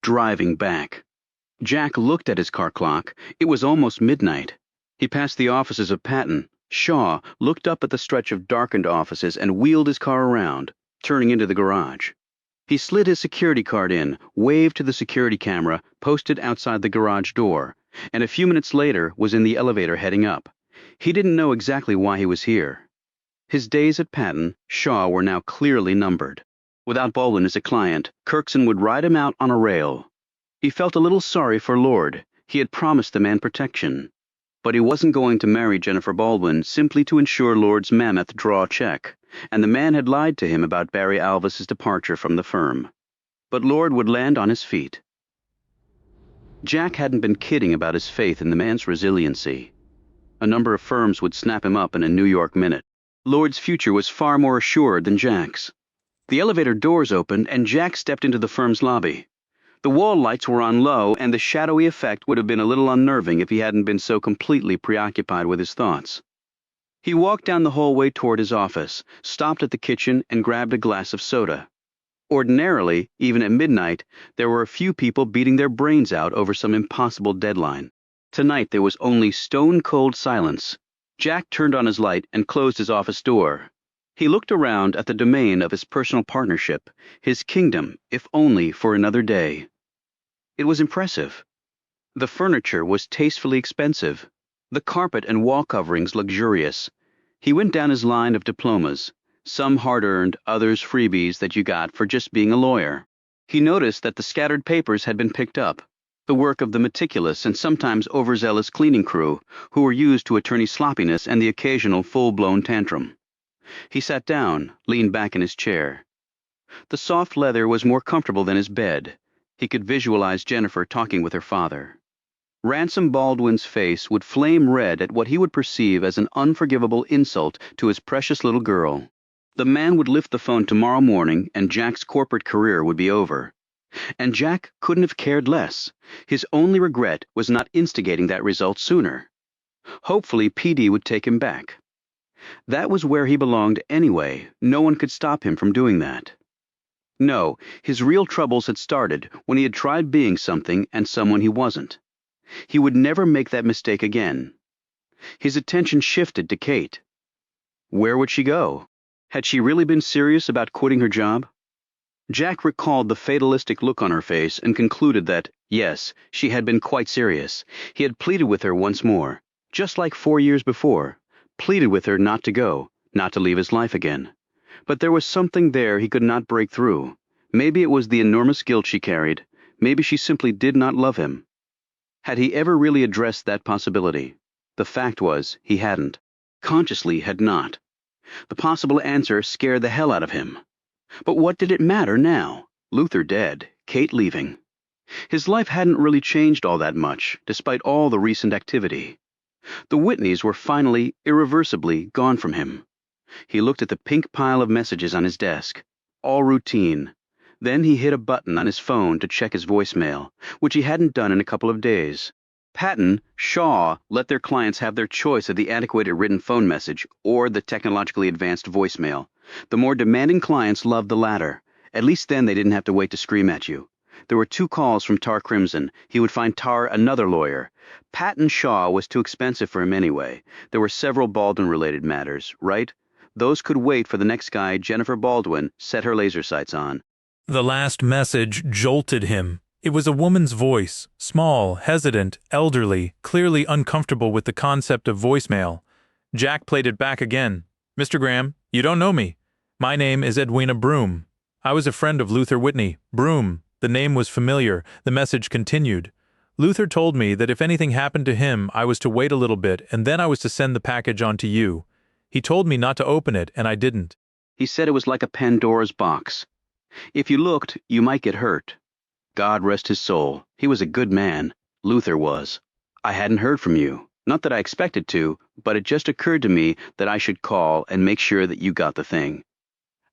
driving back. Jack looked at his car clock. It was almost midnight. He passed the offices of Patton. Shaw looked up at the stretch of darkened offices and wheeled his car around, turning into the garage. He slid his security card in, waved to the security camera posted outside the garage door, and a few minutes later was in the elevator heading up. He didn't know exactly why he was here. His days at Patton, Shaw were now clearly numbered. Without Baldwin as a client, Kirkson would ride him out on a rail. He felt a little sorry for Lord. He had promised the man protection. But he wasn't going to marry Jennifer Baldwin simply to ensure Lord's mammoth draw check, and the man had lied to him about Barry Alvis's departure from the firm. But Lord would land on his feet. Jack hadn't been kidding about his faith in the man's resiliency. A number of firms would snap him up in a New York minute. Lord's future was far more assured than Jack's. The elevator doors opened, and Jack stepped into the firm's lobby. The wall lights were on low, and the shadowy effect would have been a little unnerving if he hadn't been so completely preoccupied with his thoughts. He walked down the hallway toward his office, stopped at the kitchen, and grabbed a glass of soda. Ordinarily, even at midnight, there were a few people beating their brains out over some impossible deadline. Tonight there was only stone-cold silence. Jack turned on his light and closed his office door. He looked around at the domain of his personal partnership, his kingdom, if only for another day. It was impressive. The furniture was tastefully expensive, the carpet and wall coverings luxurious. He went down his line of diplomas, some hard-earned, others freebies that you got for just being a lawyer. He noticed that the scattered papers had been picked up, the work of the meticulous and sometimes overzealous cleaning crew who were used to attorney sloppiness and the occasional full-blown tantrum. He sat down, leaned back in his chair. The soft leather was more comfortable than his bed. He could visualize Jennifer talking with her father. Ransom Baldwin's face would flame red at what he would perceive as an unforgivable insult to his precious little girl. The man would lift the phone tomorrow morning, and Jack's corporate career would be over. And Jack couldn't have cared less. His only regret was not instigating that result sooner. Hopefully PD would take him back. That was where he belonged anyway. No one could stop him from doing that. No, his real troubles had started when he had tried being something and someone he wasn't. He would never make that mistake again. His attention shifted to Kate. Where would she go? Had she really been serious about quitting her job? Jack recalled the fatalistic look on her face and concluded that, yes, she had been quite serious. He had pleaded with her once more, just like 4 years before. Pleaded with her not to go, not to leave his life again. But there was something there he could not break through. Maybe it was the enormous guilt she carried. Maybe she simply did not love him. Had he ever really addressed that possibility? The fact was, he hadn't. Consciously had not. The possible answer scared the hell out of him. But what did it matter now? Luther dead, Kate leaving. His life hadn't really changed all that much, despite all the recent activity. The Whitneys were finally, irreversibly, gone from him. He looked at the pink pile of messages on his desk. All routine. Then he hit a button on his phone to check his voicemail, which he hadn't done in a couple of days. Patton, Shaw let their clients have their choice of the antiquated written phone message or the technologically advanced voicemail. The more demanding clients loved the latter. At least then they didn't have to wait to scream at you. There were 2 calls from Tar Crimson. He would find Tar another lawyer. Patton Shaw was too expensive for him anyway. There were several Baldwin-related matters, right? Those could wait for the next guy Jennifer Baldwin set her laser sights on. The last message jolted him. It was a woman's voice, small, hesitant, elderly, clearly uncomfortable with the concept of voicemail. Jack played it back again. "Mr. Graham, you don't know me. My name is Edwina Broom. I was a friend of Luther Whitney. Broom." The name was familiar. The message continued. "Luther told me that if anything happened to him, I was to wait a little bit, and then I was to send the package on to you. He told me not to open it, and I didn't." He said it was like a Pandora's box. If you looked, you might get hurt. God rest his soul. He was a good man. Luther was. "I hadn't heard from you. Not that I expected to, but it just occurred to me that I should call and make sure that you got the thing.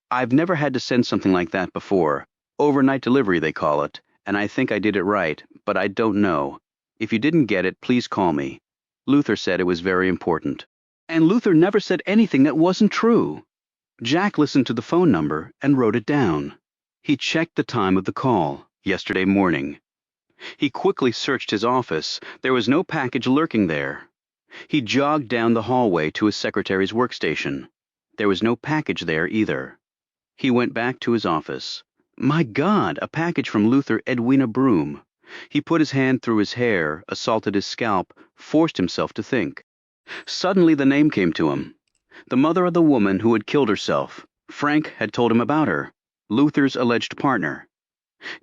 I've never had to send something like that before. Overnight delivery, they call it, and I think I did it right, but I don't know. If you didn't get it, please call me. Luther said it was very important." And Luther never said anything that wasn't true. Jack listened to the phone number and wrote it down. He checked the time of the call. Yesterday morning. He quickly searched his office. There was no package lurking there. He jogged down the hallway to his secretary's workstation. There was no package there either. He went back to his office. My God, a package from Luther Edwina Broom. He put his hand through his hair, assaulted his scalp, forced himself to think. Suddenly the name came to him. The mother of the woman who had killed herself. Frank had told him about her. Luther's alleged partner.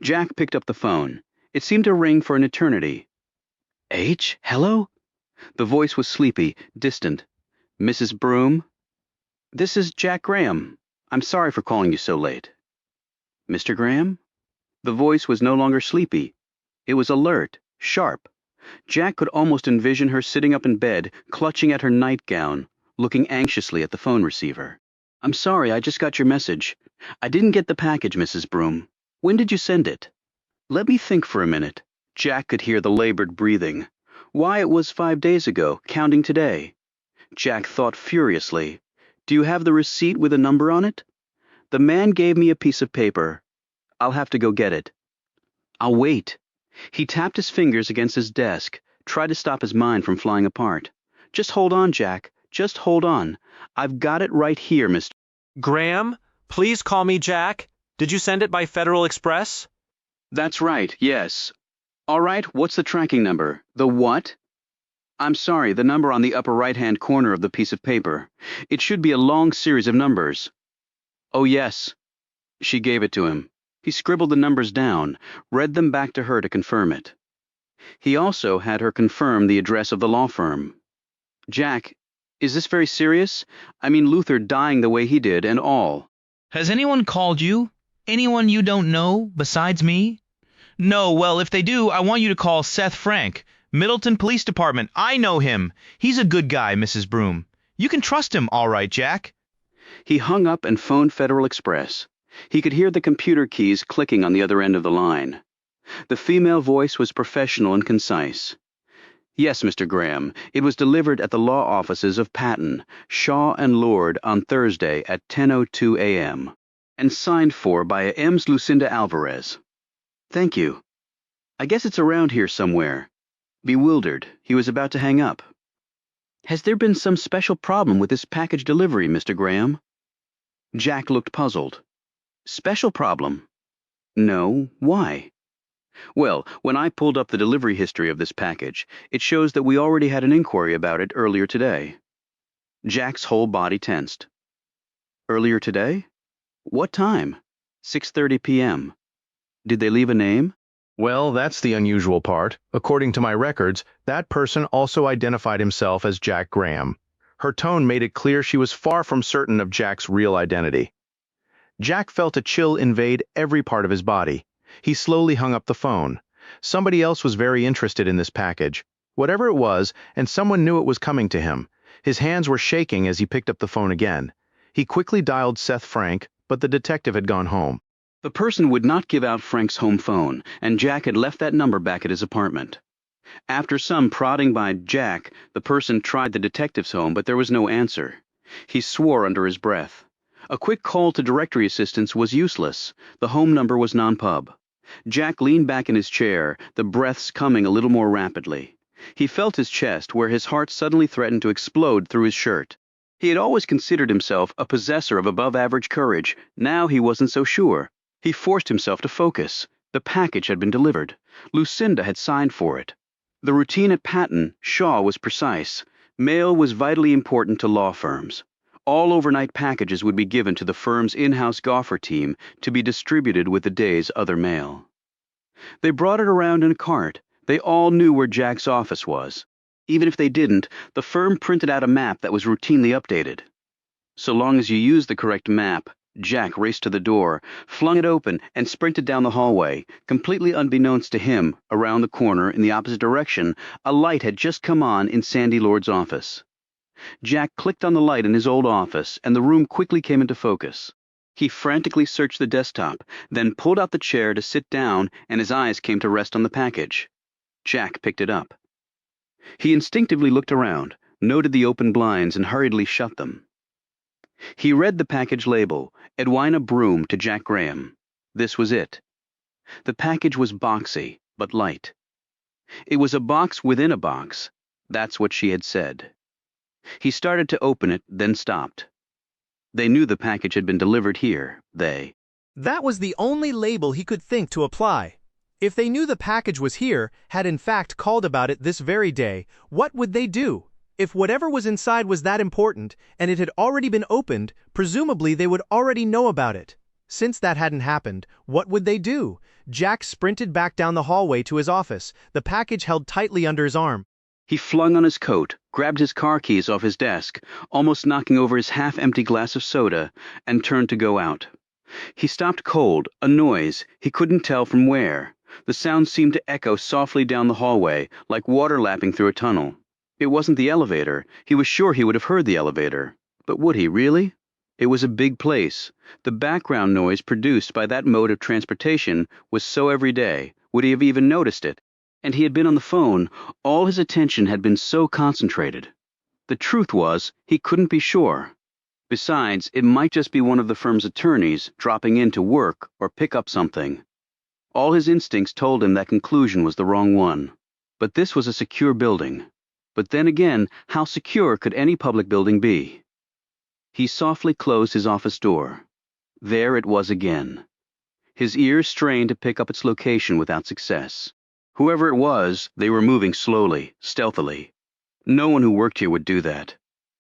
Jack picked up the phone. It seemed to ring for an eternity. H? Hello? The voice was sleepy, distant. Mrs. Broom? This is Jack Graham. I'm sorry for calling you so late. Mr. Graham? The voice was no longer sleepy. It was alert, sharp. Jack could almost envision her sitting up in bed, clutching at her nightgown, looking anxiously at the phone receiver. I'm sorry, I just got your message. I didn't get the package, Mrs. Broom. When did you send it? Let me think for a minute. Jack could hear the labored breathing. Why, it was 5 days ago, counting today. Jack thought furiously. Do you have the receipt with a number on it? The man gave me a piece of paper. I'll have to go get it. I'll wait. He tapped his fingers against his desk, tried to stop his mind from flying apart. Just hold on, Jack. Just hold on. I've got it right here, Mr. Graham, please call me Jack. Did you send it by Federal Express? That's right, yes. All right, what's the tracking number? The what? I'm sorry, the number on the upper right-hand corner of the piece of paper. It should be a long series of numbers. Oh, yes. She gave it to him. He scribbled the numbers down, read them back to her to confirm it. He also had her confirm the address of the law firm. Jack, is this very serious? I mean, Luther dying the way he did and all. Has anyone called you? Anyone you don't know, besides me? No, well, if they do, I want you to call Seth Frank, Middleton Police Department. I know him. He's a good guy, Mrs. Broom. You can trust him, all right, Jack. He hung up and phoned Federal Express. He could hear the computer keys clicking on the other end of the line. The female voice was professional and concise. Yes, Mr. Graham, it was delivered at the law offices of Patton, Shaw and Lord on Thursday at 10:02 a.m. and signed for by a Ms. Lucinda Alvarez. Thank you. I guess it's around here somewhere. Bewildered, he was about to hang up. Has there been some special problem with this package delivery, Mr. Graham? Jack looked puzzled. Special problem? No, why? Well, when I pulled up the delivery history of this package, it shows that we already had an inquiry about it earlier today. Jack's whole body tensed. Earlier today? What time? 6:30 p.m. Did they leave a name? Well, that's the unusual part. According to my records, that person also identified himself as Jack Graham. Her tone made it clear she was far from certain of Jack's real identity. Jack felt a chill invade every part of his body. He slowly hung up the phone. Somebody else was very interested in this package. Whatever it was, and someone knew it was coming to him. His hands were shaking as he picked up the phone again. He quickly dialed Seth Frank, but the detective had gone home. The person would not give out Frank's home phone, and Jack had left that number back at his apartment. After some prodding by Jack, the person tried the detective's home, but there was no answer. He swore under his breath. A quick call to directory assistance was useless. The home number was non-pub. Jack leaned back in his chair, the breaths coming a little more rapidly. He felt his chest, where his heart suddenly threatened to explode through his shirt. He had always considered himself a possessor of above-average courage. Now he wasn't so sure. He forced himself to focus. The package had been delivered. Lucinda had signed for it. The routine at Patton, Shaw, was precise. Mail was vitally important to law firms. All overnight packages would be given to the firm's in-house gopher team to be distributed with the day's other mail. They brought it around in a cart. They all knew where Jack's office was. Even if they didn't, the firm printed out a map that was routinely updated. So long as you used the correct map, Jack raced to the door, flung it open, and sprinted down the hallway. Completely unbeknownst to him, around the corner in the opposite direction, a light had just come on in Sandy Lord's office. Jack clicked on the light in his old office, and the room quickly came into focus. He frantically searched the desktop, then pulled out the chair to sit down, and his eyes came to rest on the package. Jack picked it up. He instinctively looked around, noted the open blinds, and hurriedly shut them. He read the package label, Edwina Broom to Jack Graham. This was it. The package was boxy, but light. It was a box within a box. That's what she had said. He started to open it, then stopped. They knew the package had been delivered here, That was the only label he could think to apply. If they knew the package was here, had in fact called about it this very day, what would they do? If whatever was inside was that important, and it had already been opened, presumably they would already know about it. Since that hadn't happened, what would they do? Jack sprinted back down the hallway to his office, the package held tightly under his arm. He flung on his coat, grabbed his car keys off his desk, almost knocking over his half-empty glass of soda, and turned to go out. He stopped cold, a noise, he couldn't tell from where. The sound seemed to echo softly down the hallway, like water lapping through a tunnel. It wasn't the elevator. He was sure he would have heard the elevator. But would he really? It was a big place. The background noise produced by that mode of transportation was so everyday. Would he have even noticed it? And he had been on the phone. All his attention had been so concentrated. The truth was, he couldn't be sure. Besides, it might just be one of the firm's attorneys dropping in to work or pick up something. All his instincts told him that conclusion was the wrong one. But this was a secure building. But then again, how secure could any public building be? He softly closed his office door. There it was again. His ears strained to pick up its location without success. Whoever it was, they were moving slowly, stealthily. No one who worked here would do that.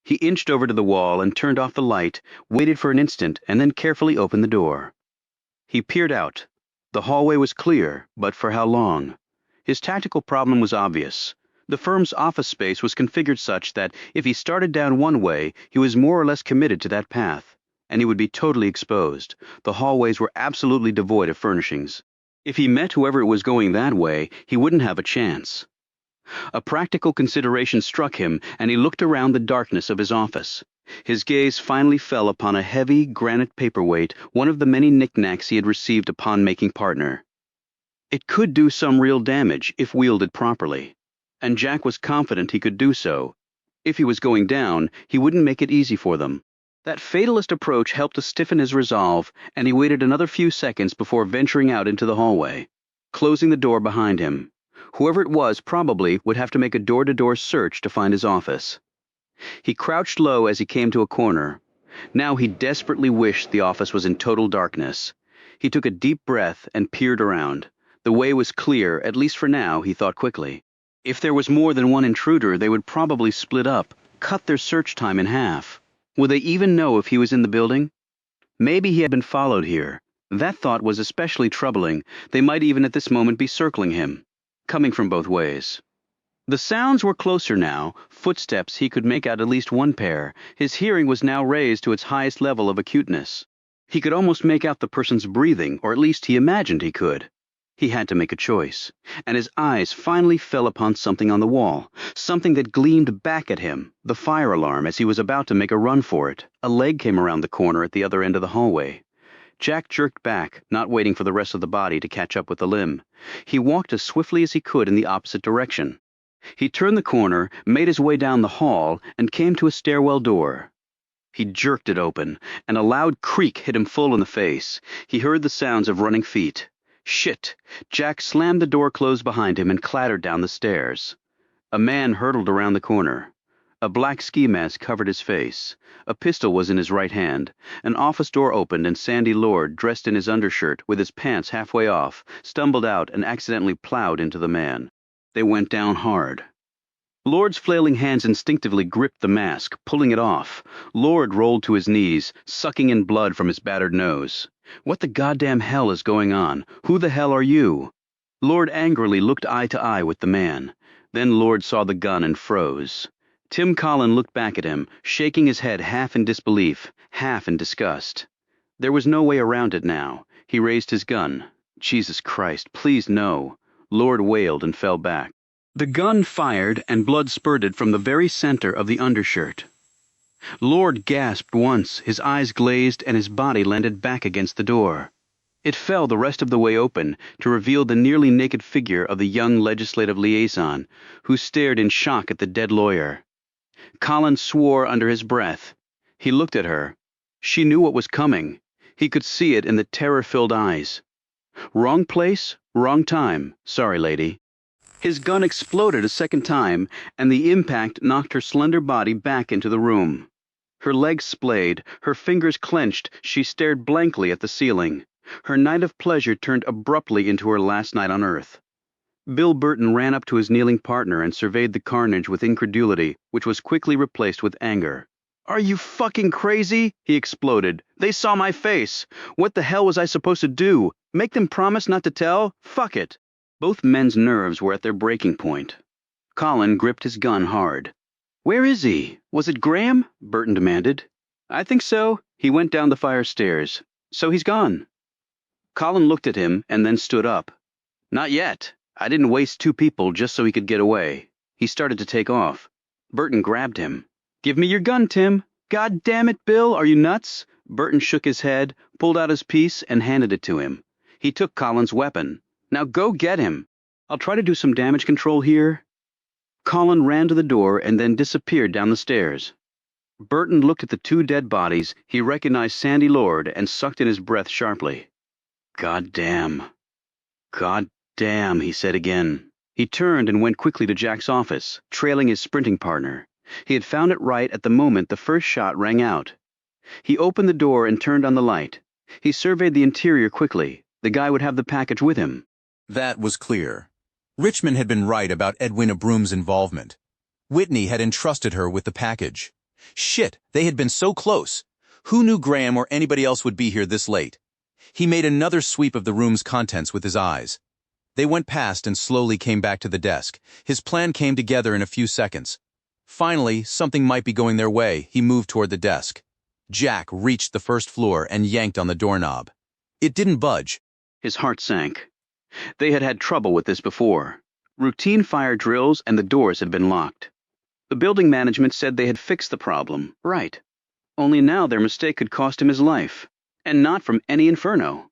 He inched over to the wall and turned off the light, waited for an instant, and then carefully opened the door. He peered out. The hallway was clear, but for how long? His tactical problem was obvious. The firm's office space was configured such that if he started down one way, he was more or less committed to that path, and he would be totally exposed. The hallways were absolutely devoid of furnishings. If he met whoever it was going that way, he wouldn't have a chance. A practical consideration struck him, and he looked around the darkness of his office. His gaze finally fell upon a heavy granite paperweight, one of the many knickknacks he had received upon making partner. It could do some real damage if wielded properly, and Jack was confident he could do so. If he was going down, he wouldn't make it easy for them. That fatalist approach helped to stiffen his resolve, and he waited another few seconds before venturing out into the hallway, closing the door behind him. Whoever it was probably would have to make a door-to-door search to find his office. He crouched low as he came to a corner. Now he desperately wished the office was in total darkness. He took a deep breath and peered around. The way was clear, at least for now, he thought quickly. If there was more than one intruder, they would probably split up, cut their search time in half. Would they even know if he was in the building? Maybe he had been followed here. That thought was especially troubling. They might even at this moment be circling him, coming from both ways. The sounds were closer now, footsteps he could make out at least one pair. His hearing was now raised to its highest level of acuteness. He could almost make out the person's breathing, or at least he imagined he could. He had to make a choice, and his eyes finally fell upon something on the wall, something that gleamed back at him, the fire alarm, as he was about to make a run for it. A leg came around the corner at the other end of the hallway. Jack jerked back, not waiting for the rest of the body to catch up with the limb. He walked as swiftly as he could in the opposite direction. He turned the corner, made his way down the hall, and came to a stairwell door. He jerked it open, and a loud creak hit him full in the face. He heard the sounds of running feet. Shit! Jack slammed the door closed behind him and clattered down the stairs. A man hurtled around the corner. A black ski mask covered his face. A pistol was in his right hand. An office door opened and Sandy Lord, dressed in his undershirt, with his pants halfway off, stumbled out and accidentally plowed into the man. They went down hard. Lord's flailing hands instinctively gripped the mask, pulling it off. Lord rolled to his knees, sucking in blood from his battered nose. What the goddamn hell is going on? Who the hell are you? Lord angrily looked eye to eye with the man. Then Lord saw the gun and froze. Tim Collin looked back at him, shaking his head half in disbelief, half in disgust. There was no way around it now. He raised his gun. Jesus Christ, please no. Lord wailed and fell back. The gun fired and blood spurted from the very center of the undershirt. Lord gasped once, his eyes glazed, and his body landed back against the door. It fell the rest of the way open to reveal the nearly naked figure of the young legislative liaison, who stared in shock at the dead lawyer. Collins swore under his breath. He looked at her. She knew what was coming. He could see it in the terror-filled eyes. Wrong place, wrong time. Sorry, lady. His gun exploded a second time, and the impact knocked her slender body back into the room. Her legs splayed, her fingers clenched, she stared blankly at the ceiling. Her night of pleasure turned abruptly into her last night on Earth. Bill Burton ran up to his kneeling partner and surveyed the carnage with incredulity, which was quickly replaced with anger. "Are you fucking crazy?" he exploded. "They saw my face. What the hell was I supposed to do? Make them promise not to tell? Fuck it." Both men's nerves were at their breaking point. Colin gripped his gun hard. "Where is he? Was it Graham?" Burton demanded. "I think so. He went down the fire stairs. So he's gone." Colin looked at him and then stood up. "Not yet. I didn't waste two people just so he could get away." He started to take off. Burton grabbed him. "Give me your gun, Tim." "God damn it, Bill, are you nuts?" Burton shook his head, pulled out his piece, and handed it to him. He took Colin's weapon. "Now go get him. I'll try to do some damage control here." Colin ran to the door and then disappeared down the stairs. Burton looked at the two dead bodies. He recognized Sandy Lord and sucked in his breath sharply. "God damn. God damn," he said again. He turned and went quickly to Jack's office, trailing his sprinting partner. He had found it right at the moment the first shot rang out. He opened the door and turned on the light. He surveyed the interior quickly. The guy would have the package with him. That was clear. Richmond had been right about Edwina Broom's involvement. Whitney had entrusted her with the package. Shit, they had been so close. Who knew Graham or anybody else would be here this late? He made another sweep of the room's contents with his eyes. They went past and slowly came back to the desk. His plan came together in a few seconds. Finally, something might be going their way. He moved toward the desk. Jack reached the first floor and yanked on the doorknob. It didn't budge. His heart sank. They had had trouble with this before. Routine fire drills and the doors had been locked. The building management said they had fixed the problem. Right. Only now their mistake could cost him his life. And not from any inferno.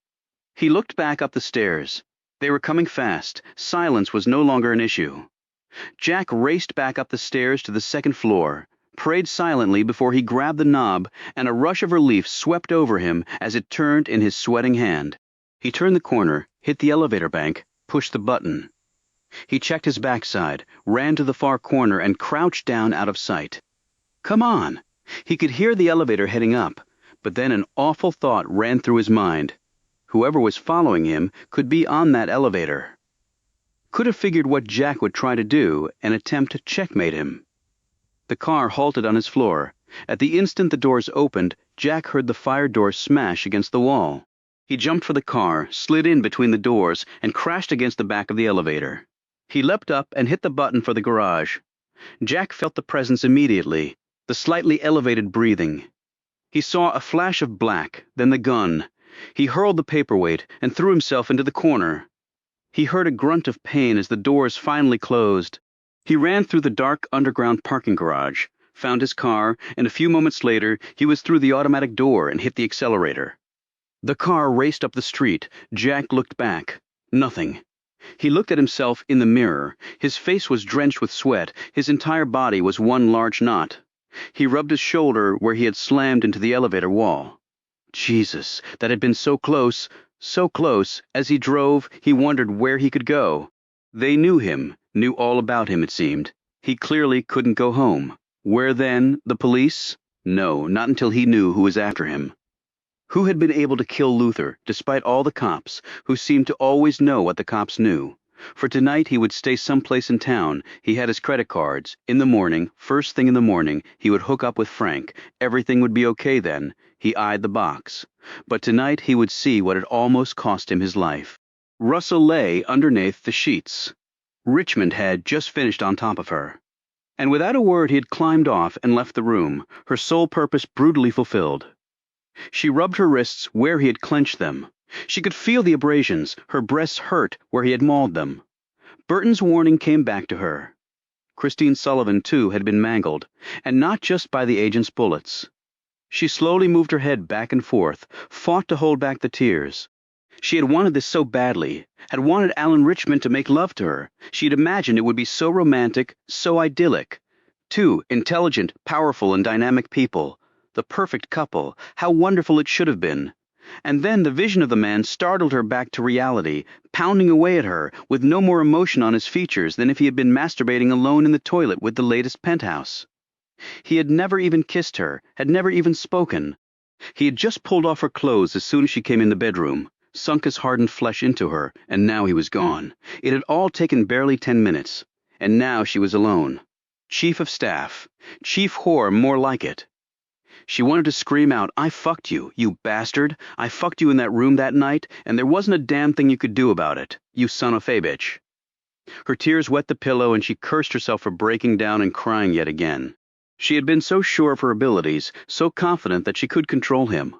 He looked back up the stairs. They were coming fast. Silence was no longer an issue. Jack raced back up the stairs to the second floor, prayed silently before he grabbed the knob, and a rush of relief swept over him as it turned in his sweating hand. He turned the corner, hit the elevator bank, pushed the button. He checked his backside, ran to the far corner, and crouched down out of sight. Come on! He could hear the elevator heading up, but then an awful thought ran through his mind. Whoever was following him could be on that elevator. Could have figured what Jack would try to do and attempt to checkmate him. The car halted on his floor. At the instant the doors opened, Jack heard the fire door smash against the wall. He jumped for the car, slid in between the doors, and crashed against the back of the elevator. He leapt up and hit the button for the garage. Jack felt the presence immediately, the slightly elevated breathing. He saw a flash of black, then the gun. He hurled the paperweight and threw himself into the corner. He heard a grunt of pain as the doors finally closed. He ran through the dark underground parking garage, found his car, and a few moments later he was through the automatic door and hit the accelerator. The car raced up the street. Jack looked back. Nothing. He looked at himself in the mirror. His face was drenched with sweat. His entire body was one large knot. He rubbed his shoulder where he had slammed into the elevator wall. Jesus, that had been so close, so close. As he drove, he wondered where he could go. They knew him, knew all about him, it seemed. He clearly couldn't go home. Where then? The police? No, not until he knew who was after him. Who had been able to kill Luther, despite all the cops, who seemed to always know what the cops knew? For tonight he would stay someplace in town. He had his credit cards. In the morning, first thing in the morning, he would hook up with Frank. Everything would be okay then. He eyed the box. But tonight he would see what had almost cost him his life. Russell lay underneath the sheets. Richmond had just finished on top of her. And without a word he had climbed off and left the room, her sole purpose brutally fulfilled. She rubbed her wrists where he had clenched them. She could feel the abrasions. Her breasts hurt where he had mauled them. Burton's warning came back to her. Christine Sullivan, too, had been mangled, and not just by the agent's bullets. She slowly moved her head back and forth, fought to hold back the tears. She had wanted this so badly, had wanted Alan Richmond to make love to her. She had imagined it would be so romantic, so idyllic. Two intelligent, powerful, and dynamic people. The perfect couple. How wonderful it should have been. And then the vision of the man startled her back to reality, pounding away at her, with no more emotion on his features than if he had been masturbating alone in the toilet with the latest penthouse. He had never even kissed her, had never even spoken. He had just pulled off her clothes as soon as she came in the bedroom, sunk his hardened flesh into her, and now he was gone. It had all taken barely 10 minutes, and now she was alone. Chief of staff. Chief whore, more like it. She wanted to scream out, "I fucked you, you bastard. I fucked you in that room that night, and there wasn't a damn thing you could do about it, you son of a bitch." Her tears wet the pillow, and she cursed herself for breaking down and crying yet again. She had been so sure of her abilities, so confident that she could control him.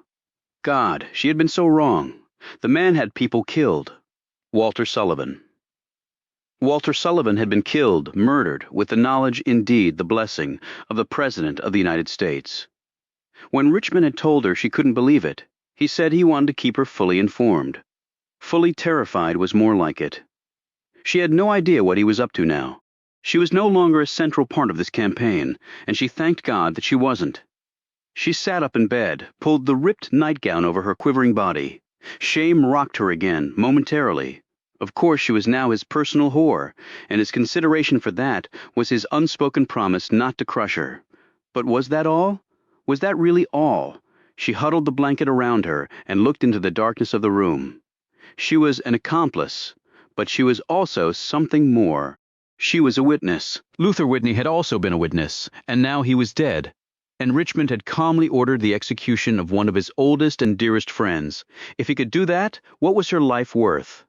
God, she had been so wrong. The man had people killed. Walter Sullivan. Walter Sullivan had been killed, murdered, with the knowledge, indeed the blessing, of the President of the United States. When Richmond had told her she couldn't believe it, he said he wanted to keep her fully informed. Fully terrified was more like it. She had no idea what he was up to now. She was no longer a central part of this campaign, and she thanked God that she wasn't. She sat up in bed, pulled the ripped nightgown over her quivering body. Shame rocked her again, momentarily. Of course she was now his personal whore, and his consideration for that was his unspoken promise not to crush her. But was that all? Was that really all? She huddled the blanket around her and looked into the darkness of the room. She was an accomplice, but she was also something more. She was a witness. Luther Whitney had also been a witness, and now he was dead. And Richmond had calmly ordered the execution of one of his oldest and dearest friends. If he could do that, what was her life worth?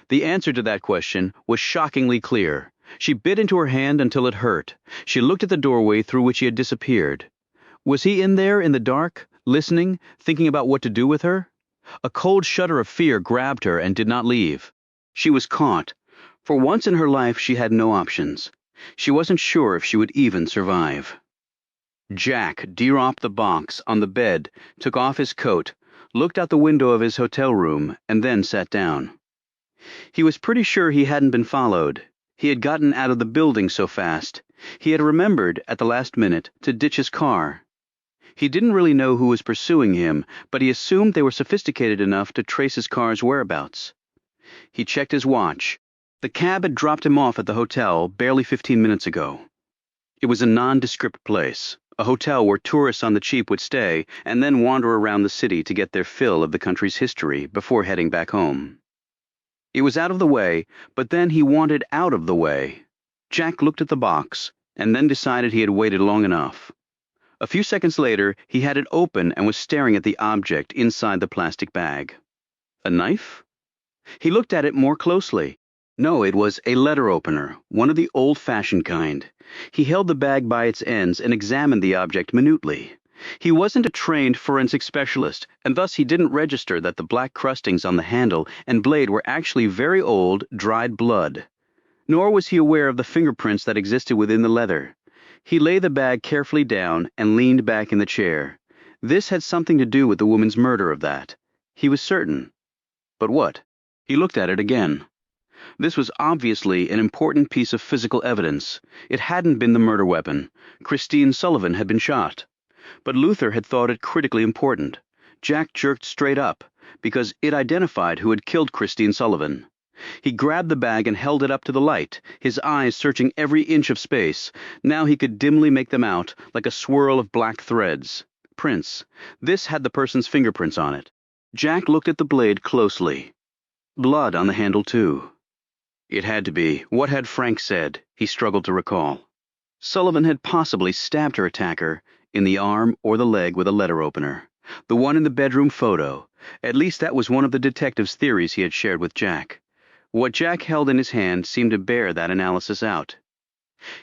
The answer to that question was shockingly clear. She bit into her hand until it hurt. She looked at the doorway through which he had disappeared. Was he in there in the dark, listening, thinking about what to do with her? A cold shudder of fear grabbed her and did not leave. She was caught. For once in her life she had no options. She wasn't sure if she would even survive. Jack de-ropped the box on the bed, took off his coat, looked out the window of his hotel room, and then sat down. He was pretty sure he hadn't been followed. He had gotten out of the building so fast. He had remembered, at the last minute, to ditch his car. He didn't really know who was pursuing him, but he assumed they were sophisticated enough to trace his car's whereabouts. He checked his watch. The cab had dropped him off at the hotel barely 15 minutes ago. It was a nondescript place, a hotel where tourists on the cheap would stay and then wander around the city to get their fill of the country's history before heading back home. It was out of the way, but then he wanted out of the way. Jack looked at the box, and then decided he had waited long enough. A few seconds later, he had it open and was staring at the object inside the plastic bag. A knife? He looked at it more closely. No, it was a letter opener, one of the old-fashioned kind. He held the bag by its ends and examined the object minutely. He wasn't a trained forensic specialist, and thus he didn't register that the black crustings on the handle and blade were actually very old, dried blood. Nor was he aware of the fingerprints that existed within the leather. He laid the bag carefully down and leaned back in the chair. This had something to do with the woman's murder of that. He was certain. But what? He looked at it again. This was obviously an important piece of physical evidence. It hadn't been the murder weapon. Christine Sullivan had been shot. But Luther had thought it critically important. Jack jerked straight up, because it identified who had killed Christine Sullivan. He grabbed the bag and held it up to the light, his eyes searching every inch of space. Now he could dimly make them out, like a swirl of black threads. Prints. This had the person's fingerprints on it. Jack looked at the blade closely. Blood on the handle, too. It had to be. What had Frank said? He struggled to recall. Sullivan had possibly stabbed her attacker in the arm or the leg with a letter opener. The one in the bedroom photo. At least that was one of the detective's theories he had shared with Jack. What Jack held in his hand seemed to bear that analysis out.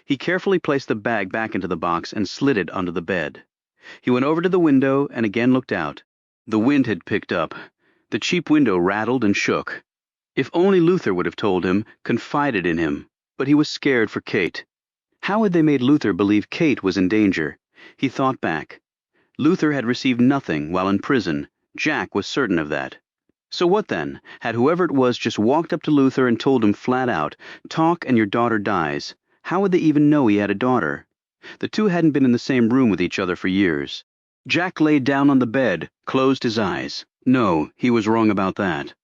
He carefully placed the bag back into the box and slid it onto the bed. He went over to the window and again looked out. The wind had picked up. The cheap window rattled and shook. If only Luther would have told him, confided in him. But he was scared for Kate. How had they made Luther believe Kate was in danger? He thought back. Luther had received nothing while in prison. Jack was certain of that. So what then? Had whoever it was just walked up to Luther and told him flat out, "Talk and your daughter dies." How would they even know he had a daughter? The two hadn't been in the same room with each other for years. Jack lay down on the bed, closed his eyes. No, he was wrong about that.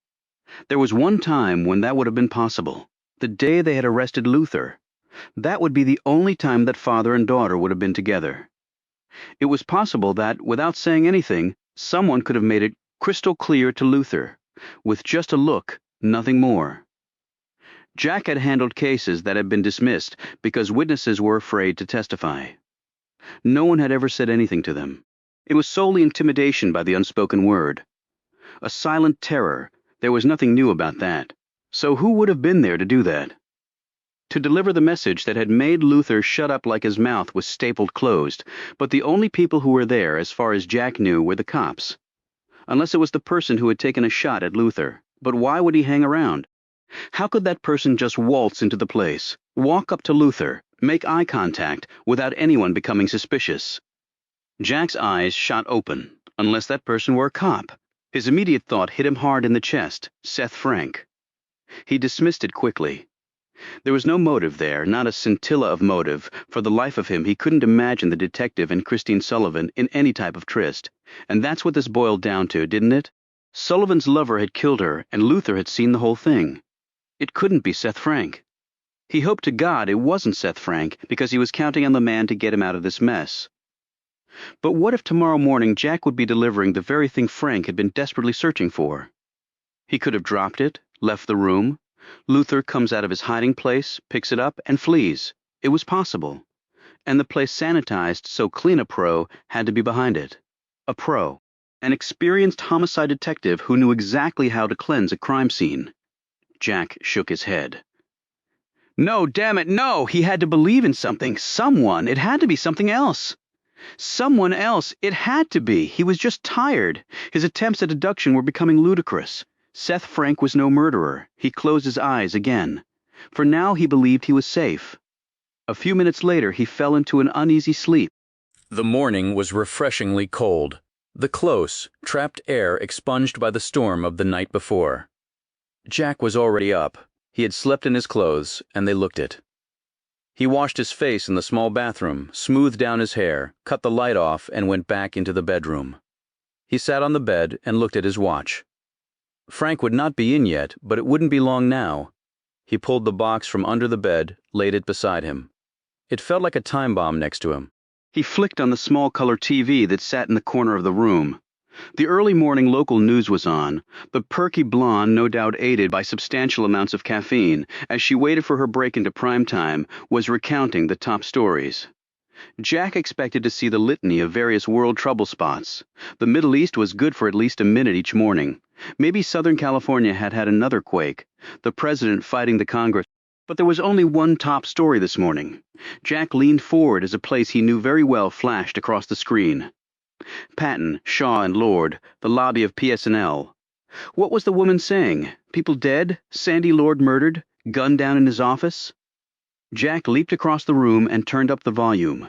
There was one time when that would have been possible. The day they had arrested Luther. That would be the only time that father and daughter would have been together. It was possible that, without saying anything, someone could have made it crystal clear to Luther, with just a look, nothing more. Jack had handled cases that had been dismissed because witnesses were afraid to testify. No one had ever said anything to them. It was solely intimidation by the unspoken word. A silent terror. There was nothing new about that. So who would have been there to do that? To deliver the message that had made Luther shut up like his mouth was stapled closed, but the only people who were there, as far as Jack knew, were the cops. Unless it was the person who had taken a shot at Luther. But why would he hang around? How could that person just waltz into the place, walk up to Luther, make eye contact, without anyone becoming suspicious? Jack's eyes shot open, unless that person were a cop. His immediate thought hit him hard in the chest, Seth Frank. He dismissed it quickly. There was no motive there, not a scintilla of motive. For the life of him, he couldn't imagine the detective and Christine Sullivan in any type of tryst. And that's what this boiled down to, didn't it? Sullivan's lover had killed her, and Luther had seen the whole thing. It couldn't be Seth Frank. He hoped to God it wasn't Seth Frank, because he was counting on the man to get him out of this mess. But what if tomorrow morning Jack would be delivering the very thing Frank had been desperately searching for? He could have dropped it, left the room. Luther comes out of his hiding place, picks it up, and flees. It was possible. And the place sanitized so clean a pro had to be behind it. A pro. An experienced homicide detective who knew exactly how to cleanse a crime scene. Jack shook his head. No, damn it, no! He had to believe in something. Someone. It had to be something else. Someone else. It had to be. He was just tired. His attempts at deduction were becoming ludicrous. Seth Frank was no murderer. He closed his eyes again. For now he believed he was safe. A few minutes later he fell into an uneasy sleep. The morning was refreshingly cold. The close, trapped air expunged by the storm of the night before. Jack was already up. He had slept in his clothes, and they looked it. He washed his face in the small bathroom, smoothed down his hair, cut the light off, and went back into the bedroom. He sat on the bed and looked at his watch. Frank would not be in yet, but it wouldn't be long now. He pulled the box from under the bed, laid it beside him. It felt like a time bomb next to him. He flicked on the small color TV that sat in the corner of the room. The early morning local news was on. The perky blonde, no doubt aided by substantial amounts of caffeine, as she waited for her break into prime time, was recounting the top stories. Jack expected to see the litany of various world trouble spots. The Middle East was good for at least a minute each morning. Maybe Southern California had had another quake, the president fighting the Congress. But there was only one top story this morning. Jack leaned forward as a place he knew very well flashed across the screen. Patton, Shaw, and Lord, the lobby of PSNL. What was the woman saying? People dead? Sandy Lord murdered? Gunned down in his office? Jack leaped across the room and turned up the volume.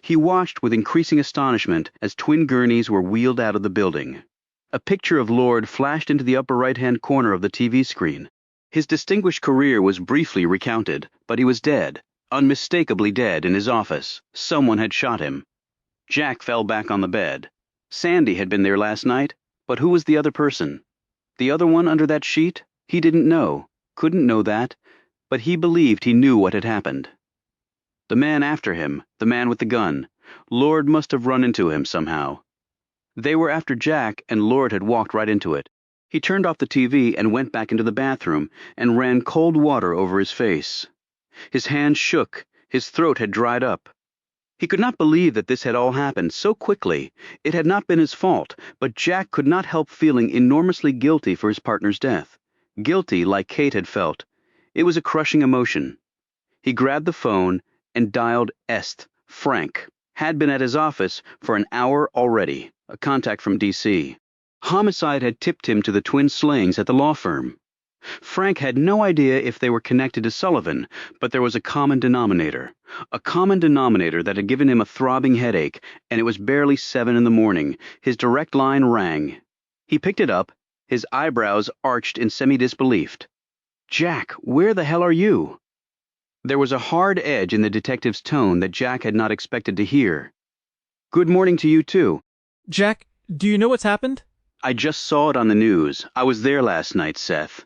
He watched with increasing astonishment as twin gurneys were wheeled out of the building. A picture of Lord flashed into the upper right-hand corner of the TV screen. His distinguished career was briefly recounted, but he was dead, unmistakably dead in his office. Someone had shot him. Jack fell back on the bed. Sandy had been there last night, but who was the other person? The other one under that sheet? He didn't know, couldn't know that, but he believed he knew what had happened. The man after him, the man with the gun, Lord must have run into him somehow. They were after Jack, and Lord had walked right into it. He turned off the TV and went back into the bathroom and ran cold water over his face. His hands shook, his throat had dried up. He could not believe that this had all happened so quickly. It had not been his fault, but Jack could not help feeling enormously guilty for his partner's death. Guilty like Kate had felt. It was a crushing emotion. He grabbed the phone and dialed Est. Frank had been at his office for an hour already, a contact from D.C. Homicide had tipped him to the twin slayings at the law firm. Frank had no idea if they were connected to Sullivan, but there was a common denominator that had given him a throbbing headache, and it was barely 7 in the morning. His direct line rang. He picked it up, his eyebrows arched in semi-disbelief. Jack, where the hell are you? There was a hard edge in the detective's tone that Jack had not expected to hear. Good morning to you, too. Jack, do you know what's happened? I just saw it on the news. I was there last night, Seth.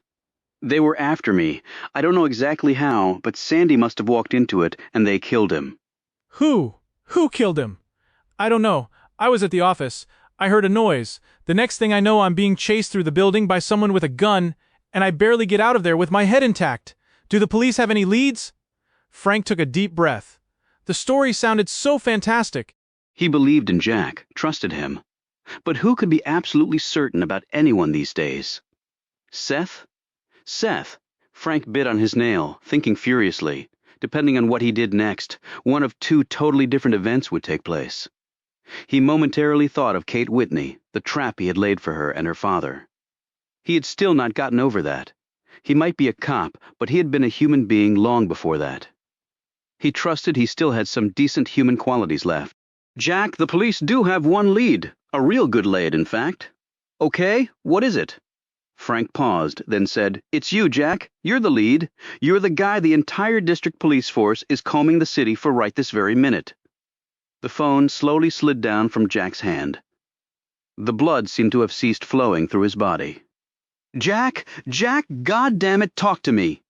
They were after me. I don't know exactly how, but Sandy must have walked into it, and they killed him. Who? Who killed him? I don't know. I was at the office. I heard a noise. The next thing I know, I'm being chased through the building by someone with a gun, and I barely get out of there with my head intact. Do the police have any leads? Frank took a deep breath. The story sounded so fantastic. He believed in Jack, trusted him. But who could be absolutely certain about anyone these days? Seth? Seth. Frank bit on his nail, thinking furiously. Depending on what he did next, one of two totally different events would take place. He momentarily thought of Kate Whitney, the trap he had laid for her and her father. He had still not gotten over that. He might be a cop, but he had been a human being long before that. He trusted he still had some decent human qualities left. Jack, the police do have one lead. A real good lead, in fact. Okay, what is it? Frank paused, then said, It's you, Jack. You're the lead. You're the guy the entire district police force is combing the city for right this very minute. The phone slowly slid down from Jack's hand. The blood seemed to have ceased flowing through his body. Jack, goddammit, talk to me.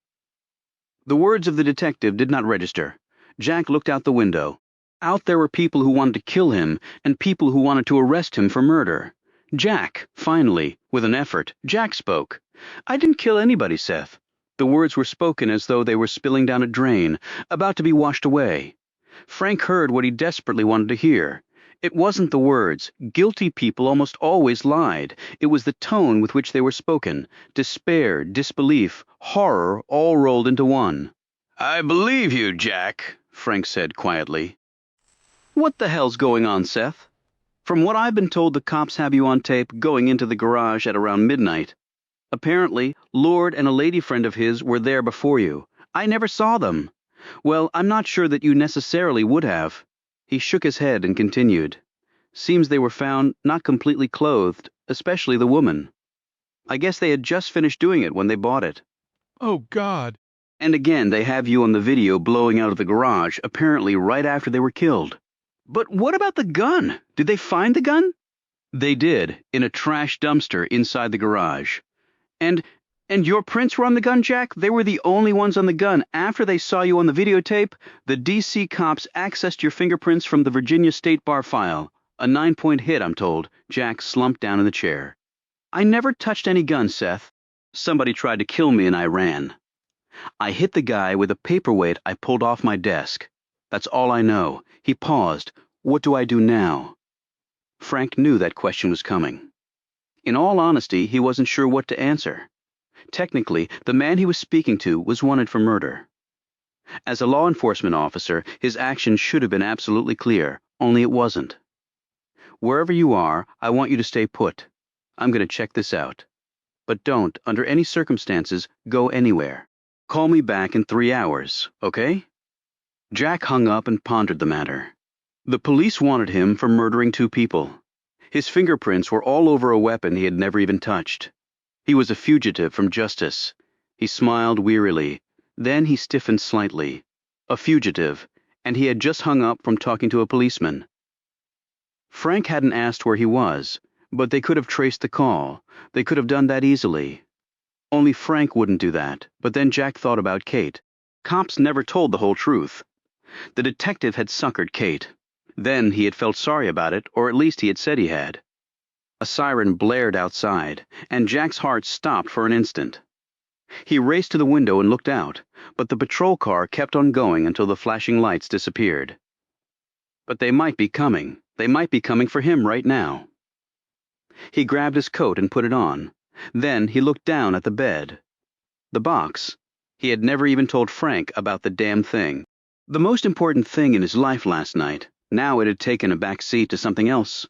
The words of the detective did not register. Jack looked out the window. Out there were people who wanted to kill him and people who wanted to arrest him for murder. Jack, finally, with an effort, Jack spoke. I didn't kill anybody, Seth. The words were spoken as though they were spilling down a drain, about to be washed away. Frank heard what he desperately wanted to hear. It wasn't the words. Guilty people almost always lied. It was the tone with which they were spoken. Despair, disbelief, horror, all rolled into one. I believe you, Jack, Frank said quietly. What the hell's going on, Seth? From what I've been told, the cops have you on tape going into the garage at around midnight. Apparently, Lord and a lady friend of his were there before you. I never saw them. Well, I'm not sure that you necessarily would have. He shook his head and continued. Seems they were found not completely clothed, especially the woman. I guess they had just finished doing it when they bought it. Oh, God. And again, they have you on the video blowing out of the garage, apparently right after they were killed. But what about the gun? Did they find the gun? They did, in a trash dumpster inside the garage. And your prints were on the gun, Jack? They were the only ones on the gun. After they saw you on the videotape, the D.C. cops accessed your fingerprints from the Virginia State Bar file. A 9-point hit, I'm told. Jack slumped down in the chair. I never touched any gun, Seth. Somebody tried to kill me and I ran. I hit the guy with a paperweight I pulled off my desk. That's all I know. He paused. What do I do now? Frank knew that question was coming. In all honesty, he wasn't sure what to answer. Technically, the man he was speaking to was wanted for murder. As a law enforcement officer, his actions should have been absolutely clear, only it wasn't. Wherever you are, I want you to stay put. I'm going to check this out. But don't, under any circumstances, go anywhere. Call me back in 3 hours, okay? Jack hung up and pondered the matter. The police wanted him for murdering 2 people. His fingerprints were all over a weapon he had never even touched. He was a fugitive from justice. He smiled wearily. Then he stiffened slightly. A fugitive, and he had just hung up from talking to a policeman. Frank hadn't asked where he was, but they could have traced the call. They could have done that easily. Only Frank wouldn't do that, but then Jack thought about Kate. Cops never told the whole truth. The detective had suckered Kate. Then he had felt sorry about it, or at least he had said he had. A siren blared outside, and Jack's heart stopped for an instant. He raced to the window and looked out, but the patrol car kept on going until the flashing lights disappeared. But they might be coming. They might be coming for him right now. He grabbed his coat and put it on. Then he looked down at the bed. The box. He had never even told Frank about the damn thing. The most important thing in his life last night. Now it had taken a back seat to something else.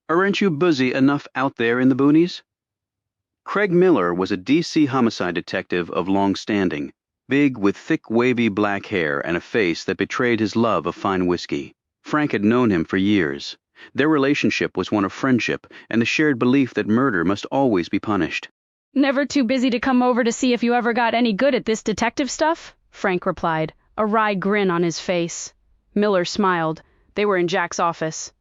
Aren't you busy enough out there in the boonies? Craig Miller was a D.C. homicide detective of long standing, big with thick wavy black hair and a face that betrayed his love of fine whiskey. Frank had known him for years. Their relationship was one of friendship and the shared belief that murder must always be punished. Never too busy to come over to see if you ever got any good at this detective stuff? Frank replied, a wry grin on his face. Miller smiled. They were in Jack's office.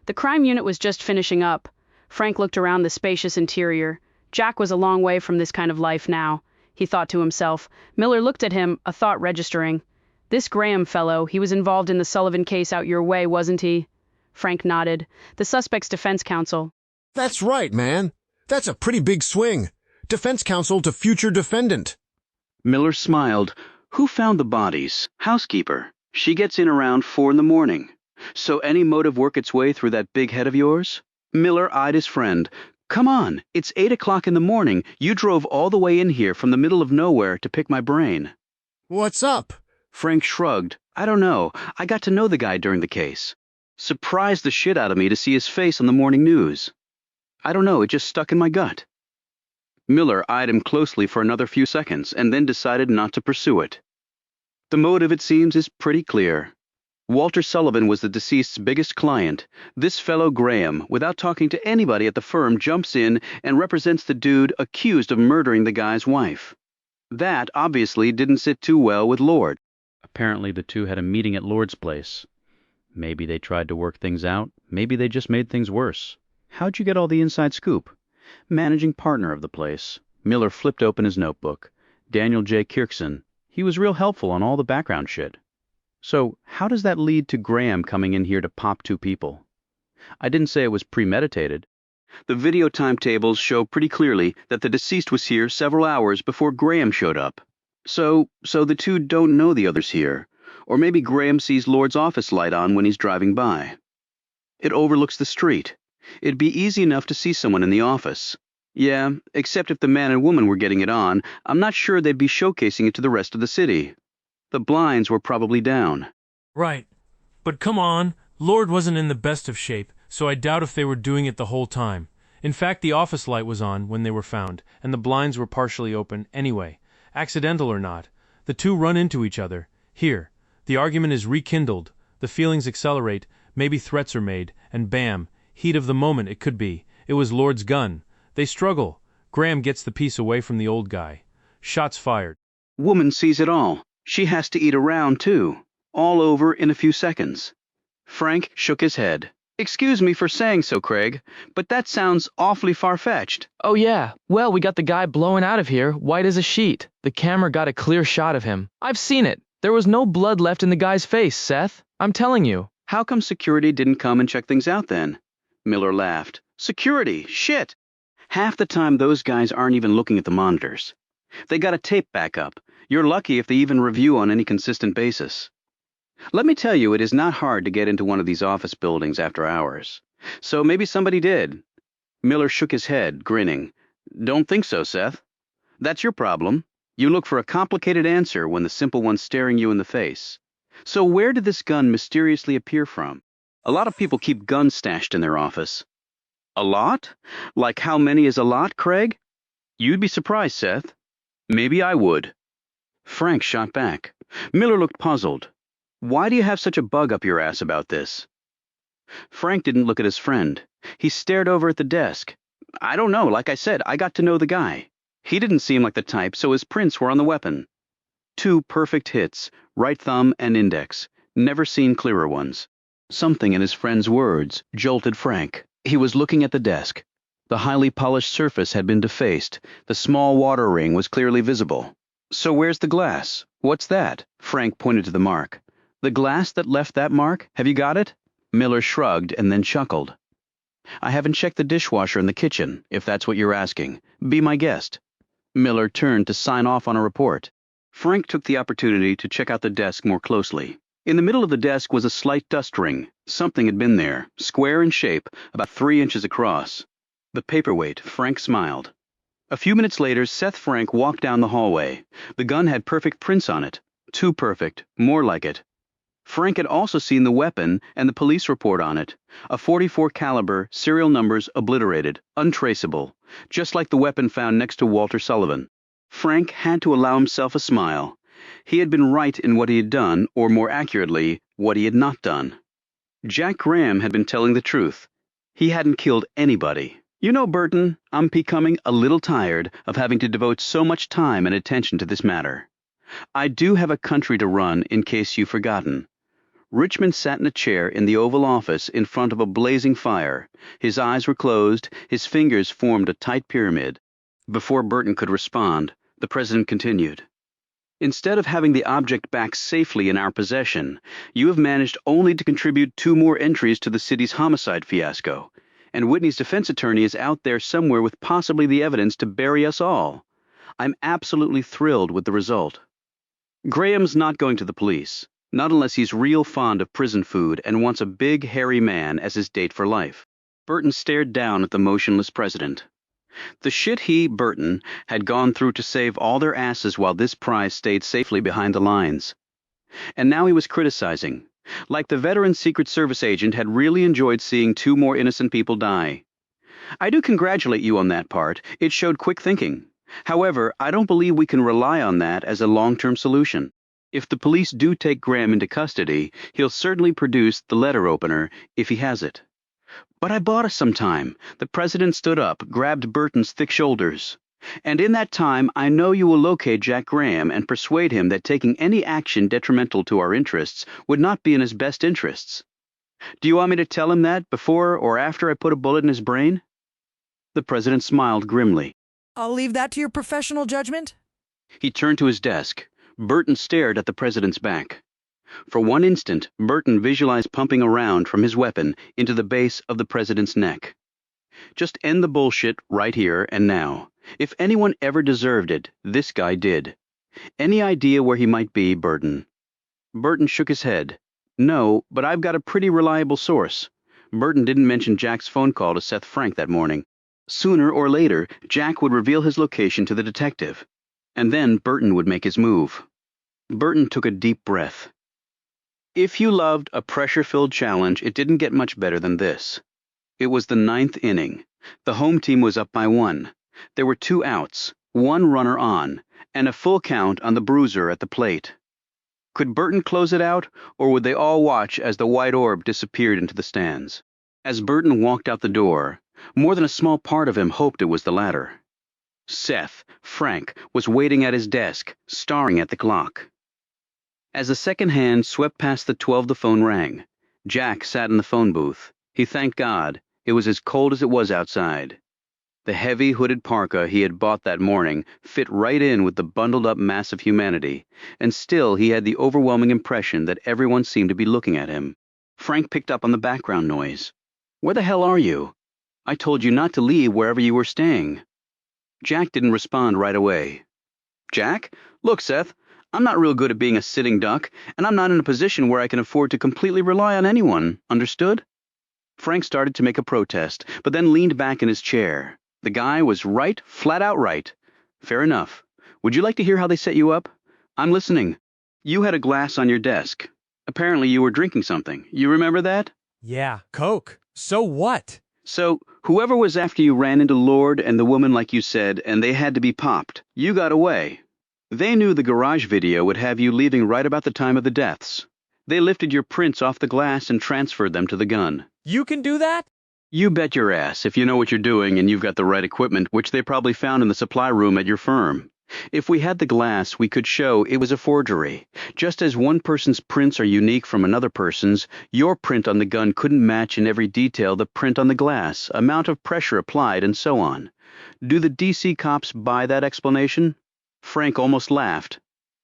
The crime unit was just finishing up. Frank looked around the spacious interior. Jack was a long way from this kind of life now, he thought to himself. Miller looked at him, a thought registering. This Graham fellow, he was involved in the Sullivan case out your way, wasn't he? Frank nodded. The suspect's defense counsel. That's right, man. That's a pretty big swing. Defense counsel to future defendant. Miller smiled. Who found the bodies? Housekeeper. She gets in around 4 in the morning. So any motive work its way through that big head of yours? Miller eyed his friend. Come on, it's 8 o'clock in the morning. You drove all the way in here from the middle of nowhere to pick my brain. What's up? Frank shrugged. I don't know. I got to know the guy during the case. Surprised the shit out of me to see his face on the morning news. I don't know, it just stuck in my gut. Miller eyed him closely for another few seconds and then decided not to pursue it. The motive, it seems, is pretty clear. Walter Sullivan was the deceased's biggest client. This fellow Graham, without talking to anybody at the firm, jumps in and represents the dude accused of murdering the guy's wife. That obviously didn't sit too well with Lord. Apparently the two had a meeting at Lord's place. Maybe they tried to work things out. Maybe they just made things worse. How'd you get all the inside scoop? Managing partner of the place. Miller flipped open his notebook. Daniel J. Kirkson. He was real helpful on all the background shit. So how does that lead to Graham coming in here to pop 2 people? I didn't say it was premeditated. The video timetables show pretty clearly that the deceased was here several hours before Graham showed up. So the two don't know the other's here. Or maybe Graham sees Lord's office light on when he's driving by. It overlooks the street. It'd be easy enough to see someone in the office. Yeah, except if the man and woman were getting it on, I'm not sure they'd be showcasing it to the rest of the city. The blinds were probably down. Right. But come on, Lord wasn't in the best of shape, so I doubt if they were doing it the whole time. In fact, the office light was on when they were found, and the blinds were partially open anyway. Accidental or not, the two run into each other. Here, the argument is rekindled, the feelings accelerate, maybe threats are made, and bam, heat of the moment it could be. It was Lord's gun. They struggle. Graham gets the piece away from the old guy. Shots fired. Woman sees it all. She has to eat around, too. All over in a few seconds. Frank shook his head. Excuse me for saying so, Craig, but that sounds awfully far-fetched. Oh yeah, well, we got the guy blowing out of here, white as a sheet. The camera got a clear shot of him. I've seen it. There was no blood left in the guy's face, Seth. I'm telling you. How come security didn't come and check things out then? Miller laughed. Security? Shit! Half the time those guys aren't even looking at the monitors. They got a tape backup. You're lucky if they even review on any consistent basis. Let me tell you, it is not hard to get into one of these office buildings after hours. So maybe somebody did. Miller shook his head, grinning. Don't think so, Seth. That's your problem. You look for a complicated answer when the simple one's staring you in the face. So where did this gun mysteriously appear from? A lot of people keep guns stashed in their office. A lot? Like how many is a lot, Craig? You'd be surprised, Seth. Maybe I would. Frank shot back. Miller looked puzzled. Why do you have such a bug up your ass about this? Frank didn't look at his friend. He stared over at the desk. I don't know, like I said, I got to know the guy. He didn't seem like the type, so his prints were on the weapon. 2 perfect hits, right thumb and index. Never seen clearer ones. Something in his friend's words jolted Frank. He was looking at the desk. The highly polished surface had been defaced. The small water ring was clearly visible. So where's the glass? What's that? Frank pointed to the mark. The glass that left that mark? Have you got it? Miller shrugged and then chuckled. I haven't checked the dishwasher in the kitchen, if that's what you're asking. Be my guest. Miller turned to sign off on a report. Frank took the opportunity to check out the desk more closely. In the middle of the desk was a slight dust ring. Something had been there, square in shape, about 3 inches across. The paperweight, Frank smiled. A few minutes later, Seth Frank walked down the hallway. The gun had perfect prints on it. Too perfect, more like it. Frank had also seen the weapon and the police report on it. A .44 caliber, serial numbers obliterated, untraceable, just like the weapon found next to Walter Sullivan. Frank had to allow himself a smile. He had been right in what he had done, or more accurately, what he had not done. Jack Graham had been telling the truth. He hadn't killed anybody. You know, Burton, I'm becoming a little tired of having to devote so much time and attention to this matter. I do have a country to run, in case you've forgotten. Richmond sat in a chair in the Oval Office in front of a blazing fire. His eyes were closed, his fingers formed a tight pyramid. Before Burton could respond, the president continued. Instead of having the object back safely in our possession, you have managed only to contribute 2 more entries to the city's homicide fiasco, and Whitney's defense attorney is out there somewhere with possibly the evidence to bury us all. I'm absolutely thrilled with the result. Graham's not going to the police, not unless he's real fond of prison food and wants a big, hairy man as his date for life. Burton stared down at the motionless president. The shit he, Burton, had gone through to save all their asses while this prize stayed safely behind the lines. And now he was criticizing, like the veteran Secret Service agent had really enjoyed seeing 2 more innocent people die. I do congratulate you on that part. It showed quick thinking. However, I don't believe we can rely on that as a long-term solution. If the police do take Graham into custody, he'll certainly produce the letter opener if he has it. But I bought us some time. The president stood up, grabbed Burton's thick shoulders. And in that time, I know you will locate Jack Graham and persuade him that taking any action detrimental to our interests would not be in his best interests. Do you want me to tell him that before or after I put a bullet in his brain? The president smiled grimly. I'll leave that to your professional judgment. He turned to his desk. Burton stared at the president's back. For one instant, Burton visualized pumping a round from his weapon into the base of the president's neck. Just end the bullshit right here and now. If anyone ever deserved it, this guy did. Any idea where he might be, Burton? Burton shook his head. No, but I've got a pretty reliable source. Burton didn't mention Jack's phone call to Seth Frank that morning. Sooner or later, Jack would reveal his location to the detective. And then Burton would make his move. Burton took a deep breath. If you loved a pressure-filled challenge, it didn't get much better than this. It was the 9th inning. The home team was up by 1. There were 2 outs, 1 runner on, and a full count on the bruiser at the plate. Could Burton close it out, or would they all watch as the white orb disappeared into the stands? As Burton walked out the door, more than a small part of him hoped it was the latter. Seth Frank was waiting at his desk, staring at the clock. As the second hand swept past the 12, the phone rang. Jack sat in the phone booth. He thanked God. It was as cold as it was outside. The heavy hooded parka he had bought that morning fit right in with the bundled-up mass of humanity, and still he had the overwhelming impression that everyone seemed to be looking at him. Frank picked up on the background noise. "Where the hell are you? I told you not to leave wherever you were staying." Jack didn't respond right away. "Jack? Look, Seth. I'm not real good at being a sitting duck, and I'm not in a position where I can afford to completely rely on anyone. Understood?" Frank started to make a protest, but then leaned back in his chair. The guy was right, flat out right. "Fair enough. Would you like to hear how they set you up? I'm listening. You had a glass on your desk. Apparently you were drinking something. You remember that?" "Yeah, Coke. So what?" "So, whoever was after you ran into Lord and the woman like you said, and they had to be popped. You got away. They knew the garage video would have you leaving right about the time of the deaths. They lifted your prints off the glass and transferred them to the gun." "You can do that?" "You bet your ass, if you know what you're doing and you've got the right equipment, which they probably found in the supply room at your firm. If we had the glass, we could show it was a forgery. Just as one person's prints are unique from another person's, your print on the gun couldn't match in every detail the print on the glass, amount of pressure applied, and so on. Do the DC cops buy that explanation?" Frank almost laughed.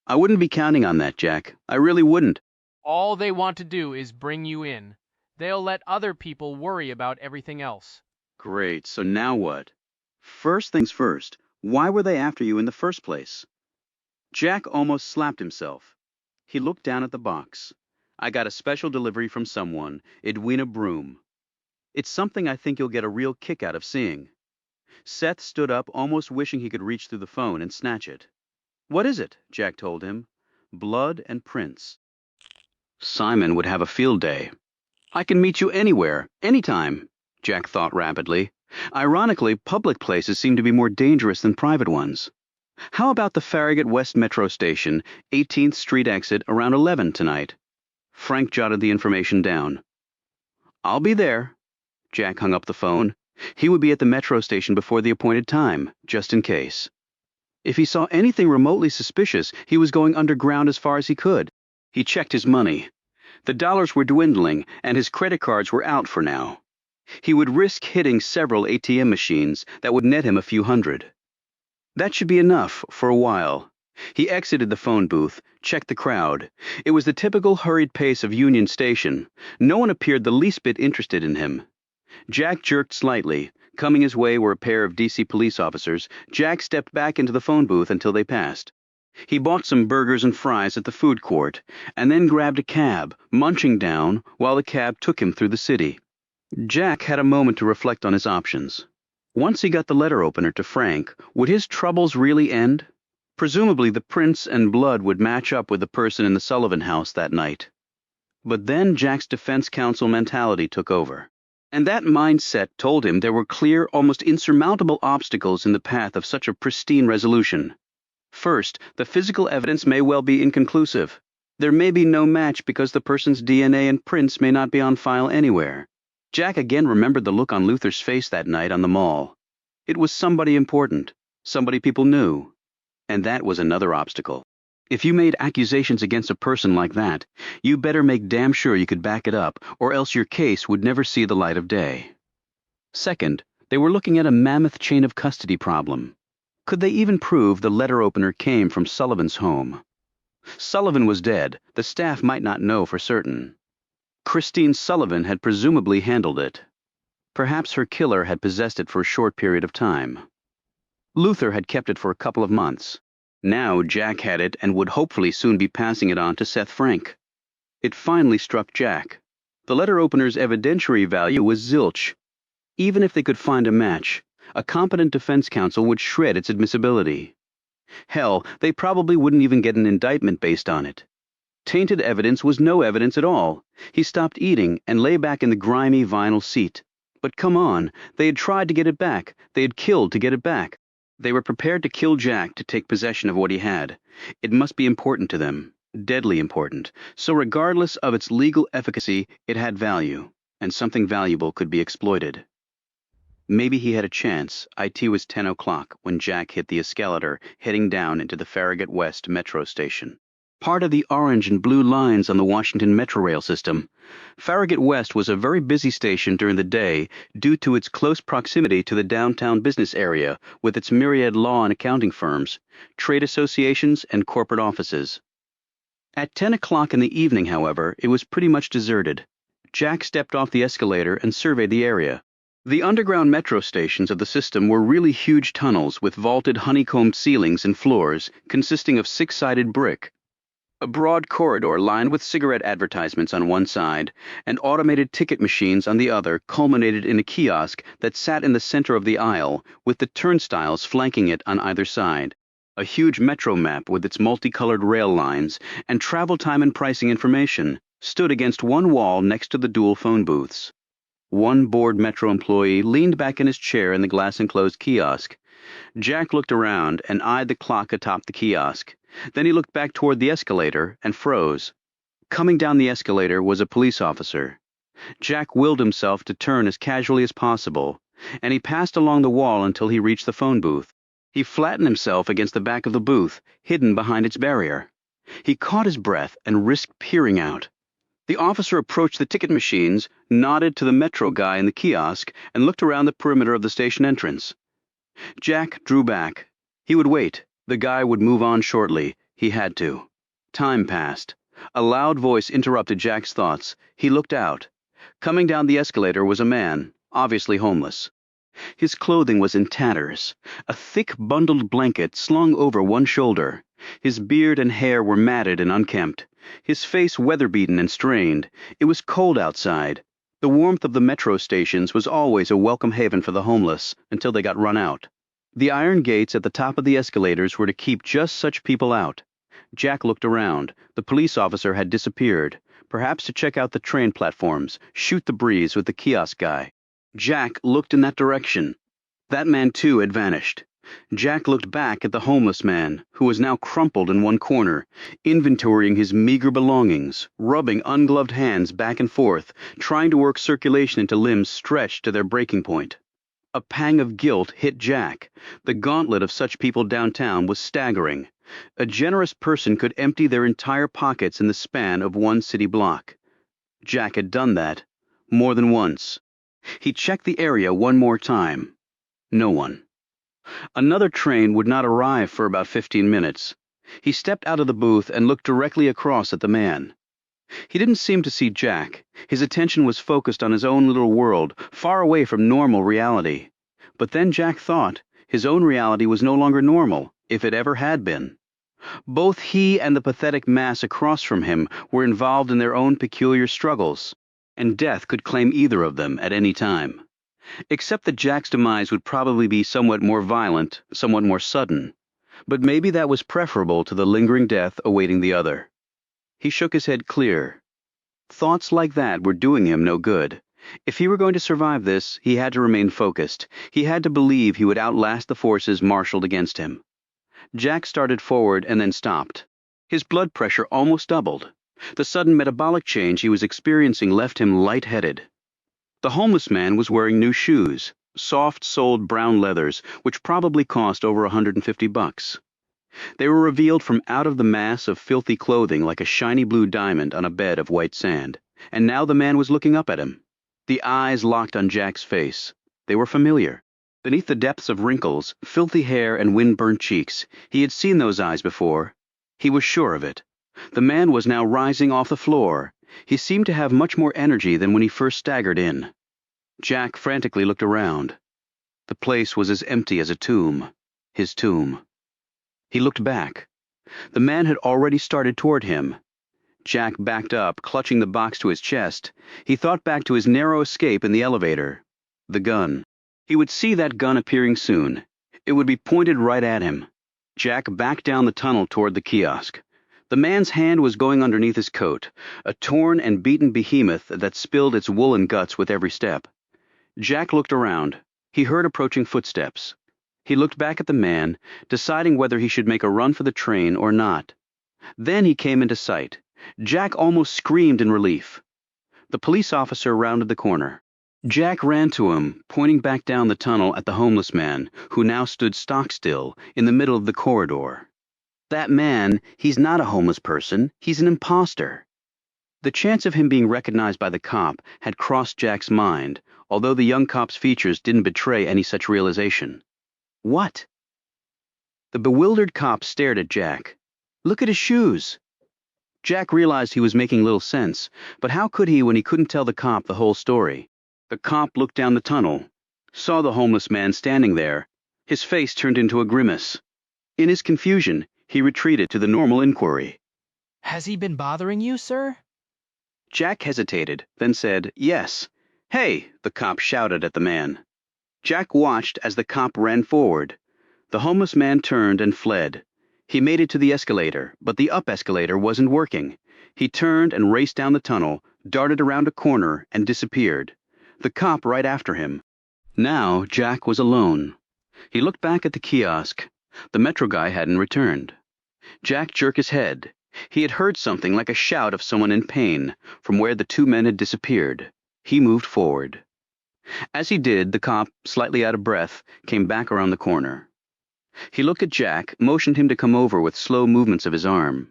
"I wouldn't be counting on that, Jack. I really wouldn't." All they want to do is bring you in. They'll let other people worry about everything else. Great, so now what? First things first, why were they after you in the first place? Jack almost slapped himself. He looked down at the box. "I got a special delivery from someone, Edwina Broom. It's something I think you'll get a real kick out of seeing." Seth stood up, almost wishing he could reach through the phone and snatch it. "What is it?" Jack told him. "Blood and prints." Simon would have a field day. "I can meet you anywhere, anytime," Jack thought rapidly. Ironically, public places seem to be more dangerous than private ones. "How about the Farragut West Metro Station, 18th Street exit, around 11 tonight?" Frank jotted the information down. "I'll be there." Jack hung up the phone. He would be at the metro station before the appointed time, just in case. If he saw anything remotely suspicious, he was going underground as far as he could. He checked his money. The dollars were dwindling, and his credit cards were out for now. He would risk hitting several ATM machines that would net him a few hundred. That should be enough for a while. He exited the phone booth, checked the crowd. It was the typical hurried pace of Union Station. No one appeared the least bit interested in him. Jack jerked slightly. Coming his way were a pair of DC police officers. Jack stepped back into the phone booth until they passed. He bought some burgers and fries at the food court, and then grabbed a cab, munching down while the cab took him through the city. Jack had a moment to reflect on his options. Once he got the letter opener to Frank, would his troubles really end? Presumably the prints and blood would match up with the person in the Sullivan house that night. But then Jack's defense counsel mentality took over. And that mindset told him there were clear, almost insurmountable obstacles in the path of such a pristine resolution. First, the physical evidence may well be inconclusive. There may be no match because the person's DNA and prints may not be on file anywhere. Jack again remembered the look on Luther's face that night on the mall. It was somebody important, somebody people knew. And that was another obstacle. If you made accusations against a person like that, you better make damn sure you could back it up, or else your case would never see the light of day. Second, they were looking at a mammoth chain of custody problem. Could they even prove the letter opener came from Sullivan's home? Sullivan was dead. The staff might not know for certain. Christine Sullivan had presumably handled it. Perhaps her killer had possessed it for a short period of time. Luther had kept it for a couple of months. Now Jack had it and would hopefully soon be passing it on to Seth Frank. It finally struck Jack. The letter opener's evidentiary value was zilch. Even if they could find a match, a competent defense counsel would shred its admissibility. Hell, they probably wouldn't even get an indictment based on it. Tainted evidence was no evidence at all. He stopped eating and lay back in the grimy vinyl seat. But come on, they had tried to get it back. They had killed to get it back. They were prepared to kill Jack to take possession of what he had. It must be important to them, deadly important. So regardless of its legal efficacy, it had value, and something valuable could be exploited. Maybe he had a chance. It was 10 o'clock when Jack hit the escalator, heading down into the Farragut West metro station. Part of the orange and blue lines on the Washington Metrorail system. Farragut West was a very busy station during the day due to its close proximity to the downtown business area with its myriad law and accounting firms, trade associations, and corporate offices. At 10 o'clock in the evening, however, it was pretty much deserted. Jack stepped off the escalator and surveyed the area. The underground metro stations of the system were really huge tunnels with vaulted honeycombed ceilings and floors consisting of six-sided brick. A broad corridor lined with cigarette advertisements on one side and automated ticket machines on the other culminated in a kiosk that sat in the center of the aisle with the turnstiles flanking it on either side. A huge metro map with its multicolored rail lines and travel time and pricing information stood against one wall next to the dual phone booths. One bored metro employee leaned back in his chair in the glass-enclosed kiosk. Jack looked around and eyed the clock atop the kiosk. Then he looked back toward the escalator and froze. Coming down the escalator was a police officer. Jack willed himself to turn as casually as possible, and he passed along the wall until he reached the phone booth. He flattened himself against the back of the booth, hidden behind its barrier. He caught his breath and risked peering out. The officer approached the ticket machines, nodded to the metro guy in the kiosk, and looked around the perimeter of the station entrance. Jack drew back. He would wait. The guy would move on shortly. He had to. Time passed. A loud voice interrupted Jack's thoughts. He looked out. Coming down the escalator was a man, obviously homeless. His clothing was in tatters, a thick bundled blanket slung over one shoulder. His beard and hair were matted and unkempt, his face weather-beaten and strained. It was cold outside. The warmth of the metro stations was always a welcome haven for the homeless until they got run out. The iron gates at the top of the escalators were to keep just such people out. Jack looked around. The police officer had disappeared, perhaps to check out the train platforms, shoot the breeze with the kiosk guy. Jack looked in that direction. That man, too, had vanished. Jack looked back at the homeless man, who was now crumpled in one corner, inventorying his meager belongings, rubbing ungloved hands back and forth, trying to work circulation into limbs stretched to their breaking point. A pang of guilt hit Jack. The gauntlet of such people downtown was staggering. A generous person could empty their entire pockets in the span of one city block. Jack had done that more than once. He checked the area one more time. No one. Another train would not arrive for about 15 minutes. He stepped out of the booth and looked directly across at the man. He didn't seem to see Jack. His attention was focused on his own little world, far away from normal reality. But then Jack thought his own reality was no longer normal, if it ever had been. Both he and the pathetic mass across from him were involved in their own peculiar struggles, and death could claim either of them at any time. Except that Jack's demise would probably be somewhat more violent, somewhat more sudden. But maybe that was preferable to the lingering death awaiting the other. He shook his head clear. Thoughts like that were doing him no good. If he were going to survive this, he had to remain focused. He had to believe he would outlast the forces marshaled against him. Jack started forward and then stopped. His blood pressure almost doubled. The sudden metabolic change he was experiencing left him lightheaded. The homeless man was wearing new shoes, soft-soled brown leathers, which probably cost over $150. They were revealed from out of the mass of filthy clothing like a shiny blue diamond on a bed of white sand, and now the man was looking up at him. The eyes locked on Jack's face. They were familiar. Beneath the depths of wrinkles, filthy hair, and wind-burnt cheeks, he had seen those eyes before. He was sure of it. The man was now rising off the floor. He seemed to have much more energy than when he first staggered in. Jack frantically looked around. The place was as empty as a tomb. His tomb. He looked back. The man had already started toward him. Jack backed up, clutching the box to his chest. He thought back to his narrow escape in the elevator. The gun. He would see that gun appearing soon. It would be pointed right at him. Jack backed down the tunnel toward the kiosk. The man's hand was going underneath his coat, a torn and beaten behemoth that spilled its woolen guts with every step. Jack looked around. He heard approaching footsteps. He looked back at the man, deciding whether he should make a run for the train or not. Then he came into sight. Jack almost screamed in relief. The police officer rounded the corner. Jack ran to him, pointing back down the tunnel at the homeless man, who now stood stock-still in the middle of the corridor. That man, he's not a homeless person, he's an imposter. The chance of him being recognized by the cop had crossed Jack's mind, although the young cop's features didn't betray any such realization. What? The bewildered cop stared at Jack. Look at his shoes. Jack realized he was making little sense, but how could he when he couldn't tell the cop the whole story? The cop looked down the tunnel, saw the homeless man standing there. His face turned into a grimace. In his confusion, he retreated to the normal inquiry. Has he been bothering you, sir? Jack hesitated, then said, yes. Hey, the cop shouted at the man. Jack watched as the cop ran forward. The homeless man turned and fled. He made it to the escalator, but the up escalator wasn't working. He turned and raced down the tunnel, darted around a corner, and disappeared. The cop right after him. Now Jack was alone. He looked back at the kiosk. The metro guy hadn't returned. Jack jerked his head. He had heard something like a shout of someone in pain from where the two men had disappeared. He moved forward. As he did, the cop, slightly out of breath, came back around the corner. He looked at Jack, motioned him to come over with slow movements of his arm.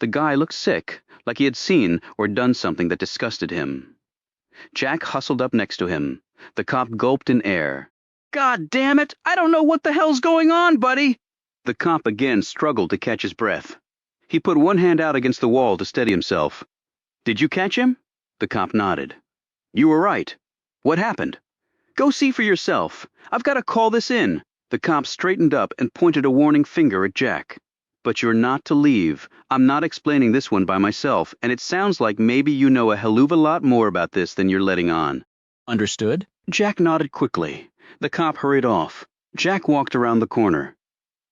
The guy looked sick, like he had seen or done something that disgusted him. Jack hustled up next to him. The cop gulped in air. God damn it! I don't know what the hell's going on, buddy! The cop again struggled to catch his breath. He put one hand out against the wall to steady himself. Did you catch him? The cop nodded. You were right. What happened? Go see for yourself. I've got to call this in. The cop straightened up and pointed a warning finger at Jack. But you're not to leave. I'm not explaining this one by myself, and it sounds like maybe you know a hell of a lot more about this than you're letting on. Understood? Jack nodded quickly. The cop hurried off. Jack walked around the corner.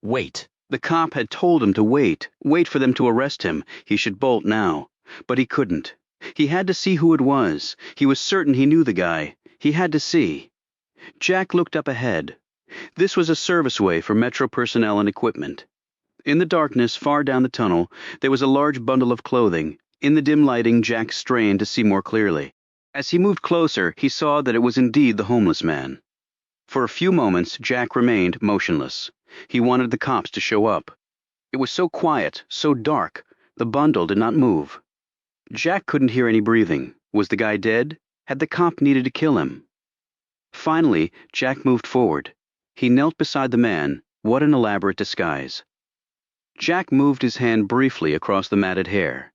Wait. The cop had told him to wait for them to arrest him. He should bolt now. But he couldn't. He had to see who it was. He was certain he knew the guy. He had to see. Jack looked up ahead. This was a serviceway for metro personnel and equipment. In the darkness far down the tunnel, there was a large bundle of clothing. In the dim lighting, Jack strained to see more clearly. As he moved closer, he saw that it was indeed the homeless man. For a few moments, Jack remained motionless. He wanted the cops to show up. It was so quiet, so dark, the bundle did not move. Jack couldn't hear any breathing. Was the guy dead? Had the cop needed to kill him? Finally, Jack moved forward. He knelt beside the man. What an elaborate disguise. Jack moved his hand briefly across the matted hair.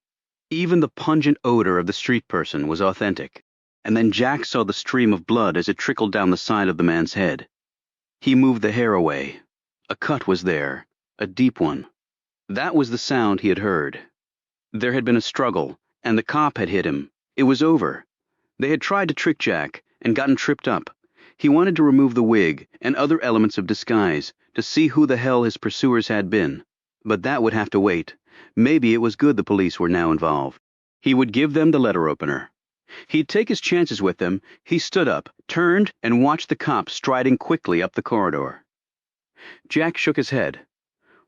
Even the pungent odor of the street person was authentic. And then Jack saw the stream of blood as it trickled down the side of the man's head. He moved the hair away. A cut was there, a deep one. That was the sound he had heard. There had been a struggle, and the cop had hit him. It was over. They had tried to trick Jack and gotten tripped up. He wanted to remove the wig and other elements of disguise to see who the hell his pursuers had been. But that would have to wait. Maybe it was good the police were now involved. He would give them the letter opener. He'd take his chances with them. He stood up, turned, and watched the cop striding quickly up the corridor. Jack shook his head.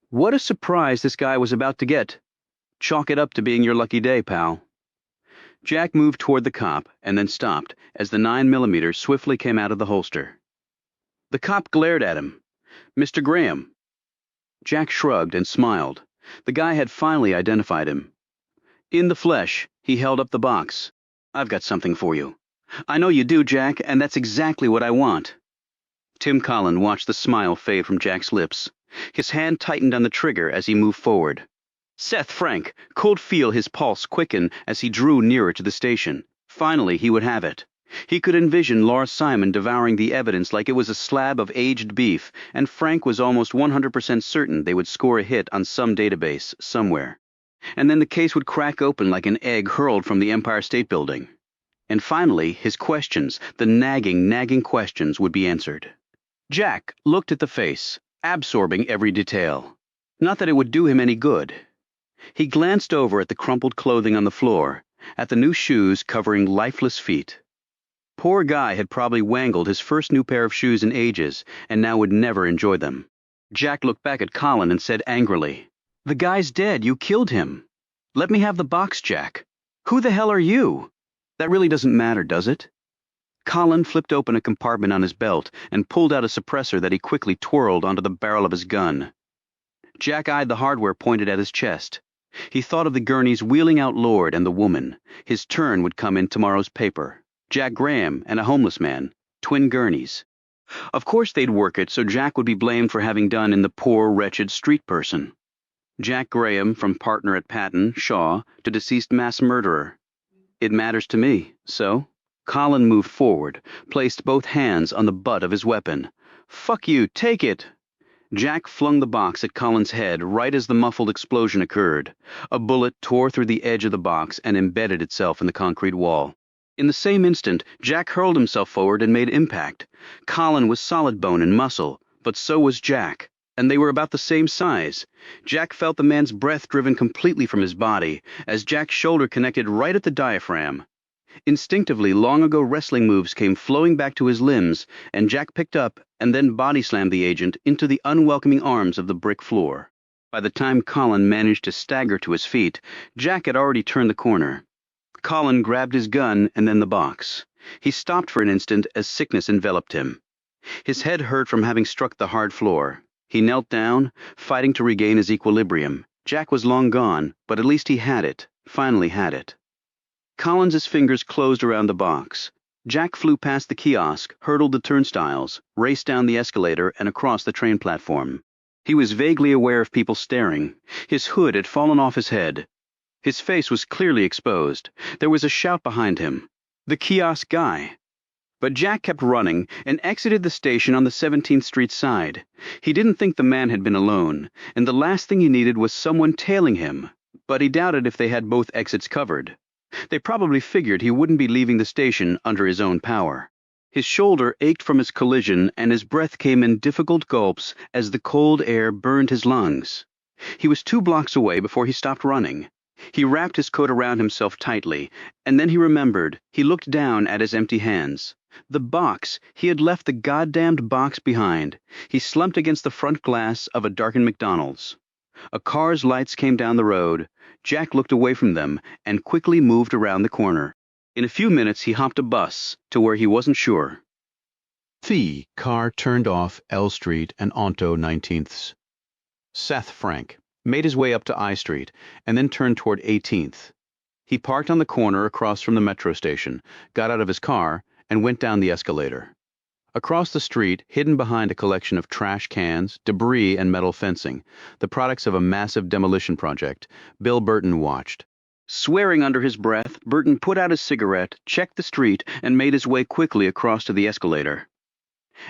What a surprise this guy was about to get. Chalk it up to being your lucky day, pal. Jack moved toward the cop and then stopped as the 9mm swiftly came out of the holster. The cop glared at him. Mr. Graham. Jack shrugged and smiled. The guy had finally identified him. In the flesh, he held up the box. I've got something for you. I know you do, Jack, and that's exactly what I want. Tim Collin watched the smile fade from Jack's lips. His hand tightened on the trigger as he moved forward. Seth Frank could feel his pulse quicken as he drew nearer to the station. Finally, he would have it. He could envision Laura Simon devouring the evidence like it was a slab of aged beef, and Frank was almost 100% certain they would score a hit on some database somewhere. And then the case would crack open like an egg hurled from the Empire State Building. And finally, his questions, the nagging questions, would be answered. Jack looked at the face, absorbing every detail. Not that it would do him any good. He glanced over at the crumpled clothing on the floor, at the new shoes covering lifeless feet. Poor guy had probably wangled his first new pair of shoes in ages, and now would never enjoy them. Jack looked back at Colin and said angrily, "The guy's dead. You killed him. Let me have the box, Jack. Who the hell are you? That really doesn't matter, does it?" Colin flipped open a compartment on his belt and pulled out a suppressor that he quickly twirled onto the barrel of his gun. Jack eyed the hardware pointed at his chest. He thought of the gurneys wheeling out Lord and the woman. His turn would come in tomorrow's paper. Jack Graham and a homeless man, twin gurneys. Of course they'd work it so Jack would be blamed for having done in the poor, wretched street person. Jack Graham, from partner at Patton, Shaw, to deceased mass murderer. It matters to me, so? Colin moved forward, placed both hands on the butt of his weapon. "Fuck you, take it!" Jack flung the box at Colin's head right as the muffled explosion occurred. A bullet tore through the edge of the box and embedded itself in the concrete wall. In the same instant, Jack hurled himself forward and made impact. Colin was solid bone and muscle, but so was Jack, and they were about the same size. Jack felt the man's breath driven completely from his body, as Jack's shoulder connected right at the diaphragm. Instinctively, long-ago wrestling moves came flowing back to his limbs, and Jack picked up and then body-slammed the agent into the unwelcoming arms of the brick floor. By the time Colin managed to stagger to his feet, Jack had already turned the corner. Colin grabbed his gun and then the box. He stopped for an instant as sickness enveloped him. His head hurt from having struck the hard floor. He knelt down, fighting to regain his equilibrium. Jack was long gone, but at least he had it, finally had it. Collins's fingers closed around the box. Jack flew past the kiosk, hurdled the turnstiles, raced down the escalator and across the train platform. He was vaguely aware of people staring. His hood had fallen off his head. His face was clearly exposed. There was a shout behind him. The kiosk guy. But Jack kept running and exited the station on the 17th Street side. He didn't think the man had been alone, and the last thing he needed was someone tailing him. But he doubted if they had both exits covered. They probably figured he wouldn't be leaving the station under his own power. His shoulder ached from his collision, and his breath came in difficult gulps as the cold air burned his lungs. He was 2 blocks away before he stopped running. He wrapped his coat around himself tightly, and then he remembered. He looked down at his empty hands. The box. He had left the goddamned box behind. He slumped against the front glass of a darkened McDonald's. A car's lights came down the road. Jack looked away from them and quickly moved around the corner. In a few minutes he hopped a bus to where he wasn't sure. The car turned off L Street and onto 19th. Seth Frank made his way up to I Street and then turned toward 18th. He parked on the corner across from the metro station, got out of his car, and went down the escalator. Across the street, hidden behind a collection of trash cans, debris, and metal fencing, the products of a massive demolition project, Bill Burton watched. Swearing under his breath, Burton put out his cigarette, checked the street, and made his way quickly across to the escalator.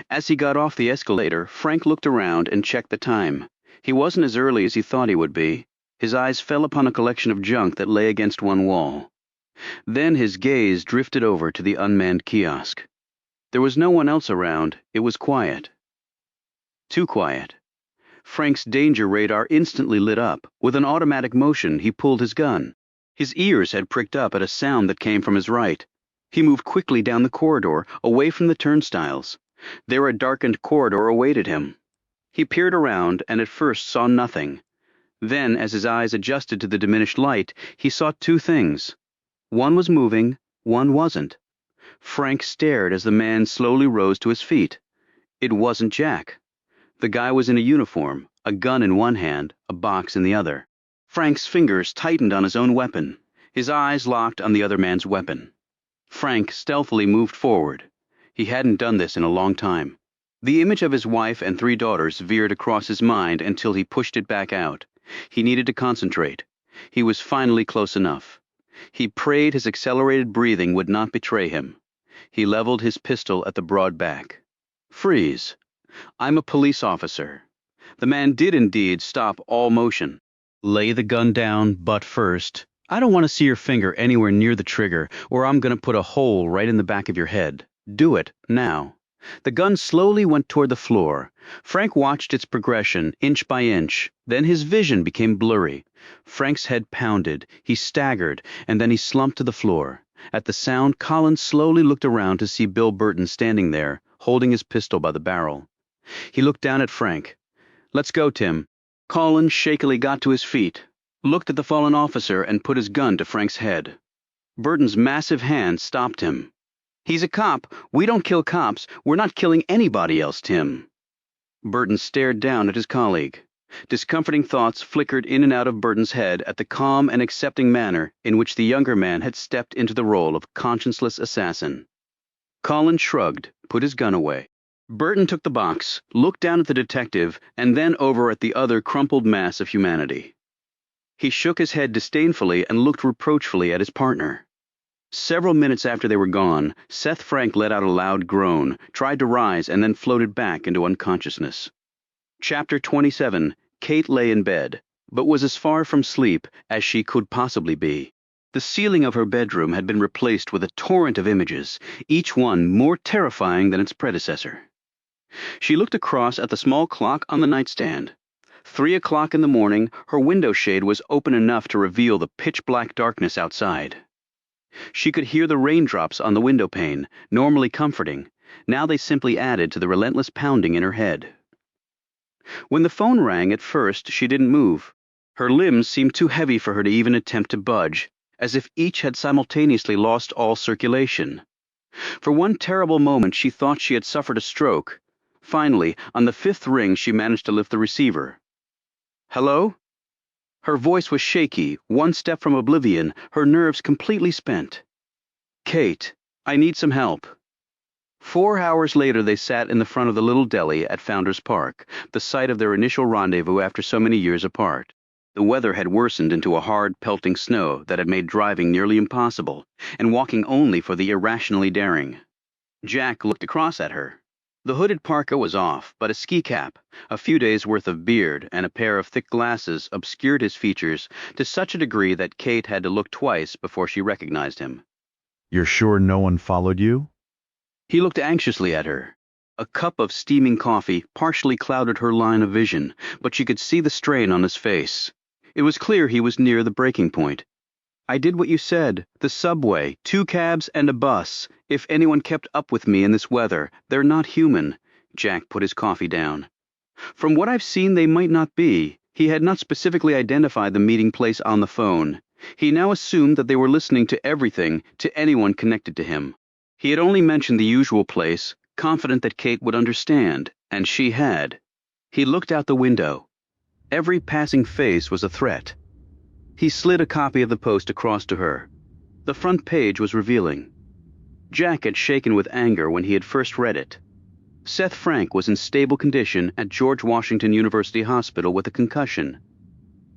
As he got off the escalator, Frank looked around and checked the time. He wasn't as early as he thought he would be. His eyes fell upon a collection of junk that lay against one wall. Then his gaze drifted over to the unmanned kiosk. There was no one else around. It was quiet. Too quiet. Frank's danger radar instantly lit up. With an automatic motion, he pulled his gun. His ears had pricked up at a sound that came from his right. He moved quickly down the corridor, away from the turnstiles. There a darkened corridor awaited him. He peered around and at first saw nothing. Then, as his eyes adjusted to the diminished light, he saw two things. One was moving, one wasn't. Frank stared as the man slowly rose to his feet. It wasn't Jack. The guy was in a uniform, a gun in one hand, a box in the other. Frank's fingers tightened on his own weapon. His eyes locked on the other man's weapon. Frank stealthily moved forward. He hadn't done this in a long time. The image of his wife and 3 daughters veered across his mind until he pushed it back out. He needed to concentrate. He was finally close enough. He prayed his accelerated breathing would not betray him. He leveled his pistol at the broad back. Freeze. I'm a police officer. The man did indeed stop all motion. Lay the gun down, butt first. I don't want to see your finger anywhere near the trigger, or I'm going to put a hole right in the back of your head. Do it, now. The gun slowly went toward the floor. Frank watched its progression, inch by inch. Then his vision became blurry. Frank's head pounded. He staggered, and then he slumped to the floor. At the sound, Collins slowly looked around to see Bill Burton standing there, holding his pistol by the barrel. He looked down at Frank. Let's go, Tim. Collins shakily got to his feet, looked at the fallen officer, and put his gun to Frank's head. Burton's massive hand stopped him. He's a cop. We don't kill cops. We're not killing anybody else, Tim. Burton stared down at his colleague. Discomforting thoughts flickered in and out of Burton's head at the calm and accepting manner in which the younger man had stepped into the role of conscienceless assassin. Collins shrugged, put his gun away. Burton took the box, looked down at the detective, and then over at the other crumpled mass of humanity. He shook his head disdainfully and looked reproachfully at his partner. Several minutes after they were gone, Seth Frank let out a loud groan, tried to rise, and then floated back into unconsciousness. Chapter 27. Kate lay in bed, but was as far from sleep as she could possibly be. The ceiling of her bedroom had been replaced with a torrent of images, each one more terrifying than its predecessor. She looked across at the small clock on the nightstand. 3 o'clock in the morning, her window shade was open enough to reveal the pitch-black darkness outside. She could hear the raindrops on the window pane, normally comforting. Now they simply added to the relentless pounding in her head. When the phone rang at first, she didn't move. Her limbs seemed too heavy for her to even attempt to budge, as if each had simultaneously lost all circulation. For one terrible moment she thought she had suffered a stroke. Finally, on the 5th ring, she managed to lift the receiver. Hello? Her voice was shaky, one step from oblivion, her nerves completely spent. Kate, I need some help. 4 hours later they sat in the front of the little deli at Founders Park, the site of their initial rendezvous after so many years apart. The weather had worsened into a hard, pelting snow that had made driving nearly impossible, and walking only for the irrationally daring. Jack looked across at her. The hooded parka was off, but a ski cap, a few days' worth of beard, and a pair of thick glasses obscured his features to such a degree that Kate had to look twice before she recognized him. You're sure no one followed you? He looked anxiously at her. A cup of steaming coffee partially clouded her line of vision, but she could see the strain on his face. It was clear he was near the breaking point. I did what you said. The subway, 2 cabs and a bus. If anyone kept up with me in this weather, they're not human. Jack put his coffee down. From what I've seen, they might not be. He had not specifically identified the meeting place on the phone. He now assumed that they were listening to everything, to anyone connected to him. He had only mentioned the usual place, confident that Kate would understand, and she had. He looked out the window. Every passing face was a threat. He slid a copy of the Post across to her. The front page was revealing. Jack had shaken with anger when he had first read it. Seth Frank was in stable condition at George Washington University Hospital with a concussion.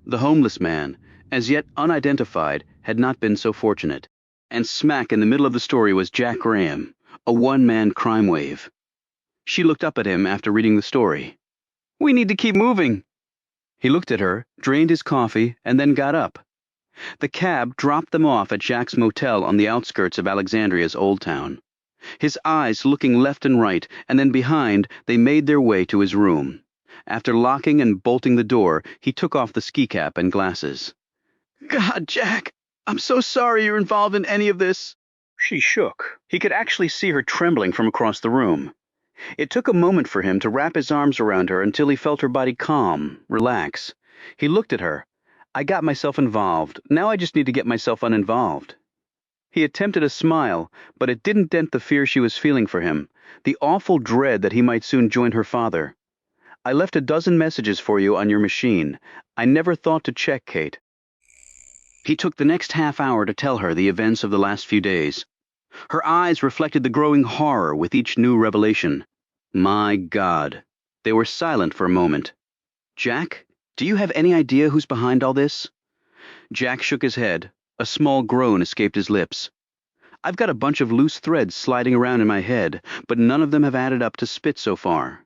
The homeless man, as yet unidentified, had not been so fortunate. And smack in the middle of the story was Jack Graham, a one-man crime wave. She looked up at him after reading the story. "We need to keep moving." He looked at her, drained his coffee, and then got up. The cab dropped them off at Jack's motel on the outskirts of Alexandria's Old Town. His eyes looking left and right, and then behind, they made their way to his room. After locking and bolting the door, he took off the ski cap and glasses. "God, Jack, I'm so sorry you're involved in any of this." She shook. He could actually see her trembling from across the room. It took a moment for him to wrap his arms around her until he felt her body calm, relax. He looked at her. "I got myself involved. Now I just need to get myself uninvolved." He attempted a smile, but it didn't dent the fear she was feeling for him, the awful dread that he might soon join her father. "I left a dozen messages for you on your machine. I never thought to check, Kate." He took the next half hour to tell her the events of the last few days. Her eyes reflected the growing horror with each new revelation. My God. They were silent for a moment. "Jack, do you have any idea who's behind all this?" Jack shook his head. A small groan escaped his lips. "I've got a bunch of loose threads sliding around in my head, but none of them have added up to spit so far.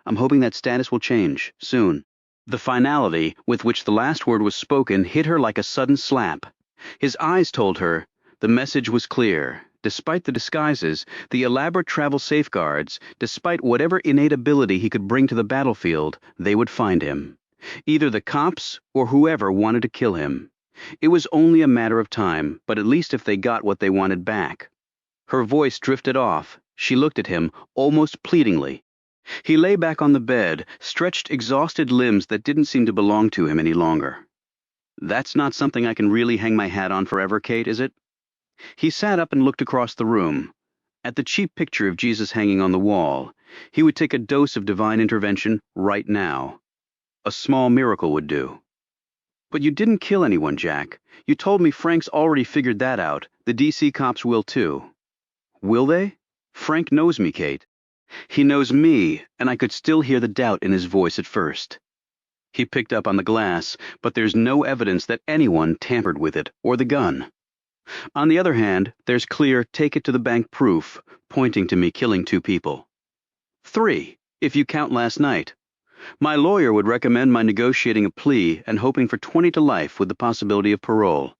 I'm hoping that status will change, soon." The finality with which the last word was spoken hit her like a sudden slap. His eyes told her the message was clear. Despite the disguises, the elaborate travel safeguards, despite whatever innate ability he could bring to the battlefield, they would find him. Either the cops or whoever wanted to kill him. It was only a matter of time, but at least if they got what they wanted back. Her voice drifted off. She looked at him, almost pleadingly. He lay back on the bed, stretched exhausted limbs that didn't seem to belong to him any longer. "That's not something I can really hang my hat on forever, Kate, is it?" He sat up and looked across the room. At the cheap picture of Jesus hanging on the wall, he would take a dose of divine intervention right now. A small miracle would do. "But you didn't kill anyone, Jack. You told me Frank's already figured that out. The DC cops will too." "Will they?" "Frank knows me, Kate." "He knows me," and I could still hear the doubt in his voice at first. He picked up on the glass, but there's no evidence that anyone tampered with it, or the gun. On the other hand, there's clear take-it-to-the-bank proof, pointing to me killing 2 people. 3, if you count last night. My lawyer would recommend my negotiating a plea and hoping for 20 to life with the possibility of parole.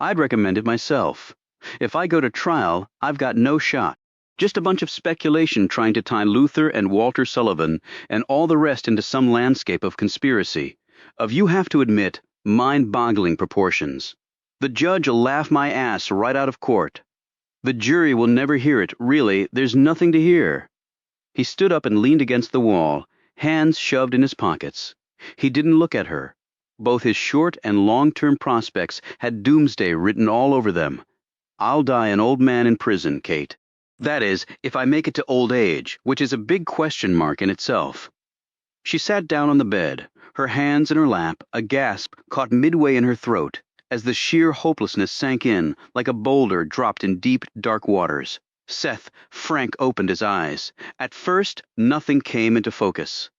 I'd recommend it myself. If I go to trial, I've got no shot. Just a bunch of speculation trying to tie Luther and Walter Sullivan and all the rest into some landscape of conspiracy, of, you have to admit, mind-boggling proportions. The judge will laugh my ass right out of court. The jury will never hear it. Really, there's nothing to hear. He stood up and leaned against the wall, hands shoved in his pockets. He didn't look at her. Both his short and long-term prospects had doomsday written all over them. "I'll die an old man in prison, Kate. That is, if I make it to old age, which is a big question mark in itself." She sat down on the bed, her hands in her lap, a gasp caught midway in her throat, as the sheer hopelessness sank in like a boulder dropped in deep, dark waters. Seth Frank opened his eyes. At first, nothing came into focus.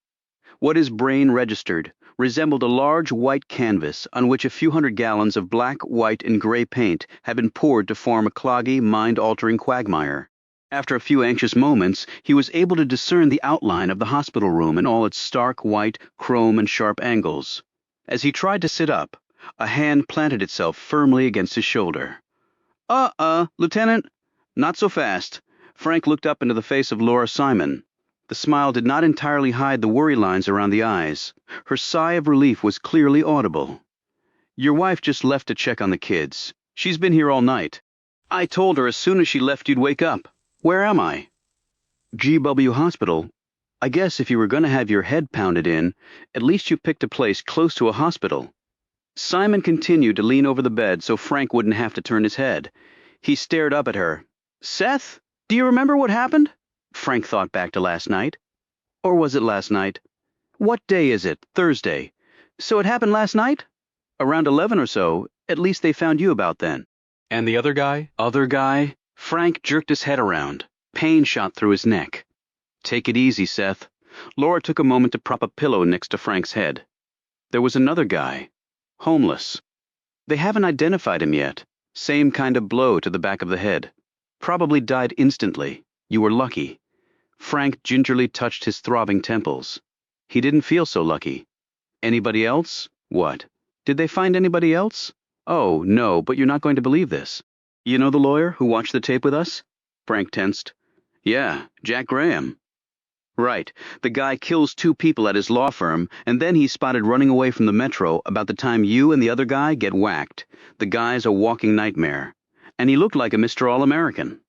What his brain registered resembled a large white canvas on which a few hundred gallons of black, white, and gray paint had been poured to form a cloggy, mind-altering quagmire. After a few anxious moments, he was able to discern the outline of the hospital room in all its stark white, chrome, and sharp angles. As he tried to sit up, a hand planted itself firmly against his shoulder. Lieutenant, not so fast." Frank looked up into the face of Laura Simon. The smile did not entirely hide the worry lines around the eyes. Her sigh of relief was clearly audible. "Your wife just left to check on the kids. She's been here all night. I told her as soon as she left you'd wake up. Where am I?" "GW Hospital. I guess if you were going to have your head pounded in, at least you picked a place close to a hospital." Simon continued to lean over the bed so Frank wouldn't have to turn his head. He stared up at her. "Seth, do you remember what happened?" Frank thought back to last night. Or was it last night? What day is it? Thursday. So it happened last night? Around 11 or so, at least they found you about then. And the other guy? Other guy? Frank jerked his head around. Pain shot through his neck. Take it easy, Seth. Laura took a moment to prop a pillow next to Frank's head. There was another guy. Homeless. They haven't identified him yet. Same kind of blow to the back of the head. Probably died instantly. You were lucky. Frank gingerly touched his throbbing temples. He didn't feel so lucky. Anybody else? What? Did they find anybody else? Oh, no, but you're not going to believe this. You know the lawyer who watched the tape with us? Frank tensed. Yeah, Jack Graham. Right. The guy kills 2 people at his law firm, and then he's spotted running away from the metro about the time you and the other guy get whacked. The guy's a walking nightmare. And he looked like a Mr. All-American.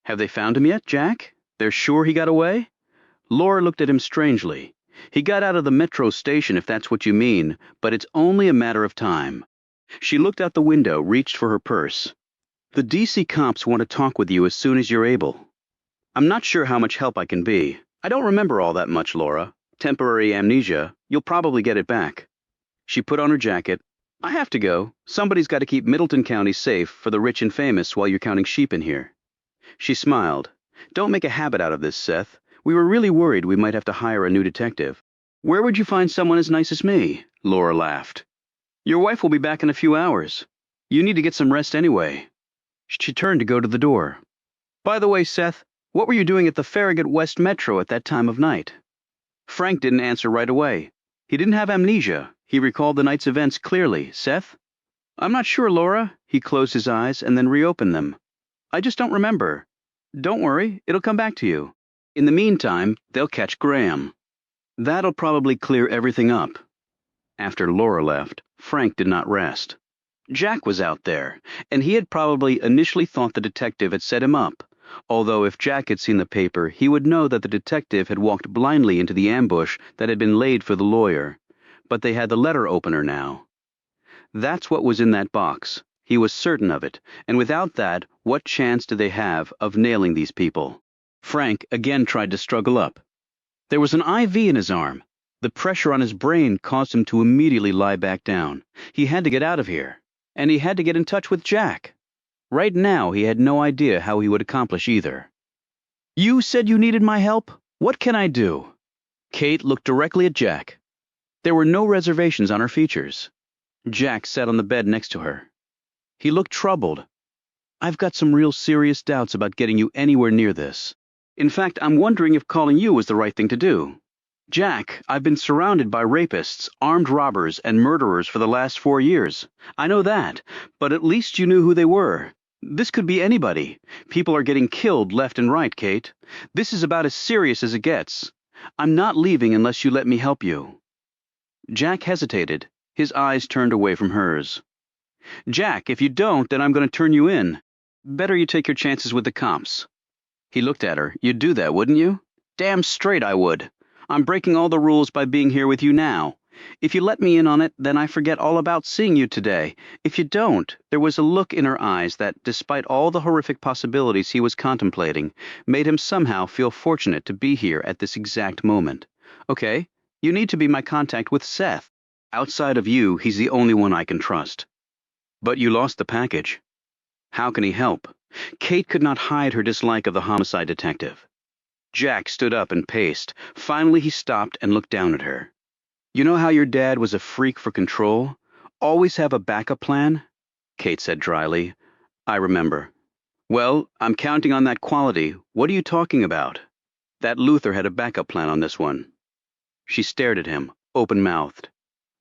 Have they found him yet, Jack? They're sure he got away? Laura looked at him strangely. He got out of the metro station, if that's what you mean, but it's only a matter of time. She looked out the window, reached for her purse. The DC cops want to talk with you as soon as you're able. I'm not sure how much help I can be. I don't remember all that much, Laura. Temporary amnesia. You'll probably get it back. She put on her jacket. I have to go. Somebody's got to keep Middleton County safe for the rich and famous while you're counting sheep in here. She smiled. Don't make a habit out of this, Seth. We were really worried we might have to hire a new detective. Where would you find someone as nice as me? Laura laughed. Your wife will be back in a few hours. You need to get some rest anyway. She turned to go to the door. By the way, Seth, what were you doing at the Farragut West Metro at that time of night? Frank didn't answer right away. He didn't have amnesia. He recalled the night's events clearly. Seth? I'm not sure, Laura. He closed his eyes and then reopened them. I just don't remember. Don't worry, it'll come back to you. In the meantime, they'll catch Graham. That'll probably clear everything up. After Laura left, Frank did not rest. Jack was out there, and he had probably initially thought the detective had set him up, although if Jack had seen the paper, he would know that the detective had walked blindly into the ambush that had been laid for the lawyer. But they had the letter opener now. That's what was in that box. He was certain of it, and without that, what chance did they have of nailing these people? Frank again tried to struggle up. There was an IV in his arm. The pressure on his brain caused him to immediately lie back down. He had to get out of here, and he had to get in touch with Jack. Right now, he had no idea how he would accomplish either. You said you needed my help? What can I do? Kate looked directly at Jack. There were no reservations on her features. Jack sat on the bed next to her. He looked troubled. I've got some real serious doubts about getting you anywhere near this. In fact, I'm wondering if calling you was the right thing to do. Jack, I've been surrounded by rapists, armed robbers, and murderers for the last 4 years. I know that, but at least you knew who they were. This could be anybody. People are getting killed left and right, Kate. This is about as serious as it gets. I'm not leaving unless you let me help you. Jack hesitated. His eyes turned away from hers. Jack, if you don't, then I'm going to turn you in. Better you take your chances with the cops. He looked at her. You'd do that, wouldn't you? Damn straight I would. I'm breaking all the rules by being here with you now. If you let me in on it, then I forget all about seeing you today. If you don't, there was a look in her eyes that, despite all the horrific possibilities he was contemplating, made him somehow feel fortunate to be here at this exact moment. Okay, you need to be my contact with Seth. Outside of you, he's the only one I can trust. But you lost the package. How can he help? Kate could not hide her dislike of the homicide detective. Jack stood up and paced. Finally, he stopped and looked down at her. You know how your dad was a freak for control? Always have a backup plan? Kate said dryly. I remember. Well, I'm counting on that quality. What are you talking about? That Luther had a backup plan on this one. She stared at him, open-mouthed.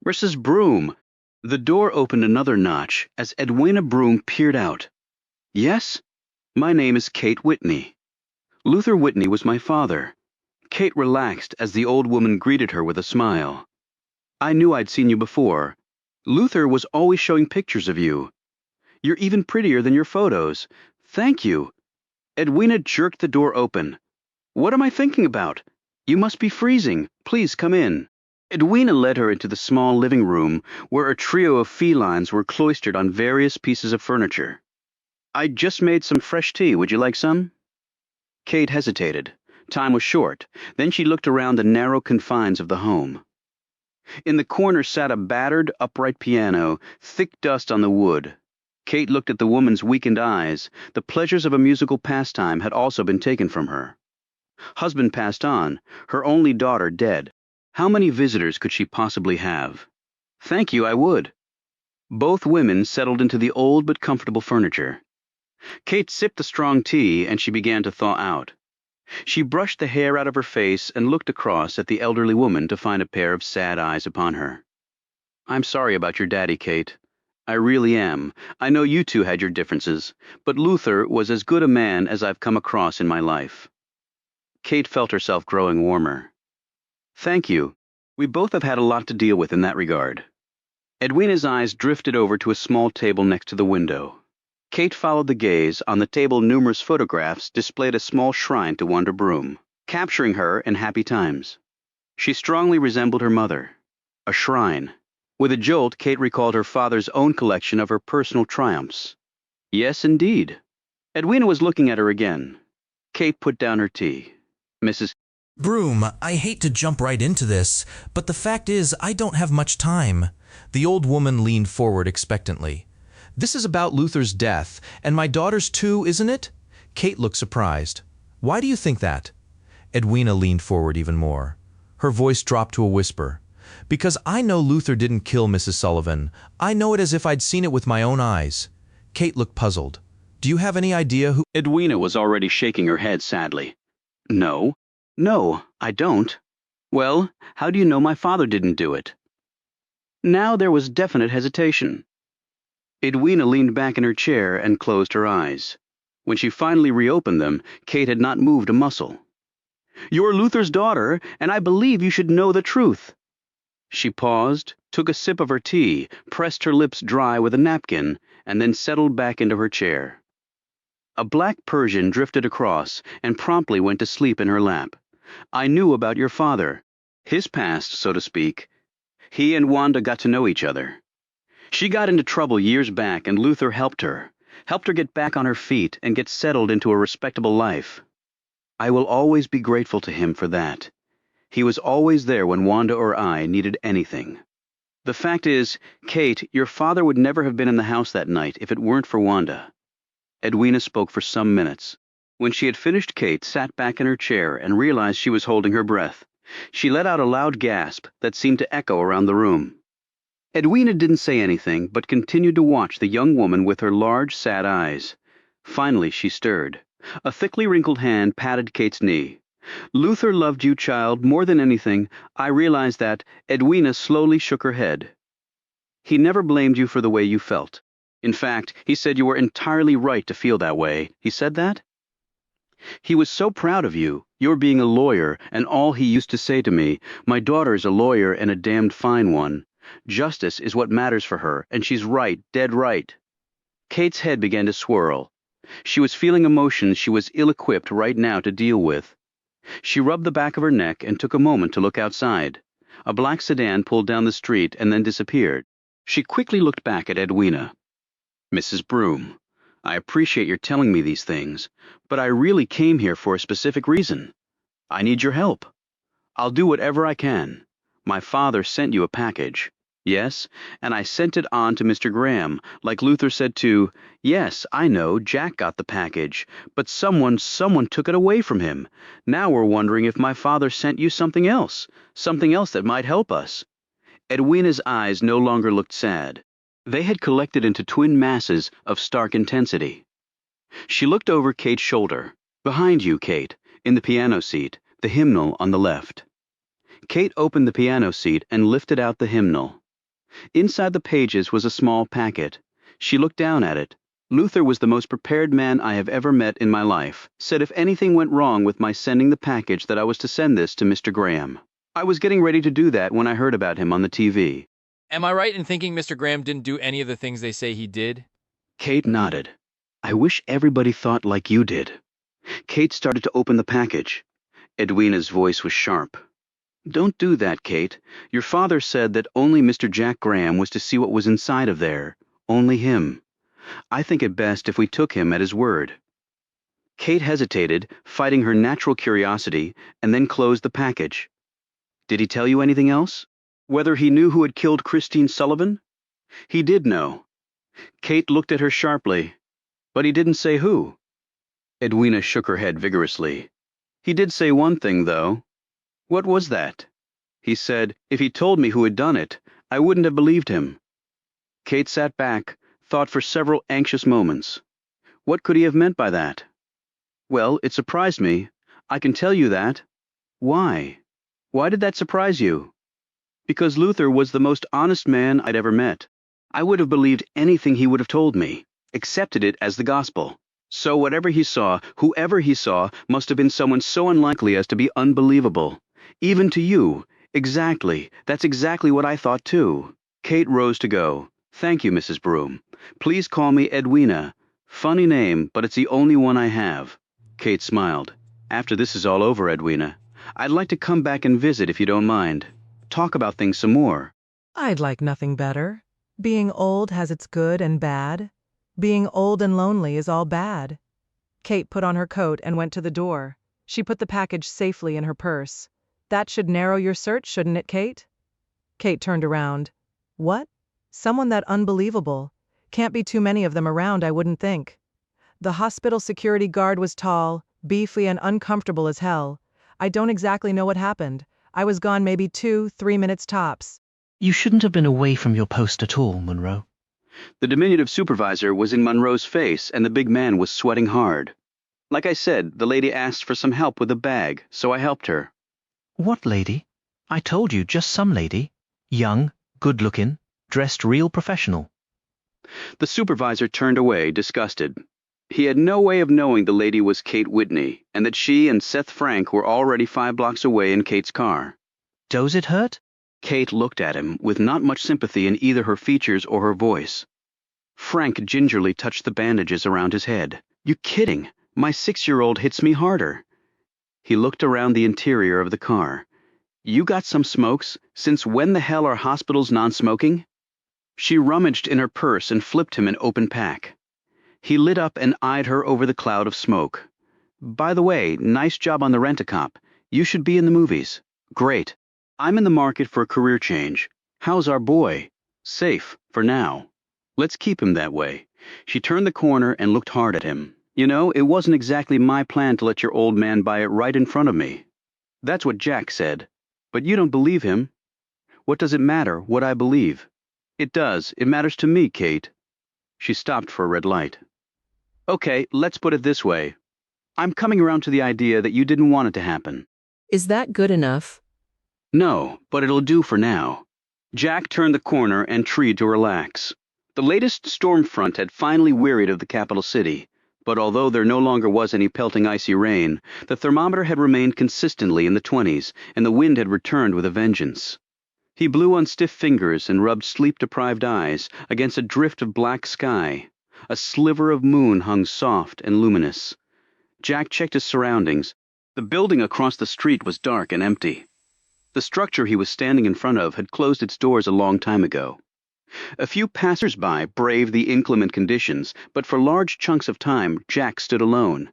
Mrs. Broom. The door opened another notch as Edwina Broom peered out. Yes? My name is Kate Whitney. Luther Whitney was my father. Kate relaxed as the old woman greeted her with a smile. I knew I'd seen you before. Luther was always showing pictures of you. You're even prettier than your photos. Thank you. Edwina jerked the door open. What am I thinking about? You must be freezing. Please come in. Edwina led her into the small living room where a trio of felines were cloistered on various pieces of furniture. I just made some fresh tea. Would you like some? Kate hesitated. Time was short. Then she looked around the narrow confines of the home. In the corner sat a battered, upright piano, thick dust on the wood. Kate looked at the woman's weakened eyes. The pleasures of a musical pastime had also been taken from her. Husband passed on, her only daughter dead. How many visitors could she possibly have? Thank you, I would. Both women settled into the old but comfortable furniture. Kate sipped the strong tea, and she began to thaw out. She brushed the hair out of her face and looked across at the elderly woman to find a pair of sad eyes upon her. I'm sorry about your daddy, Kate. I really am. I know you two had your differences, but Luther was as good a man as I've come across in my life. Kate felt herself growing warmer. Thank you. We both have had a lot to deal with in that regard. Edwina's eyes drifted over to a small table next to the window. Kate followed the gaze. On the table, numerous photographs displayed a small shrine to Wanda Broom, capturing her in happy times. She strongly resembled her mother. A shrine. With a jolt, Kate recalled her father's own collection of her personal triumphs. Yes, indeed. Edwina was looking at her again. Kate put down her tea. Mrs. Broom, I hate to jump right into this, but the fact is I don't have much time. The old woman leaned forward expectantly. This is about Luther's death, and my daughter's too, isn't it? Kate looked surprised. Why do you think that? Edwina leaned forward even more. Her voice dropped to a whisper. Because I know Luther didn't kill Mrs. Sullivan. I know it as if I'd seen it with my own eyes. Kate looked puzzled. Do you have any idea who— Edwina was already shaking her head sadly. No, I don't. Well, how do you know my father didn't do it? Now there was definite hesitation. Edwina leaned back in her chair and closed her eyes. When she finally reopened them, Kate had not moved a muscle. You're Luther's daughter, and I believe you should know the truth. She paused, took a sip of her tea, pressed her lips dry with a napkin, and then settled back into her chair. A black Persian drifted across and promptly went to sleep in her lap. I knew about your father. His past, so to speak. He and Wanda got to know each other. She got into trouble years back, and Luther helped her get back on her feet and get settled into a respectable life. I will always be grateful to him for that. He was always there when Wanda or I needed anything. The fact is, Kate, your father would never have been in the house that night if it weren't for Wanda. Edwina spoke for some minutes. When she had finished, Kate sat back in her chair and realized she was holding her breath. She let out a loud gasp that seemed to echo around the room. Edwina didn't say anything, but continued to watch the young woman with her large, sad eyes. Finally, she stirred. A thickly wrinkled hand patted Kate's knee. Luther loved you, child, more than anything. I realized that. Edwina slowly shook her head. He never blamed you for the way you felt. In fact, he said you were entirely right to feel that way. He said that? He was so proud of you, your being a lawyer, and all he used to say to me, my daughter's a lawyer and a damned fine one. Justice is what matters for her, and she's right, dead right. Kate's head began to swirl. She was feeling emotions she was ill-equipped right now to deal with. She rubbed the back of her neck and took a moment to look outside. A black sedan pulled down the street and then disappeared. She quickly looked back at Edwina. Mrs. Broom, I appreciate your telling me these things, but I really came here for a specific reason. I need your help. I'll do whatever I can. My father sent you a package. Yes, and I sent it on to Mr. Graham, like Luther said to, yes, I know, Jack got the package, but someone took it away from him. Now we're wondering if my father sent you something else that might help us. Edwina's eyes no longer looked sad. They had collected into twin masses of stark intensity. She looked over Kate's shoulder. Behind you, Kate, in the piano seat, the hymnal on the left. Kate opened the piano seat and lifted out the hymnal. Inside the pages was a small packet. She looked down at it. Luther was the most prepared man I have ever met in my life. Said if anything went wrong with my sending the package that I was to send this to Mr. Graham. I was getting ready to do that when I heard about him on the TV. Am I right in thinking Mr. Graham didn't do any of the things they say he did? Kate nodded. I wish everybody thought like you did. Kate started to open the package. Edwina's voice was sharp. Don't do that, Kate. Your father said that only Mr. Jack Graham was to see what was inside of there. Only him. I think it best if we took him at his word. Kate hesitated, fighting her natural curiosity, and then closed the package. Did he tell you anything else? Whether he knew who had killed Christine Sullivan? He did know. Kate looked at her sharply, but he didn't say who. Edwina shook her head vigorously. He did say one thing, though. What was that? He said, if he told me who had done it, I wouldn't have believed him. Kate sat back, thought for several anxious moments. What could he have meant by that? Well, it surprised me. I can tell you that. Why? Why did that surprise you? Because Luther was the most honest man I'd ever met. I would have believed anything he would have told me, accepted it as the gospel. So whatever he saw, whoever he saw, must have been someone so unlikely as to be unbelievable. Even to you. Exactly. That's exactly what I thought, too. Kate rose to go. Thank you, Mrs. Broom. Please call me Edwina. Funny name, but it's the only one I have. Kate smiled. After this is all over, Edwina, I'd like to come back and visit if you don't mind. Talk about things some more. I'd like nothing better. Being old has its good and bad. Being old and lonely is all bad. Kate put on her coat and went to the door. She put the package safely in her purse. That should narrow your search, shouldn't it, Kate? Kate turned around. What? Someone that unbelievable. Can't be too many of them around, I wouldn't think. The hospital security guard was tall, beefy, and uncomfortable as hell. I don't exactly know what happened. I was gone maybe 2-3 minutes tops. You shouldn't have been away from your post at all, Monroe. The diminutive supervisor was in Monroe's face, and the big man was sweating hard. Like I said, the lady asked for some help with a bag, so I helped her. What lady? I told you, just some lady. Young, good-looking, dressed real professional. The supervisor turned away, disgusted. He had no way of knowing the lady was Kate Whitney, and that she and Seth Frank were already 5 blocks away in Kate's car. Does it hurt? Kate looked at him, with not much sympathy in either her features or her voice. Frank gingerly touched the bandages around his head. You kidding? My 6-year-old hits me harder. He looked around the interior of the car. You got some smokes? Since when the hell are hospitals non-smoking? She rummaged in her purse and flipped him an open pack. He lit up and eyed her over the cloud of smoke. By the way, nice job on the rent-a-cop. You should be in the movies. Great. I'm in the market for a career change. How's our boy? Safe, for now. Let's keep him that way. She turned the corner and looked hard at him. You know, it wasn't exactly my plan to let your old man buy it right in front of me. That's what Jack said. But you don't believe him. What does it matter what I believe? It does. It matters to me, Kate. She stopped for a red light. Okay, let's put it this way. I'm coming around to the idea that you didn't want it to happen. Is that good enough? No, but it'll do for now. Jack turned the corner and treed to relax. The latest storm front had finally wearied of the capital city, but although there no longer was any pelting icy rain, the thermometer had remained consistently in the 20s, and the wind had returned with a vengeance. He blew on stiff fingers and rubbed sleep-deprived eyes against a drift of black sky. A sliver of moon hung soft and luminous. Jack checked his surroundings. The building across the street was dark and empty. The structure he was standing in front of had closed its doors a long time ago. A few passers-by braved the inclement conditions, but for large chunks of time Jack stood alone.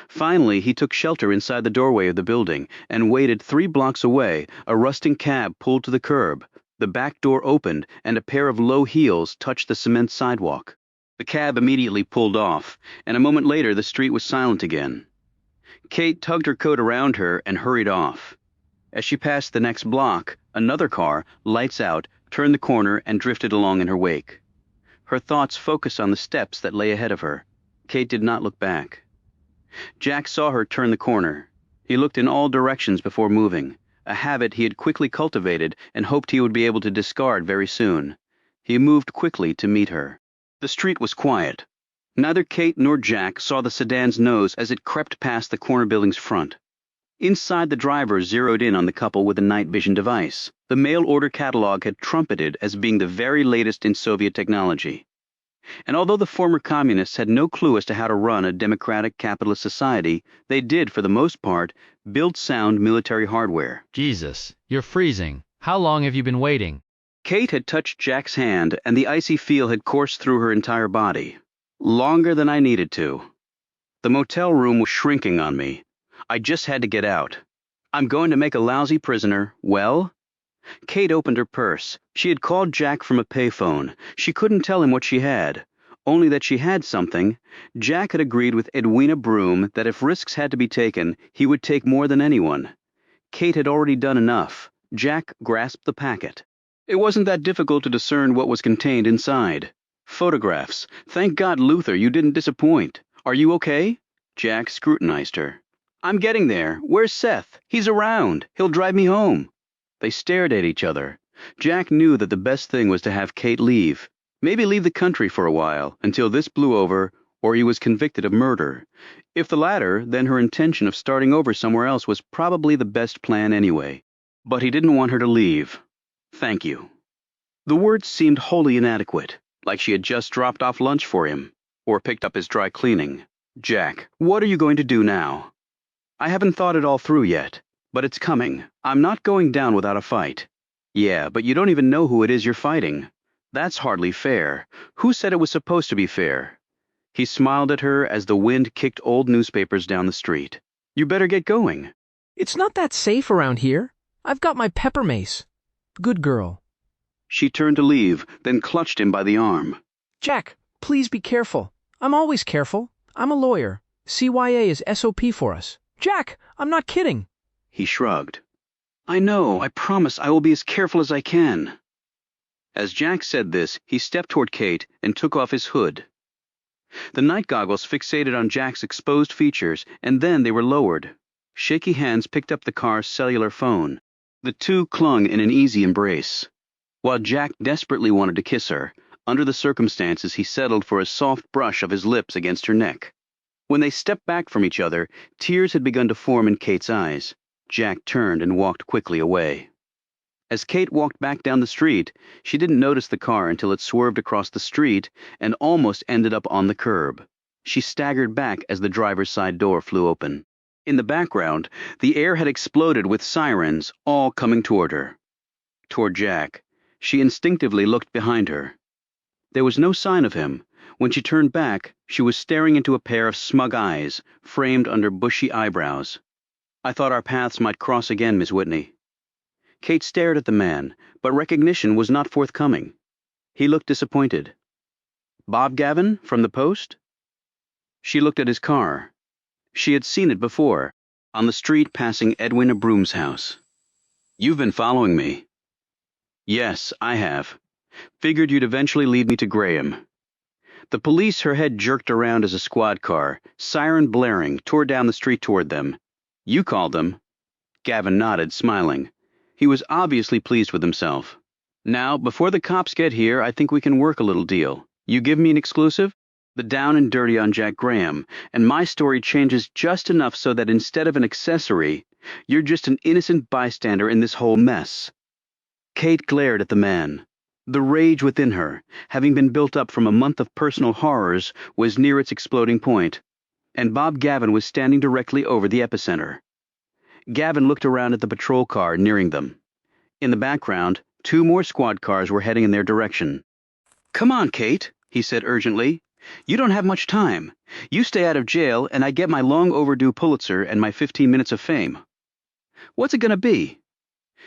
Finally, he took shelter inside the doorway of the building and waited 3 blocks away. A rusting cab pulled to the curb. The back door opened, and a pair of low heels touched the cement sidewalk. The cab immediately pulled off, and a moment later the street was silent again. Kate tugged her coat around her and hurried off. As she passed the next block, another car, lights out, turned the corner and drifted along in her wake. Her thoughts focused on the steps that lay ahead of her. Kate did not look back. Jack saw her turn the corner. He looked in all directions before moving, a habit he had quickly cultivated and hoped he would be able to discard very soon. He moved quickly to meet her. The street was quiet. Neither Kate nor Jack saw the sedan's nose as it crept past the corner building's front. Inside, the driver zeroed in on the couple with a night vision device. The mail-order catalog had trumpeted as being the very latest in Soviet technology. And although the former communists had no clue as to how to run a democratic capitalist society, they did, for the most part, build sound military hardware. Jesus, you're freezing. How long have you been waiting? Kate had touched Jack's hand, and the icy feel had coursed through her entire body. Longer than I needed to. The motel room was shrinking on me. I just had to get out. I'm going to make a lousy prisoner, well? Kate opened her purse. She had called Jack from a payphone. She couldn't tell him what she had, only that she had something. Jack had agreed with Edwina Broom that if risks had to be taken, he would take more than anyone. Kate had already done enough. Jack grasped the packet. It wasn't that difficult to discern what was contained inside. Photographs. Thank God, Luther, you didn't disappoint. Are you okay? Jack scrutinized her. I'm getting there. Where's Seth? He's around. He'll drive me home. They stared at each other. Jack knew that the best thing was to have Kate leave. Maybe leave the country for a while, until this blew over, or he was convicted of murder. If the latter, then her intention of starting over somewhere else was probably the best plan anyway. But he didn't want her to leave. Thank you. The words seemed wholly inadequate, like she had just dropped off lunch for him, or picked up his dry cleaning. Jack, what are you going to do now? I haven't thought it all through yet, but it's coming. I'm not going down without a fight. Yeah, but you don't even know who it is you're fighting. That's hardly fair. Who said it was supposed to be fair? He smiled at her as the wind kicked old newspapers down the street. You better get going. It's not that safe around here. I've got my pepper mace. Good girl. She turned to leave, then clutched him by the arm. Jack, please be careful. I'm always careful. I'm a lawyer. CYA is SOP for us. Jack, I'm not kidding. He shrugged. I know. I promise I will be as careful as I can. As Jack said this, he stepped toward Kate and took off his hood. The night goggles fixated on Jack's exposed features, and then they were lowered. Shaky hands picked up the car's cellular phone. The two clung in an easy embrace. While Jack desperately wanted to kiss her, under the circumstances he settled for a soft brush of his lips against her neck. When they stepped back from each other, tears had begun to form in Kate's eyes. Jack turned and walked quickly away. As Kate walked back down the street, she didn't notice the car until it swerved across the street and almost ended up on the curb. She staggered back as the driver's side door flew open. In the background, the air had exploded with sirens, all coming toward her. Toward Jack. She instinctively looked behind her. There was no sign of him. When she turned back, she was staring into a pair of smug eyes, framed under bushy eyebrows. I thought our paths might cross again, Miss Whitney. Kate stared at the man, but recognition was not forthcoming. He looked disappointed. Bob Gavin, from the Post? She looked at his car. She had seen it before, on the street passing Edwina Broom's house. You've been following me. Yes, I have. Figured you'd eventually lead me to Graham. The police, her head jerked around as a squad car, siren blaring, tore down the street toward them. You called them. Gavin nodded, smiling. He was obviously pleased with himself. Now, before the cops get here, I think we can work a little deal. You give me an exclusive? The down and dirty on Jack Graham, and my story changes just enough so that instead of an accessory, you're just an innocent bystander in this whole mess. Kate glared at the man. The rage within her, having been built up from a month of personal horrors, was near its exploding point, and Bob Gavin was standing directly over the epicenter. Gavin looked around at the patrol car nearing them. In the background, 2 more squad cars were heading in their direction. Come on, Kate, he said urgently. You don't have much time. You stay out of jail, and I get my long-overdue Pulitzer and my 15 minutes of fame. What's it going to be?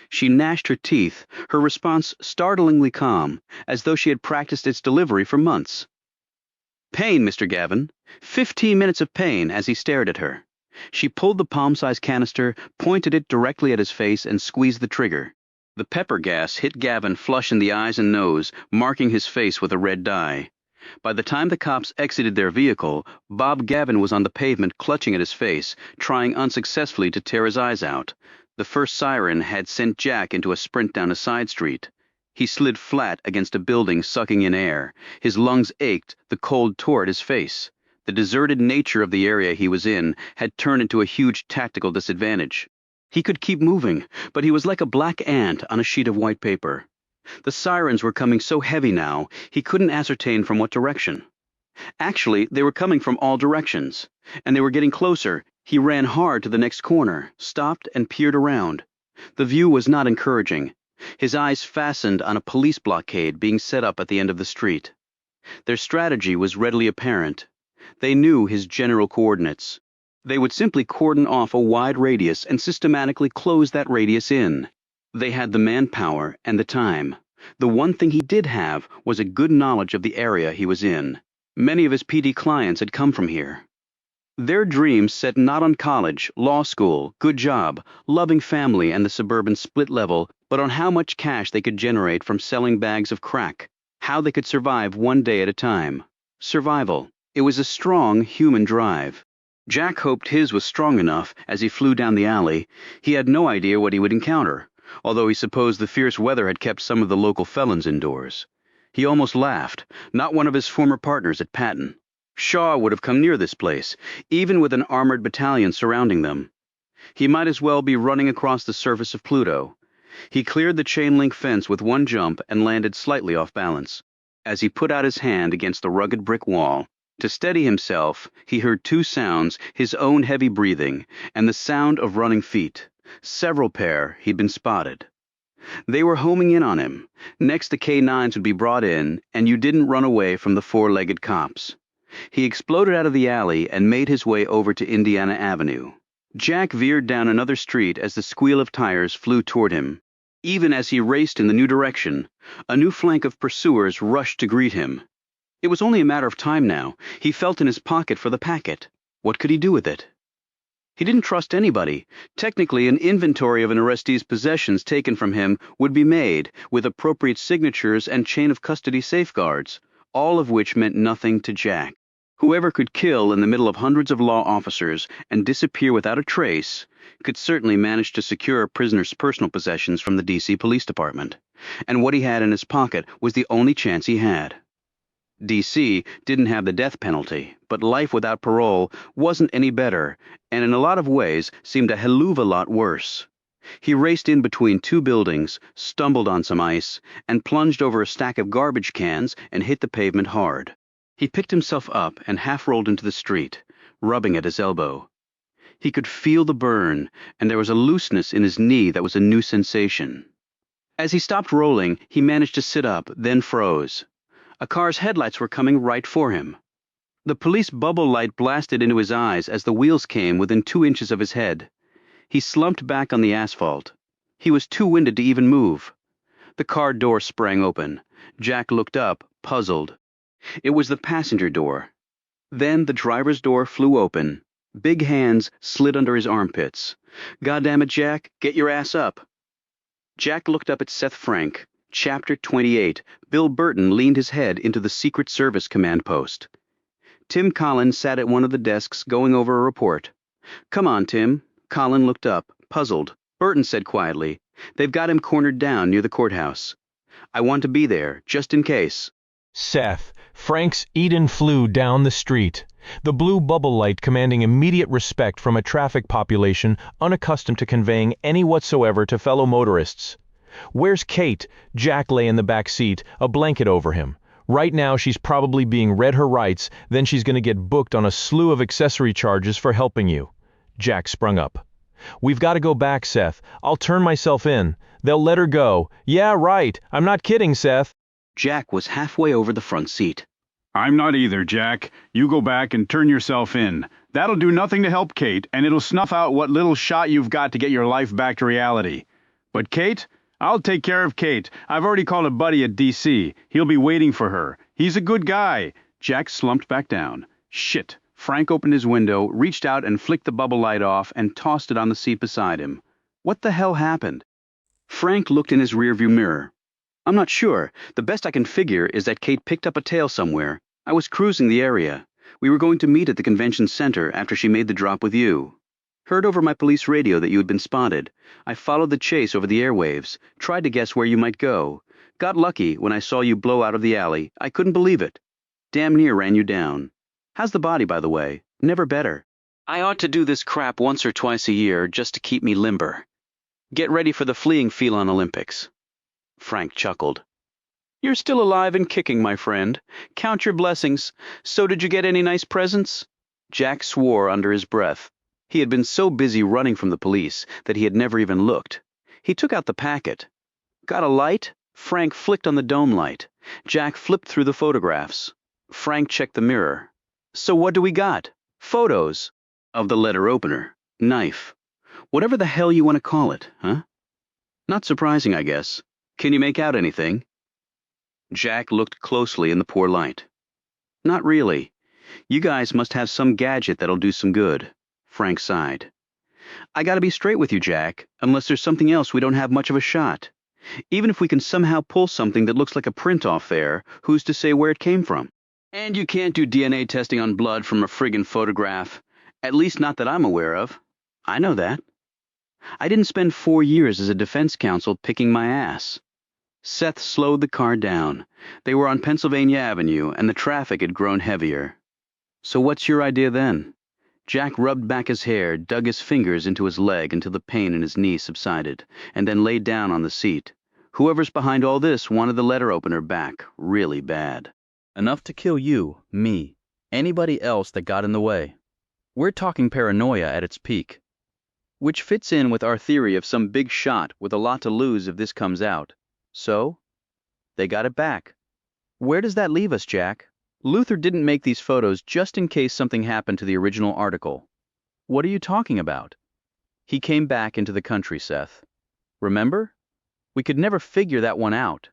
She gnashed her teeth, her response startlingly calm, as though she had practiced its delivery for months. Pain, Mr. Gavin. 15 minutes of pain as he stared at her. She pulled the palm-sized canister, pointed it directly at his face, and squeezed the trigger. The pepper gas hit Gavin flush in the eyes and nose, marking his face with a red dye. By the time the cops exited their vehicle, Bob Gavin was on the pavement clutching at his face, trying unsuccessfully to tear his eyes out. The first siren had sent Jack into a sprint down a side street. He slid flat against a building, sucking in air. His lungs ached, the cold tore at his face. The deserted nature of the area he was in had turned into a huge tactical disadvantage. He could keep moving, but he was like a black ant on a sheet of white paper. The sirens were coming so heavy now, he couldn't ascertain from what direction. Actually, they were coming from all directions, and they were getting closer. He ran hard to the next corner, stopped, and peered around. The view was not encouraging. His eyes fastened on a police blockade being set up at the end of the street. Their strategy was readily apparent. They knew his general coordinates. They would simply cordon off a wide radius and systematically close that radius in. They had the manpower and the time. The one thing he did have was a good knowledge of the area he was in. Many of his PD clients had come from here. Their dreams set not on college, law school, good job, loving family, and the suburban split level, but on how much cash they could generate from selling bags of crack, how they could survive one day at a time. Survival. It was a strong human drive. Jack hoped his was strong enough as he flew down the alley. He had no idea what he would encounter, although he supposed the fierce weather had kept some of the local felons indoors. He almost laughed, not one of his former partners at Patton. Shaw would have come near this place, even with an armored battalion surrounding them. He might as well be running across the surface of Pluto. He cleared the chain-link fence with one jump and landed slightly off balance. As he put out his hand against the rugged brick wall, to steady himself, he heard two sounds, his own heavy breathing, and the sound of running feet. Several pair, he'd been spotted. They were homing in on him. Next the K-9s would be brought in, and you didn't run away from the four-legged cops. He exploded out of the alley and made his way over to Indiana Avenue. Jack veered down another street as the squeal of tires flew toward him. Even as he raced in the new direction, a new flank of pursuers rushed to greet him. It was only a matter of time now. He felt in his pocket for the packet. What could he do with it? He didn't trust anybody. Technically, an inventory of an arrestee's possessions taken from him would be made, with appropriate signatures and chain of custody safeguards, all of which meant nothing to Jack. Whoever could kill in the middle of hundreds of law officers and disappear without a trace could certainly manage to secure a prisoner's personal possessions from the D.C. Police Department. And what he had in his pocket was the only chance he had. D.C. didn't have the death penalty, but life without parole wasn't any better, and in a lot of ways seemed a hell of a lot worse. He raced in between two buildings, stumbled on some ice, and plunged over a stack of garbage cans and hit the pavement hard. He picked himself up and half-rolled into the street, rubbing at his elbow. He could feel the burn, and there was a looseness in his knee that was a new sensation. As he stopped rolling, he managed to sit up, then froze. A car's headlights were coming right for him. The police bubble light blasted into his eyes as the wheels came within 2 inches of his head. He slumped back on the asphalt. He was too winded to even move. The car door sprang open. Jack looked up, puzzled. It was the passenger door. Then the driver's door flew open. Big hands slid under his armpits. "Goddamn it, Jack, get your ass up." Jack looked up at Seth Frank. Chapter 28. Bill Burton leaned his head into the Secret Service command post. Tim Collins sat at one of the desks going over a report. "Come on, Tim." Collin looked up, puzzled. Burton said quietly, "They've got him cornered down near the courthouse. I want to be there, just in case." Seth, Frank's Eden flew down the street, the blue bubble light commanding immediate respect from a traffic population unaccustomed to conveying any whatsoever to fellow motorists. "Where's Kate?" Jack lay in the back seat, a blanket over him. Right now she's probably being read her rights, then she's going to get booked on a slew of accessory charges for helping you. Jack sprung up. "We've got to go back, Seth. I'll turn myself in. They'll let her go." "Yeah, right. I'm not kidding, Seth." Jack was halfway over the front seat. "I'm not either, Jack. You go back and turn yourself in. That'll do nothing to help Kate, and it'll snuff out what little shot you've got to get your life back to reality. But Kate? I'll take care of Kate. I've already called a buddy at D.C. He'll be waiting for her. He's a good guy." Jack slumped back down. Shit. Frank opened his window, reached out and flicked the bubble light off and tossed it on the seat beside him. What the hell happened? Frank looked in his rearview mirror. "I'm not sure. The best I can figure is that Kate picked up a tail somewhere. I was cruising the area. We were going to meet at the convention center after she made the drop with you. Heard over my police radio that you had been spotted. I followed the chase over the airwaves, tried to guess where you might go. Got lucky when I saw you blow out of the alley. I couldn't believe it. Damn near ran you down. How's the body, by the way? Never better. I ought to do this crap once or twice a year just to keep me limber. Get ready for the fleeing Phelon Olympics." Frank chuckled. "You're still alive and kicking, my friend. Count your blessings. So did you get any nice presents?" Jack swore under his breath. He had been so busy running from the police that he had never even looked. He took out the packet. "Got a light?" Frank flicked on the dome light. Jack flipped through the photographs. Frank checked the mirror. "So what do we got?" "Photos. Of the letter opener. Knife. Whatever the hell you want to call it, huh?" Not surprising, I guess. Can you make out anything? Jack looked closely in the poor light. Not really. You guys must have some gadget that'll do some good. Frank sighed. I gotta be straight with you, Jack. Unless there's something else, we don't have much of a shot. Even if we can somehow pull something that looks like a print off there, who's to say where it came from? And you can't do DNA testing on blood from a friggin' photograph. At least not that I'm aware of. I know that. I didn't spend 4 years as a defense counsel picking my ass. Seth slowed the car down. They were on Pennsylvania Avenue, and the traffic had grown heavier. So what's your idea then? Jack rubbed back his hair, dug his fingers into his leg until the pain in his knee subsided, and then laid down on the seat. Whoever's behind all this wanted the letter opener back really bad. Enough to kill you, me, anybody else that got in the way. We're talking paranoia at its peak. Which fits in with our theory of some big shot with a lot to lose if this comes out. So, they got it back. Where does that leave us, Jack? Luther didn't make these photos just in case something happened to the original article. What are you talking about? He came back into the country, Seth. Remember? We could never figure that one out.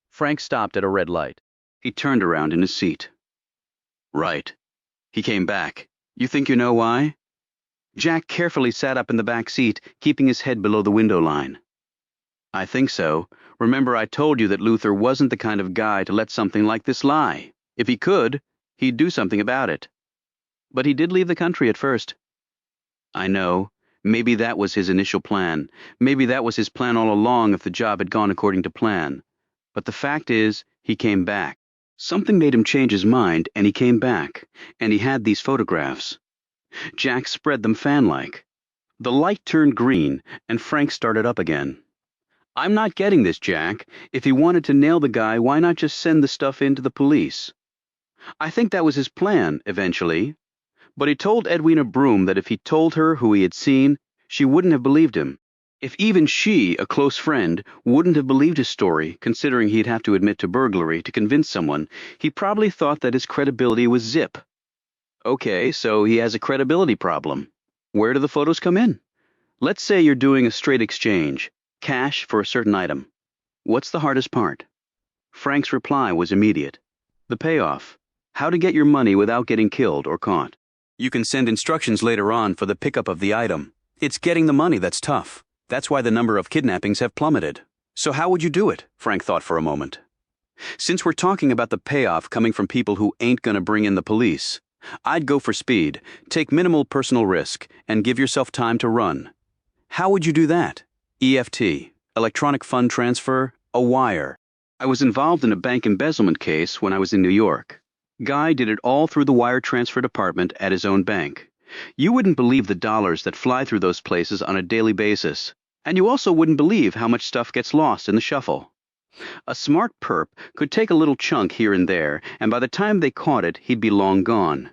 Frank stopped at a red light. He turned around in his seat. Right. He came back. You think you know why? Jack carefully sat up in the back seat, keeping his head below the window line. I think so. Remember, I told you that Luther wasn't the kind of guy to let something like this lie. If he could, he'd do something about it. But he did leave the country at first. I know. Maybe that was his initial plan. Maybe that was his plan all along if the job had gone according to plan. But the fact is, he came back. Something made him change his mind, and he came back. And he had these photographs. Jack spread them fan-like. The light turned green, and Frank started up again. I'm not getting this, Jack. If he wanted to nail the guy, why not just send the stuff in to the police? I think that was his plan, eventually. But he told Edwina Broom that if he told her who he had seen, she wouldn't have believed him. If even she, a close friend, wouldn't have believed his story, considering he'd have to admit to burglary to convince someone, he probably thought that his credibility was zip. Okay, so he has a credibility problem. Where do the photos come in? Let's say you're doing a straight exchange, cash for a certain item. What's the hardest part? Frank's reply was immediate. The payoff. How to get your money without getting killed or caught. You can send instructions later on for the pickup of the item. It's getting the money that's tough. That's why the number of kidnappings have plummeted. So how would you do it? Frank thought for a moment. Since we're talking about the payoff coming from people who ain't gonna bring in the police, I'd go for speed, take minimal personal risk, and give yourself time to run. How would you do that? EFT, electronic fund transfer, a wire. I was involved in a bank embezzlement case when I was in New York. Guy did it all through the wire transfer department at his own bank. You wouldn't believe the dollars that fly through those places on a daily basis. And you also wouldn't believe how much stuff gets lost in the shuffle. A smart perp could take a little chunk here and there, and by the time they caught it, he'd be long gone.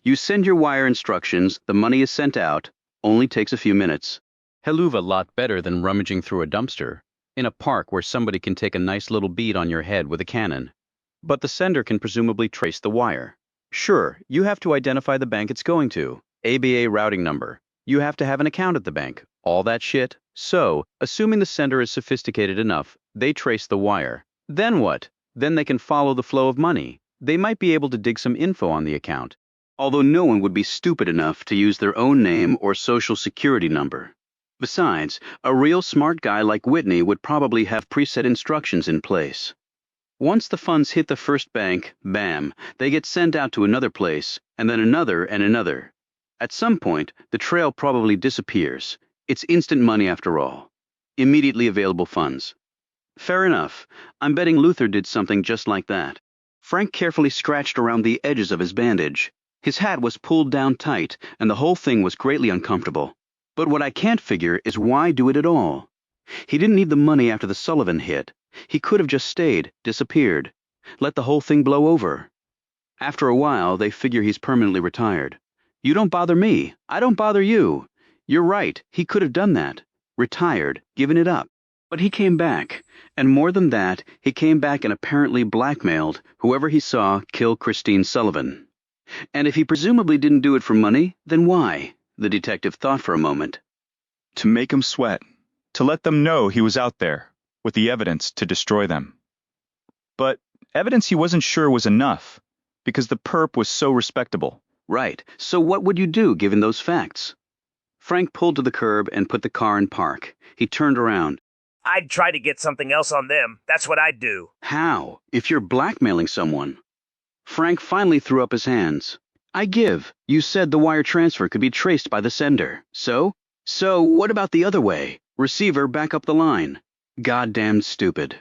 You send your wire instructions, the money is sent out, only takes a few minutes. Helluva lot better than rummaging through a dumpster, in a park where somebody can take a nice little bead on your head with a cannon. But the sender can presumably trace the wire. Sure, you have to identify the bank it's going to, ABA routing number. You have to have an account at the bank, all that shit. So, assuming the sender is sophisticated enough, they trace the wire. Then what? Then they can follow the flow of money. They might be able to dig some info on the account. Although no one would be stupid enough to use their own name or social security number. Besides, a real smart guy like Whitney would probably have preset instructions in place. Once the funds hit the first bank, bam, they get sent out to another place, and then another and another. At some point, the trail probably disappears. It's instant money after all. Immediately available funds. Fair enough. I'm betting Luther did something just like that. Frank carefully scratched around the edges of his bandage. His hat was pulled down tight, and the whole thing was greatly uncomfortable. But what I can't figure is why do it at all? He didn't need the money after the Sullivan hit. He could have just stayed, disappeared. Let the whole thing blow over. After a while, they figure he's permanently retired. You don't bother me. I don't bother you. You're right, he could have done that. Retired, given it up. But he came back, and more than that, he came back and apparently blackmailed whoever he saw kill Christine Sullivan. And if he presumably didn't do it for money, then why? The detective thought for a moment. To make him sweat. to let them know he was out there, with the evidence to destroy them. But evidence he wasn't sure was enough, because the perp was so respectable. Right, so what would you do given those facts? Frank pulled to the curb and put the car in park. He turned around. I'd try to get something else on them. That's what I'd do. How? If you're blackmailing someone? Frank finally threw up his hands. I give. You said the wire transfer could be traced by the sender. So what about the other way? Receiver, back up the line. Goddamn stupid.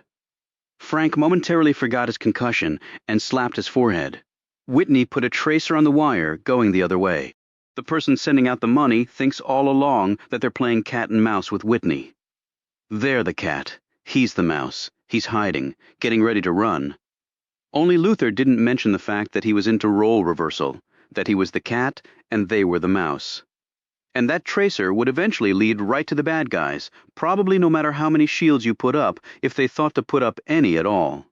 Frank momentarily forgot his concussion and slapped his forehead. Whitney put a tracer on the wire going the other way. The person sending out the money thinks all along that they're playing cat and mouse with Whitney. They're the cat. He's the mouse. He's hiding, getting ready to run. Only Luther didn't mention the fact that he was into role reversal, that he was the cat and they were the mouse. And that tracer would eventually lead right to the bad guys, probably no matter how many shields you put up, if they thought to put up any at all.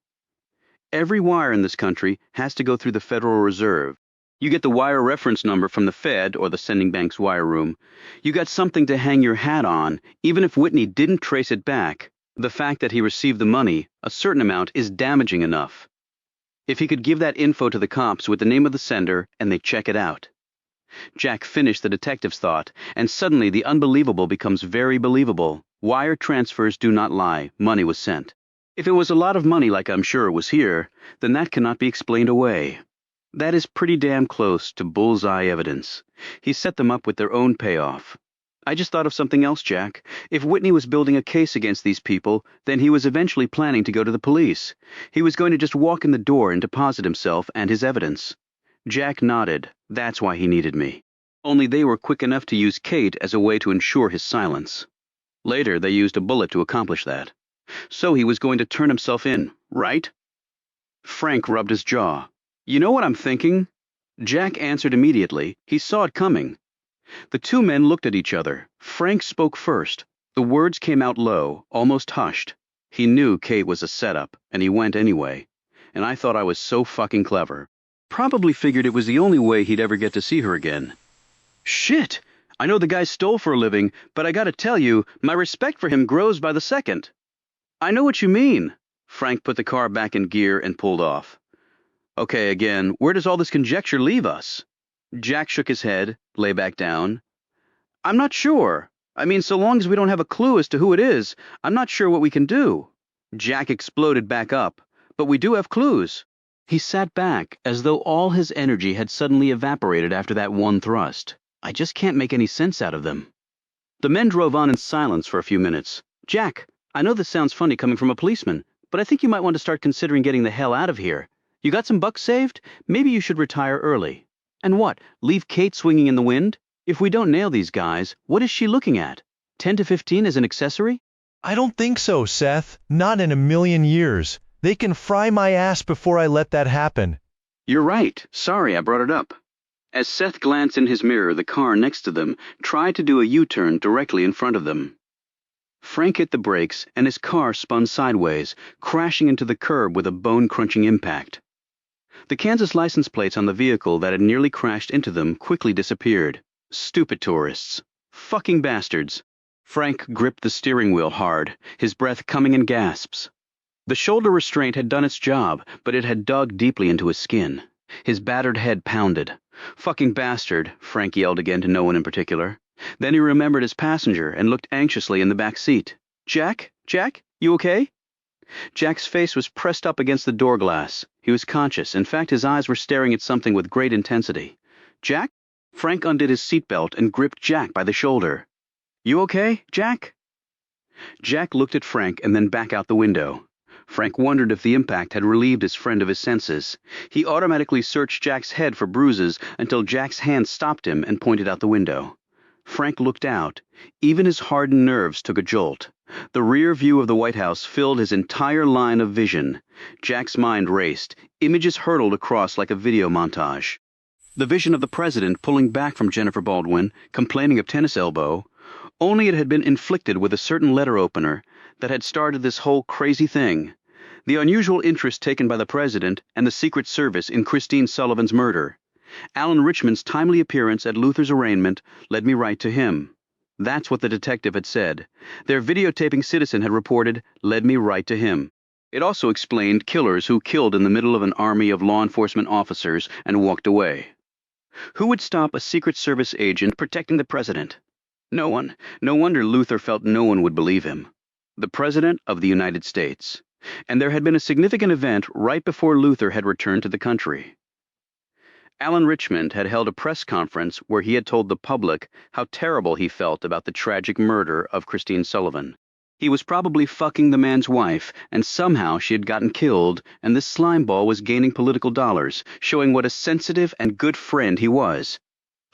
Every wire in this country has to go through the Federal Reserve. You get the wire reference number from the Fed or the sending bank's wire room. You got something to hang your hat on, even if Whitney didn't trace it back. The fact that he received the money, a certain amount, is damaging enough. If he could give that info to the cops with the name of the sender and they check it out. Jack finished the detective's thought, and suddenly the unbelievable becomes very believable. Wire transfers do not lie. Money was sent. If it was a lot of money like I'm sure it was here, then that cannot be explained away. That is pretty damn close to bullseye evidence. He set them up with their own payoff. I just thought of something else, Jack. If Whitney was building a case against these people, then he was eventually planning to go to the police. He was going to just walk in the door and deposit himself and his evidence. Jack nodded. That's why he needed me. Only they were quick enough to use Kate as a way to ensure his silence. Later, they used a bullet to accomplish that. So he was going to turn himself in, right? Frank rubbed his jaw. You know what I'm thinking? Jack answered immediately. He saw it coming. The two men looked at each other. Frank spoke first. The words came out low, almost hushed. He knew Kate was a setup, and he went anyway. And I thought I was so fucking clever. Probably figured it was the only way he'd ever get to see her again. Shit! I know the guy stole for a living, but I gotta tell you, my respect for him grows by the second. I know what you mean. Frank put the car back in gear and pulled off. Okay, again, where does all this conjecture leave us? Jack shook his head, lay back down. I'm not sure. I mean, so long as we don't have a clue as to who it is, I'm not sure what we can do. Jack exploded back up. But we do have clues. He sat back, as though all his energy had suddenly evaporated after that one thrust. I just can't make any sense out of them. The men drove on in silence for a few minutes. Jack, I know this sounds funny coming from a policeman, but I think you might want to start considering getting the hell out of here. You got some bucks saved? Maybe you should retire early. And what, leave Kate swinging in the wind? If we don't nail these guys, what is she looking at? 10 to 15 as an accessory? I don't think so, Seth. Not in a million years. They can fry my ass before I let that happen. You're right. Sorry I brought it up. As Seth glanced in his mirror, the car next to them tried to do a U-turn directly in front of them. Frank hit the brakes, and his car spun sideways, crashing into the curb with a bone-crunching impact. The Kansas license plates on the vehicle that had nearly crashed into them quickly disappeared. Stupid tourists. Fucking bastards. Frank gripped the steering wheel hard, his breath coming in gasps. The shoulder restraint had done its job, but it had dug deeply into his skin. His battered head pounded. Fucking bastard, Frank yelled again to no one in particular. Then he remembered his passenger and looked anxiously in the back seat. Jack? Jack? You okay? Jack's face was pressed up against the door glass. He was conscious. In fact, his eyes were staring at something with great intensity. Jack? Frank undid his seatbelt and gripped Jack by the shoulder. You okay, Jack? Jack looked at Frank and then back out the window. Frank wondered if the impact had relieved his friend of his senses. He automatically searched Jack's head for bruises until Jack's hand stopped him and pointed out the window. Frank looked out. Even his hardened nerves took a jolt. The rear view of the White House filled his entire line of vision. Jack's mind raced. Images hurtled across like a video montage. The vision of the president pulling back from Jennifer Baldwin, complaining of tennis elbow, only it had been inflicted with a certain letter opener that had started this whole crazy thing. The unusual interest taken by the president and the Secret Service in Christine Sullivan's murder. Alan Richmond's timely appearance at Luther's arraignment led me right to him. That's what the detective had said. Their videotaping citizen had reported, led me right to him. It also explained killers who killed in the middle of an army of law enforcement officers and walked away. Who would stop a Secret Service agent protecting the president? No one. No wonder Luther felt no one would believe him. The President of the United States. And there had been a significant event right before Luther had returned to the country. Alan Richmond had held a press conference where he had told the public how terrible he felt about the tragic murder of Christine Sullivan. He was probably fucking the man's wife, and somehow she had gotten killed, and this slimeball was gaining political dollars, showing what a sensitive and good friend he was.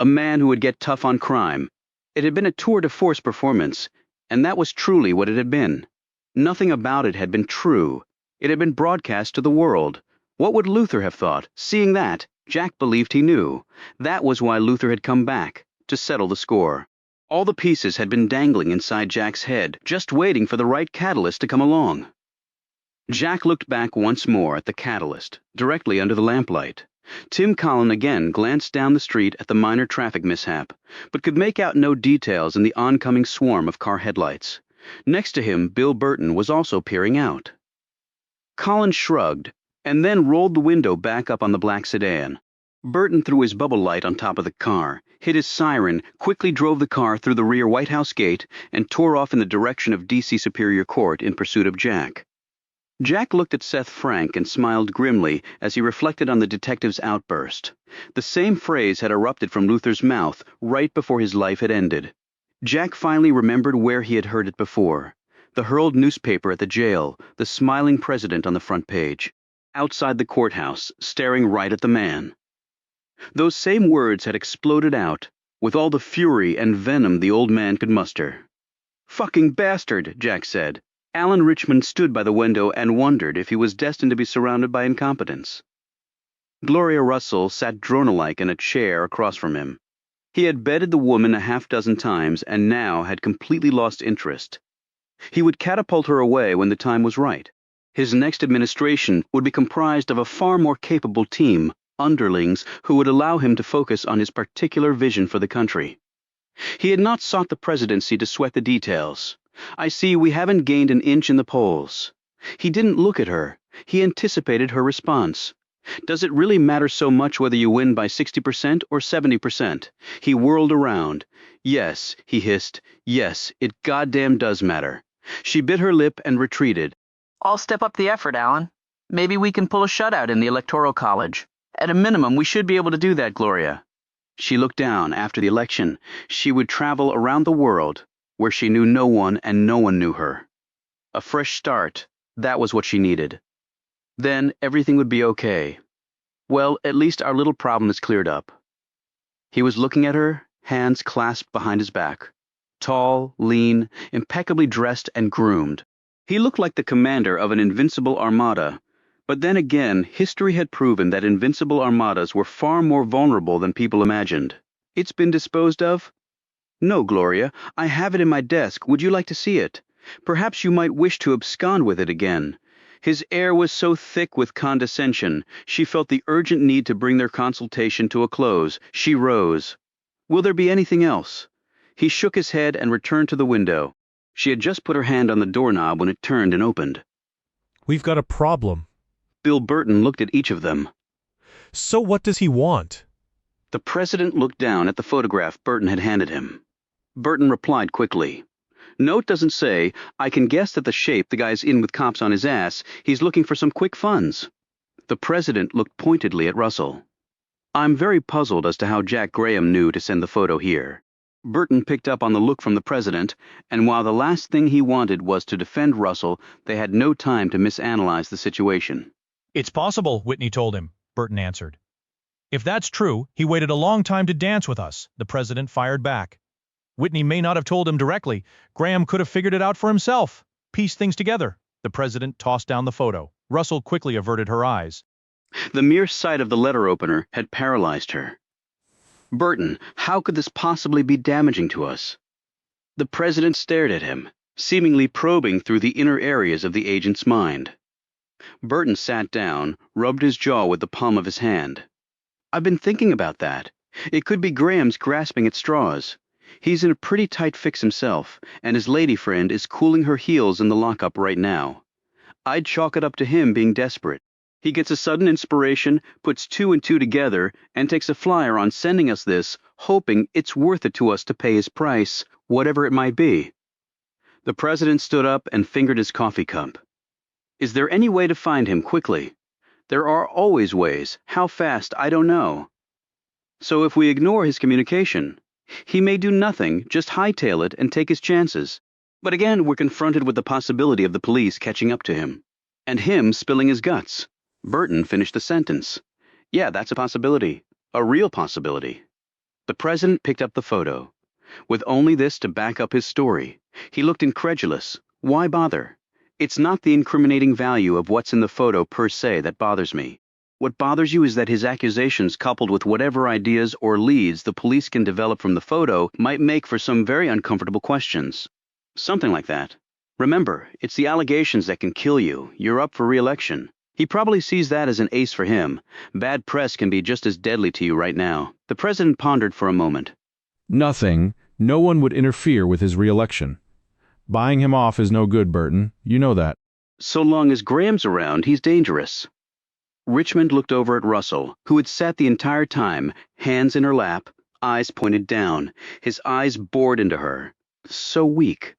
A man who would get tough on crime. It had been a tour de force performance, and that was truly what it had been. Nothing about it had been true. It had been broadcast to the world. What would Luther have thought? Seeing that, Jack believed he knew. That was why Luther had come back, to settle the score. All the pieces had been dangling inside Jack's head, just waiting for the right catalyst to come along. Jack looked back once more at the catalyst, directly under the lamplight. Tim Collin again glanced down the street at the minor traffic mishap, but could make out no details in the oncoming swarm of car headlights. Next to him, Bill Burton was also peering out. Collin shrugged, and then rolled the window back up on the black sedan. Burton threw his bubble light on top of the car, hit his siren, quickly drove the car through the rear White House gate, and tore off in the direction of D.C. Superior Court in pursuit of Jack. Jack looked at Seth Frank and smiled grimly as he reflected on the detective's outburst. The same phrase had erupted from Luther's mouth right before his life had ended. Jack finally remembered where he had heard it before. The hurled newspaper at the jail, the smiling president on the front page. Outside the courthouse, staring right at the man. Those same words had exploded out, with all the fury and venom the old man could muster. "Fucking bastard," Jack said. Alan Richmond stood by the window and wondered if he was destined to be surrounded by incompetence. Gloria Russell sat drone-alike in a chair across from him. He had bedded the woman a half-dozen times and now had completely lost interest. He would catapult her away when the time was right. His next administration would be comprised of a far more capable team, underlings who would allow him to focus on his particular vision for the country. He had not sought the presidency to sweat the details. I see we haven't gained an inch in the polls. He didn't look at her. He anticipated her response. Does it really matter so much whether you win by 60% or 70%? He whirled around. Yes, he hissed. Yes, it goddamn does matter. She bit her lip and retreated. I'll step up the effort, Alan. Maybe we can pull a shutout in the Electoral College. At a minimum, we should be able to do that, Gloria. She looked down. After the election, she would travel around the world, where she knew no one and no one knew her. A fresh start, that was what she needed. Then everything would be okay. Well, at least our little problem is cleared up. He was looking at her, hands clasped behind his back. Tall, lean, impeccably dressed and groomed. He looked like the commander of an invincible armada, but then again, history had proven that invincible armadas were far more vulnerable than people imagined. It's been disposed of? No, Gloria, I have it in my desk. Would you like to see it? Perhaps you might wish to abscond with it again. His air was so thick with condescension, she felt the urgent need to bring their consultation to a close. She rose. Will there be anything else? He shook his head and returned to the window. She had just put her hand on the doorknob when it turned and opened. We've got a problem. Bill Burton looked at each of them. So what does he want? The president looked down at the photograph Burton had handed him. Burton replied quickly. Note doesn't say, I can guess that the shape the guy's in with cops on his ass, he's looking for some quick funds. The president looked pointedly at Russell. I'm very puzzled as to how Jack Graham knew to send the photo here. Burton picked up on the look from the president, and while the last thing he wanted was to defend Russell, they had no time to misanalyze the situation. It's possible, Whitney told him, Burton answered. If that's true, he waited a long time to dance with us, the president fired back. Whitney may not have told him directly. Graham could have figured it out for himself. Piece things together. The president tossed down the photo. Russell quickly averted her eyes. The mere sight of the letter opener had paralyzed her. Burton, how could this possibly be damaging to us? The president stared at him, seemingly probing through the inner areas of the agent's mind. Burton sat down, rubbed his jaw with the palm of his hand. I've been thinking about that. It could be Graham's grasping at straws. He's in a pretty tight fix himself, and his lady friend is cooling her heels in the lockup right now. I'd chalk it up to him being desperate. He gets a sudden inspiration, puts two and two together, and takes a flyer on sending us this, hoping it's worth it to us to pay his price, whatever it might be. The president stood up and fingered his coffee cup. Is there any way to find him quickly? There are always ways. How fast, I don't know. So if we ignore his communication, he may do nothing, just hightail it and take his chances. But again, we're confronted with the possibility of the police catching up to him. And him spilling his guts. Burton finished the sentence. Yeah, that's a possibility. A real possibility. The president picked up the photo. With only this to back up his story, he looked incredulous. Why bother? It's not the incriminating value of what's in the photo per se that bothers me. What bothers you is that his accusations, coupled with whatever ideas or leads the police can develop from the photo, might make for some very uncomfortable questions. Something like that. Remember, it's the allegations that can kill you. You're up for re-election. He probably sees that as an ace for him. Bad press can be just as deadly to you right now. The president pondered for a moment. Nothing. No one would interfere with his re-election. Buying him off is no good, Burton. You know that. So long as Graham's around, he's dangerous. Richmond looked over at Russell, who had sat the entire time, hands in her lap, eyes pointed down, his eyes bored into her. So weak.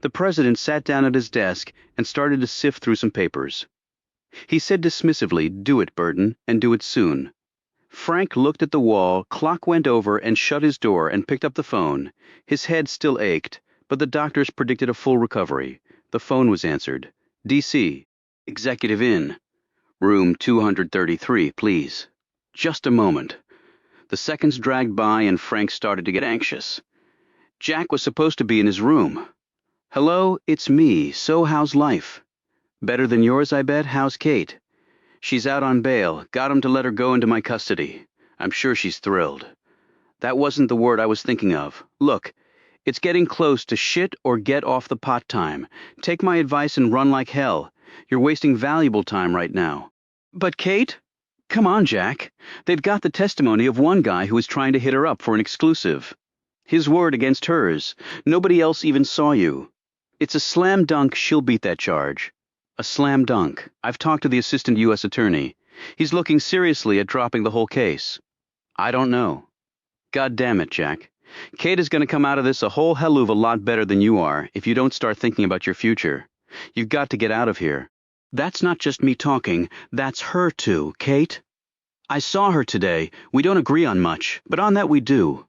The president sat down at his desk and started to sift through some papers. He said dismissively, "Do it, Burton, and do it soon." Frank looked at the wall, clock went over and shut his door and picked up the phone. His head still ached, but the doctors predicted a full recovery. The phone was answered. D.C. Executive Inn. Room 233, please. Just a moment. The seconds dragged by and Frank started to get anxious. Jack was supposed to be in his room. Hello, it's me. So how's life? Better than yours, I bet. How's Kate? She's out on bail. Got him to let her go into my custody. I'm sure she's thrilled. That wasn't the word I was thinking of. Look, it's getting close to shit or get off the pot time. Take my advice and run like hell. You're wasting valuable time right now. But Kate? Come on, Jack. They've got the testimony of one guy who was trying to hit her up for an exclusive. His word against hers. Nobody else even saw you. It's a slam dunk she'll beat that charge. A slam dunk. I've talked to the assistant U.S. attorney. He's looking seriously at dropping the whole case. I don't know. God damn it, Jack. Kate is going to come out of this a whole hell of a lot better than you are if you don't start thinking about your future. You've got to get out of here. That's not just me talking. That's her too, Kate. I saw her today. We don't agree on much, but on that we do.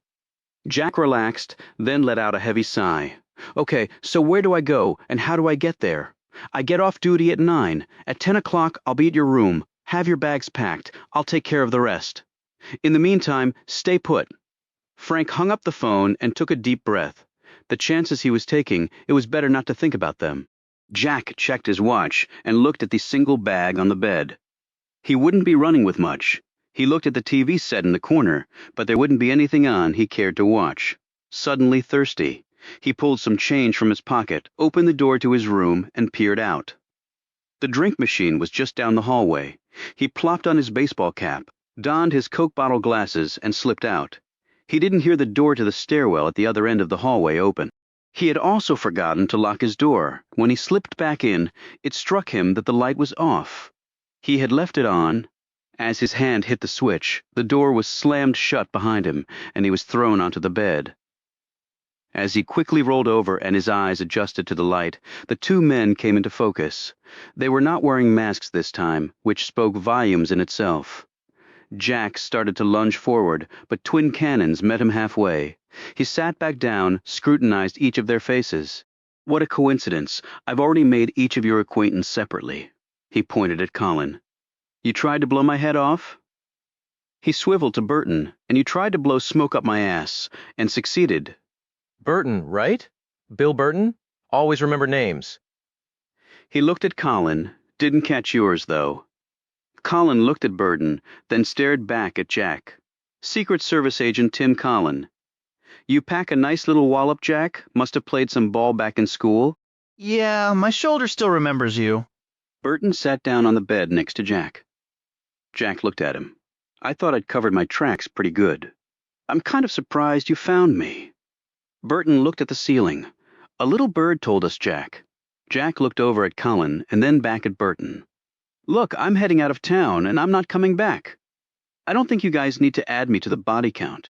Jack relaxed, then let out a heavy sigh. Okay, so where do I go, and how do I get there? I get off duty at 9. At 10 o'clock, I'll be at your room. Have your bags packed. I'll take care of the rest. In the meantime, stay put. Frank hung up the phone and took a deep breath. The chances he was taking, it was better not to think about them. Jack checked his watch and looked at the single bag on the bed. He wouldn't be running with much. He looked at the TV set in the corner, but there wouldn't be anything on he cared to watch. Suddenly thirsty, he pulled some change from his pocket, opened the door to his room, and peered out. The drink machine was just down the hallway. He plopped on his baseball cap, donned his Coke bottle glasses, and slipped out. He didn't hear the door to the stairwell at the other end of the hallway open. He had also forgotten to lock his door. When he slipped back in, it struck him that the light was off. He had left it on. As his hand hit the switch, the door was slammed shut behind him, and he was thrown onto the bed. As he quickly rolled over and his eyes adjusted to the light, the two men came into focus. They were not wearing masks this time, which spoke volumes in itself. Jack started to lunge forward, but twin cannons met him halfway. He sat back down, scrutinized each of their faces. What a coincidence. I've already made each of your acquaintance separately. He pointed at Colin. You tried to blow my head off? He swiveled to Burton, and you tried to blow smoke up my ass, and succeeded. Burton, right? Bill Burton? Always remember names. He looked at Colin, didn't catch yours, though. Colin looked at Burton, then stared back at Jack. Secret Service agent Tim Colin. You pack a nice little wallop, Jack? Must have played some ball back in school? Yeah, my shoulder still remembers you. Burton sat down on the bed next to Jack. Jack looked at him. I thought I'd covered my tracks pretty good. I'm kind of surprised you found me. Burton looked at the ceiling. A little bird told us, Jack. Jack looked over at Colin and then back at Burton. Look, I'm heading out of town and I'm not coming back. I don't think you guys need to add me to the body count.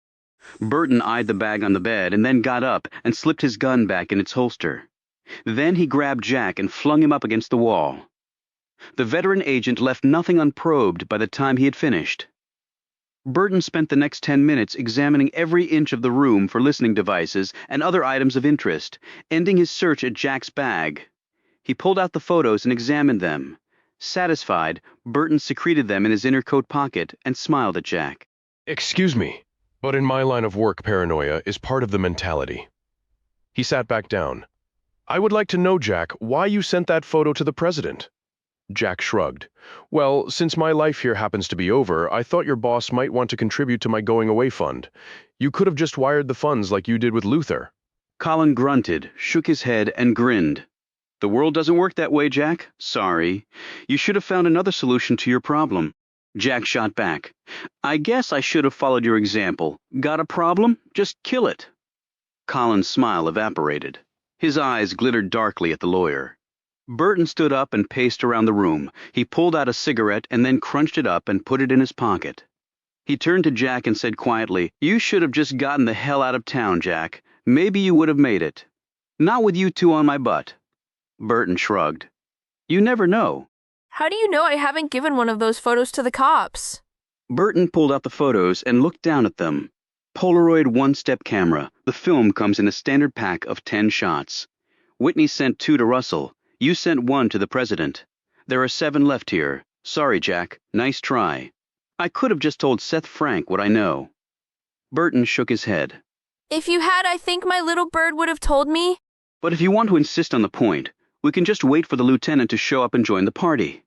Burton eyed the bag on the bed and then got up and slipped his gun back in its holster. Then he grabbed Jack and flung him up against the wall. The veteran agent left nothing unprobed by the time he had finished. Burton spent the next 10 minutes examining every inch of the room for listening devices and other items of interest, ending his search at Jack's bag. He pulled out the photos and examined them. Satisfied, Burton secreted them in his inner coat pocket and smiled at Jack. Excuse me, but in my line of work, paranoia is part of the mentality. He sat back down. I would like to know, Jack, why you sent that photo to the president. Jack shrugged. Well, since my life here happens to be over, I thought your boss might want to contribute to my going-away fund. You could have just wired the funds like you did with Luther. Colin grunted, shook his head, and grinned. The world doesn't work that way, Jack. Sorry. You should have found another solution to your problem. Jack shot back. I guess I should have followed your example. Got a problem? Just kill it. Colin's smile evaporated. His eyes glittered darkly at the lawyer. Burton stood up and paced around the room. He pulled out a cigarette and then crunched it up and put it in his pocket. He turned to Jack and said quietly, You should have just gotten the hell out of town, Jack. Maybe you would have made it. Not with you two on my butt. Burton shrugged. You never know. How do you know I haven't given one of those photos to the cops? Burton pulled out the photos and looked down at them. Polaroid one-step camera. The film comes in a standard pack of 10 shots. Whitney sent 2 to Russell. You sent 1 to the president. There are 7 left here. Sorry, Jack. Nice try. I could have just told Seth Frank what I know. Burton shook his head. If you had, I think my little bird would have told me. But if you want to insist on the point, we can just wait for the lieutenant to show up and join the party.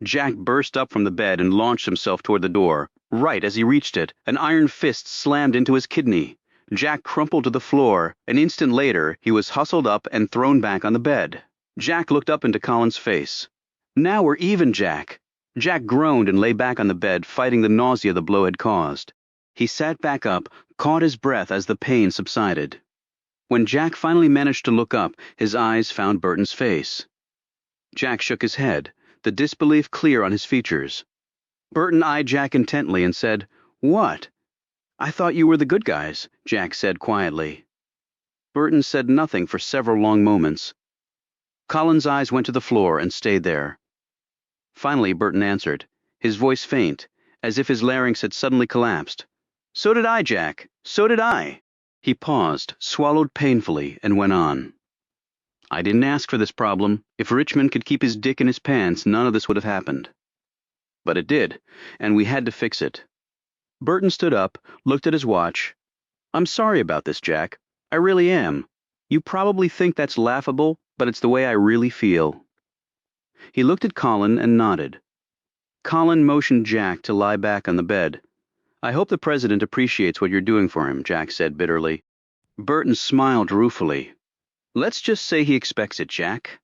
Jack burst up from the bed and launched himself toward the door. Right as he reached it, an iron fist slammed into his kidney. Jack crumpled to the floor. An instant later, he was hustled up and thrown back on the bed. Jack looked up into Colin's face. Now we're even, Jack. Jack groaned and lay back on the bed, fighting the nausea the blow had caused. He sat back up, caught his breath as the pain subsided. When Jack finally managed to look up, his eyes found Burton's face. Jack shook his head, the disbelief clear on his features. Burton eyed Jack intently and said, What? I thought you were the good guys, Jack said quietly. Burton said nothing for several long moments. Colin's eyes went to the floor and stayed there. Finally, Burton answered, his voice faint, as if his larynx had suddenly collapsed. So did I, Jack. So did I. He paused, swallowed painfully, and went on. I didn't ask for this problem. If Richmond could keep his dick in his pants, none of this would have happened. But it did, and we had to fix it. Burton stood up, looked at his watch. I'm sorry about this, Jack. I really am. You probably think that's laughable, but it's the way I really feel. He looked at Colin and nodded. Colin motioned Jack to lie back on the bed. I hope the president appreciates what you're doing for him, Jack said bitterly. Burton smiled ruefully. Let's just say he expects it, Jack.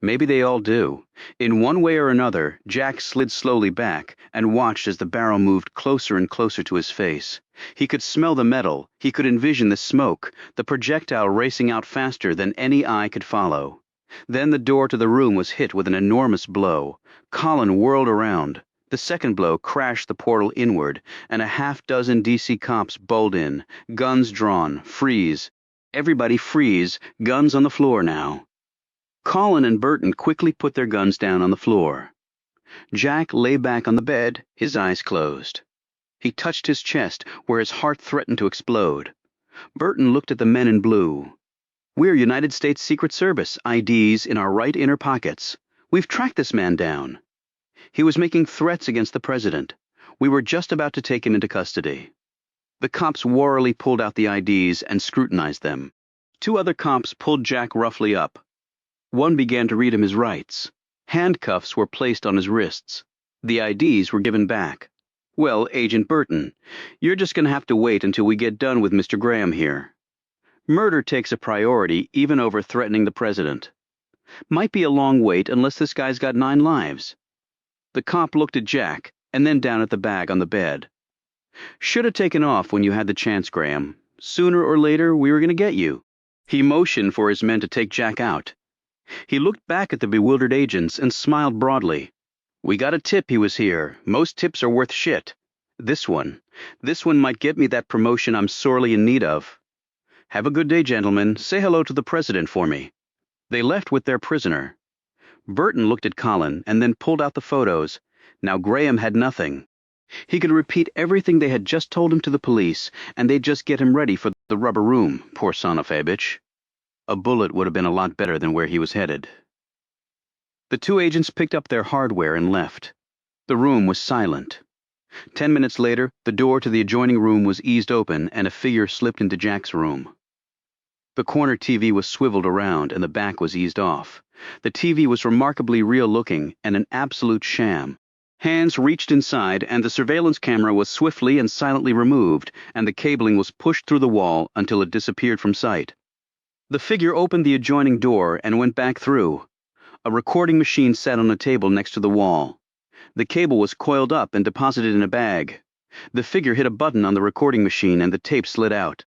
Maybe they all do. In one way or another, Jack slid slowly back and watched as the barrel moved closer and closer to his face. He could smell the metal. He could envision the smoke, the projectile racing out faster than any eye could follow. Then the door to the room was hit with an enormous blow. Colin whirled around. The second blow crashed the portal inward, and a half-dozen DC cops bowled in, guns drawn, freeze. Everybody freeze, guns on the floor now. Colin and Burton quickly put their guns down on the floor. Jack lay back on the bed, his eyes closed. He touched his chest, where his heart threatened to explode. Burton looked at the men in blue. We're United States Secret Service, IDs in our right inner pockets. We've tracked this man down. He was making threats against the president. We were just about to take him into custody. The cops warily pulled out the IDs and scrutinized them. 2 other cops pulled Jack roughly up. One began to read him his rights. Handcuffs were placed on his wrists. The IDs were given back. Well, Agent Burton, you're just going to have to wait until we get done with Mr. Graham here. Murder takes a priority even over threatening the president. Might be a long wait unless this guy's got 9 lives. The cop looked at Jack and then down at the bag on the bed. Should have taken off when you had the chance, Graham. Sooner or later, we were going to get you. He motioned for his men to take Jack out. He looked back at the bewildered agents and smiled broadly. We got a tip he was here. Most tips are worth shit. This one might get me that promotion I'm sorely in need of. Have a good day, gentlemen. Say hello to the president for me. They left with their prisoner. Burton looked at Colin and then pulled out the photos. Now Graham had nothing. He could repeat everything they had just told him to the police, and they'd just get him ready for the rubber room, poor son of a bitch. A bullet would have been a lot better than where he was headed. The two agents picked up their hardware and left. The room was silent. 10 minutes later, the door to the adjoining room was eased open and a figure slipped into Jack's room. The corner TV was swiveled around and the back was eased off. The TV was remarkably real-looking and an absolute sham. Hands reached inside and the surveillance camera was swiftly and silently removed, and the cabling was pushed through the wall until it disappeared from sight. The figure opened the adjoining door and went back through. A recording machine sat on a table next to the wall. The cable was coiled up and deposited in a bag. The figure hit a button on the recording machine and the tape slid out.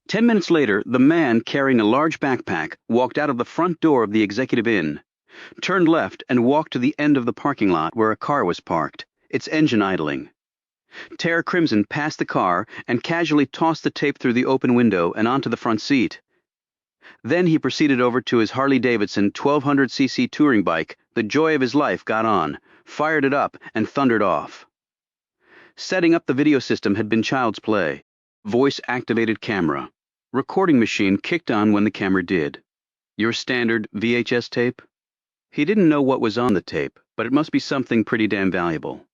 10 minutes later, the man carrying a large backpack walked out of the front door of the Executive Inn, turned left and walked to the end of the parking lot where a car was parked, its engine idling. Tara Crimson passed the car and casually tossed the tape through the open window and onto the front seat. Then he proceeded over to his Harley-Davidson 1200cc touring bike. The joy of his life got on, fired it up, and thundered off. Setting up the video system had been child's play. Voice-activated camera. Recording machine kicked on when the camera did. Your standard VHS tape? He didn't know what was on the tape, but it must be something pretty damn valuable.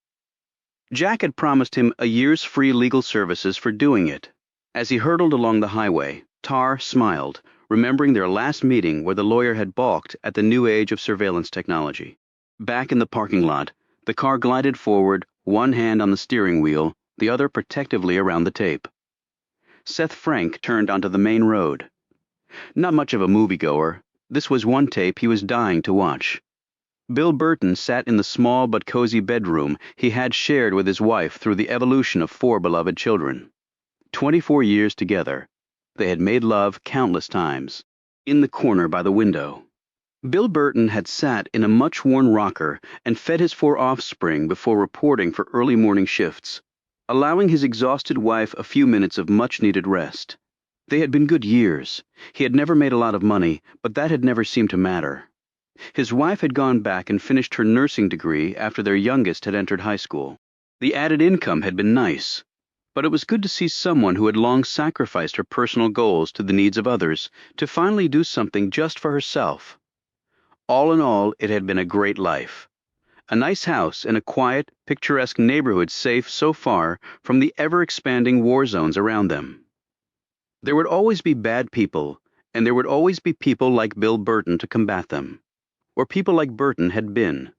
Jack had promised him a year's free legal services for doing it. As he hurtled along the highway, Tar smiled, remembering their last meeting where the lawyer had balked at the new age of surveillance technology. Back in the parking lot, the car glided forward, one hand on the steering wheel, the other protectively around the tape. Seth Frank turned onto the main road. Not much of a moviegoer, this was one tape he was dying to watch. Bill Burton sat in the small but cozy bedroom he had shared with his wife through the evolution of 4 beloved children. 24 years together. They had made love countless times. In the corner by the window. Bill Burton had sat in a much-worn rocker and fed his 4 offspring before reporting for early morning shifts, allowing his exhausted wife a few minutes of much-needed rest. They had been good years. He had never made a lot of money, but that had never seemed to matter. His wife had gone back and finished her nursing degree after their youngest had entered high school. The added income had been nice, but it was good to see someone who had long sacrificed her personal goals to the needs of others to finally do something just for herself. All in all, it had been a great life. A nice house in a quiet, picturesque neighborhood safe so far from the ever-expanding war zones around them. There would always be bad people, and there would always be people like Bill Burton to combat them. Or people like Burton had been.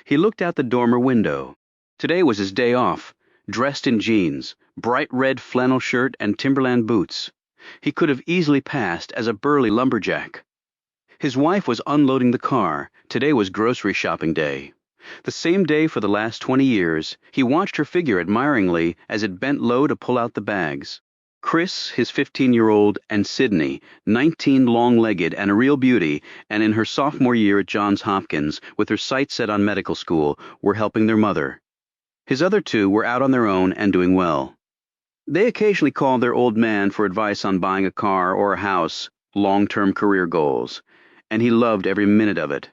He looked out the dormer window. Today was his day off, dressed in jeans, bright red flannel shirt, and Timberland boots. He could have easily passed as a burly lumberjack. His wife was unloading the car. Today was grocery shopping day. The same day for the last 20 years, he watched her figure admiringly as it bent low to pull out the bags. Chris, his 15-year-old, and Sydney, 19 long-legged and a real beauty, and in her sophomore year at Johns Hopkins, with her sights set on medical school, were helping their mother. His other 2 were out on their own and doing well. They occasionally called their old man for advice on buying a car or a house, long-term career goals, and he loved every minute of it.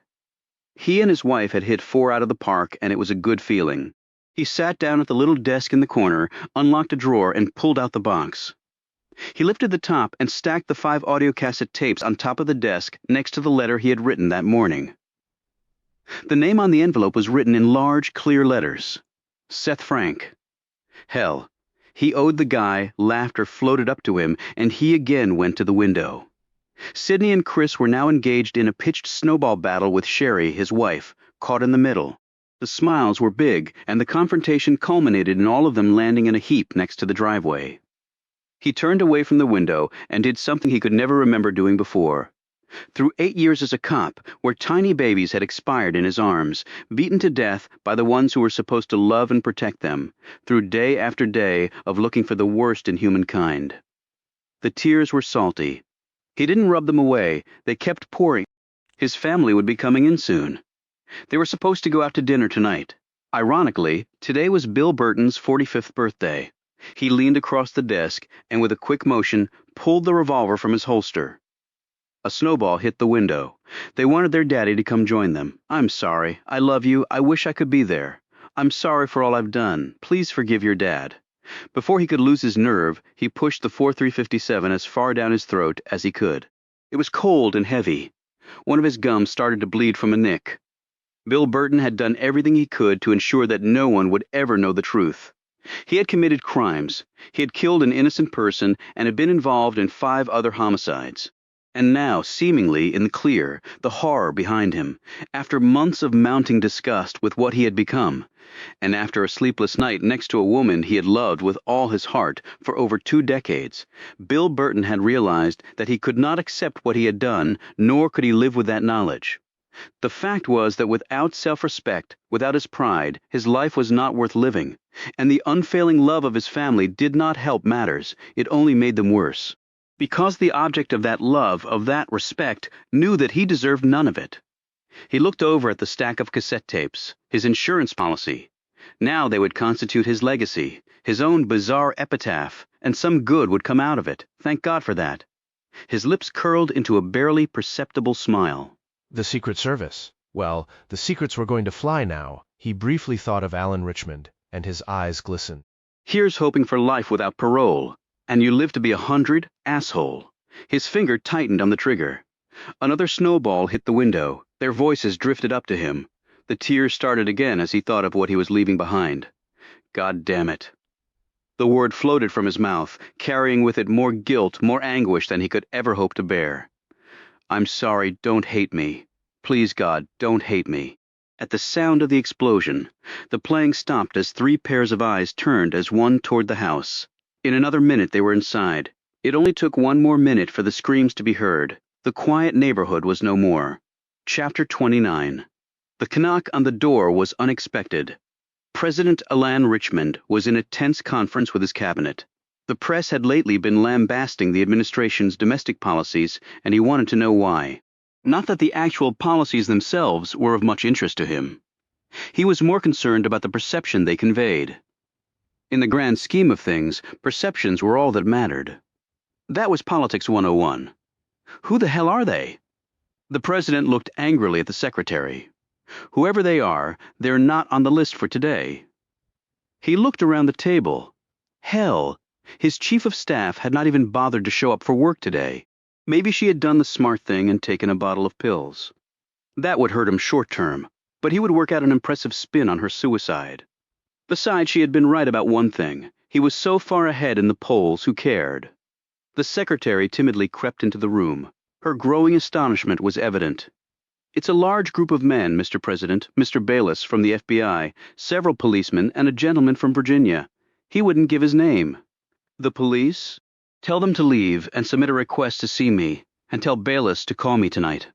He and his wife had hit 4 out of the park, and it was a good feeling. He sat down at the little desk in the corner, unlocked a drawer, and pulled out the box. He lifted the top and stacked the 5 audiocassette tapes on top of the desk next to the letter he had written that morning. The name on the envelope was written in large, clear letters. Seth Frank. Hell, he owed the guy, laughter floated up to him, and he again went to the window. Sydney and Chris were now engaged in a pitched snowball battle with Sherry, his wife, caught in the middle. The smiles were big, and the confrontation culminated in all of them landing in a heap next to the driveway. He turned away from the window and did something he could never remember doing before. Through 8 years as a cop, where tiny babies had expired in his arms, beaten to death by the ones who were supposed to love and protect them, through day after day of looking for the worst in humankind. The tears were salty. He didn't rub them away, they kept pouring. His family would be coming in soon. They were supposed to go out to dinner tonight. Ironically, today was Bill Burton's 45th birthday. He leaned across the desk and with a quick motion pulled the revolver from his holster. A snowball hit the window. They wanted their daddy to come join them. I'm sorry. I love you. I wish I could be there. I'm sorry for all I've done. Please forgive your dad. Before he could lose his nerve, he pushed the 4357 as far down his throat as he could. It was cold and heavy. One of his gums started to bleed from a nick. Bill Burton had done everything he could to ensure that no one would ever know the truth. He had committed crimes. He had killed an innocent person and had been involved in 5 other homicides. And now, seemingly in the clear, the horror behind him, after months of mounting disgust with what he had become, and after a sleepless night next to a woman he had loved with all his heart for over 2 decades, Bill Burton had realized that he could not accept what he had done, nor could he live with that knowledge. The fact was that without self-respect, without his pride, his life was not worth living, and the unfailing love of his family did not help matters, it only made them worse. Because the object of that love, of that respect, knew that he deserved none of it. He looked over at the stack of cassette tapes, his insurance policy. Now they would constitute his legacy, his own bizarre epitaph, and some good would come out of it. Thank God for that. His lips curled into a barely perceptible smile. The Secret Service. Well, the secrets were going to fly now. He briefly thought of Alan Richmond, and his eyes glistened. Here's hoping for life without parole. And you live to be 100, asshole. His finger tightened on the trigger. Another snowball hit the window. Their voices drifted up to him. The tears started again as he thought of what he was leaving behind. God damn it. The word floated from his mouth, carrying with it more guilt, more anguish than he could ever hope to bear. I'm sorry, don't hate me. Please, God, don't hate me. At the sound of the explosion, the playing stopped as 3 pairs of eyes turned as one toward the house. In another minute they were inside. It only took 1 more minute for the screams to be heard. The quiet neighborhood was no more. Chapter 29. The knock on the door was unexpected. President Alan Richmond was in a tense conference with his cabinet. The press had lately been lambasting the administration's domestic policies, and he wanted to know why. Not that the actual policies themselves were of much interest to him. He was more concerned about the perception they conveyed. In the grand scheme of things, perceptions were all that mattered. That was Politics 101. Who the hell are they? The president looked angrily at the secretary. Whoever they are, they're not on the list for today. He looked around the table. Hell, his chief of staff had not even bothered to show up for work today. Maybe she had done the smart thing and taken a bottle of pills. That would hurt him short term, but he would work out an impressive spin on her suicide. Besides, she had been right about one thing. He was so far ahead in the polls, who cared? The secretary timidly crept into the room. Her growing astonishment was evident. It's a large group of men, Mr. President, Mr. Bayless from the FBI, several policemen, and a gentleman from Virginia. He wouldn't give his name. The police? Tell them to leave and submit a request to see me, and tell Bayless to call me tonight.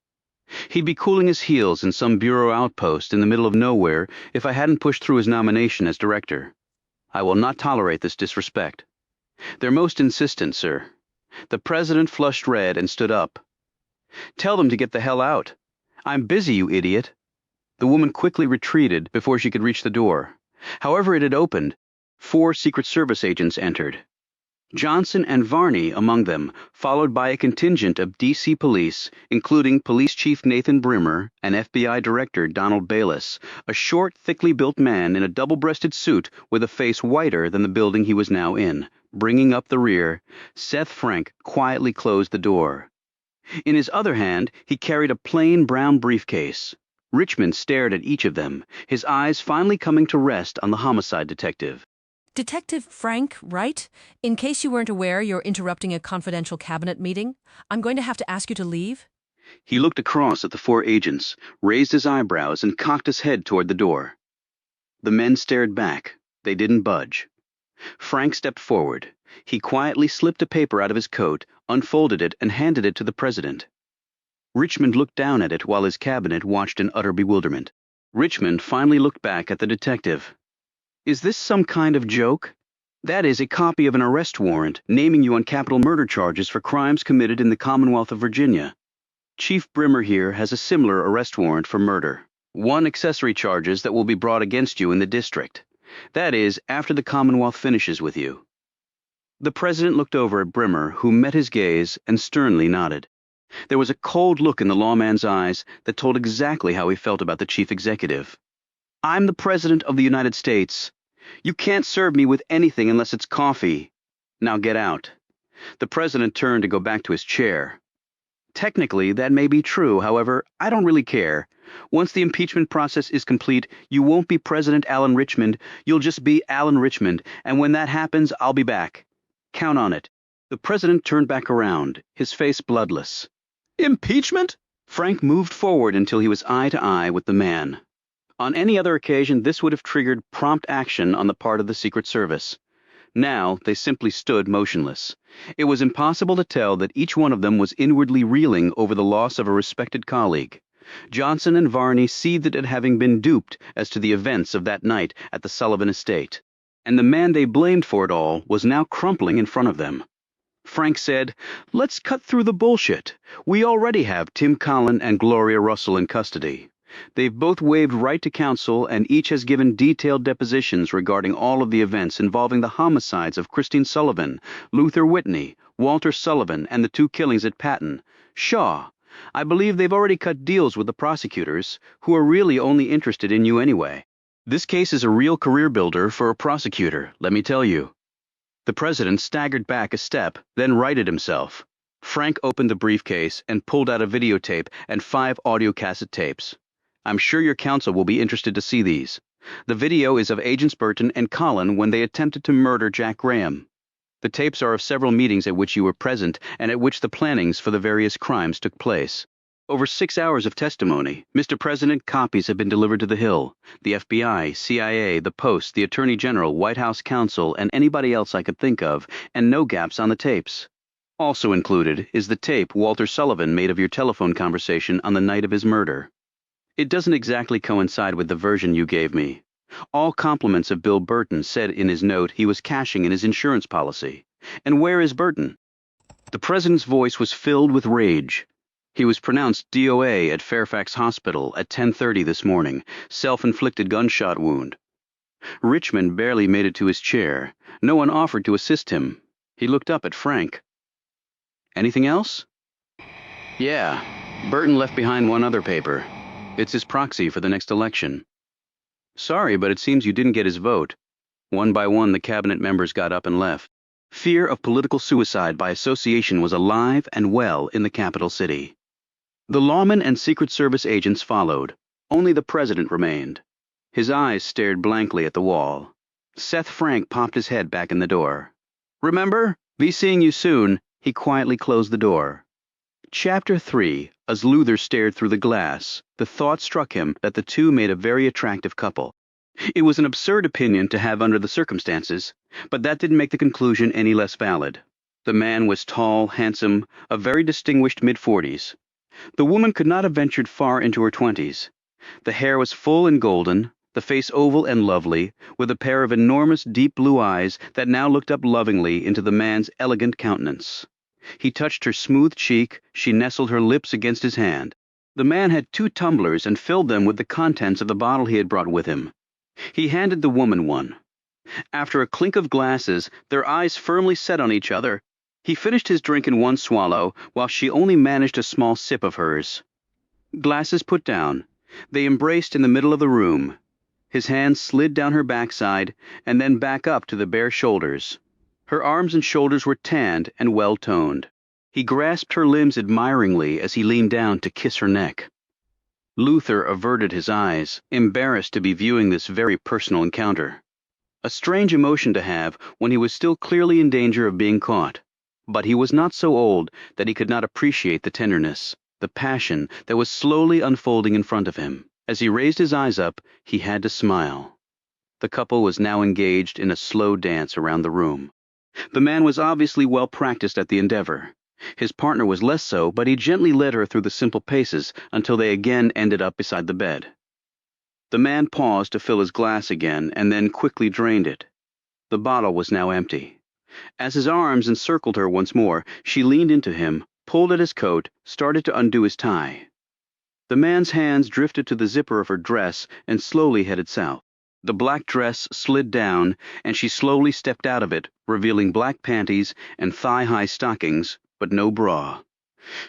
He'd be cooling his heels in some bureau outpost in the middle of nowhere if I hadn't pushed through his nomination as director. I will not tolerate this disrespect. They're most insistent, sir. The president flushed red and stood up. Tell them to get the hell out. I'm busy, you idiot. The woman quickly retreated before she could reach the door. However, it had opened. 4 Secret Service agents entered. Johnson and Varney among them, followed by a contingent of D.C. police, including Police Chief Nathan Brimmer and FBI Director Donald Bayless, a short, thickly built man in a double-breasted suit with a face whiter than the building he was now in. Bringing up the rear, Seth Frank quietly closed the door. In his other hand, he carried a plain brown briefcase. Richmond stared at each of them, his eyes finally coming to rest on the homicide detective. Detective Frank, right? In case you weren't aware, you're interrupting a confidential cabinet meeting. I'm going to have to ask you to leave. He looked across at the 4 agents, raised his eyebrows, and cocked his head toward the door. The men stared back. They didn't budge. Frank stepped forward. He quietly slipped a paper out of his coat, unfolded it, and handed it to the president. Richmond looked down at it while his cabinet watched in utter bewilderment. Richmond finally looked back at the detective. Is this some kind of joke? That is a copy of an arrest warrant naming you on capital murder charges for crimes committed in the Commonwealth of Virginia. Chief Brimmer here has a similar arrest warrant for murder. 1 accessory charges that will be brought against you in the district. That is, after the Commonwealth finishes with you. The president looked over at Brimmer, who met his gaze and sternly nodded. There was a cold look in the lawman's eyes that told exactly how he felt about the chief executive. I'm the president of the United States. You can't serve me with anything unless it's coffee. Now get out. The president turned to go back to his chair. Technically, that may be true. However, I don't really care. Once the impeachment process is complete, you won't be President Alan Richmond. You'll just be Alan Richmond. And when that happens, I'll be back. Count on it. The president turned back around, his face bloodless. Impeachment? Frank moved forward until he was eye to eye with the man. On any other occasion, this would have triggered prompt action on the part of the Secret Service. Now, they simply stood motionless. It was impossible to tell that each one of them was inwardly reeling over the loss of a respected colleague. Johnson and Varney seethed at having been duped as to the events of that night at the Sullivan estate, and the man they blamed for it all was now crumpling in front of them. Frank said, "Let's cut through the bullshit. We already have Tim Collin and Gloria Russell in custody. They've both waived right to counsel, and each has given detailed depositions regarding all of the events involving the homicides of Christine Sullivan, Luther Whitney, Walter Sullivan, and the 2 killings at Patton. Shaw. I believe they've already cut deals with the prosecutors, who are really only interested in you anyway. This case is a real career builder for a prosecutor, let me tell you." The president staggered back a step, then righted himself. Frank opened the briefcase and pulled out a videotape and 5 audio cassette tapes. "I'm sure your counsel will be interested to see these. The video is of Agents Burton and Collin when they attempted to murder Jack Graham. The tapes are of several meetings at which you were present and at which the plannings for the various crimes took place. Over 6 hours of testimony. Mr. President, copies have been delivered to the Hill, the FBI, CIA, the Post, the Attorney General, White House counsel, and anybody else I could think of, and no gaps on the tapes. Also included is the tape Walter Sullivan made of your telephone conversation on the night of his murder. It doesn't exactly coincide with the version you gave me. All compliments of Bill Burton said in his note he was cashing in his insurance policy. And where is Burton?" The president's voice was filled with rage. He was pronounced DOA at Fairfax Hospital at 10:30 this morning, self-inflicted gunshot wound. Richmond barely made it to his chair. No one offered to assist him. He looked up at Frank. "Anything else?" "Yeah, Burton left behind one other paper. It's his proxy for the next election." "Sorry, but it seems you didn't get his vote." One by one, the cabinet members got up and left. Fear of political suicide by association was alive and well in the capital city. The lawmen and Secret Service agents followed. Only the president remained. His eyes stared blankly at the wall. Seth Frank popped his head back in the door. "Remember? Be seeing you soon." He quietly closed the door. Chapter 3. As Luther stared through the glass, the thought struck him that the two made a very attractive couple. It was an absurd opinion to have under the circumstances, but that didn't make the conclusion any less valid. The man was tall, handsome, of very distinguished mid-40s. The woman could not have ventured far into her 20s. The hair was full and golden, the face oval and lovely, with a pair of enormous deep blue eyes that now looked up lovingly into the man's elegant countenance. He touched her smooth cheek, she nestled her lips against his hand. The man had 2 tumblers and filled them with the contents of the bottle he had brought with him. He handed the woman one. After a clink of glasses, their eyes firmly set on each other, he finished his drink in one swallow, while she only managed a small sip of hers. Glasses put down, they embraced in the middle of the room. His hands slid down her backside, and then back up to the bare shoulders. Her arms and shoulders were tanned and well-toned. He grasped her limbs admiringly as he leaned down to kiss her neck. Luther averted his eyes, embarrassed to be viewing this very personal encounter. A strange emotion to have when he was still clearly in danger of being caught. But he was not so old that he could not appreciate the tenderness, the passion that was slowly unfolding in front of him. As he raised his eyes up, he had to smile. The couple was now engaged in a slow dance around the room. The man was obviously well practiced at the endeavor. His partner was less so, but he gently led her through the simple paces until they again ended up beside the bed. The man paused to fill his glass again and then quickly drained it. The bottle was now empty. As his arms encircled her once more, she leaned into him, pulled at his coat, started to undo his tie. The man's hands drifted to the zipper of her dress and slowly headed south. The black dress slid down, and she slowly stepped out of it, revealing black panties and thigh-high stockings, but no bra.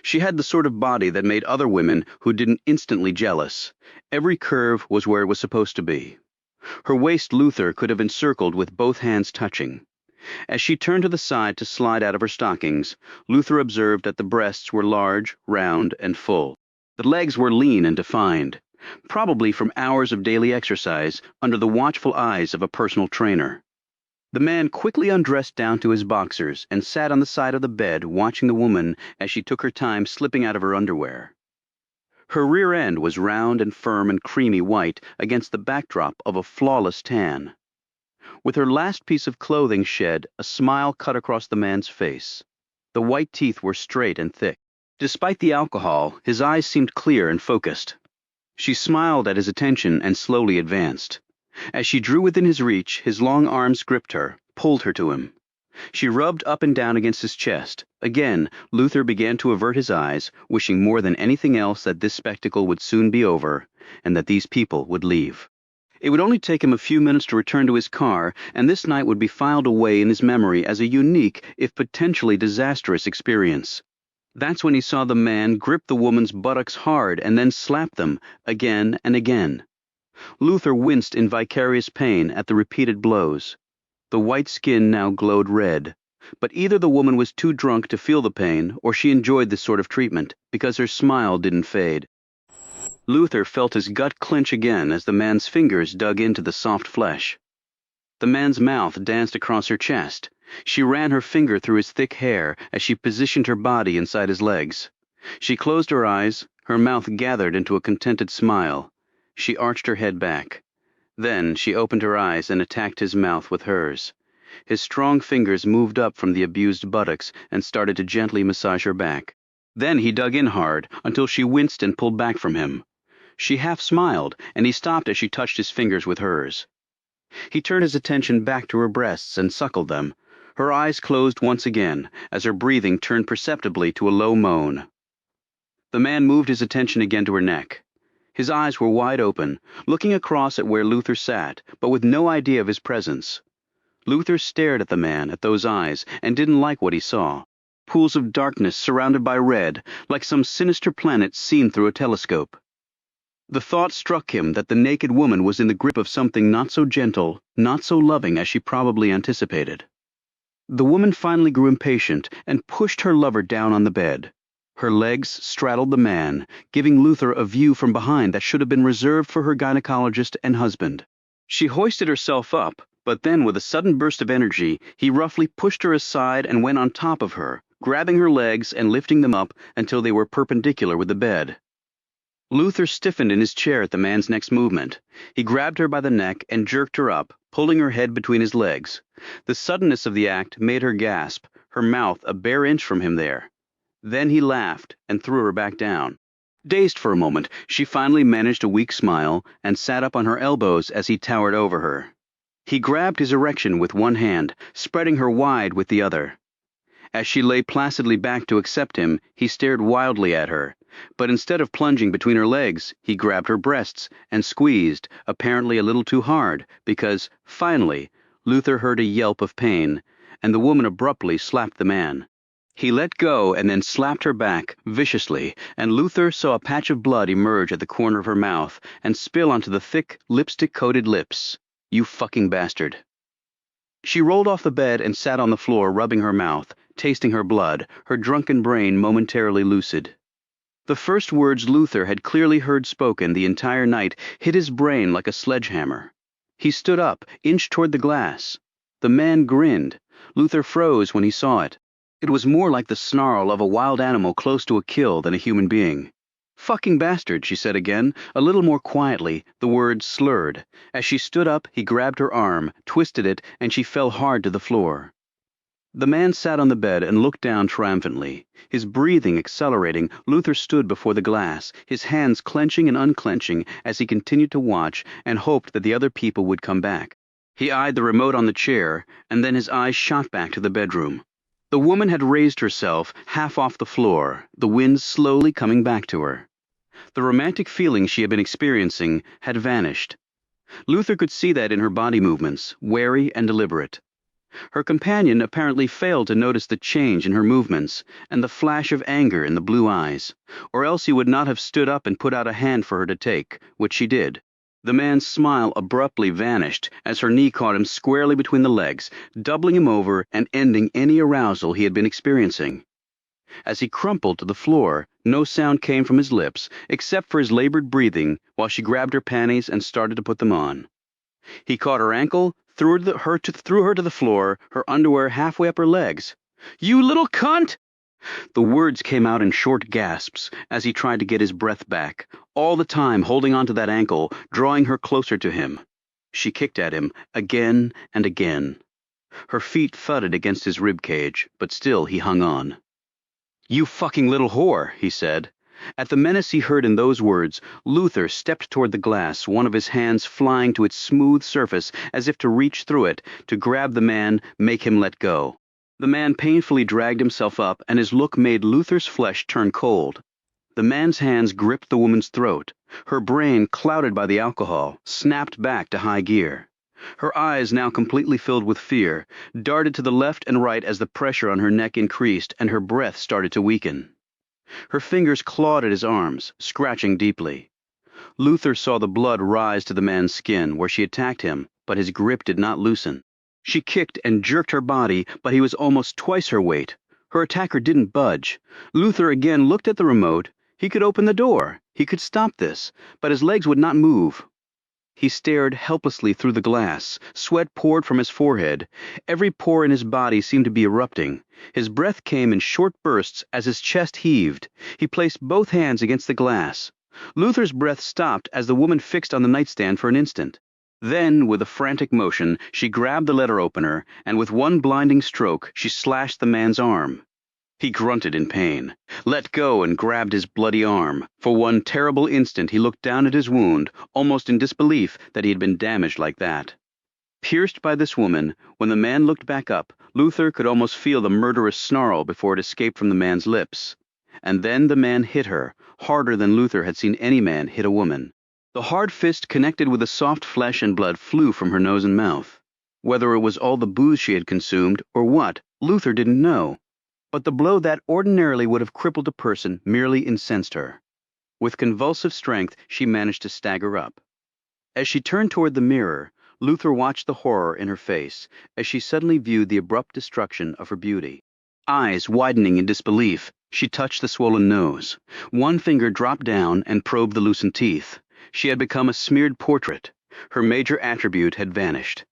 She had the sort of body that made other women who didn't instantly jealous. Every curve was where it was supposed to be. Her waist Luther could have encircled with both hands touching. As she turned to the side to slide out of her stockings, Luther observed that the breasts were large, round, and full. The legs were lean and defined, probably from hours of daily exercise under the watchful eyes of a personal trainer. The man quickly undressed down to his boxers and sat on the side of the bed watching the woman as she took her time slipping out of her underwear. Her rear end was round and firm and creamy white against the backdrop of a flawless tan. With her last piece of clothing shed, a smile cut across the man's face. The white teeth were straight and thick. Despite the alcohol, his eyes seemed clear and focused. She smiled at his attention and slowly advanced. As she drew within his reach, his long arms gripped her, pulled her to him. She rubbed up and down against his chest. Again, Luther began to avert his eyes, wishing more than anything else that this spectacle would soon be over, and that these people would leave. It would only take him a few minutes to return to his car, and this night would be filed away in his memory as a unique, if potentially disastrous, experience. That's when he saw the man grip the woman's buttocks hard and then slap them, again and again. Luther winced in vicarious pain at the repeated blows. The white skin now glowed red, but either the woman was too drunk to feel the pain, or she enjoyed this sort of treatment, because her smile didn't fade. Luther felt his gut clench again as the man's fingers dug into the soft flesh. The man's mouth danced across her chest. She ran her finger through his thick hair as she positioned her body inside his legs. She closed her eyes, her mouth gathered into a contented smile. She arched her head back. Then she opened her eyes and attacked his mouth with hers. His strong fingers moved up from the abused buttocks and started to gently massage her back. Then he dug in hard until she winced and pulled back from him. She half smiled, and he stopped as she touched his fingers with hers. He turned his attention back to her breasts and suckled them. Her eyes closed once again, as her breathing turned perceptibly to a low moan. The man moved his attention again to her neck. His eyes were wide open, looking across at where Luther sat, but with no idea of his presence. Luther stared at the man, at those eyes, and didn't like what he saw. Pools of darkness surrounded by red, like some sinister planet seen through a telescope. The thought struck him that the naked woman was in the grip of something not so gentle, not so loving as she probably anticipated. The woman finally grew impatient and pushed her lover down on the bed. Her legs straddled the man, giving Luther a view from behind that should have been reserved for her gynecologist and husband. She hoisted herself up, but then with a sudden burst of energy, he roughly pushed her aside and went on top of her, grabbing her legs and lifting them up until they were perpendicular with the bed. Luther stiffened in his chair at the man's next movement. He grabbed her by the neck and jerked her up, pulling her head between his legs. The suddenness of the act made her gasp, her mouth a bare inch from him there. Then he laughed and threw her back down. Dazed for a moment, she finally managed a weak smile and sat up on her elbows as he towered over her. He grabbed his erection with one hand, spreading her wide with the other. As she lay placidly back to accept him, he stared wildly at her. But instead of plunging between her legs, he grabbed her breasts and squeezed, apparently a little too hard, because, finally, Luther heard a yelp of pain, and the woman abruptly slapped the man. He let go and then slapped her back, viciously, and Luther saw a patch of blood emerge at the corner of her mouth and spill onto the thick, lipstick-coated lips. "You fucking bastard." She rolled off the bed and sat on the floor, rubbing her mouth, tasting her blood, her drunken brain momentarily lucid. The first words Luther had clearly heard spoken the entire night hit his brain like a sledgehammer. He stood up, inched toward the glass. The man grinned. Luther froze when he saw it. It was more like the snarl of a wild animal close to a kill than a human being. "Fucking bastard," she said again, a little more quietly, the words slurred. As she stood up, he grabbed her arm, twisted it, and she fell hard to the floor. The man sat on the bed and looked down triumphantly. His breathing accelerating, Luther stood before the glass, his hands clenching and unclenching as he continued to watch and hoped that the other people would come back. He eyed the remote on the chair, and then his eyes shot back to the bedroom. The woman had raised herself half off the floor, the wind slowly coming back to her. The romantic feeling she had been experiencing had vanished. Luther could see that in her body movements, wary and deliberate. Her companion apparently failed to notice the change in her movements and the flash of anger in the blue eyes, or else he would not have stood up and put out a hand for her to take, which she did. The man's smile abruptly vanished as her knee caught him squarely between the legs, doubling him over and ending any arousal he had been experiencing. As he crumpled to the floor, no sound came from his lips except for his labored breathing while she grabbed her panties and started to put them on. He caught her ankle, threw her to the floor, her underwear halfway up her legs. "You little cunt!" The words came out in short gasps as he tried to get his breath back, all the time holding onto that ankle, drawing her closer to him. She kicked at him again and again. Her feet thudded against his rib cage, but still he hung on. "You fucking little whore," he said. At the menace he heard in those words, Luther stepped toward the glass, one of his hands flying to its smooth surface as if to reach through it, to grab the man, make him let go. The man painfully dragged himself up, and his look made Luther's flesh turn cold. The man's hands gripped the woman's throat. Her brain, clouded by the alcohol, snapped back to high gear. Her eyes, now completely filled with fear, darted to the left and right as the pressure on her neck increased and her breath started to weaken. Her fingers clawed at his arms, scratching deeply. Luther saw the blood rise to the man's skin where she attacked him, but his grip did not loosen. She kicked and jerked her body, but he was almost twice her weight. Her attacker didn't budge. Luther again looked at the remote. He could open the door. He could stop this, but his legs would not move. He stared helplessly through the glass. Sweat poured from his forehead. Every pore in his body seemed to be erupting. His breath came in short bursts as his chest heaved. He placed both hands against the glass. Luther's breath stopped as the woman fixed on the nightstand for an instant. Then, with a frantic motion, she grabbed the letter opener, and with one blinding stroke, she slashed the man's arm. He grunted in pain, let go, and grabbed his bloody arm. For one terrible instant he looked down at his wound, almost in disbelief that he had been damaged like that. Pierced by this woman, when the man looked back up, Luther could almost feel the murderous snarl before it escaped from the man's lips. And then the man hit her, harder than Luther had seen any man hit a woman. The hard fist connected with the soft flesh and blood flew from her nose and mouth. Whether it was all the booze she had consumed, or what, Luther didn't know. But the blow that ordinarily would have crippled a person merely incensed her. With convulsive strength, she managed to stagger up. As she turned toward the mirror, Luther watched the horror in her face as she suddenly viewed the abrupt destruction of her beauty. Eyes widening in disbelief, she touched the swollen nose. One finger dropped down and probed the loosened teeth. She had become a smeared portrait. Her major attribute had vanished.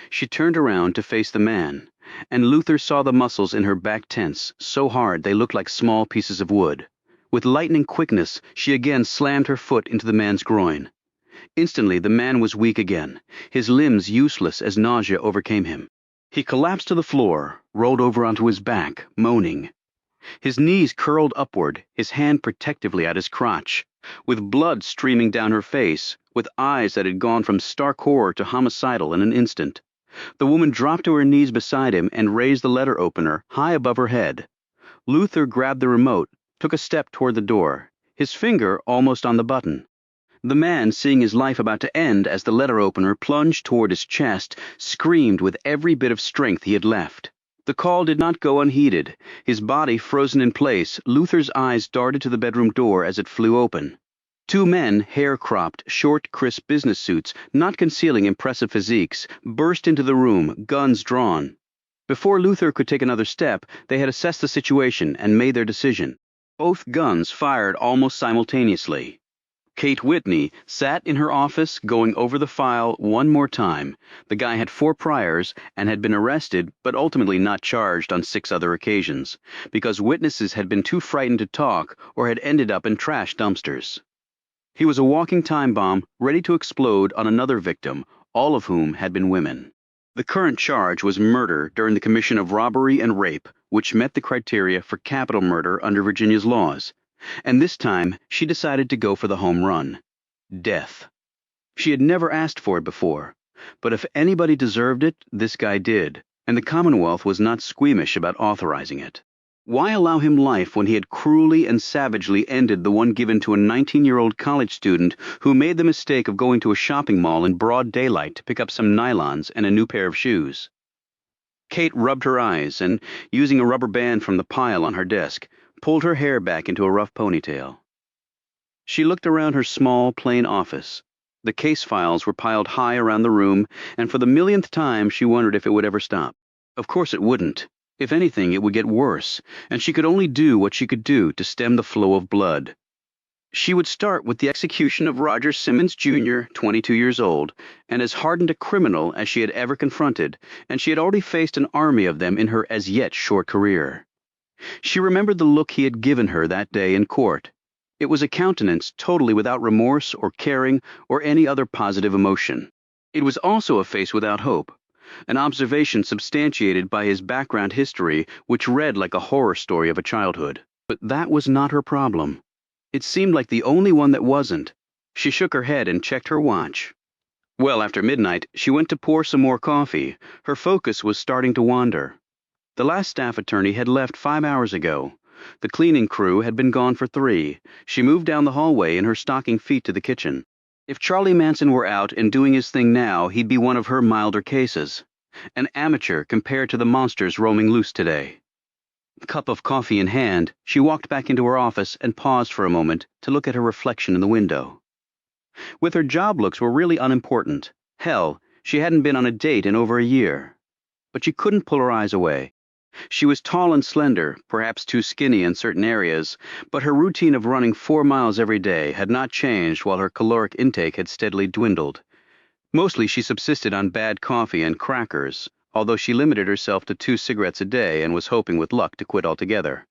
She turned around to face the man, and Luther saw the muscles in her back tense, so hard they looked like small pieces of wood. With lightning quickness, she again slammed her foot into the man's groin. Instantly, the man was weak again, his limbs useless as nausea overcame him. He collapsed to the floor, rolled over onto his back, moaning. His knees curled upward, his hand protectively at his crotch. With blood streaming down her face, with eyes that had gone from stark horror to homicidal in an instant. The woman dropped to her knees beside him and raised the letter opener high above her head. Luther grabbed the remote, took a step toward the door, his finger almost on the button. The man, seeing his life about to end as the letter opener plunged toward his chest, screamed with every bit of strength he had left. The call did not go unheeded. His body frozen in place, Luther's eyes darted to the bedroom door as it flew open. Two men, hair-cropped, short, crisp business suits, not concealing impressive physiques, burst into the room, guns drawn. Before Luther could take another step, they had assessed the situation and made their decision. Both guns fired almost simultaneously. Kate Whitney sat in her office going over the file one more time. The guy had 4 priors and had been arrested but ultimately not charged on 6 other occasions, because witnesses had been too frightened to talk or had ended up in trash dumpsters. He was a walking time bomb ready to explode on another victim, all of whom had been women. The current charge was murder during the commission of robbery and rape, which met the criteria for capital murder under Virginia's laws. And this time, she decided to go for the home run. Death. She had never asked for it before. But if anybody deserved it, this guy did, and the Commonwealth was not squeamish about authorizing it. Why allow him life when he had cruelly and savagely ended the one given to a 19-year-old college student who made the mistake of going to a shopping mall in broad daylight to pick up some nylons and a new pair of shoes? Kate rubbed her eyes and, using a rubber band from the pile on her desk, pulled her hair back into a rough ponytail. She looked around her small, plain office. The case files were piled high around the room, and for the millionth time she wondered if it would ever stop. Of course it wouldn't. If anything, it would get worse, and she could only do what she could do to stem the flow of blood. She would start with the execution of Roger Simmons, Jr., 22 years old, and as hardened a criminal as she had ever confronted, and she had already faced an army of them in her as yet short career. She remembered the look he had given her that day in court. It was a countenance totally without remorse or caring or any other positive emotion. It was also a face without hope, an observation substantiated by his background history, which read like a horror story of a childhood. But that was not her problem. It seemed like the only one that wasn't. She shook her head and checked her watch. Well, after midnight, she went to pour some more coffee. Her focus was starting to wander. The last staff attorney had left 5 hours ago. The cleaning crew had been gone for 3. She moved down the hallway in her stocking feet to the kitchen. If Charlie Manson were out and doing his thing now, he'd be one of her milder cases. An amateur compared to the monsters roaming loose today. Cup of coffee in hand, she walked back into her office and paused for a moment to look at her reflection in the window. With her job looks were really unimportant. Hell, she hadn't been on a date in over a year. But she couldn't pull her eyes away. She was tall and slender, perhaps too skinny in certain areas, but her routine of running 4 miles every day had not changed while her caloric intake had steadily dwindled. Mostly she subsisted on bad coffee and crackers, although she limited herself to 2 cigarettes a day and was hoping with luck to quit altogether.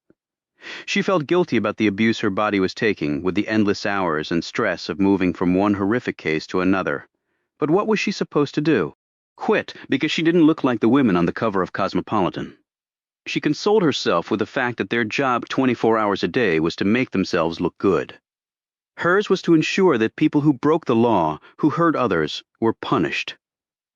She felt guilty about the abuse her body was taking with the endless hours and stress of moving from one horrific case to another. But what was she supposed to do? Quit because she didn't look like the women on the cover of Cosmopolitan. She consoled herself with the fact that their job 24 hours a day was to make themselves look good. Hers was to ensure that people who broke the law, who hurt others, were punished.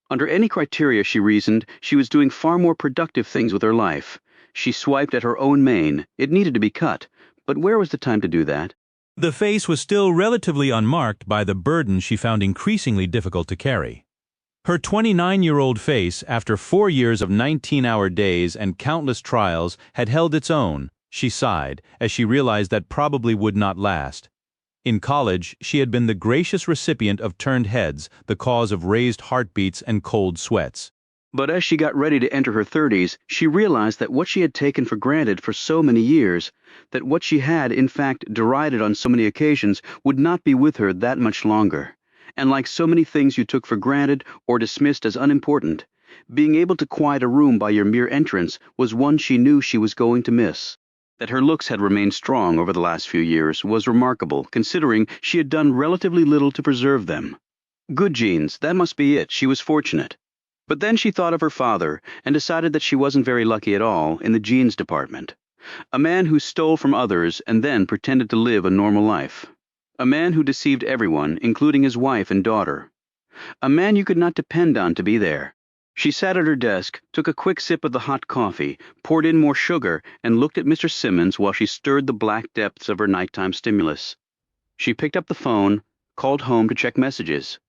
Under any criteria, she reasoned, she was doing far more productive things with her life. She swiped at her own mane. It needed to be cut, but where was the time to do that? The face was still relatively unmarked by the burden she found increasingly difficult to carry. Her 29-year-old face, after 4 years of 19-hour days and countless trials, had held its own. She sighed, as she realized that probably would not last. In college, she had been the gracious recipient of turned heads, the cause of raised heartbeats and cold sweats. But as she got ready to enter her 30s, she realized that what she had taken for granted for so many years, that what she had, in fact, derided on so many occasions, would not be with her that much longer. And like so many things you took for granted or dismissed as unimportant, being able to quiet a room by your mere entrance was one she knew she was going to miss. That her looks had remained strong over the last few years was remarkable, considering she had done relatively little to preserve them. Good genes, that must be it. She was fortunate. But then she thought of her father and decided that she wasn't very lucky at all in the genes department. A man who stole from others and then pretended to live a normal life. A man who deceived everyone, including his wife and daughter. A man you could not depend on to be there. She sat at her desk, took a quick sip of the hot coffee, poured in more sugar, and looked at Mr. Simmons while she stirred the black depths of her nighttime stimulus. She picked up the phone, called home to check messages.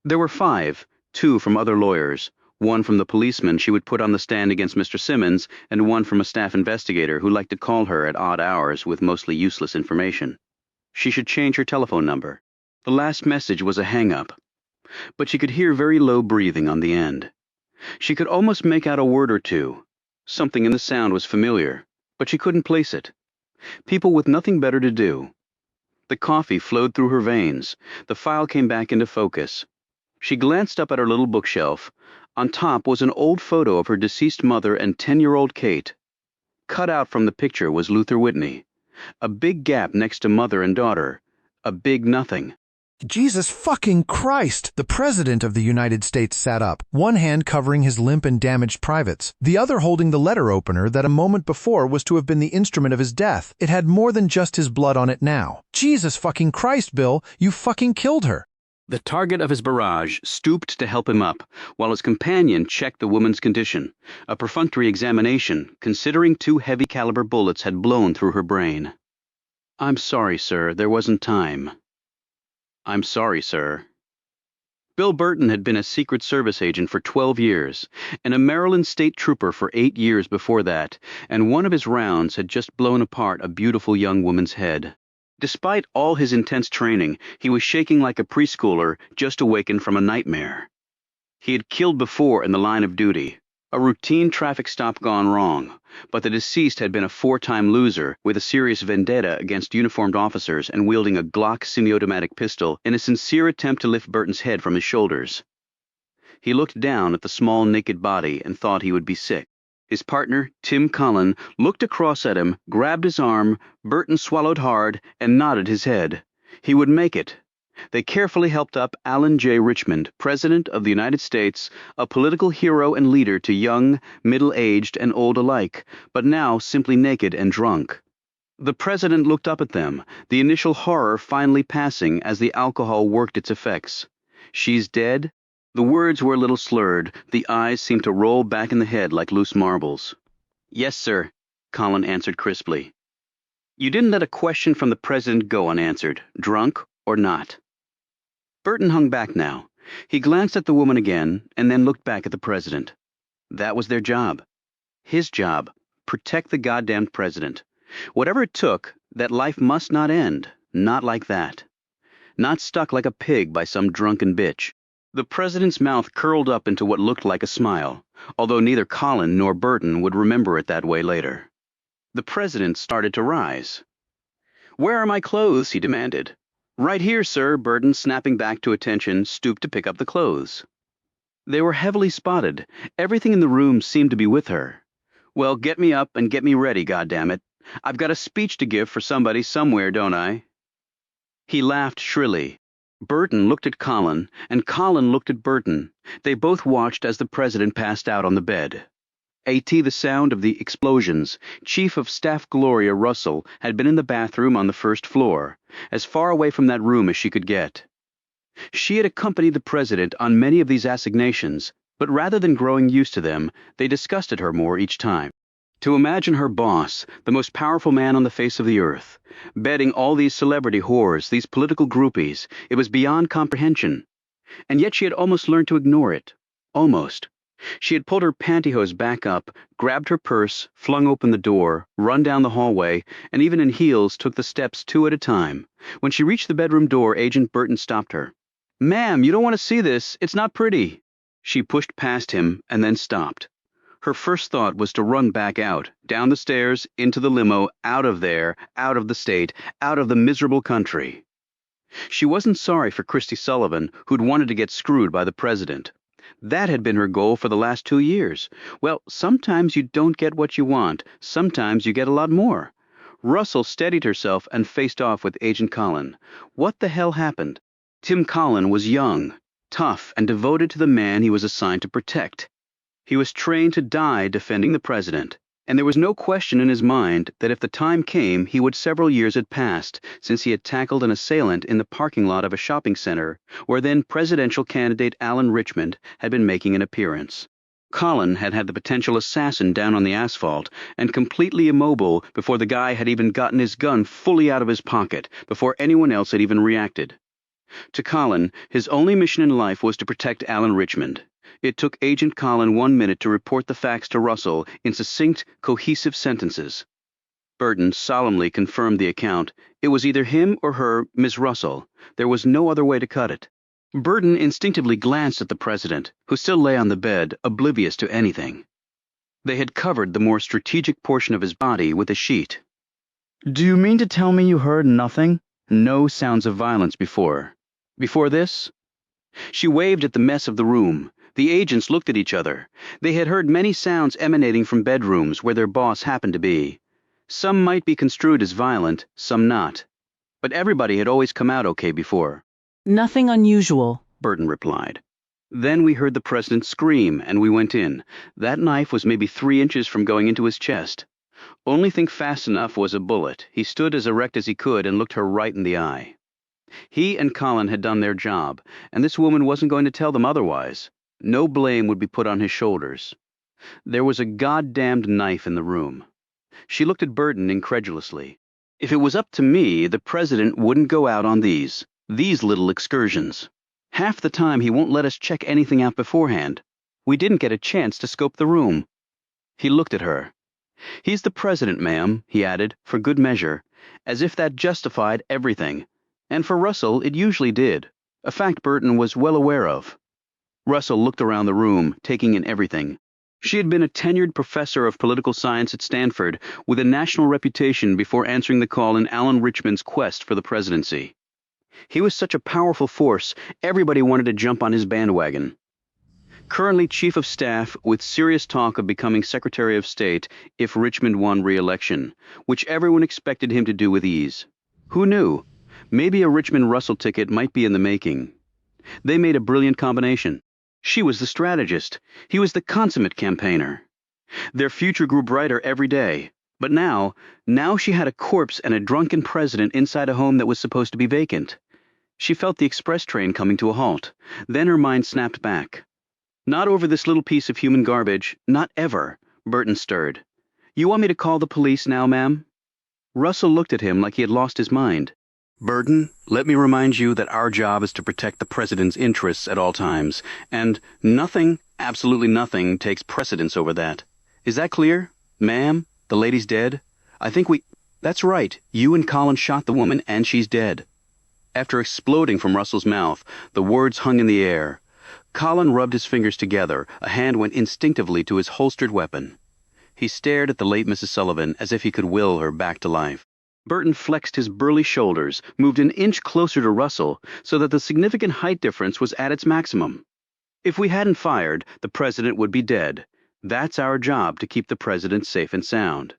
There were 5, 2 from other lawyers, 1 from the policeman she would put on the stand against Mr. Simmons, and 1 from a staff investigator who liked to call her at odd hours with mostly useless information. She should change her telephone number. The last message was a hang-up. But she could hear very low breathing on the end. She could almost make out a word or two. Something in the sound was familiar, but she couldn't place it. People with nothing better to do. The coffee flowed through her veins. The file came back into focus. She glanced up at her little bookshelf. On top was an old photo of her deceased mother and 10-year-old Kate. Cut out from the picture was Luther Whitney. A big gap next to mother and daughter. A big nothing. Jesus fucking Christ! The President of the United States sat up, one hand covering his limp and damaged privates, the other holding the letter opener that a moment before was to have been the instrument of his death. It had more than just his blood on it now. Jesus fucking Christ, Bill, you fucking killed her. The target of his barrage stooped to help him up, while his companion checked the woman's condition, a perfunctory examination, considering 2 heavy-caliber bullets had blown through her brain. "I'm sorry, sir, there wasn't time." "I'm sorry, sir." Bill Burton had been a Secret Service agent for 12 years, and a Maryland state trooper for 8 years before that, and one of his rounds had just blown apart a beautiful young woman's head. Despite all his intense training, he was shaking like a preschooler just awakened from a nightmare. He had killed before in the line of duty, a routine traffic stop gone wrong, but the deceased had been a 4-time loser with a serious vendetta against uniformed officers and wielding a Glock semi-automatic pistol in a sincere attempt to lift Burton's head from his shoulders. He looked down at the small naked body and thought he would be sick. His partner, Tim Cullen, looked across at him, grabbed his arm. Burton swallowed hard and nodded his head. He would make it. They carefully helped up Alan J. Richmond, President of the United States, a political hero and leader to young, middle-aged, and old alike, but now simply naked and drunk. The President looked up at them, the initial horror finally passing as the alcohol worked its effects. "She's dead?" The words were a little slurred, the eyes seemed to roll back in the head like loose marbles. "Yes, sir," Colin answered crisply. You didn't let a question from the President go unanswered, drunk or not. Burton hung back now. He glanced at the woman again, and then looked back at the President. That was their job. His job. Protect the goddamned President. Whatever it took, that life must not end. Not like that. Not stuck like a pig by some drunken bitch. The President's mouth curled up into what looked like a smile, although neither Colin nor Burton would remember it that way later. The President started to rise. "Where are my clothes?" he demanded. "Right here, sir." Burton, snapping back to attention, stooped to pick up the clothes. They were heavily spotted. Everything in the room seemed to be with her. "Well, get me up and get me ready, goddammit. I've got a speech to give for somebody somewhere, don't I?" He laughed shrilly. Burton looked at Colin, and Colin looked at Burton. They both watched as the President passed out on the bed. The sound of the explosions. Chief of Staff Gloria Russell had been in the bathroom on the first floor, as far away from that room as she could get. She had accompanied the President on many of these assignations, but rather than growing used to them, they disgusted her more each time. To imagine her boss, the most powerful man on the face of the earth, bedding all these celebrity whores, these political groupies, it was beyond comprehension. And yet she had almost learned to ignore it. Almost. She had pulled her pantyhose back up, grabbed her purse, flung open the door, run down the hallway, and even in heels took the steps 2 at a time. When she reached the bedroom door, Agent Burton stopped her. "Ma'am, you don't want to see this. It's not pretty." She pushed past him and then stopped. Her first thought was to run back out, down the stairs, into the limo, out of there, out of the state, out of the miserable country. She wasn't sorry for Christy Sullivan, who'd wanted to get screwed by the President. That had been her goal for the last 2 years. Well, sometimes you don't get what you want. Sometimes you get a lot more. Russell steadied herself and faced off with Agent Colin. What the hell happened? Tim Colin was young, tough, and devoted to the man he was assigned to protect. He was trained to die defending the President, and there was no question in his mind that if the time came, he would. Several years had passed since he had tackled an assailant in the parking lot of a shopping center, where then presidential candidate Alan Richmond had been making an appearance. Colin had had the potential assassin down on the asphalt and completely immobile before the guy had even gotten his gun fully out of his pocket, before anyone else had even reacted. To Colin, his only mission in life was to protect Alan Richmond. It took Agent Colin 1 minute to report the facts to Russell in succinct, cohesive sentences. Burton solemnly confirmed the account. It was either him or her, Miss Russell. There was no other way to cut it. Burton instinctively glanced at the President, who still lay on the bed, oblivious to anything. They had covered the more strategic portion of his body with a sheet. "Do you mean to tell me you heard nothing? No sounds of violence before? Before this?" She waved at the mess of the room. The agents looked at each other. They had heard many sounds emanating from bedrooms where their boss happened to be. Some might be construed as violent, some not. But everybody had always come out okay before. "Nothing unusual," Burton replied. Then we heard the President scream, and we went in. That knife was maybe 3 inches from going into his chest. Only thing fast enough was a bullet. He stood as erect as he could and looked her right in the eye. He and Colin had done their job, and this woman wasn't going to tell them otherwise. No blame would be put on his shoulders. There was a goddamned knife in the room. She looked at Burton incredulously. If it was up to me, the president wouldn't go out on these little excursions. Half the time he won't let us check anything out beforehand. We didn't get a chance to scope the room. He looked at her. He's the president, ma'am, he added, for good measure, as if that justified everything. And for Russell, it usually did, a fact Burton was well aware of. Russell looked around the room, taking in everything. She had been a tenured professor of political science at Stanford, with a national reputation before answering the call in Alan Richmond's quest for the presidency. He was such a powerful force, everybody wanted to jump on his bandwagon. Currently Chief of Staff, with serious talk of becoming Secretary of State if Richmond won re-election, which everyone expected him to do with ease. Who knew? Maybe a Richmond-Russell ticket might be in the making. They made a brilliant combination. She was the strategist. He was the consummate campaigner. Their future grew brighter every day. But now she had a corpse and a drunken president inside a home that was supposed to be vacant. She felt the express train coming to a halt. Then her mind snapped back. Not over this little piece of human garbage. Not ever. Burton stirred. You want me to call the police now, ma'am? Russell looked at him like he had lost his mind. Burton, let me remind you that our job is to protect the president's interests at all times, and nothing, absolutely nothing, takes precedence over that. Is that clear? Ma'am, the lady's dead? I think That's right, you and Colin shot the woman, and she's dead. After exploding from Russell's mouth, the words hung in the air. Colin rubbed his fingers together, a hand went instinctively to his holstered weapon. He stared at the late Mrs. Sullivan as if he could will her back to life. Burton flexed his burly shoulders, moved an inch closer to Russell, so that the significant height difference was at its maximum. If we hadn't fired, the president would be dead. That's our job, to keep the president safe and sound.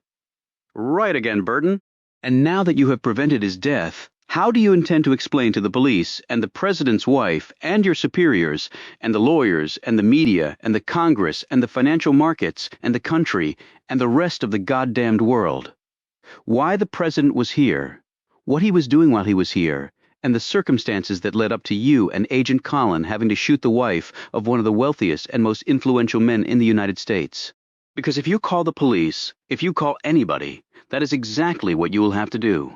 Right again, Burton. And now that you have prevented his death, how do you intend to explain to the police and the president's wife and your superiors and the lawyers and the media and the Congress and the financial markets and the country and the rest of the goddamned world why the president was here, what he was doing while he was here, and the circumstances that led up to you and Agent Colin having to shoot the wife of one of the wealthiest and most influential men in the United States? Because if you call the police, if you call anybody, that is exactly what you will have to do.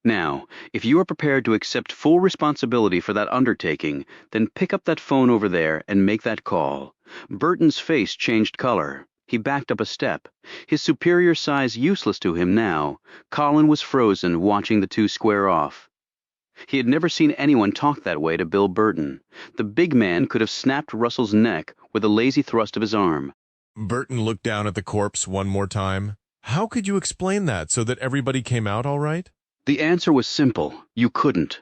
Now, if you are prepared to accept full responsibility for that undertaking, then pick up that phone over there and make that call. Burton's face changed color. He backed up a step. His superior size useless to him now, Colin was frozen, watching the two square off. He had never seen anyone talk that way to Bill Burton. The big man could have snapped Russell's neck with a lazy thrust of his arm. Burton looked down at the corpse one more time. How could you explain that so that everybody came out all right? The answer was simple. You couldn't.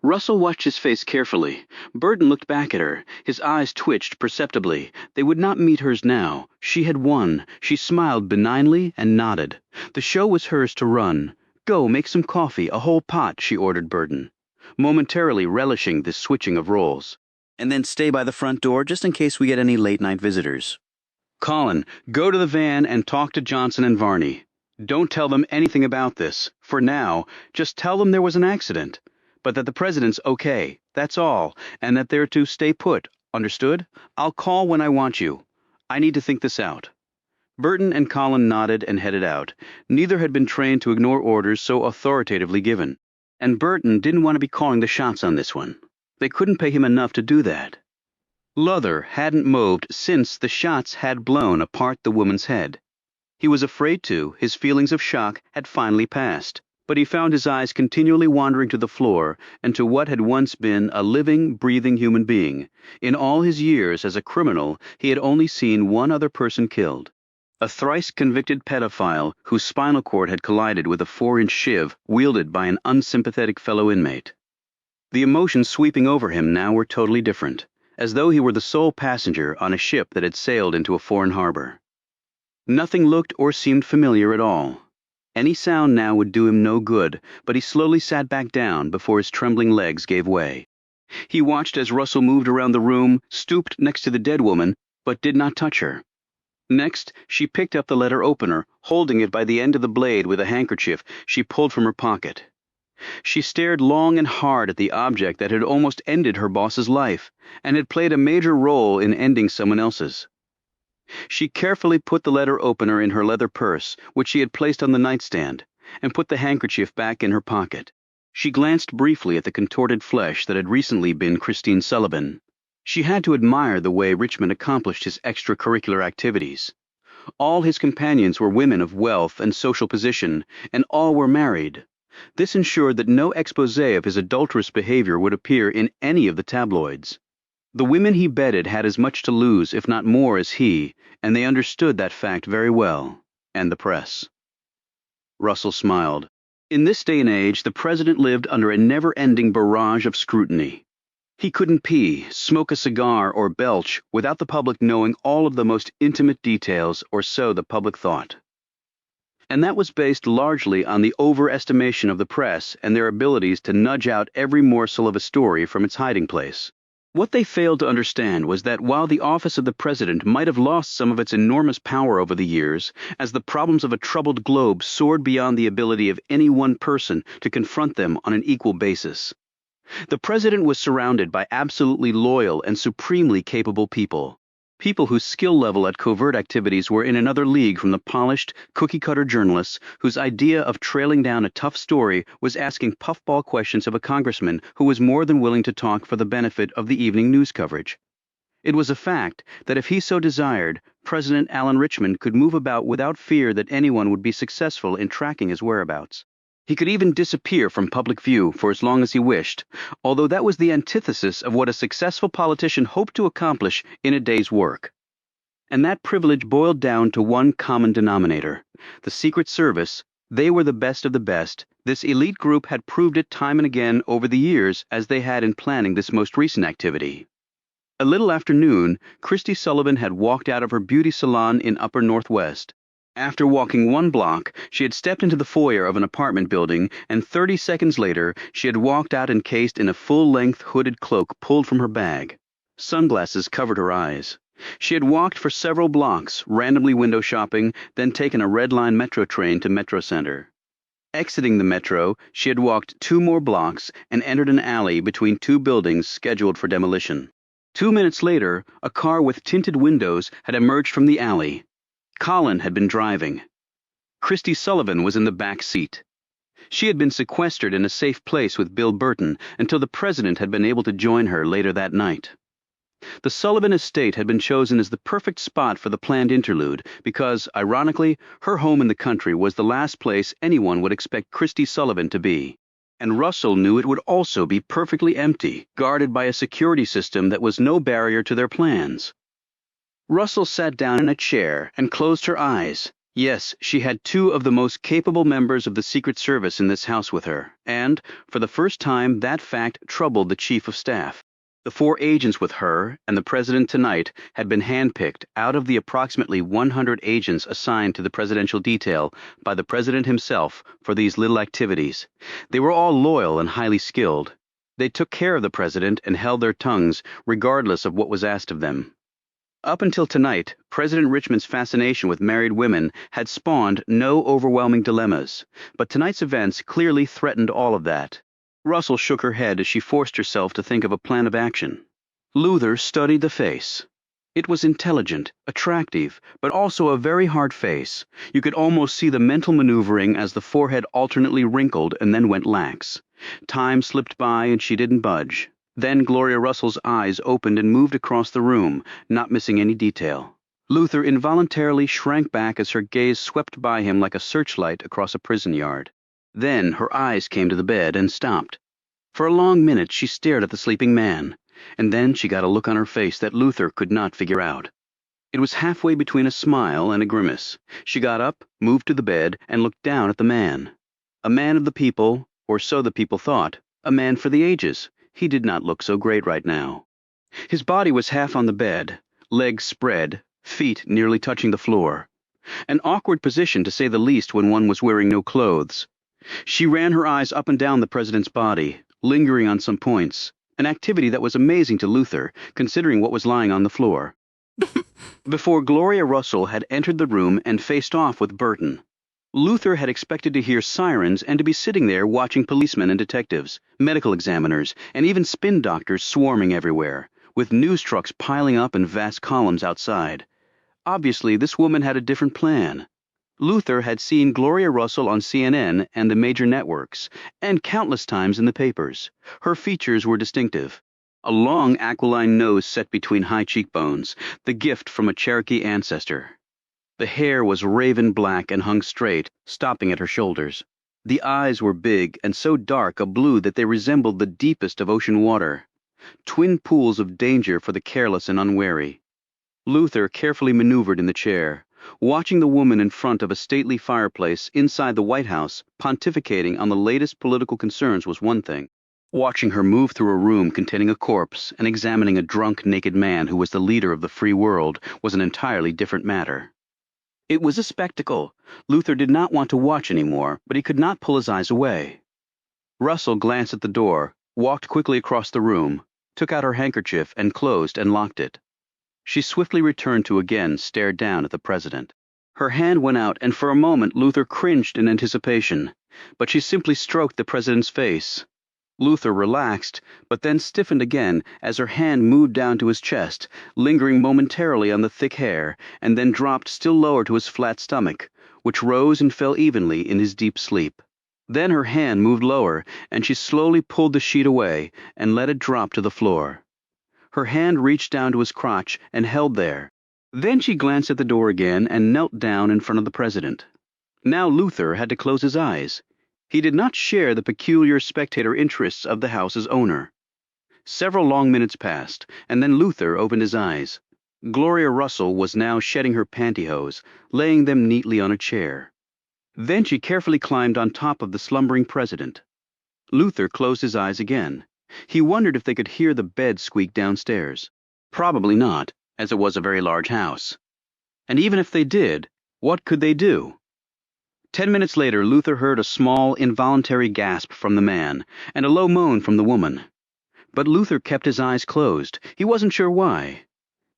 Russell watched his face carefully. Burton looked back at her. His eyes twitched perceptibly. They would not meet hers now. She had won. She smiled benignly and nodded. The show was hers to run. Go, make some coffee, a whole pot, she ordered Burton, momentarily relishing this switching of roles. And then stay by the front door just in case we get any late-night visitors. Colin, go to the van and talk to Johnson and Varney. Don't tell them anything about this. For now, just tell them there was an accident. But that the president's okay, that's all, and that they're to stay put, understood? I'll call when I want you. I need to think this out. Burton and Colin nodded and headed out. Neither had been trained to ignore orders so authoritatively given. And Burton didn't want to be calling the shots on this one. They couldn't pay him enough to do that. Luther hadn't moved since the shots had blown apart the woman's head. He was afraid to, his feelings of shock had finally passed. But he found his eyes continually wandering to the floor and to what had once been a living, breathing human being. In all his years as a criminal, he had only seen one other person killed. A thrice-convicted pedophile whose spinal cord had collided with a 4-inch shiv wielded by an unsympathetic fellow inmate. The emotions sweeping over him now were totally different, as though he were the sole passenger on a ship that had sailed into a foreign harbor. Nothing looked or seemed familiar at all. Any sound now would do him no good, but he slowly sat back down before his trembling legs gave way. He watched as Russell moved around the room, stooped next to the dead woman, but did not touch her. Next, she picked up the letter opener, holding it by the end of the blade with a handkerchief she pulled from her pocket. She stared long and hard at the object that had almost ended her boss's life, and had played a major role in ending someone else's. She carefully put the letter opener in her leather purse, which she had placed on the nightstand, and put the handkerchief back in her pocket. She glanced briefly at the contorted flesh that had recently been Christine Sullivan. She had to admire the way Richmond accomplished his extracurricular activities. All his companions were women of wealth and social position, and all were married. This ensured that no exposé of his adulterous behavior would appear in any of the tabloids. The women he bedded had as much to lose, if not more, as he, and they understood that fact very well, and the press. Russell smiled. In this day and age, the president lived under a never-ending barrage of scrutiny. He couldn't pee, smoke a cigar, or belch without the public knowing all of the most intimate details, or so the public thought. And that was based largely on the overestimation of the press and their abilities to nudge out every morsel of a story from its hiding place. What they failed to understand was that while the office of the president might have lost some of its enormous power over the years, as the problems of a troubled globe soared beyond the ability of any one person to confront them on an equal basis, the president was surrounded by absolutely loyal and supremely capable people. People whose skill level at covert activities were in another league from the polished, cookie-cutter journalists whose idea of trailing down a tough story was asking puffball questions of a congressman who was more than willing to talk for the benefit of the evening news coverage. It was a fact that if he so desired, President Alan Richmond could move about without fear that anyone would be successful in tracking his whereabouts. He could even disappear from public view for as long as he wished, although that was the antithesis of what a successful politician hoped to accomplish in a day's work. And that privilege boiled down to one common denominator: the Secret Service. They were the best of the best. This elite group had proved it time and again over the years, as they had in planning this most recent activity. A little after noon, Christy Sullivan had walked out of her beauty salon in Upper Northwest. After walking 1 block, she had stepped into the foyer of an apartment building, and 30 seconds later, she had walked out encased in a full-length hooded cloak pulled from her bag. Sunglasses covered her eyes. She had walked for several blocks, randomly window shopping, then taken a Red Line metro train to Metro Center. Exiting the metro, she had walked 2 more blocks and entered an alley between 2 buildings scheduled for demolition. 2 minutes later, a car with tinted windows had emerged from the alley. Colin had been driving. Christy Sullivan was in the back seat. She had been sequestered in a safe place with Bill Burton until the president had been able to join her later that night. The Sullivan estate had been chosen as the perfect spot for the planned interlude because, ironically, her home in the country was the last place anyone would expect Christy Sullivan to be. And Russell knew it would also be perfectly empty, guarded by a security system that was no barrier to their plans. Russell sat down in a chair and closed her eyes. Yes, she had 2 of the most capable members of the Secret Service in this house with her, and, for the first time, that fact troubled the Chief of Staff. The 4 agents with her and the President tonight had been handpicked out of the approximately 100 agents assigned to the presidential detail by the President himself for these little activities. They were all loyal and highly skilled. They took care of the President and held their tongues, regardless of what was asked of them. Up until tonight, President Richmond's fascination with married women had spawned no overwhelming dilemmas, but tonight's events clearly threatened all of that. Russell shook her head as she forced herself to think of a plan of action. Luther studied the face. It was intelligent, attractive, but also a very hard face. You could almost see the mental maneuvering as the forehead alternately wrinkled and then went lax. Time slipped by and she didn't budge. Then Gloria Russell's eyes opened and moved across the room, not missing any detail. Luther involuntarily shrank back as her gaze swept by him like a searchlight across a prison yard. Then her eyes came to the bed and stopped. For a long minute she stared at the sleeping man, and then she got a look on her face that Luther could not figure out. It was halfway between a smile and a grimace. She got up, moved to the bed, and looked down at the man. A man of the people, or so the people thought, a man for the ages. He did not look so great right now. His body was half on the bed, legs spread, feet nearly touching the floor. An awkward position, to say the least, when one was wearing no clothes. She ran her eyes up and down the president's body, lingering on some points, an activity that was amazing to Luther, considering what was lying on the floor. Before Gloria Russell had entered the room and faced off with Burton. Luther had expected to hear sirens and to be sitting there watching policemen and detectives, medical examiners, and even spin doctors swarming everywhere, with news trucks piling up in vast columns outside. Obviously, this woman had a different plan. Luther had seen Gloria Russell on CNN and the major networks, and countless times in the papers. Her features were distinctive. A long aquiline nose set between high cheekbones, the gift from a Cherokee ancestor. The hair was raven black and hung straight, stopping at her shoulders. The eyes were big and so dark a blue that they resembled the deepest of ocean water. Twin pools of danger for the careless and unwary. Luther carefully maneuvered in the chair. Watching the woman in front of a stately fireplace inside the White House pontificating on the latest political concerns was one thing. Watching her move through a room containing a corpse and examining a drunk, naked man who was the leader of the free world was an entirely different matter. It was a spectacle. Luther did not want to watch anymore, but he could not pull his eyes away. Russell glanced at the door, walked quickly across the room, took out her handkerchief and closed and locked it. She swiftly returned to again stare down at the president. Her hand went out, and for a moment Luther cringed in anticipation, but she simply stroked the president's face. Luther relaxed, but then stiffened again as her hand moved down to his chest, lingering momentarily on the thick hair, and then dropped still lower to his flat stomach, which rose and fell evenly in his deep sleep. Then her hand moved lower, and she slowly pulled the sheet away and let it drop to the floor. Her hand reached down to his crotch and held there. Then she glanced at the door again and knelt down in front of the president. Now Luther had to close his eyes. He did not share the peculiar spectator interests of the house's owner. Several long minutes passed, and then Luther opened his eyes. Gloria Russell was now shedding her pantyhose, laying them neatly on a chair. Then she carefully climbed on top of the slumbering president. Luther closed his eyes again. He wondered if they could hear the bed squeak downstairs. Probably not, as it was a very large house. And even if they did, what could they do? 10 minutes later, Luther heard a small, involuntary gasp from the man, and a low moan from the woman. But Luther kept his eyes closed. He wasn't sure why.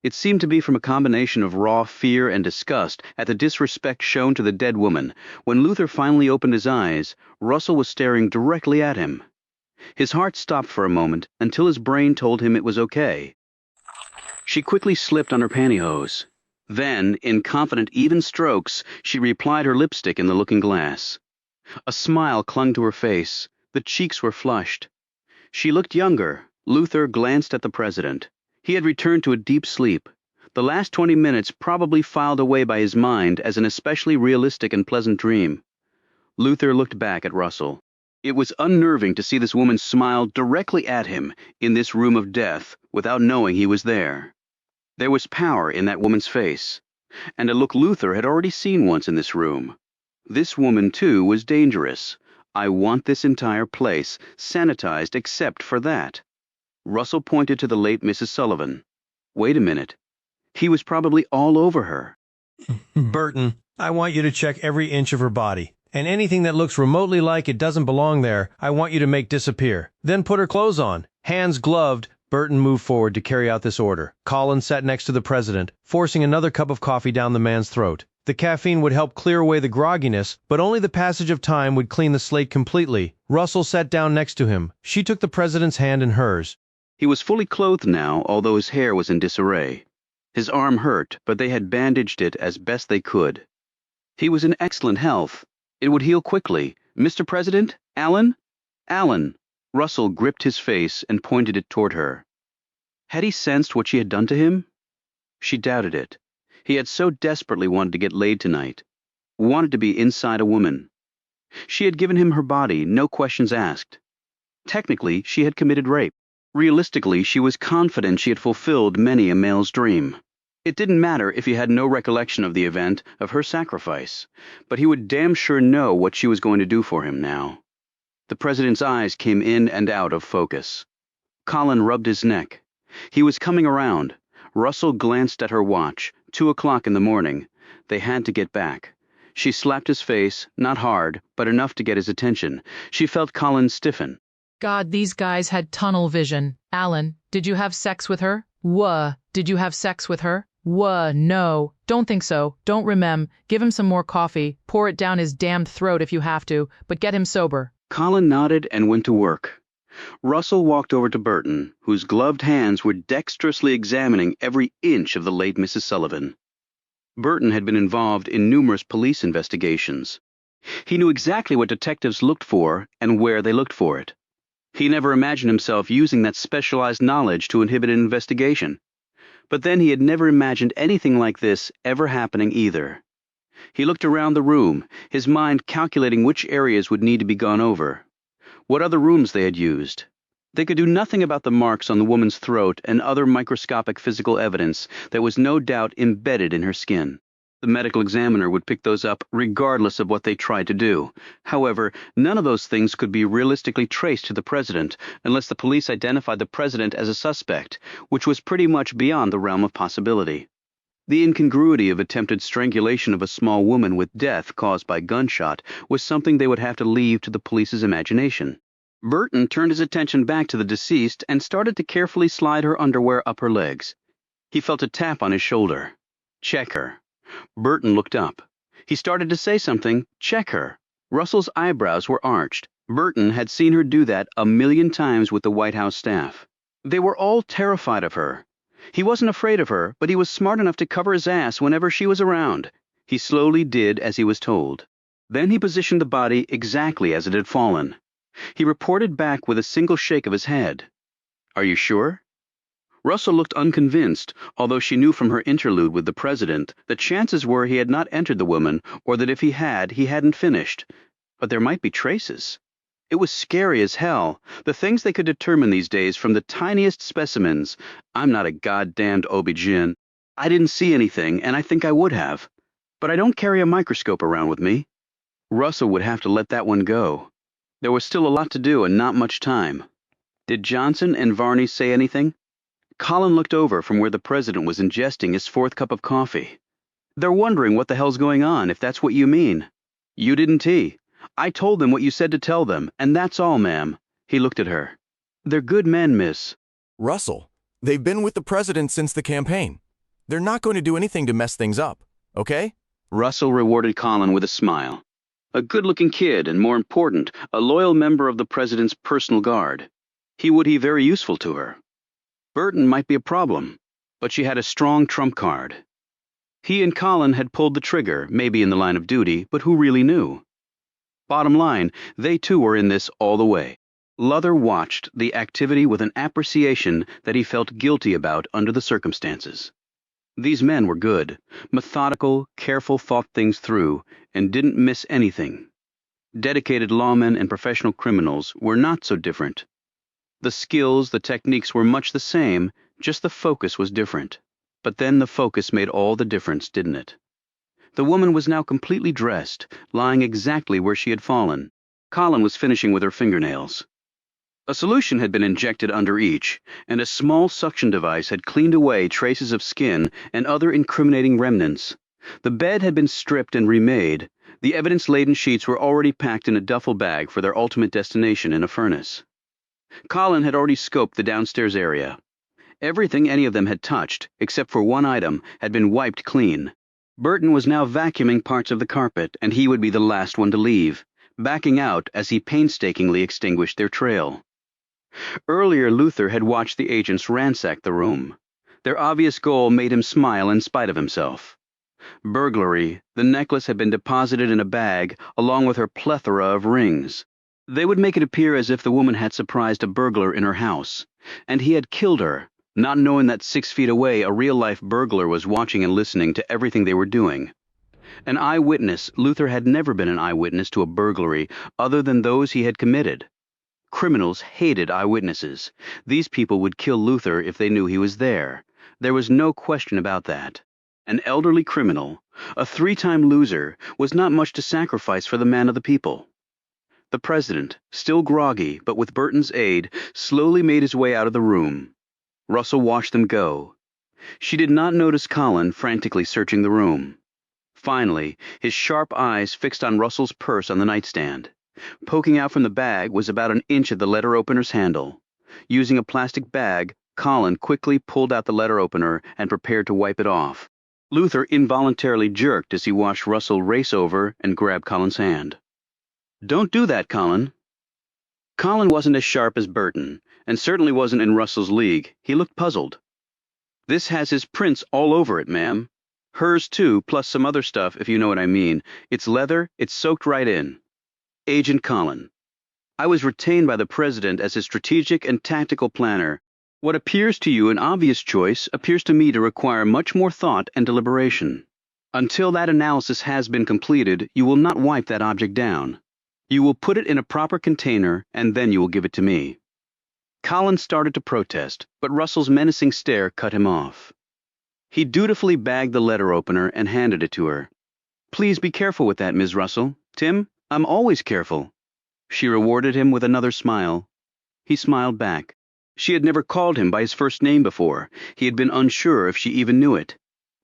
It seemed to be from a combination of raw fear and disgust at the disrespect shown to the dead woman. When Luther finally opened his eyes, Russell was staring directly at him. His heart stopped for a moment until his brain told him it was okay. She quickly slipped on her pantyhose. Then, in confident, even strokes, she reapplied her lipstick in the looking-glass. A smile clung to her face. The cheeks were flushed. She looked younger. Luther glanced at the president. He had returned to a deep sleep. The last 20 minutes probably filed away by his mind as an especially realistic and pleasant dream. Luther looked back at Russell. It was unnerving to see this woman smile directly at him in this room of death without knowing he was there. There was power in that woman's face, and a look Luther had already seen once in this room. This woman, too, was dangerous. I want this entire place sanitized except for that. Russell pointed to the late Mrs. Sullivan. Wait a minute. He was probably all over her. Burton, I want you to check every inch of her body. And anything that looks remotely like it doesn't belong there, I want you to make disappear. Then put her clothes on. Hands gloved, Burton moved forward to carry out this order. Colin sat next to the president, forcing another cup of coffee down the man's throat. The caffeine would help clear away the grogginess, but only the passage of time would clean the slate completely. Russell sat down next to him. She took the president's hand in hers. He was fully clothed now, although his hair was in disarray. His arm hurt, but they had bandaged it as best they could. He was in excellent health. It would heal quickly. Mr. President? Alan? Alan. Russell gripped his face and pointed it toward her. Had he sensed what she had done to him? She doubted it. He had so desperately wanted to get laid tonight. Wanted to be inside a woman. She had given him her body, no questions asked. Technically, she had committed rape. Realistically, she was confident she had fulfilled many a male's dream. It didn't matter if he had no recollection of the event, of her sacrifice, but he would damn sure know what she was going to do for him now. The president's eyes came in and out of focus. Colin rubbed his neck. He was coming around. Russell glanced at her watch. 2 o'clock in the morning. They had to get back. She slapped his face, not hard, but enough to get his attention. She felt Colin stiffen. God, these guys had tunnel vision. Alan, did you have sex with her? Did you have sex with her? No. Don't think so. Don't remem. Give him some more coffee. Pour it down his damned throat if you have to, but get him sober. Colin nodded and went to work. Russell walked over to Burton, whose gloved hands were dexterously examining every inch of the late Mrs. Sullivan. Burton had been involved in numerous police investigations. He knew exactly what detectives looked for and where they looked for it. He never imagined himself using that specialized knowledge to inhibit an investigation. But then he had never imagined anything like this ever happening either. He looked around the room, his mind calculating which areas would need to be gone over, what other rooms they had used. They could do nothing about the marks on the woman's throat and other microscopic physical evidence that was no doubt embedded in her skin. The medical examiner would pick those up regardless of what they tried to do. However, none of those things could be realistically traced to the president unless the police identified the president as a suspect, which was pretty much beyond the realm of possibility. The incongruity of attempted strangulation of a small woman with death caused by gunshot was something they would have to leave to the police's imagination. Burton turned his attention back to the deceased and started to carefully slide her underwear up her legs. He felt a tap on his shoulder. Check her. Burton looked up. He started to say something. Check her. Russell's eyebrows were arched. Burton had seen her do that 1,000,000 times with the White House staff. They were all terrified of her. He wasn't afraid of her, but he was smart enough to cover his ass whenever she was around. He slowly did as he was told. Then he positioned the body exactly as it had fallen. He reported back with a single shake of his head. Are you sure? Russell looked unconvinced, although she knew from her interlude with the president that chances were he had not entered the woman, or that if he had, he hadn't finished. But there might be traces. It was scary as hell, the things they could determine these days from the tiniest specimens. I'm not a goddamned OB-GYN. I didn't see anything, and I think I would have. But I don't carry a microscope around with me. Russell would have to let that one go. There was still a lot to do and not much time. Did Johnson and Varney say anything? Colin looked over from where the president was ingesting his 4th cup of coffee. They're wondering what the hell's going on, if that's what you mean. You didn't tea. I told them what you said to tell them, and that's all, ma'am. He looked at her. They're good men, miss. Russell, they've been with the president since the campaign. They're not going to do anything to mess things up, okay? Russell rewarded Colin with a smile. A good-looking kid, and more important, a loyal member of the president's personal guard. He would be very useful to her. Burton might be a problem, but she had a strong trump card. He and Colin had pulled the trigger, maybe in the line of duty, but who really knew? Bottom line, they too were in this all the way. Luther watched the activity with an appreciation that he felt guilty about under the circumstances. These men were good, methodical, careful, thought things through, and didn't miss anything. Dedicated lawmen and professional criminals were not so different. The skills, the techniques were much the same, just the focus was different. But then the focus made all the difference, didn't it? The woman was now completely dressed, lying exactly where she had fallen. Colin was finishing with her fingernails. A solution had been injected under each, and a small suction device had cleaned away traces of skin and other incriminating remnants. The bed had been stripped and remade. The evidence-laden sheets were already packed in a duffel bag for their ultimate destination in a furnace. Colin had already scoped the downstairs area. Everything any of them had touched, except for one item, had been wiped clean. Burton was now vacuuming parts of the carpet, and he would be the last one to leave, backing out as he painstakingly extinguished their trail. Earlier, Luther had watched the agents ransack the room. Their obvious goal made him smile in spite of himself. Burglary, the necklace had been deposited in a bag, along with her plethora of rings. They would make it appear as if the woman had surprised a burglar in her house, and he had killed her, not knowing that 6 feet away a real-life burglar was watching and listening to everything they were doing. An eyewitness, Luther had never been an eyewitness to a burglary other than those he had committed. Criminals hated eyewitnesses. These people would kill Luther if they knew he was there. There was no question about that. An elderly criminal, a 3-time loser, was not much to sacrifice for the man of the people. The president, still groggy, but with Burton's aid, slowly made his way out of the room. Russell watched them go. She did not notice Colin frantically searching the room. Finally, his sharp eyes fixed on Russell's purse on the nightstand. Poking out from the bag was about an inch of the letter opener's handle. Using a plastic bag, Colin quickly pulled out the letter opener and prepared to wipe it off. Luther involuntarily jerked as he watched Russell race over and grab Colin's hand. "Don't do that, Colin." Colin wasn't as sharp as Burton, and certainly wasn't in Russell's league. He looked puzzled. "This has his prints all over it, ma'am. Hers too, plus some other stuff, if you know what I mean. It's leather, it's soaked right in. Agent Colin. I was retained by the President as his strategic and tactical planner. What appears to you an obvious choice appears to me to require much more thought and deliberation. Until that analysis has been completed, you will not wipe that object down. You will put it in a proper container, and then you will give it to me." Colin started to protest, but Russell's menacing stare cut him off. He dutifully bagged the letter opener and handed it to her. "Please be careful with that, Ms. Russell. Tim, I'm always careful." She rewarded him with another smile. He smiled back. She had never called him by his first name before. He had been unsure if she even knew it.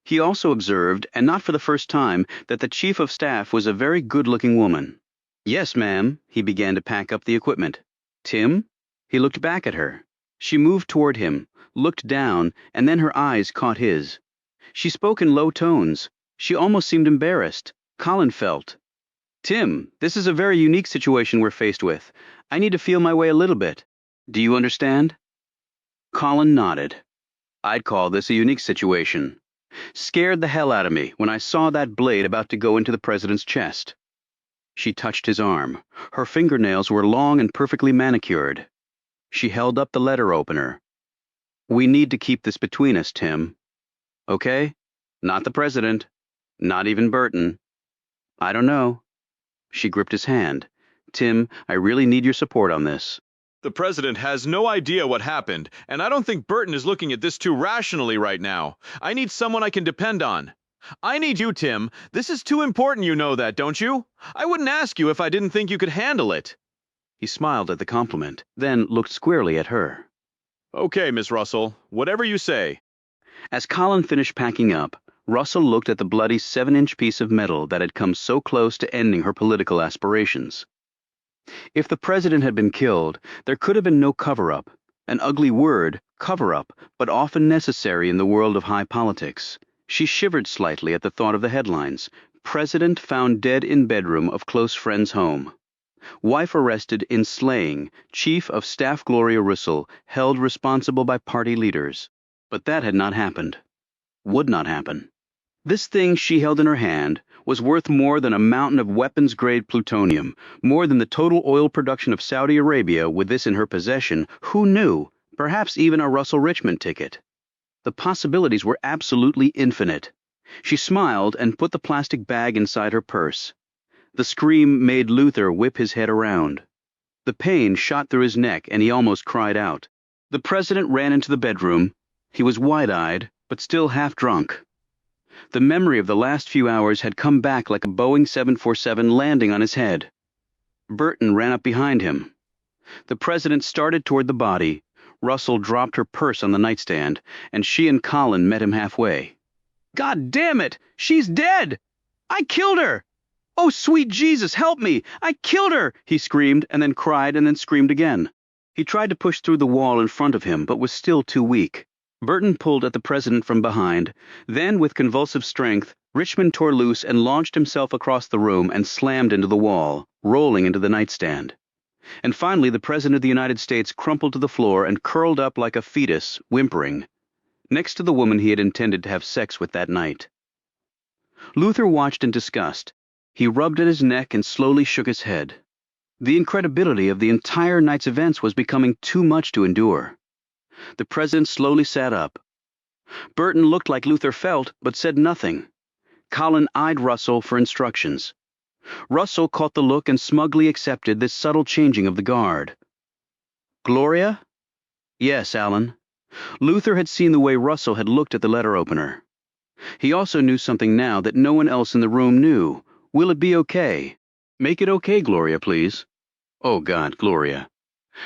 He also observed, and not for the first time, that the Chief of Staff was a very good-looking woman. "Yes, ma'am." He began to pack up the equipment. "Tim?" He looked back at her. She moved toward him, looked down, and then her eyes caught his. She spoke in low tones. She almost seemed embarrassed. Colin felt. "Tim, this is a very unique situation we're faced with. I need to feel my way a little bit. Do you understand?" Colin nodded. "I'd call this a unique situation. Scared the hell out of me when I saw that blade about to go into the President's chest." She touched his arm. Her fingernails were long and perfectly manicured. She held up the letter opener. "We need to keep this between us, Tim. Okay? Not the President. Not even Burton. I don't know." She gripped his hand. "Tim, I really need your support on this." The President has no idea what happened, and I don't think Burton is looking at this too rationally right now. I need someone I can depend on. I need you, Tim. This is too important, you know that, don't you? I wouldn't ask you if I didn't think you could handle it." He smiled at the compliment, then looked squarely at her. "Okay, Miss Russell, whatever you say." As Colin finished packing up, Russell looked at the bloody 7-inch piece of metal that had come so close to ending her political aspirations. If the President had been killed, there could have been no cover-up. An ugly word, cover-up, but often necessary in the world of high politics. She shivered slightly at the thought of the headlines. "President found dead in bedroom of close friend's home. Wife arrested in slaying. Chief of Staff Gloria Russell held responsible by party leaders." But that had not happened. Would not happen. This thing she held in her hand was worth more than a mountain of weapons-grade plutonium, more than the total oil production of Saudi Arabia. With this in her possession, who knew? Perhaps even a Russell Richmond ticket. The possibilities were absolutely infinite. She smiled and put the plastic bag inside her purse. The scream made Luther whip his head around. The pain shot through his neck and he almost cried out. The President ran into the bedroom. He was wide-eyed, but still half-drunk. The memory of the last few hours had come back like a Boeing 747 landing on his head. Burton ran up behind him. The President started toward the body. Russell dropped her purse on the nightstand, and she and Colin met him halfway. "God damn it! She's dead! I killed her! Oh, sweet Jesus, help me! I killed her!" he screamed, and then cried, and then screamed again. He tried to push through the wall in front of him, but was still too weak. Burton pulled at the President from behind. Then, with convulsive strength, Richmond tore loose and launched himself across the room and slammed into the wall, rolling into the nightstand. And finally, the President of the United States crumpled to the floor and curled up like a fetus, whimpering, next to the woman he had intended to have sex with that night. Luther watched in disgust. He rubbed at his neck and slowly shook his head. The incredibility of the entire night's events was becoming too much to endure. The President slowly sat up. Burton looked like Luther felt, but said nothing. Colin eyed Russell for instructions. Russell caught the look and smugly accepted this subtle changing of the guard. "Gloria?" "Yes, Alan." Luther had seen the way Russell had looked at the letter opener. He also knew something now that no one else in the room knew. "Will it be okay?" "Make it okay, Gloria, please." "Oh, God, Gloria."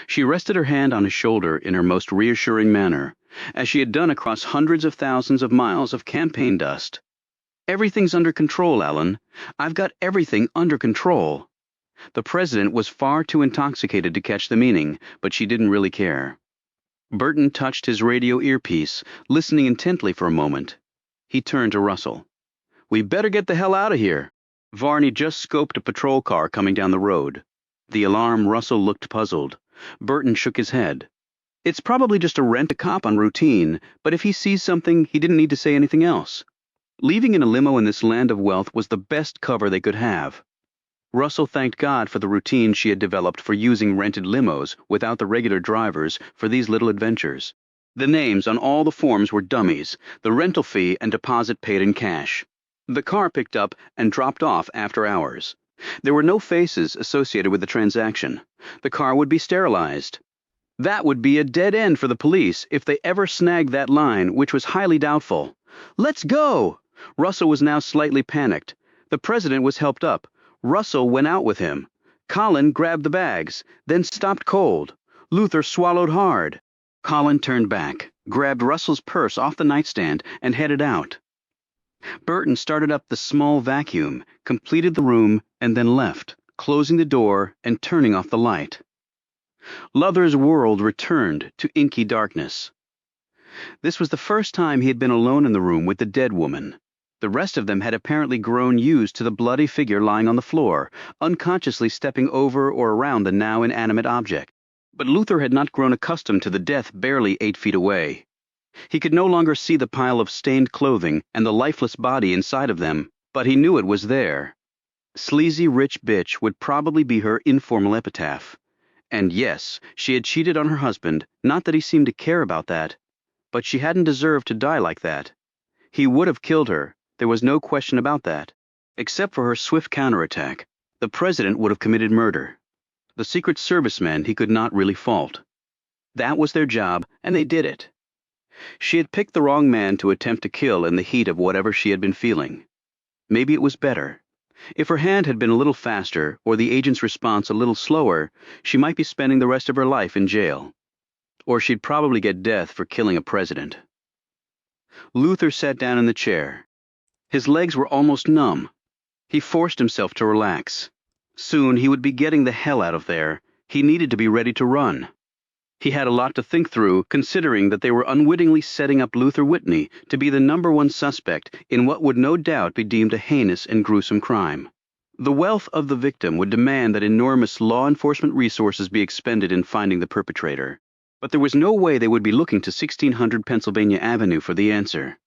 She rested her hand on his shoulder in her most reassuring manner, as she had done across hundreds of thousands of miles of campaign dust. "Everything's under control, Alan. I've got everything under control." The President was far too intoxicated to catch the meaning, but she didn't really care. Burton touched his radio earpiece, listening intently for a moment. He turned to Russell. "We better get the hell out of here." Varney just scoped a patrol car coming down the road. The alarm. Russell looked puzzled. Burton shook his head. "It's probably just a rent-a-cop on routine, but if he sees something, he didn't need to say anything else." Leaving in a limo in this land of wealth was the best cover they could have. Russell thanked God for the routine she had developed for using rented limos without the regular drivers for these little adventures. The names on all the forms were dummies, the rental fee and deposit paid in cash. The car picked up and dropped off after hours. There were no faces associated with the transaction. The car would be sterilized. That would be a dead end for the police if they ever snagged that line, which was highly doubtful. "Let's go!" Russell was now slightly panicked. The president was helped up. Russell went out with him. Colin grabbed the bags, then stopped cold. Luther swallowed hard. Colin turned back, grabbed Russell's purse off the nightstand, and headed out. Burton started up the small vacuum, completed the room, and then left, closing the door and turning off the light. Luther's world returned to inky darkness. This was the first time he had been alone in the room with the dead woman. The rest of them had apparently grown used to the bloody figure lying on the floor, unconsciously stepping over or around the now inanimate object. But Luther had not grown accustomed to the death barely 8 feet away. He could no longer see the pile of stained clothing and the lifeless body inside of them, but he knew it was there. Sleazy rich bitch would probably be her informal epitaph. And yes, she had cheated on her husband, not that he seemed to care about that, but she hadn't deserved to die like that. He would have killed her, there was no question about that. Except for her swift counterattack, the president would have committed murder. The Secret Service men he could not really fault. That was their job, and they did it. She had picked the wrong man to attempt to kill in the heat of whatever she had been feeling. Maybe it was better. If her hand had been a little faster, or the agent's response a little slower, she might be spending the rest of her life in jail. Or she'd probably get death for killing a president. Luther sat down in the chair. His legs were almost numb. He forced himself to relax. Soon he would be getting the hell out of there. He needed to be ready to run. He had a lot to think through, considering that they were unwittingly setting up Luther Whitney to be the #1 suspect in what would no doubt be deemed a heinous and gruesome crime. The wealth of the victim would demand that enormous law enforcement resources be expended in finding the perpetrator. But there was no way they would be looking to 1600 Pennsylvania Avenue for the answer.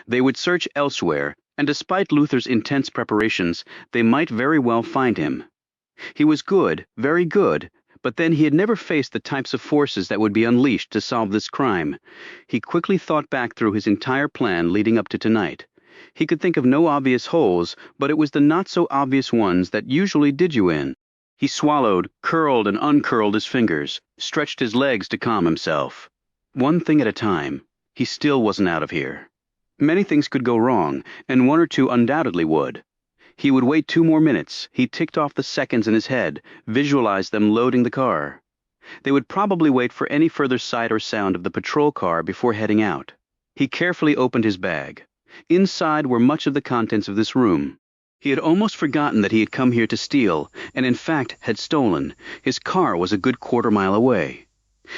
They would search elsewhere, and despite Luther's intense preparations, they might very well find him. He was good, very good, but then he had never faced the types of forces that would be unleashed to solve this crime. He quickly thought back through his entire plan leading up to tonight. He could think of no obvious holes, but it was the not-so-obvious ones that usually did you in. He swallowed, curled and uncurled his fingers, stretched his legs to calm himself. One thing at a time. He still wasn't out of here. Many things could go wrong, and 1 or 2 undoubtedly would. He would wait 2 more minutes. He ticked off the seconds in his head, visualized them loading the car. They would probably wait for any further sight or sound of the patrol car before heading out. He carefully opened his bag. Inside were much of the contents of this room. He had almost forgotten that he had come here to steal, and in fact had stolen. His car was a good quarter-mile away.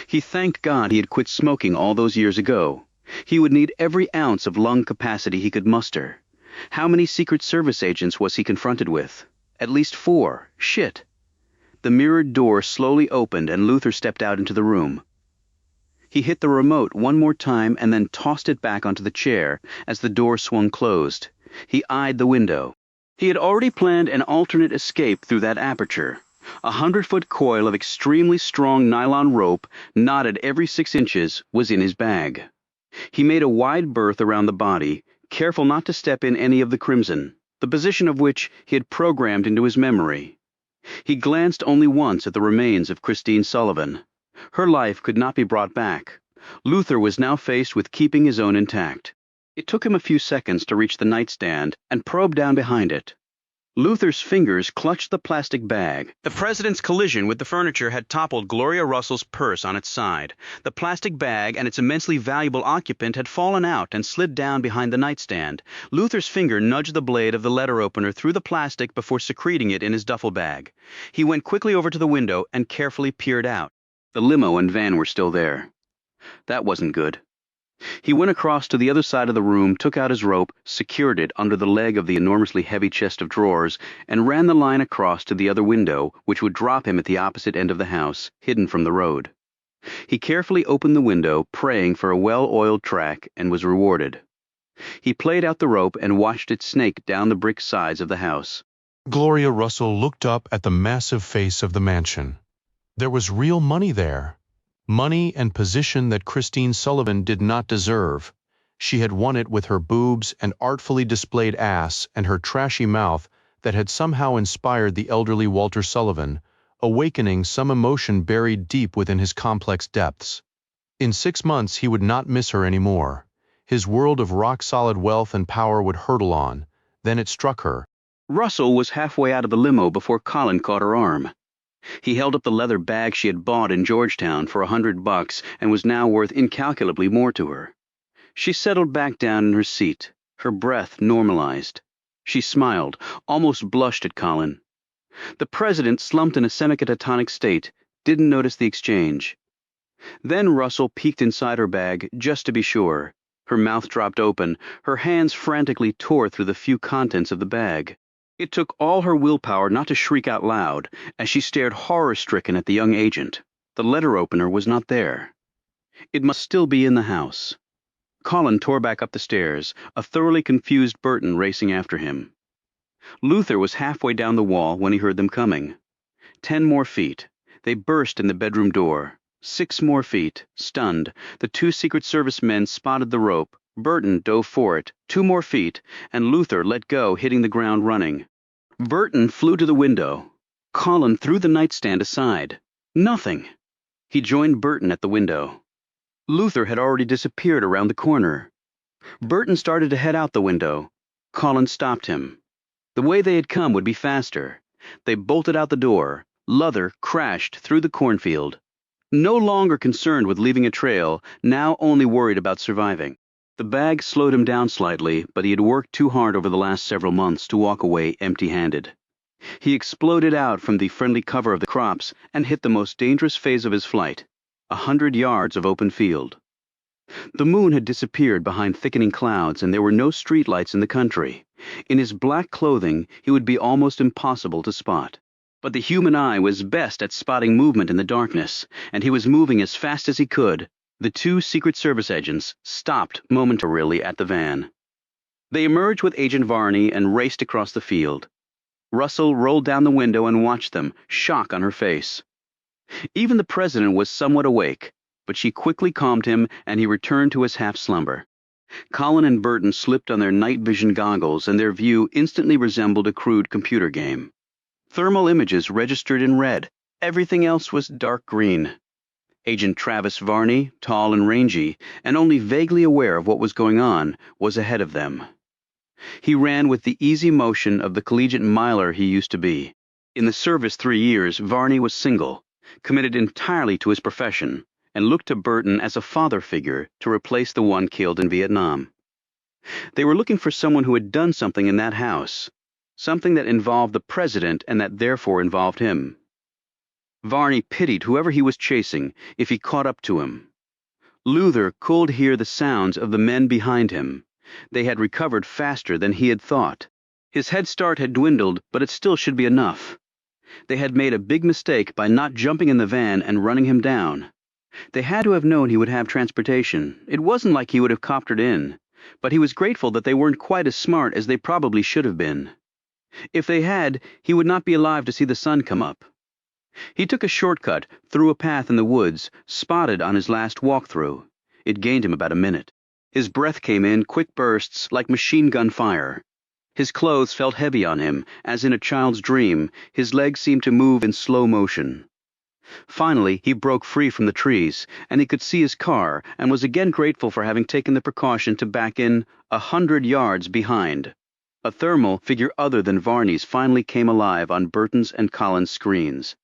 He thanked God he had quit smoking all those years ago. He would need every ounce of lung capacity he could muster. How many Secret Service agents was he confronted with? At least 4. Shit. The mirrored door slowly opened and Luther stepped out into the room. He hit the remote 1 more time and then tossed it back onto the chair as the door swung closed. He eyed the window. He had already planned an alternate escape through that aperture. A 100-foot coil of extremely strong nylon rope, knotted every 6 inches, was in his bag. He made a wide berth around the body, careful not to step in any of the crimson, the position of which he had programmed into his memory. He glanced only once at the remains of Christine Sullivan. Her life could not be brought back. Luther was now faced with keeping his own intact. It took him a few seconds to reach the nightstand and probe down behind it. Luther's fingers clutched the plastic bag. The president's collision with the furniture had toppled Gloria Russell's purse on its side. The plastic bag and its immensely valuable occupant had fallen out and slid down behind the nightstand. Luther's finger nudged the blade of the letter opener through the plastic before secreting it in his duffel bag. He went quickly over to the window and carefully peered out. The limo and van were still there. That wasn't good. He went across to the other side of the room, took out his rope, secured it under the leg of the enormously heavy chest of drawers, and ran the line across to the other window, which would drop him at the opposite end of the house, hidden from the road. He carefully opened the window, praying for a well-oiled track, and was rewarded. He played out the rope and watched it snake down the brick sides of the house. Gloria Russell looked up at the massive face of the mansion. There was real money there. Money and position that Christine Sullivan did not deserve. She had won it with her boobs and artfully displayed ass and her trashy mouth that had somehow inspired the elderly Walter Sullivan, awakening some emotion buried deep within his complex depths. In 6 months he would not miss her anymore. His world of rock-solid wealth and power would hurtle on. Then it struck her. Russell was halfway out of the limo before Colin caught her arm. He held up the leather bag she had bought in Georgetown for $100 and was now worth incalculably more to her. She settled back down in her seat, her breath normalized. She smiled, almost blushed at Colin. The president, slumped in a semi-catatonic state, didn't notice the exchange. Then Russell peeked inside her bag, just to be sure. Her mouth dropped open, her hands frantically tore through the few contents of the bag. It took all her willpower not to shriek out loud as she stared horror-stricken at the young agent. The letter opener was not there. It must still be in the house. Colin tore back up the stairs, a thoroughly confused Burton racing after him. Luther was halfway down the wall when he heard them coming. 10 more feet. They burst in the bedroom door. 6 more feet. Stunned, the 2 Secret Service men spotted the rope. Burton dove for it. 2 more feet, and Luther let go, hitting the ground running. Burton flew to the window. Colin threw the nightstand aside. Nothing. He joined Burton at the window. Luther had already disappeared around the corner. Burton started to head out the window. Colin stopped him. The way they had come would be faster. They bolted out the door. Luther crashed through the cornfield. No longer concerned with leaving a trail, now only worried about surviving. The bag slowed him down slightly, but he had worked too hard over the last several months to walk away empty-handed. He exploded out from the friendly cover of the crops and hit the most dangerous phase of his flight, 100 yards of open field. The moon had disappeared behind thickening clouds, and there were no streetlights in the country. In his black clothing, he would be almost impossible to spot. But the human eye was best at spotting movement in the darkness, and he was moving as fast as he could. The 2 Secret Service agents stopped momentarily at the van. They emerged with Agent Varney and raced across the field. Russell rolled down the window and watched them, shock on her face. Even the president was somewhat awake, but she quickly calmed him and he returned to his half-slumber. Colin and Burton slipped on their night vision goggles and their view instantly resembled a crude computer game. Thermal images registered in red. Everything else was dark green. Agent Travis Varney, tall and rangy, and only vaguely aware of what was going on, was ahead of them. He ran with the easy motion of the collegiate miler he used to be. In the service 3 years, Varney was single, committed entirely to his profession, and looked to Burton as a father figure to replace the one killed in Vietnam. They were looking for someone who had done something in that house, something that involved the president and that therefore involved him. Varney pitied whoever he was chasing if he caught up to him. Luther could hear the sounds of the men behind him. They had recovered faster than he had thought. His head start had dwindled, but it still should be enough. They had made a big mistake by not jumping in the van and running him down. They had to have known he would have transportation. It wasn't like he would have coptered in, but he was grateful that they weren't quite as smart as they probably should have been. If they had, he would not be alive to see the sun come up. He took a shortcut through a path in the woods, spotted on his last walkthrough. It gained him about a minute. His breath came in quick bursts like machine gun fire. His clothes felt heavy on him, as in a child's dream. His legs seemed to move in slow motion. Finally, he broke free from the trees, and he could see his car, and was again grateful for having taken the precaution to back in 100 yards behind. A thermal figure other than Varney's finally came alive on Burton's and Colin's screens.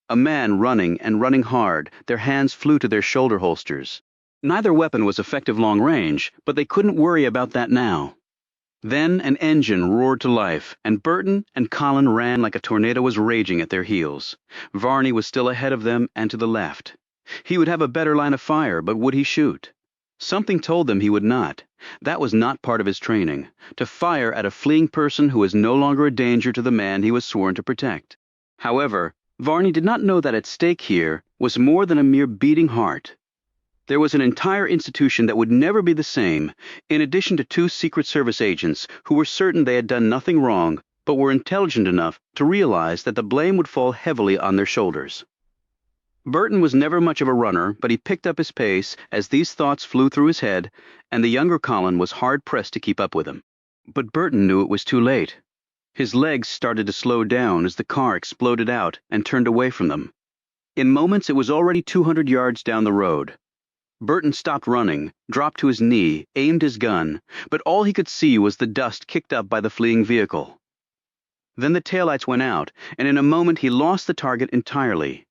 A man running and running hard, their hands flew to their shoulder holsters. Neither weapon was effective long range, but they couldn't worry about that now. Then an engine roared to life, and Burton and Colin ran like a tornado was raging at their heels. Varney was still ahead of them and to the left. He would have a better line of fire, but would he shoot? Something told them he would not. That was not part of his training, to fire at a fleeing person who was no longer a danger to the man he was sworn to protect. However, Varney did not know that at stake here was more than a mere beating heart. There was an entire institution that would never be the same, in addition to 2 Secret Service agents who were certain they had done nothing wrong, but were intelligent enough to realize that the blame would fall heavily on their shoulders. Burton was never much of a runner, but he picked up his pace as these thoughts flew through his head, and the younger Colin was hard-pressed to keep up with him. But Burton knew it was too late. His legs started to slow down as the car exploded out and turned away from them. In moments, it was already 200 yards down the road. Burton stopped running, dropped to his knee, aimed his gun, but all he could see was the dust kicked up by the fleeing vehicle. Then the taillights went out, and in a moment he lost the target entirely.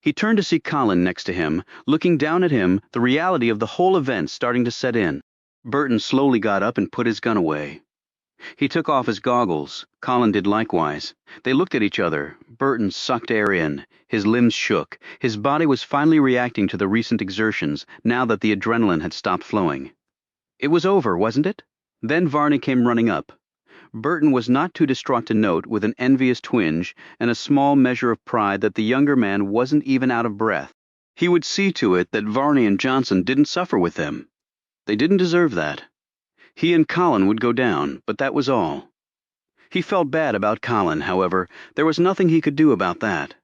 He turned to see Colin next to him, looking down at him, the reality of the whole event starting to set in. Burton slowly got up and put his gun away. He took off his goggles. Colin did likewise. They looked at each other. Burton sucked air in. His limbs shook. His body was finally reacting to the recent exertions, now that the adrenaline had stopped flowing. It was over, wasn't it? Then Varney came running up. Burton was not too distraught to note, with an envious twinge and a small measure of pride, that the younger man wasn't even out of breath. He would see to it that Varney and Johnson didn't suffer with them. They didn't deserve that. He and Colin would go down, but that was all. He felt bad about Colin, however. There was nothing he could do about that.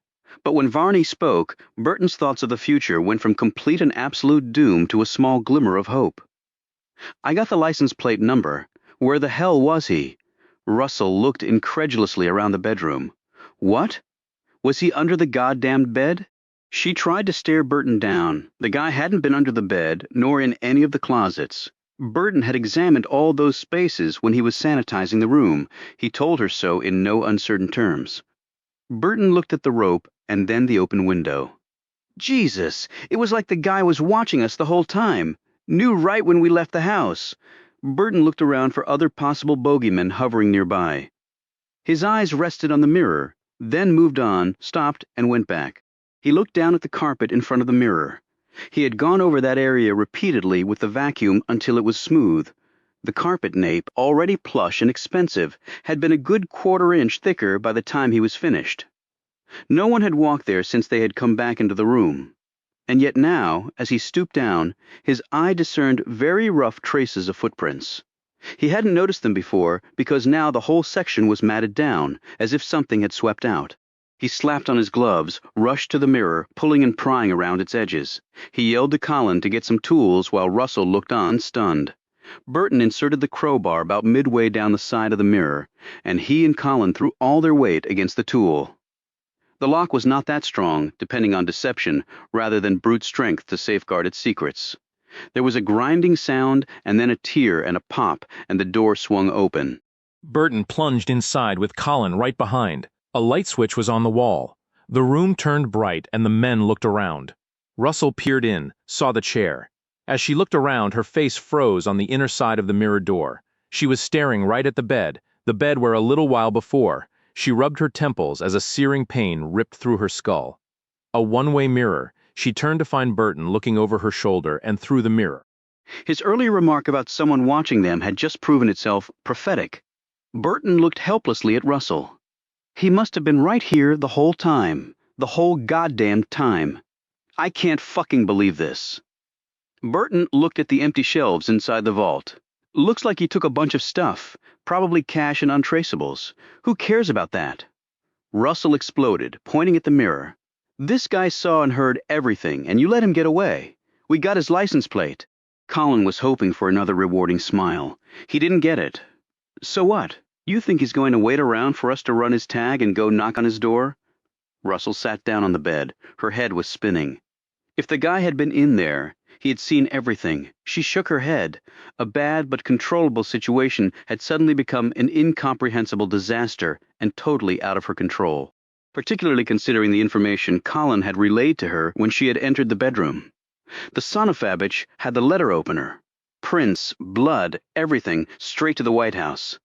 But when Varney spoke, Burton's thoughts of the future went from complete and absolute doom to a small glimmer of hope. "I got the license plate number. Where the hell was he?" Russell looked incredulously around the bedroom. What? Was he under the goddamned bed? She tried to stare Burton down. The guy hadn't been under the bed, nor in any of the closets. Burton had examined all those spaces when he was sanitizing the room. He told her so in no uncertain terms. Burton looked at the rope and then the open window. Jesus! It was like the guy was watching us the whole time. Knew right when we left the house. Burton looked around for other possible bogeymen hovering nearby. His eyes rested on the mirror, then moved on, stopped, and went back. He looked down at the carpet in front of the mirror. He had gone over that area repeatedly with the vacuum until it was smooth. The carpet nape, already plush and expensive, had been a good quarter-inch thicker by the time he was finished. No one had walked there since they had come back into the room. And yet now, as he stooped down, his eye discerned very rough traces of footprints. He hadn't noticed them before because now the whole section was matted down, as if something had swept out. He slapped on his gloves, rushed to the mirror, pulling and prying around its edges. He yelled to Colin to get some tools while Russell looked on, stunned. Burton inserted the crowbar about midway down the side of the mirror, and he and Colin threw all their weight against the tool. The lock was not that strong, depending on deception, rather than brute strength to safeguard its secrets. There was a grinding sound, and then a tear and a pop, and the door swung open. Burton plunged inside with Colin right behind. A light switch was on the wall. The room turned bright, and the men looked around. Russell peered in, saw the chair. As she looked around, her face froze on the inner side of the mirror door. She was staring right at the bed where a little while before, she rubbed her temples as a searing pain ripped through her skull. A one-way mirror. She turned to find Burton looking over her shoulder and through the mirror. His earlier remark about someone watching them had just proven itself prophetic. Burton looked helplessly at Russell. He must have been right here the whole time. The whole goddamn time. I can't fucking believe this. Burton looked at the empty shelves inside the vault. Looks like he took a bunch of stuff, probably cash and untraceables. Who cares about that? Russell exploded, pointing at the mirror. This guy saw and heard everything, and you let him get away. We got his license plate. Colin was hoping for another rewarding smile. He didn't get it. So what? You think he's going to wait around for us to run his tag and go knock on his door? Russell sat down on the bed. Her head was spinning. If the guy had been in there, he had seen everything. She shook her head. A bad but controllable situation had suddenly become an incomprehensible disaster and totally out of her control, particularly considering the information Colin had relayed to her when she had entered the bedroom. The Sonofabich had the letter opener. Prints, blood, everything, straight to the White House.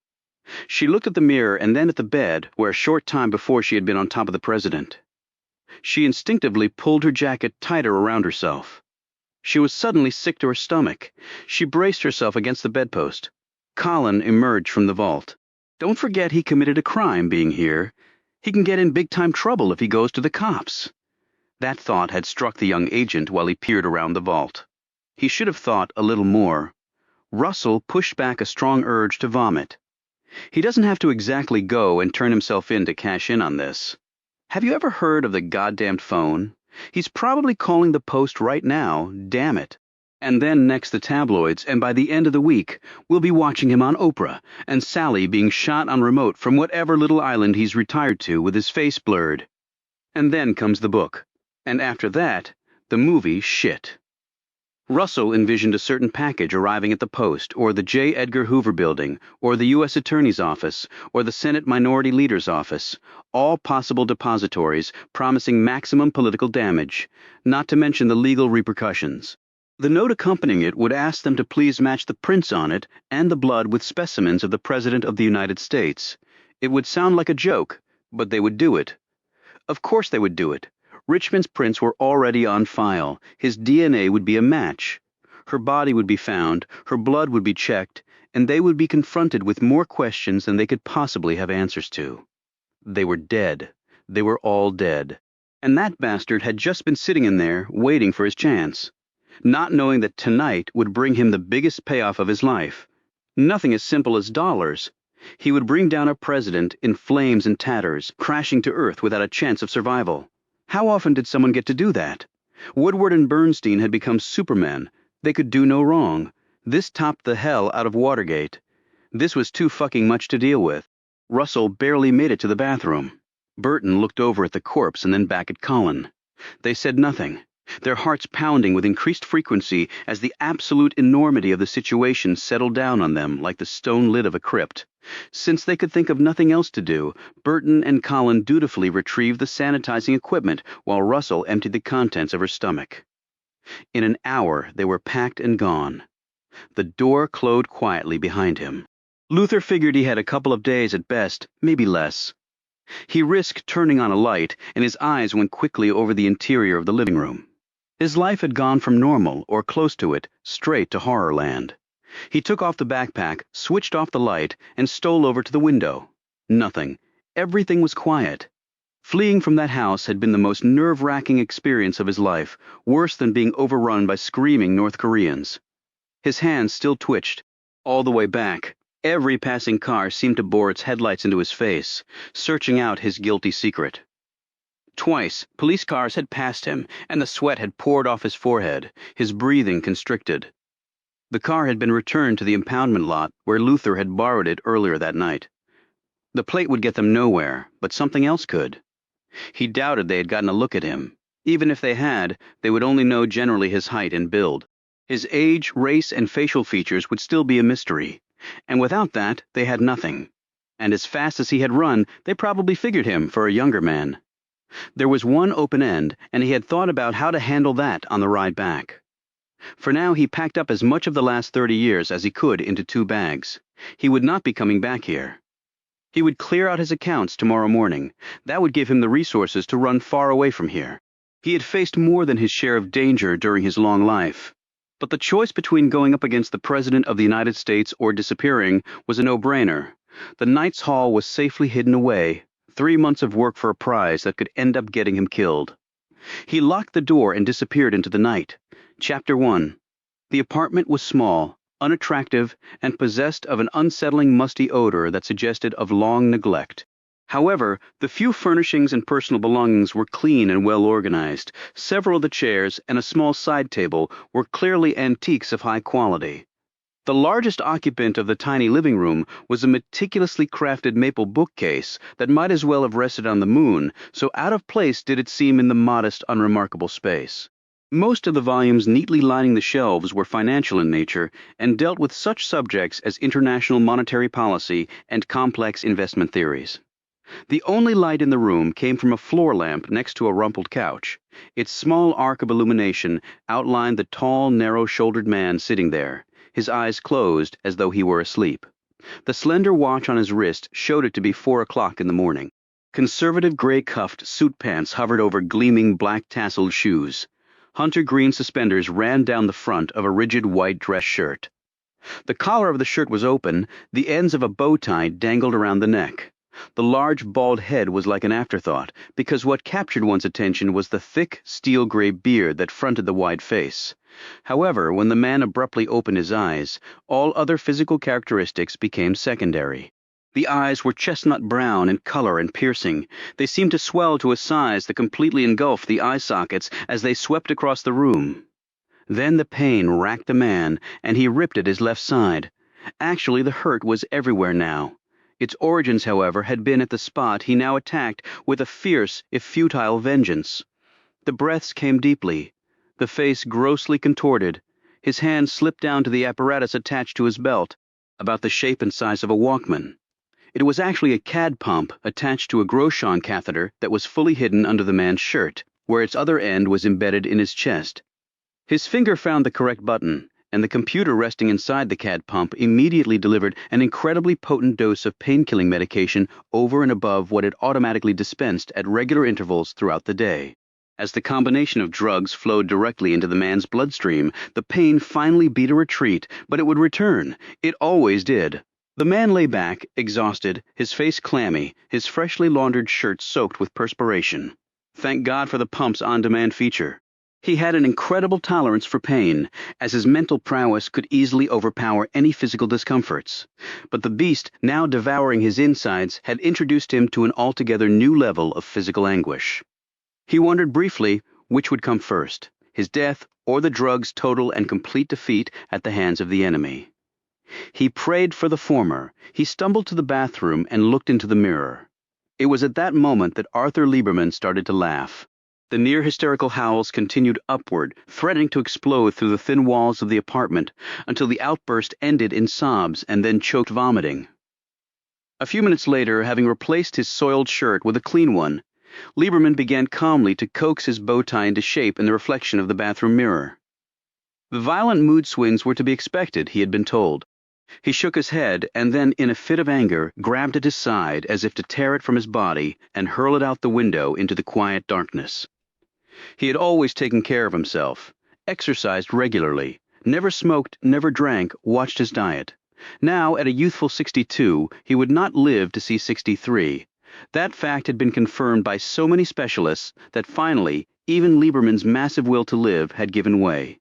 She looked at the mirror and then at the bed, where a short time before she had been on top of the president. She instinctively pulled her jacket tighter around herself. She was suddenly sick to her stomach. She braced herself against the bedpost. Colin emerged from the vault. Don't forget he committed a crime being here. He can get in big-time trouble if he goes to the cops. That thought had struck the young agent while he peered around the vault. He should have thought a little more. Russell pushed back a strong urge to vomit. He doesn't have to exactly go and turn himself in to cash in on this. Have you ever heard of the goddamned phone? He's probably calling the Post right now, damn it. And then next the tabloids, and by the end of the week, we'll be watching him on Oprah, and Sally being shot on remote from whatever little island he's retired to with his face blurred. And then comes the book. And after that, the movie shit. Russell envisioned a certain package arriving at the Post, or the J. Edgar Hoover Building, or the U.S. Attorney's Office, or the Senate Minority Leader's Office, all possible depositories promising maximum political damage, not to mention the legal repercussions. The note accompanying it would ask them to please match the prints on it and the blood with specimens of the President of the United States. It would sound like a joke, but they would do it. Of course they would do it. Richmond's prints were already on file. His DNA would be a match. Her body would be found, her blood would be checked, and they would be confronted with more questions than they could possibly have answers to. They were dead. They were all dead. And that bastard had just been sitting in there, waiting for his chance, not knowing that tonight would bring him the biggest payoff of his life. Nothing as simple as dollars. He would bring down a president in flames and tatters, crashing to earth without a chance of survival. How often did someone get to do that? Woodward and Bernstein had become supermen. They could do no wrong. This topped the hell out of Watergate. This was too fucking much to deal with. Russell barely made it to the bathroom. Burton looked over at the corpse and then back at Colin. They said nothing, their hearts pounding with increased frequency as the absolute enormity of the situation settled down on them like the stone lid of a crypt. Since they could think of nothing else to do, Burton and Colin dutifully retrieved the sanitizing equipment while Russell emptied the contents of her stomach. In an hour, they were packed and gone. The door closed quietly behind him. Luther figured he had a couple of days at best, maybe less. He risked turning on a light, and his eyes went quickly over the interior of the living room. His life had gone from normal, or close to it, straight to Horrorland. He took off the backpack, switched off the light, and stole over to the window. Nothing. Everything was quiet. Fleeing from that house had been the most nerve-wracking experience of his life, worse than being overrun by screaming North Koreans. His hands still twitched. All the way back, every passing car seemed to bore its headlights into his face, searching out his guilty secret. Twice, police cars had passed him, and the sweat had poured off his forehead, his breathing constricted. The car had been returned to the impoundment lot where Luther had borrowed it earlier that night. The plate would get them nowhere, but something else could. He doubted they had gotten a look at him. Even if they had, they would only know generally his height and build. His age, race, and facial features would still be a mystery. And without that, they had nothing. And as fast as he had run, they probably figured him for a younger man. There was one open end, and he had thought about how to handle that on the ride back. For now he packed up as much of the last 30 years as he could into 2 bags. He would not be coming back here. He would clear out his accounts tomorrow morning. That would give him the resources to run far away from here. He had faced more than his share of danger during his long life. But the choice between going up against the President of the United States or disappearing was a no-brainer. The Knight's Hall was safely hidden away. 3 months of work for a prize that could end up getting him killed. He locked the door and disappeared into the night. Chapter 1. The apartment was small, unattractive, and possessed of an unsettling musty odor that suggested of long neglect. However, the few furnishings and personal belongings were clean and well organized. Several of the chairs and a small side table were clearly antiques of high quality. The largest occupant of the tiny living room was a meticulously crafted maple bookcase that might as well have rested on the moon, so out of place did it seem in the modest, unremarkable space. Most of the volumes neatly lining the shelves were financial in nature and dealt with such subjects as international monetary policy and complex investment theories. The only light in the room came from a floor lamp next to a rumpled couch. Its small arc of illumination outlined the tall, narrow-shouldered man sitting there, his eyes closed as though he were asleep. The slender watch on his wrist showed it to be 4 o'clock in the morning. Conservative gray-cuffed suit pants hovered over gleaming black-tasseled shoes. Hunter green suspenders ran down the front of a rigid white dress shirt. The collar of the shirt was open, the ends of a bow tie dangled around the neck. The large bald head was like an afterthought, because what captured one's attention was the thick, steel-gray beard that fronted the wide face. However, when the man abruptly opened his eyes, all other physical characteristics became secondary. The eyes were chestnut brown in color and piercing. They seemed to swell to a size that completely engulfed the eye sockets as they swept across the room. Then the pain racked the man, and he ripped at his left side. Actually, the hurt was everywhere now. Its origins, however, had been at the spot he now attacked with a fierce, if futile, vengeance. The breaths came deeply, the face grossly contorted. His hand slipped down to the apparatus attached to his belt, about the shape and size of a Walkman. It was actually a CAD pump attached to a Groshon catheter that was fully hidden under the man's shirt, where its other end was embedded in his chest. His finger found the correct button, and the computer resting inside the CAD pump immediately delivered an incredibly potent dose of pain-killing medication over and above what it automatically dispensed at regular intervals throughout the day. As the combination of drugs flowed directly into the man's bloodstream, the pain finally beat a retreat, but it would return. It always did. The man lay back, exhausted, his face clammy, his freshly laundered shirt soaked with perspiration. Thank God for the pump's on-demand feature. He had an incredible tolerance for pain, as his mental prowess could easily overpower any physical discomforts. But the beast, now devouring his insides, had introduced him to an altogether new level of physical anguish. He wondered briefly which would come first, his death or the drug's total and complete defeat at the hands of the enemy. He prayed for the former. He stumbled to the bathroom and looked into the mirror. It was at that moment that Arthur Lieberman started to laugh. The near-hysterical howls continued upward, threatening to explode through the thin walls of the apartment, until the outburst ended in sobs and then choked vomiting. A few minutes later, having replaced his soiled shirt with a clean one, Lieberman began calmly to coax his bow tie into shape in the reflection of the bathroom mirror. The violent mood swings were to be expected, he had been told. He shook his head and then, in a fit of anger, grabbed at his side as if to tear it from his body and hurl it out the window into the quiet darkness. He had always taken care of himself, exercised regularly, never smoked, never drank, watched his diet. Now, at a youthful 62, he would not live to see 63. That fact had been confirmed by so many specialists that finally, even Lieberman's massive will to live had given way.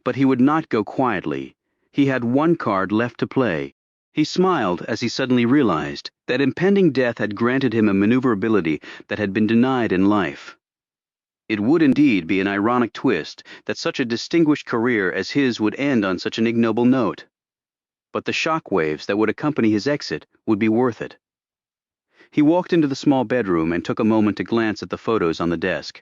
But he would not go quietly. He had one card left to play. He smiled as he suddenly realized that impending death had granted him a maneuverability that had been denied in life. It would indeed be an ironic twist that such a distinguished career as his would end on such an ignoble note. But the shock waves that would accompany his exit would be worth it. He walked into the small bedroom and took a moment to glance at the photos on the desk.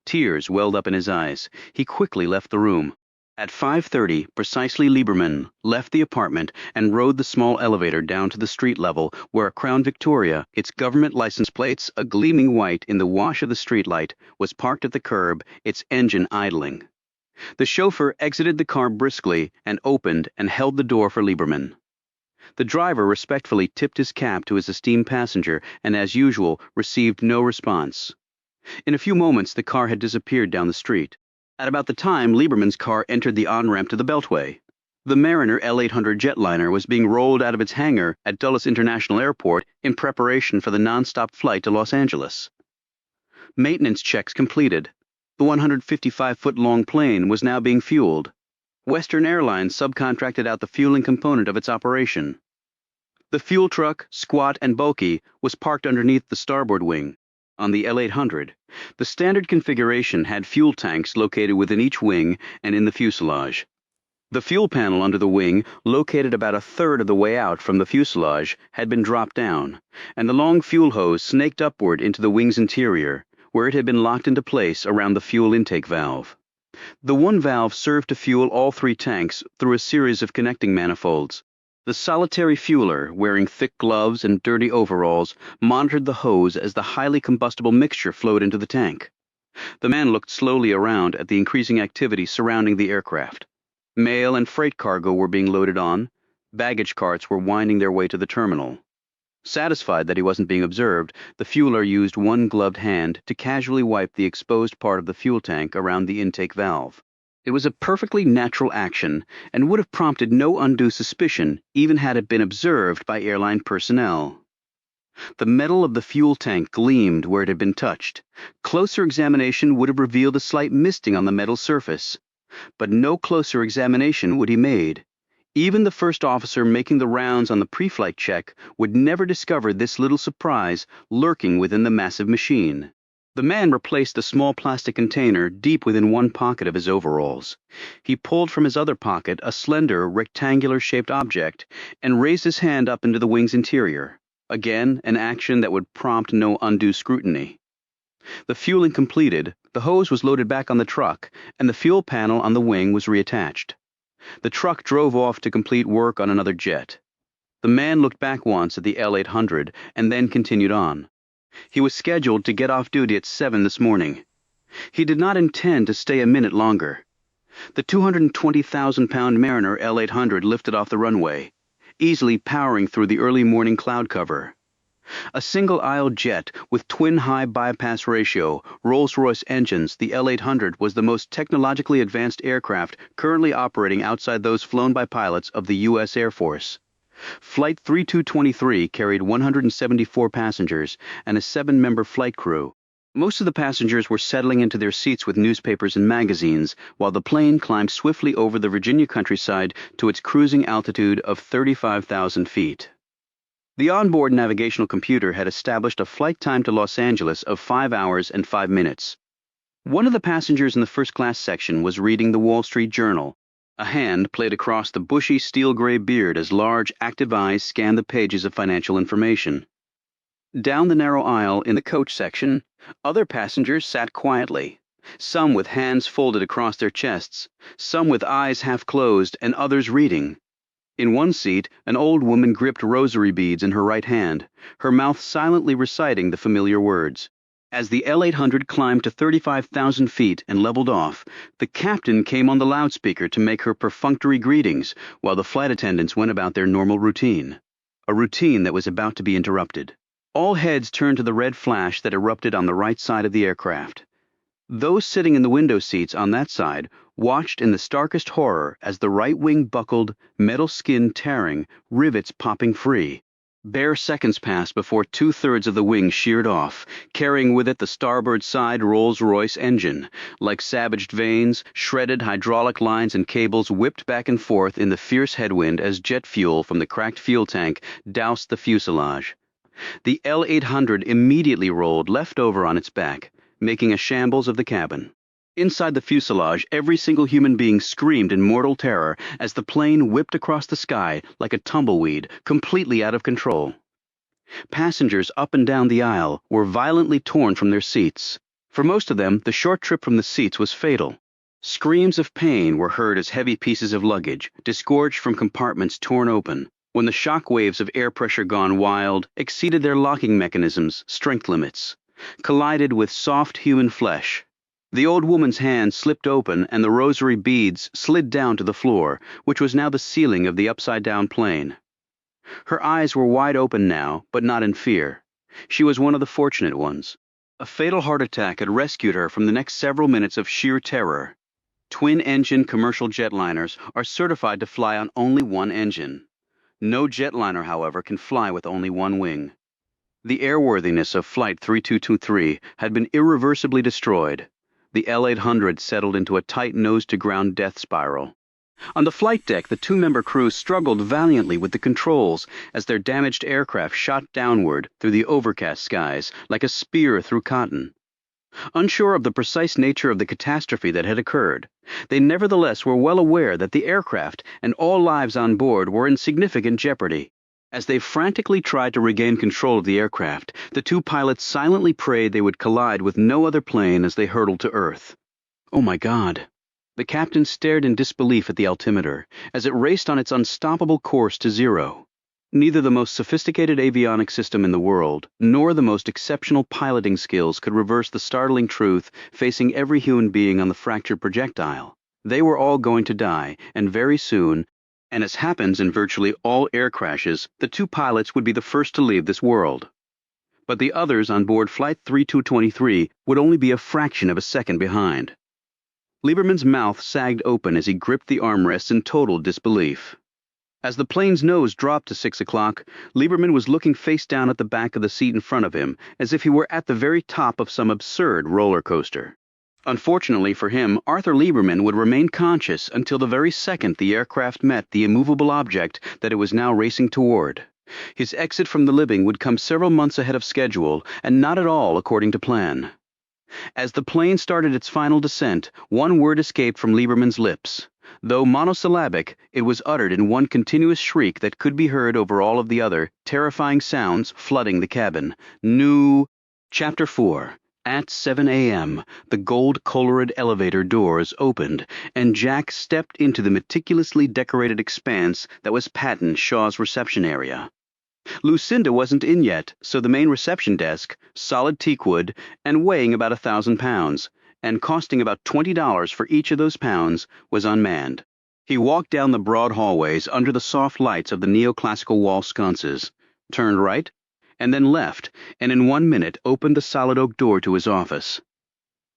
Tears welled up in his eyes. He quickly left the room. At 5:30, precisely, Lieberman left the apartment and rode the small elevator down to the street level where a Crown Victoria, its government license plates a gleaming white in the wash of the streetlight, was parked at the curb, its engine idling. The chauffeur exited the car briskly and opened and held the door for Lieberman. The driver respectfully tipped his cap to his esteemed passenger and, as usual, received no response. In a few moments, the car had disappeared down the street. At about the time Lieberman's car entered the on-ramp to the Beltway, the Mariner L-800 jetliner was being rolled out of its hangar at Dulles International Airport in preparation for the non-stop flight to Los Angeles. Maintenance checks completed. The 155-foot-long plane was now being fueled. Western Airlines subcontracted out the fueling component of its operation. The fuel truck, squat and bulky, was parked underneath the starboard wing. On the L-800, the standard configuration had fuel tanks located within each wing and in the fuselage. The fuel panel under the wing, located about a third of the way out from the fuselage, had been dropped down, and the long fuel hose snaked upward into the wing's interior, where it had been locked into place around the fuel intake valve. The one valve served to fuel all three tanks through a series of connecting manifolds. The solitary fueler, wearing thick gloves and dirty overalls, monitored the hose as the highly combustible mixture flowed into the tank. The man looked slowly around at the increasing activity surrounding the aircraft. Mail and freight cargo were being loaded on. Baggage carts were winding their way to the terminal. Satisfied that he wasn't being observed, the fueler used one gloved hand to casually wipe the exposed part of the fuel tank around the intake valve. It was a perfectly natural action and would have prompted no undue suspicion even had it been observed by airline personnel. The metal of the fuel tank gleamed where it had been touched. Closer examination would have revealed a slight misting on the metal surface. But no closer examination would he made. Even the first officer making the rounds on the pre-flight check would never discover this little surprise lurking within the massive machine. The man replaced a small plastic container deep within one pocket of his overalls. He pulled from his other pocket a slender, rectangular-shaped object and raised his hand up into the wing's interior. Again, an action that would prompt no undue scrutiny. The fueling completed, the hose was loaded back on the truck, and the fuel panel on the wing was reattached. The truck drove off to complete work on another jet. The man looked back once at the L-800 and then continued on. He was scheduled to get off duty at 7 this morning. He did not intend to stay a minute longer. The 220,000-pound Mariner L-800 lifted off the runway, easily powering through the early morning cloud cover. A single-aisle jet with twin-high bypass ratio, Rolls-Royce engines, the L-800 was the most technologically advanced aircraft currently operating outside those flown by pilots of the U.S. Air Force. Flight 3223 carried 174 passengers and a 7-member flight crew. Most of the passengers were settling into their seats with newspapers and magazines, while the plane climbed swiftly over the Virginia countryside to its cruising altitude of 35,000 feet. The onboard navigational computer had established a flight time to Los Angeles of 5 hours and 5 minutes. One of the passengers in the first-class section was reading the Wall Street Journal. A hand played across the bushy steel-gray beard as large, active eyes scanned the pages of financial information. Down the narrow aisle in the coach section, other passengers sat quietly, some with hands folded across their chests, some with eyes half closed, and others reading. In one seat, an old woman gripped rosary beads in her right hand, her mouth silently reciting the familiar words. As the L-800 climbed to 35,000 feet and leveled off, the captain came on the loudspeaker to make her perfunctory greetings while the flight attendants went about their normal routine. A routine that was about to be interrupted. All heads turned to the red flash that erupted on the right side of the aircraft. Those sitting in the window seats on that side watched in the starkest horror as the right wing buckled, metal skin tearing, rivets popping free. Bare seconds passed before 2/3 of the wing sheared off, carrying with it the starboard side Rolls-Royce engine. Like savaged veins, shredded hydraulic lines and cables whipped back and forth in the fierce headwind as jet fuel from the cracked fuel tank doused the fuselage. The L-800 immediately rolled left over on its back, making a shambles of the cabin. Inside the fuselage, every single human being screamed in mortal terror as the plane whipped across the sky like a tumbleweed, completely out of control. Passengers up and down the aisle were violently torn from their seats. For most of them, the short trip from the seats was fatal. Screams of pain were heard as heavy pieces of luggage, disgorged from compartments torn open, when the shock waves of air pressure gone wild exceeded their locking mechanisms' strength limits, collided with soft human flesh. The old woman's hand slipped open and the rosary beads slid down to the floor, which was now the ceiling of the upside-down plane. Her eyes were wide open now, but not in fear. She was one of the fortunate ones. A fatal heart attack had rescued her from the next several minutes of sheer terror. Twin-engine commercial jetliners are certified to fly on only one engine. No jetliner, however, can fly with only one wing. The airworthiness of Flight 3223 had been irreversibly destroyed. The L-800 settled into a tight nose-to-ground death spiral. On the flight deck, the 2-member crew struggled valiantly with the controls as their damaged aircraft shot downward through the overcast skies like a spear through cotton. Unsure of the precise nature of the catastrophe that had occurred, they nevertheless were well aware that the aircraft and all lives on board were in significant jeopardy. As they frantically tried to regain control of the aircraft, the 2 pilots silently prayed they would collide with no other plane as they hurtled to Earth. Oh my God! The captain stared in disbelief at the altimeter as it raced on its unstoppable course to zero. Neither the most sophisticated avionics system in the world, nor the most exceptional piloting skills could reverse the startling truth facing every human being on the fractured projectile. They were all going to die, and very soon, and as happens in virtually all air crashes, the two pilots would be the first to leave this world. But the others on board Flight 3223 would only be a fraction of a second behind. Lieberman's mouth sagged open as he gripped the armrests in total disbelief. As the plane's nose dropped to 6 o'clock, Lieberman was looking face down at the back of the seat in front of him, as if he were at the very top of some absurd roller coaster. Unfortunately for him, Arthur Lieberman would remain conscious until the very second the aircraft met the immovable object that it was now racing toward. His exit from the living would come several months ahead of schedule, and not at all according to plan. As the plane started its final descent, one word escaped from Lieberman's lips. Though monosyllabic, it was uttered in one continuous shriek that could be heard over all of the other terrifying sounds flooding the cabin. Chapter 4. At 7 a.m., the gold-colored elevator doors opened, and Jack stepped into the meticulously decorated expanse that was Patton Shaw's reception area. Lucinda wasn't in yet, so the main reception desk, solid teakwood, and weighing about 1,000 pounds, and costing about $20 for each of those pounds, was unmanned. He walked down the broad hallways under the soft lights of the neoclassical wall sconces, turned right, and then left, and in 1 minute opened the solid oak door to his office.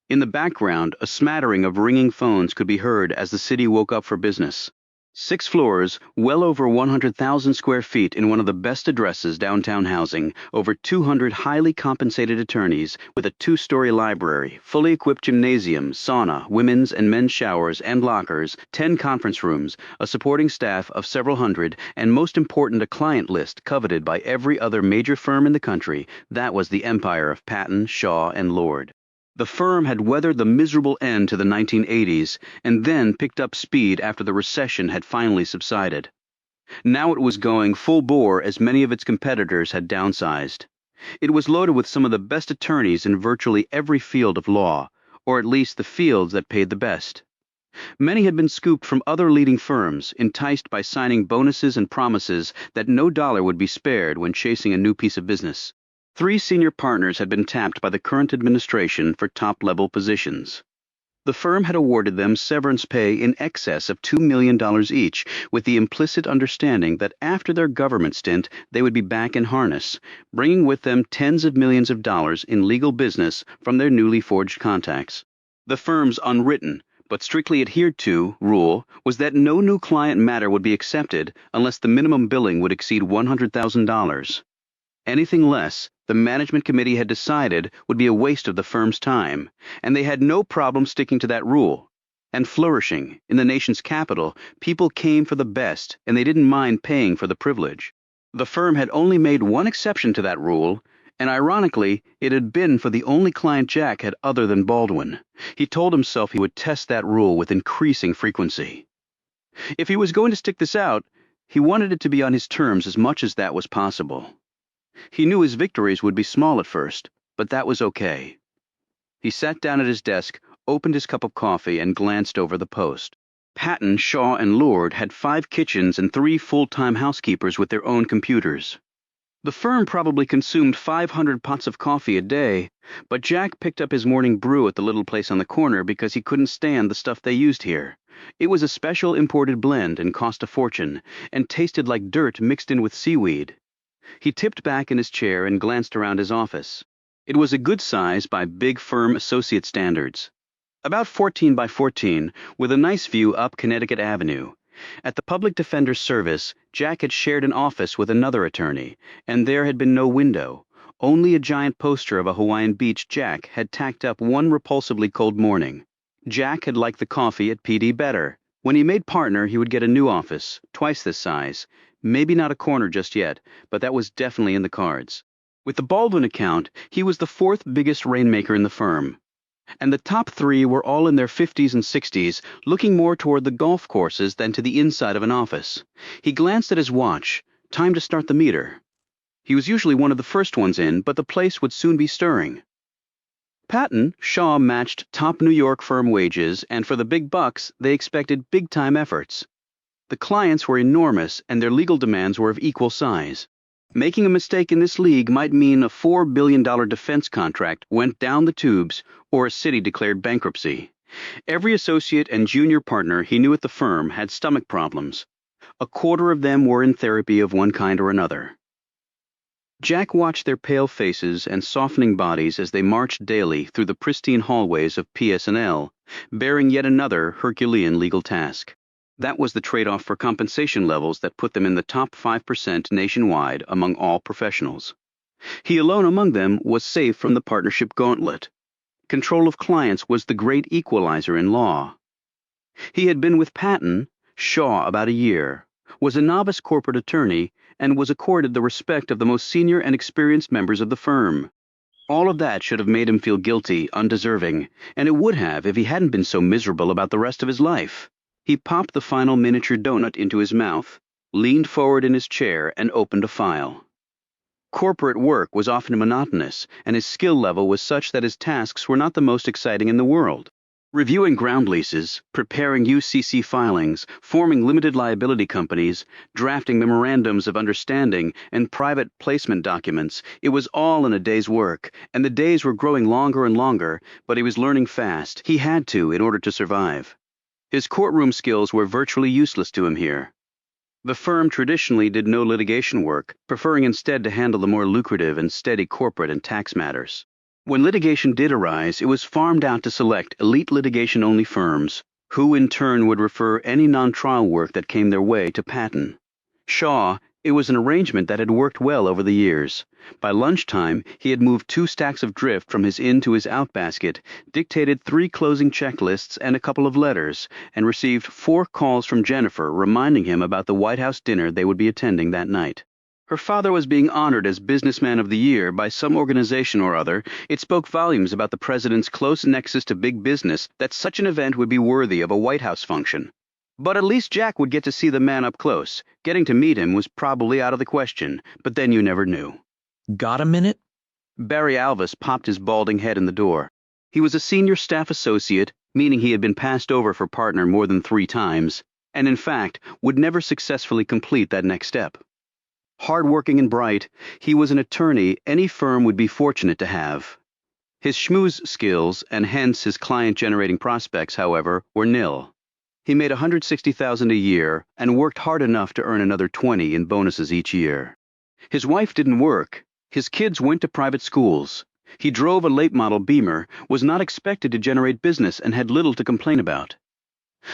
In the background, a smattering of ringing phones could be heard as the city woke up for business. 6 floors, well over 100,000 square feet in one of the best addresses downtown housing, over 200 highly compensated attorneys with a 2-story library, fully equipped gymnasium, sauna, women's and men's showers and lockers, 10 conference rooms, a supporting staff of several hundred, and most important, a client list coveted by every other major firm in the country. That was the empire of Patton, Shaw, and Lord. The firm had weathered the miserable end to the 1980s and then picked up speed after the recession had finally subsided. Now it was going full bore as many of its competitors had downsized. It was loaded with some of the best attorneys in virtually every field of law, or at least the fields that paid the best. Many had been scooped from other leading firms, enticed by signing bonuses and promises that no dollar would be spared when chasing a new piece of business. 3 senior partners had been tapped by the current administration for top-level positions. The firm had awarded them severance pay in excess of $2 million each, with the implicit understanding that after their government stint they would be back in harness, bringing with them tens of millions of dollars in legal business from their newly forged contacts. The firm's unwritten, but strictly adhered to, rule was that no new client matter would be accepted unless the minimum billing would exceed $100,000. Anything less, the management committee had decided, would be a waste of the firm's time, and they had no problem sticking to that rule. And flourishing, in the nation's capital, people came for the best, and they didn't mind paying for the privilege. The firm had only made one exception to that rule, and ironically, it had been for the only client Jack had other than Baldwin. He told himself he would test that rule with increasing frequency. If he was going to stick this out, he wanted it to be on his terms as much as that was possible. He knew his victories would be small at first, but that was okay. He sat down at his desk, opened his cup of coffee, and glanced over the Post. Patton, Shaw, and Lord had 5 kitchens and 3 full-time housekeepers with their own computers. The firm probably consumed 500 pots of coffee a day, but Jack picked up his morning brew at the little place on the corner because he couldn't stand the stuff they used here. It was a special imported blend and cost a fortune, and tasted like dirt mixed in with seaweed. He tipped back in his chair and glanced around his office. It was a good size by big firm associate standards. About 14 by 14, with a nice view up Connecticut Avenue. At the public defender's service, Jack had shared an office with another attorney, and there had been no window. Only a giant poster of a Hawaiian beach Jack had tacked up one repulsively cold morning. Jack had liked the coffee at PD better. When he made partner, he would get a new office, twice this size. Maybe not a corner just yet, but that was definitely in the cards. With the Baldwin account, he was the 4th biggest rainmaker in the firm. And the top 3 were all in their 50s and 60s, looking more toward the golf courses than to the inside of an office. He glanced at his watch. Time to start the meter. He was usually one of the first ones in, but the place would soon be stirring. Patton, Shaw matched top New York firm wages, and for the big bucks, they expected big-time efforts. The clients were enormous, and their legal demands were of equal size. Making a mistake in this league might mean a $4 billion defense contract went down the tubes, or a city declared bankruptcy. Every associate and junior partner he knew at the firm had stomach problems. A quarter of them were in therapy of one kind or another. Jack watched their pale faces and softening bodies as they marched daily through the pristine hallways of PS&L, bearing yet another Herculean legal task. That was the trade-off for compensation levels that put them in the top 5% nationwide among all professionals. He alone among them was safe from the partnership gauntlet. Control of clients was the great equalizer in law. He had been with Patton, Shaw about a year, was a novice corporate attorney, and was accorded the respect of the most senior and experienced members of the firm. All of that should have made him feel guilty, undeserving, and it would have if he hadn't been so miserable about the rest of his life. He popped the final miniature donut into his mouth, leaned forward in his chair, and opened a file. Corporate work was often monotonous, and his skill level was such that his tasks were not the most exciting in the world. Reviewing ground leases, preparing UCC filings, forming limited liability companies, drafting memorandums of understanding, and private placement documents, it was all in a day's work, and the days were growing longer and longer, but he was learning fast. He had to in order to survive. His courtroom skills were virtually useless to him here. The firm traditionally did no litigation work, preferring instead to handle the more lucrative and steady corporate and tax matters. When litigation did arise, it was farmed out to select elite litigation-only firms, who in turn would refer any non-trial work that came their way to Patton. Shaw, it was an arrangement that had worked well over the years. By lunchtime, he had moved 2 stacks of drift from his in to his out basket, dictated 3 closing checklists and a couple of letters, and received 4 calls from Jennifer reminding him about the White House dinner they would be attending that night. Her father was being honored as Businessman of the Year by some organization or other. It spoke volumes about the president's close nexus to big business that such an event would be worthy of a White House function. But at least Jack would get to see the man up close. Getting to meet him was probably out of the question, but then you never knew. Got a minute? Barry Alvis popped his balding head in the door. He was a senior staff associate, meaning he had been passed over for partner more than 3 times, and in fact would never successfully complete that next step. Hard-working and bright, he was an attorney any firm would be fortunate to have. His schmooze skills, and hence his client-generating prospects, however, were nil. He made $160,000 a year and worked hard enough to earn another $20,000 in bonuses each year. His wife didn't work. His kids went to private schools. He drove a late-model Beamer, was not expected to generate business, and had little to complain about.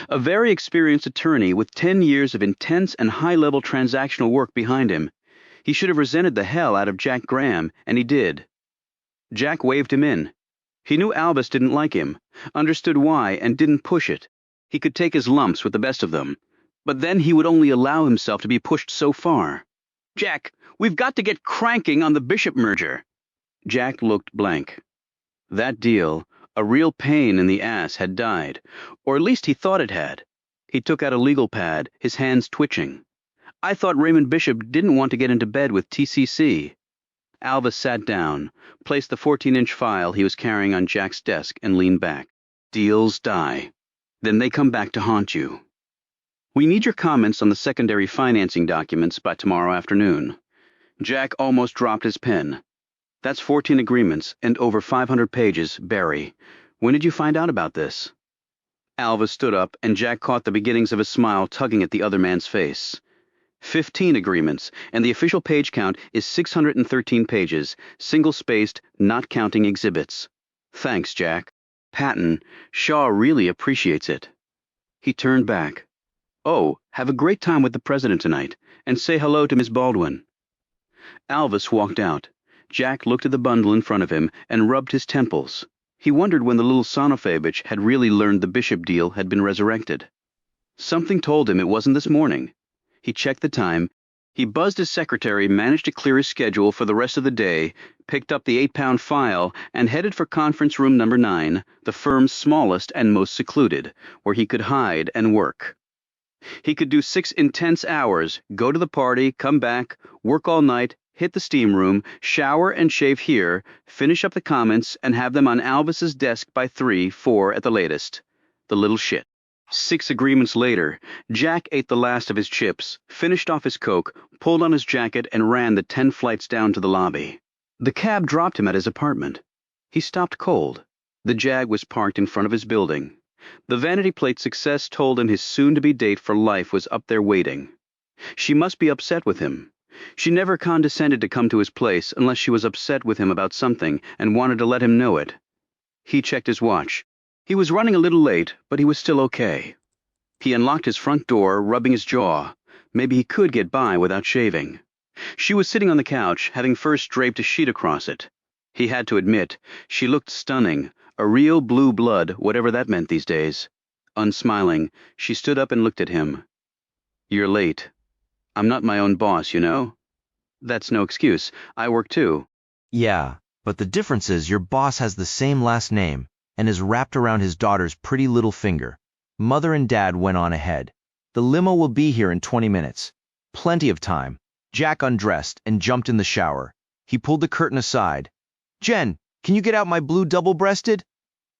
A very experienced attorney with 10 years of intense and high-level transactional work behind him, he should have resented the hell out of Jack Graham, and he did. Jack waved him in. He knew Alvis didn't like him, understood why, and didn't push it. He could take his lumps with the best of them, but then he would only allow himself to be pushed so far. "Jack, we've got to get cranking on the Bishop merger." Jack looked blank. That deal, a real pain in the ass, had died, or at least he thought it had. He took out a legal pad, his hands twitching. "I thought Raymond Bishop didn't want to get into bed with TCC. Alvis sat down, placed the 14-inch file he was carrying on Jack's desk, and leaned back. "Deals die. Then they come back to haunt you. We need your comments on the secondary financing documents by tomorrow afternoon." Jack almost dropped his pen. "That's 14 agreements and over 500 pages, Barry. When did you find out about this?" Alvis stood up, and Jack caught the beginnings of a smile tugging at the other man's face. 15 agreements, and the official page count is 613 pages, single-spaced, not counting exhibits. "Thanks, Jack. Patton, Shaw really appreciates it." He turned back. "Oh, have a great time with the president tonight, and say hello to Miss Baldwin." Alvis walked out. Jack looked at the bundle in front of him and rubbed his temples. He wondered when the little Sonofabich had really learned the Bishop deal had been resurrected. Something told him it wasn't this morning. He checked the time. He buzzed his secretary, managed to clear his schedule for the rest of the day, picked up the 8-pound file, and headed for conference room number 9, the firm's smallest and most secluded, where he could hide and work. He could do 6 intense hours, go to the party, come back, work all night, hit the steam room, shower and shave here, finish up the comments, and have them on Alvis's desk by 3, 4 at the latest. The little shit. 6 agreements later, Jack ate the last of his chips, finished off his Coke, pulled on his jacket, and ran the 10 flights down to the lobby. The cab dropped him at his apartment. He stopped cold. The Jag was parked in front of his building. The vanity plate success told him his soon-to-be date for life was up there waiting. She must be upset with him. She never condescended to come to his place unless she was upset with him about something and wanted to let him know it. He checked his watch. He was running a little late, but he was still okay. He unlocked his front door, rubbing his jaw. Maybe he could get by without shaving. She was sitting on the couch, having first draped a sheet across it. He had to admit, she looked stunning, a real blue blood, whatever that meant these days. Unsmiling, she stood up and looked at him. "You're late. I'm not my own boss, you know." "That's no excuse. I work too." Yeah, but the difference is your boss has the same last name and is wrapped around his daughter's pretty little finger. Mother and Dad went on ahead. The limo will be here in 20 minutes. Plenty of time. Jack undressed and jumped in the shower. He pulled the curtain aside. "Jen, can you get out my blue double-breasted?"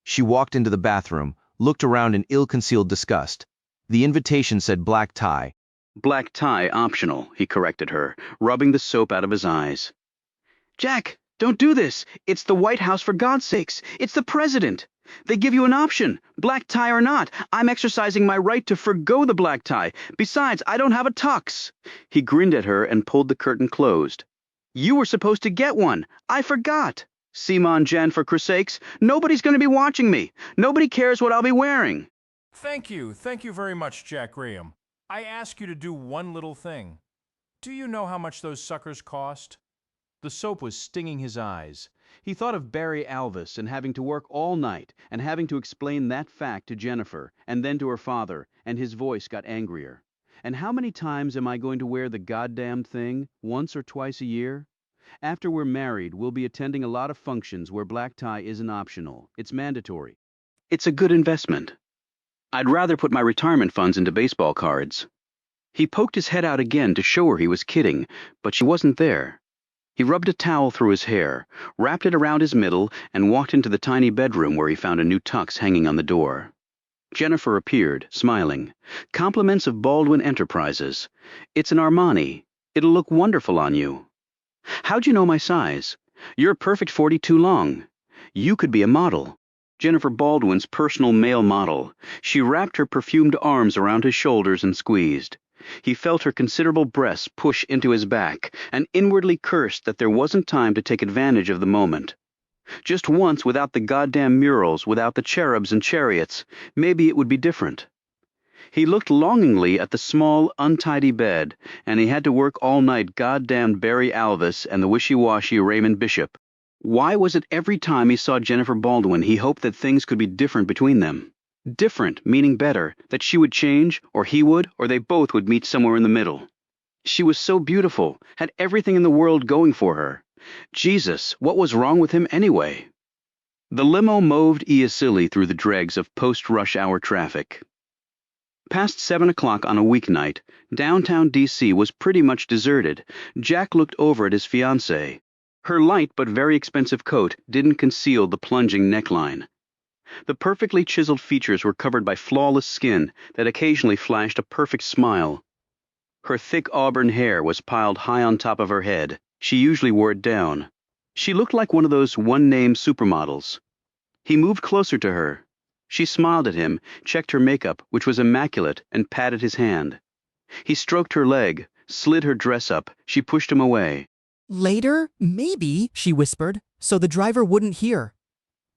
She walked into the bathroom, looked around in ill-concealed disgust. The invitation said black tie. "Black tie optional," he corrected her, rubbing the soap out of his eyes. "Jack, don't do this. It's the White House, for God's sakes. It's the president. They give you an option, black tie or not. I'm exercising my right to forgo the black tie. Besides, I don't have a tux." He grinned at her and pulled the curtain closed. "You were supposed to get one. I forgot. Simon Jen, for sakes, nobody's going to be watching me. Nobody cares what I'll be wearing." Thank you very much, Jack Graham. I ask you to do one little thing. Do you know how much those suckers cost? The soap was stinging his eyes. He thought of Barry Alvis and having to work all night and having to explain that fact to Jennifer and then to her father, and his voice got angrier. "And how many times am I going to wear the goddamned thing? Once or twice a year? After we're married, we'll be attending a lot of functions where black tie isn't optional. It's mandatory." "It's a good investment. I'd rather put my retirement funds into baseball cards." He poked his head out again to show her he was kidding, but she wasn't there. He rubbed a towel through his hair, wrapped it around his middle, and walked into the tiny bedroom where he found a new tux hanging on the door. Jennifer appeared, smiling. "Compliments of Baldwin Enterprises. It's an Armani. It'll look wonderful on you." "How'd you know my size? You're a perfect 42 long. You could be a model." Jennifer Baldwin's personal male model. She wrapped her perfumed arms around his shoulders and squeezed. He felt her considerable breasts push into his back, and inwardly cursed that there wasn't time to take advantage of the moment. Just once, without the goddamn murals, without the cherubs and chariots, maybe it would be different. He looked longingly at the small, untidy bed, and he had to work all night goddamned Barry Alvis and the wishy-washy Raymond Bishop. Why was it every time he saw Jennifer Baldwin he hoped that things could be different between them? Different, meaning better, that she would change, or he would, or they both would meet somewhere in the middle. She was so beautiful, had everything in the world going for her. Jesus, what was wrong with him anyway? The limo moved easily through the dregs of post-rush hour traffic. Past 7 o'clock on a weeknight, downtown D.C. was pretty much deserted. Jack looked over at his fiancée. Her light but very expensive coat didn't conceal the plunging neckline. The perfectly chiseled features were covered by flawless skin that occasionally flashed a perfect smile. Her thick auburn hair was piled high on top of her head. She usually wore it down. She looked like one of those one-name supermodels. He moved closer to her. She smiled at him, checked her makeup, which was immaculate, and patted his hand. He stroked her leg, slid her dress up. She pushed him away. "Later, maybe," she whispered, "so the driver wouldn't hear."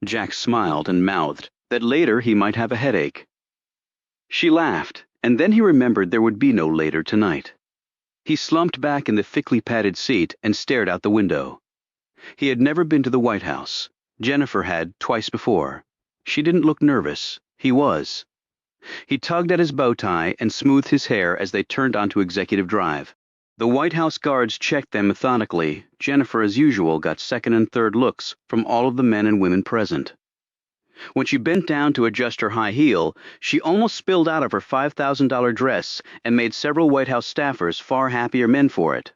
Jack smiled and mouthed that later he might have a headache. She laughed, and then he remembered there would be no later tonight. He slumped back in the thickly padded seat and stared out the window. He had never been to the White House. Jennifer had twice before. She didn't look nervous. He was. He tugged at his bow tie and smoothed his hair as they turned onto Executive Drive. The White House guards checked them methodically. Jennifer, as usual, got second and third looks from all of the men and women present. When she bent down to adjust her high heel, she almost spilled out of her $5,000 dress and made several White House staffers far happier men for it.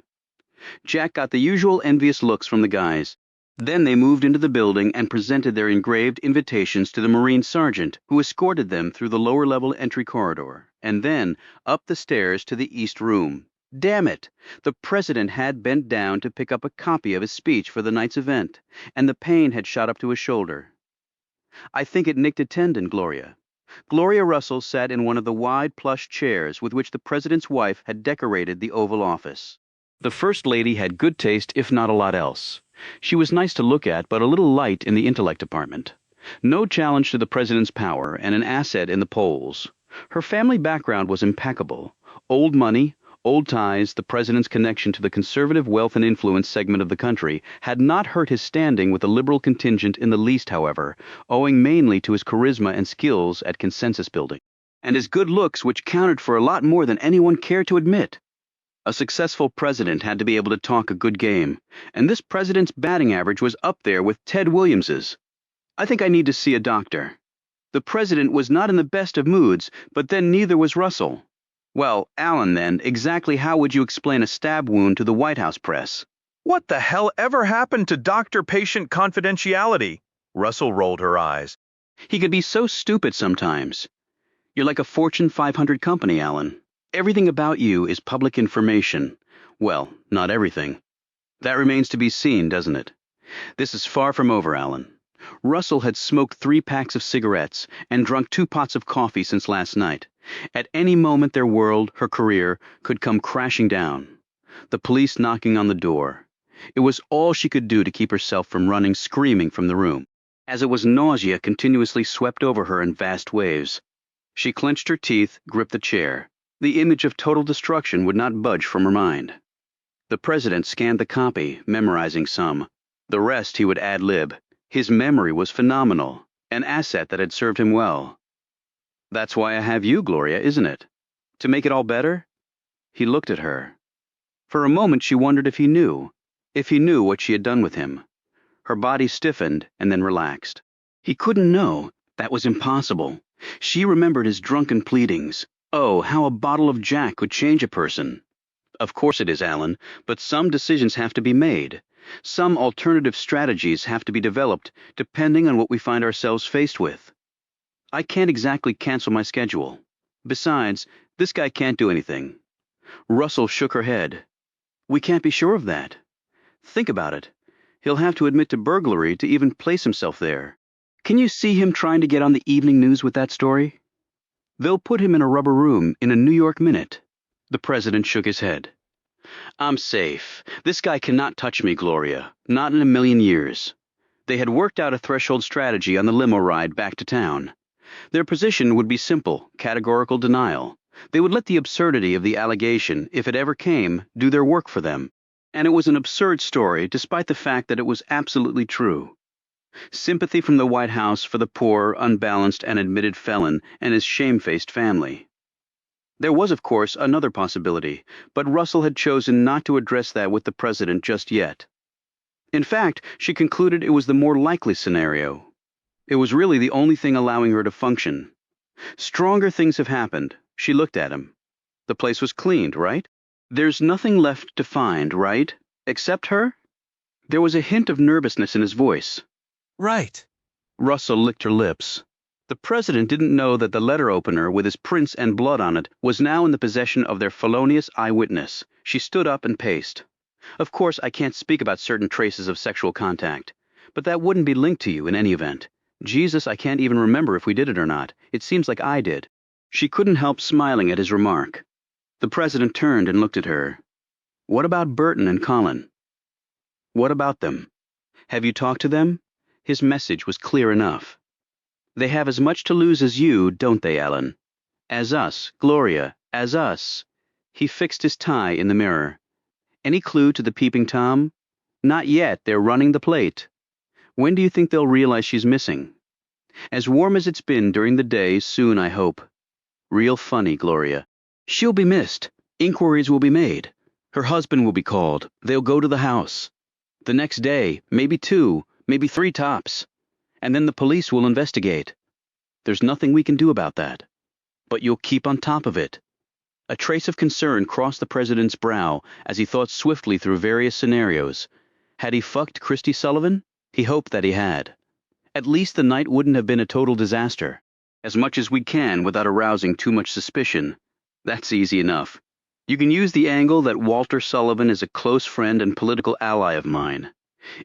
Jack got the usual envious looks from the guys. Then they moved into the building and presented their engraved invitations to the Marine sergeant, who escorted them through the lower-level entry corridor, and then up the stairs to the East Room. Damn it! The president had bent down to pick up a copy of his speech for the night's event, and the pain had shot up to his shoulder. "I think it nicked a tendon, Gloria." Gloria Russell sat in one of the wide plush chairs with which the president's wife had decorated the Oval Office. The First Lady had good taste, if not a lot else. She was nice to look at, but a little light in the intellect department. No challenge to the president's power and an asset in the polls. Her family background was impeccable. Old money, old ties, the president's connection to the conservative wealth and influence segment of the country had not hurt his standing with the liberal contingent in the least, however, owing mainly to his charisma and skills at consensus building, and his good looks, which counted for a lot more than anyone cared to admit. A successful president had to be able to talk a good game, and this president's batting average was up there with Ted Williams's. I think I need to see a doctor. The president was not in the best of moods, but then neither was Russell. Well, Alan, then, exactly how would you explain a stab wound to the White House press? What the hell ever happened to doctor-patient confidentiality? Russell rolled her eyes. He could be so stupid sometimes. You're like a Fortune 500 company, Alan. Everything about you is public information. Well, not everything. That remains to be seen, doesn't it? This is far from over, Alan. Russell had smoked 3 packs of cigarettes and drunk 2 pots of coffee since last night. At any moment their world, her career, could come crashing down. The police knocking on the door. It was all she could do to keep herself from running screaming from the room, as it was nausea continuously swept over her in vast waves. She clenched her teeth, gripped the chair. The image of total destruction would not budge from her mind. The president scanned the copy, memorizing some. The rest he would ad-lib. His memory was phenomenal, an asset that had served him well. That's why I have you, Gloria, isn't it? To make it all better? He looked at her. For a moment she wondered if he knew what she had done with him. Her body stiffened and then relaxed. He couldn't know. That was impossible. She remembered his drunken pleadings. Oh, how a bottle of Jack could change a person. Of course it is, Alan, but some decisions have to be made. Some alternative strategies have to be developed depending on what we find ourselves faced with. I can't exactly cancel my schedule. Besides, this guy can't do anything. Russell shook her head. We can't be sure of that. Think about it. He'll have to admit to burglary to even place himself there. Can you see him trying to get on the evening news with that story? They'll put him in a rubber room in a New York Minute. The president shook his head. I'm safe. This guy cannot touch me, Gloria. Not in a million years. They had worked out a threshold strategy on the limo ride back to town. Their position would be simple, categorical denial. They would let the absurdity of the allegation, if it ever came, do their work for them. And it was an absurd story, despite the fact that it was absolutely true. Sympathy from the White House for the poor, unbalanced, and admitted felon and his shamefaced family. There was, of course, another possibility, but Russell had chosen not to address that with the president just yet. In fact, she concluded it was the more likely scenario. It was really the only thing allowing her to function. Stronger things have happened. She looked at him. The place was cleaned, right? There's nothing left to find, right? Except her? There was a hint of nervousness in his voice. Right. Russell licked her lips. The president didn't know that the letter opener with his prints and blood on it was now in the possession of their felonious eyewitness. She stood up and paced. Of course, I can't speak about certain traces of sexual contact, but that wouldn't be linked to you in any event. Jesus, I can't even remember if we did it or not. It seems like I did. She couldn't help smiling at his remark. The president turned and looked at her. What about Burton and Colin? What about them? Have you talked to them? His message was clear enough. They have as much to lose as you, don't they, Alan? As us, Gloria, as us. He fixed his tie in the mirror. Any clue to the peeping Tom? Not yet, they're running the plate. When do you think they'll realize she's missing? As warm as it's been during the day, soon, I hope. Real funny, Gloria. She'll be missed. Inquiries will be made. Her husband will be called. They'll go to the house. The next day, maybe 2, maybe 3 tops. And then the police will investigate. There's nothing we can do about that. But you'll keep on top of it. A trace of concern crossed the president's brow as he thought swiftly through various scenarios. Had he fucked Christy Sullivan? He hoped that he had. At least the night wouldn't have been a total disaster. As much as we can without arousing too much suspicion. That's easy enough. You can use the angle that Walter Sullivan is a close friend and political ally of mine.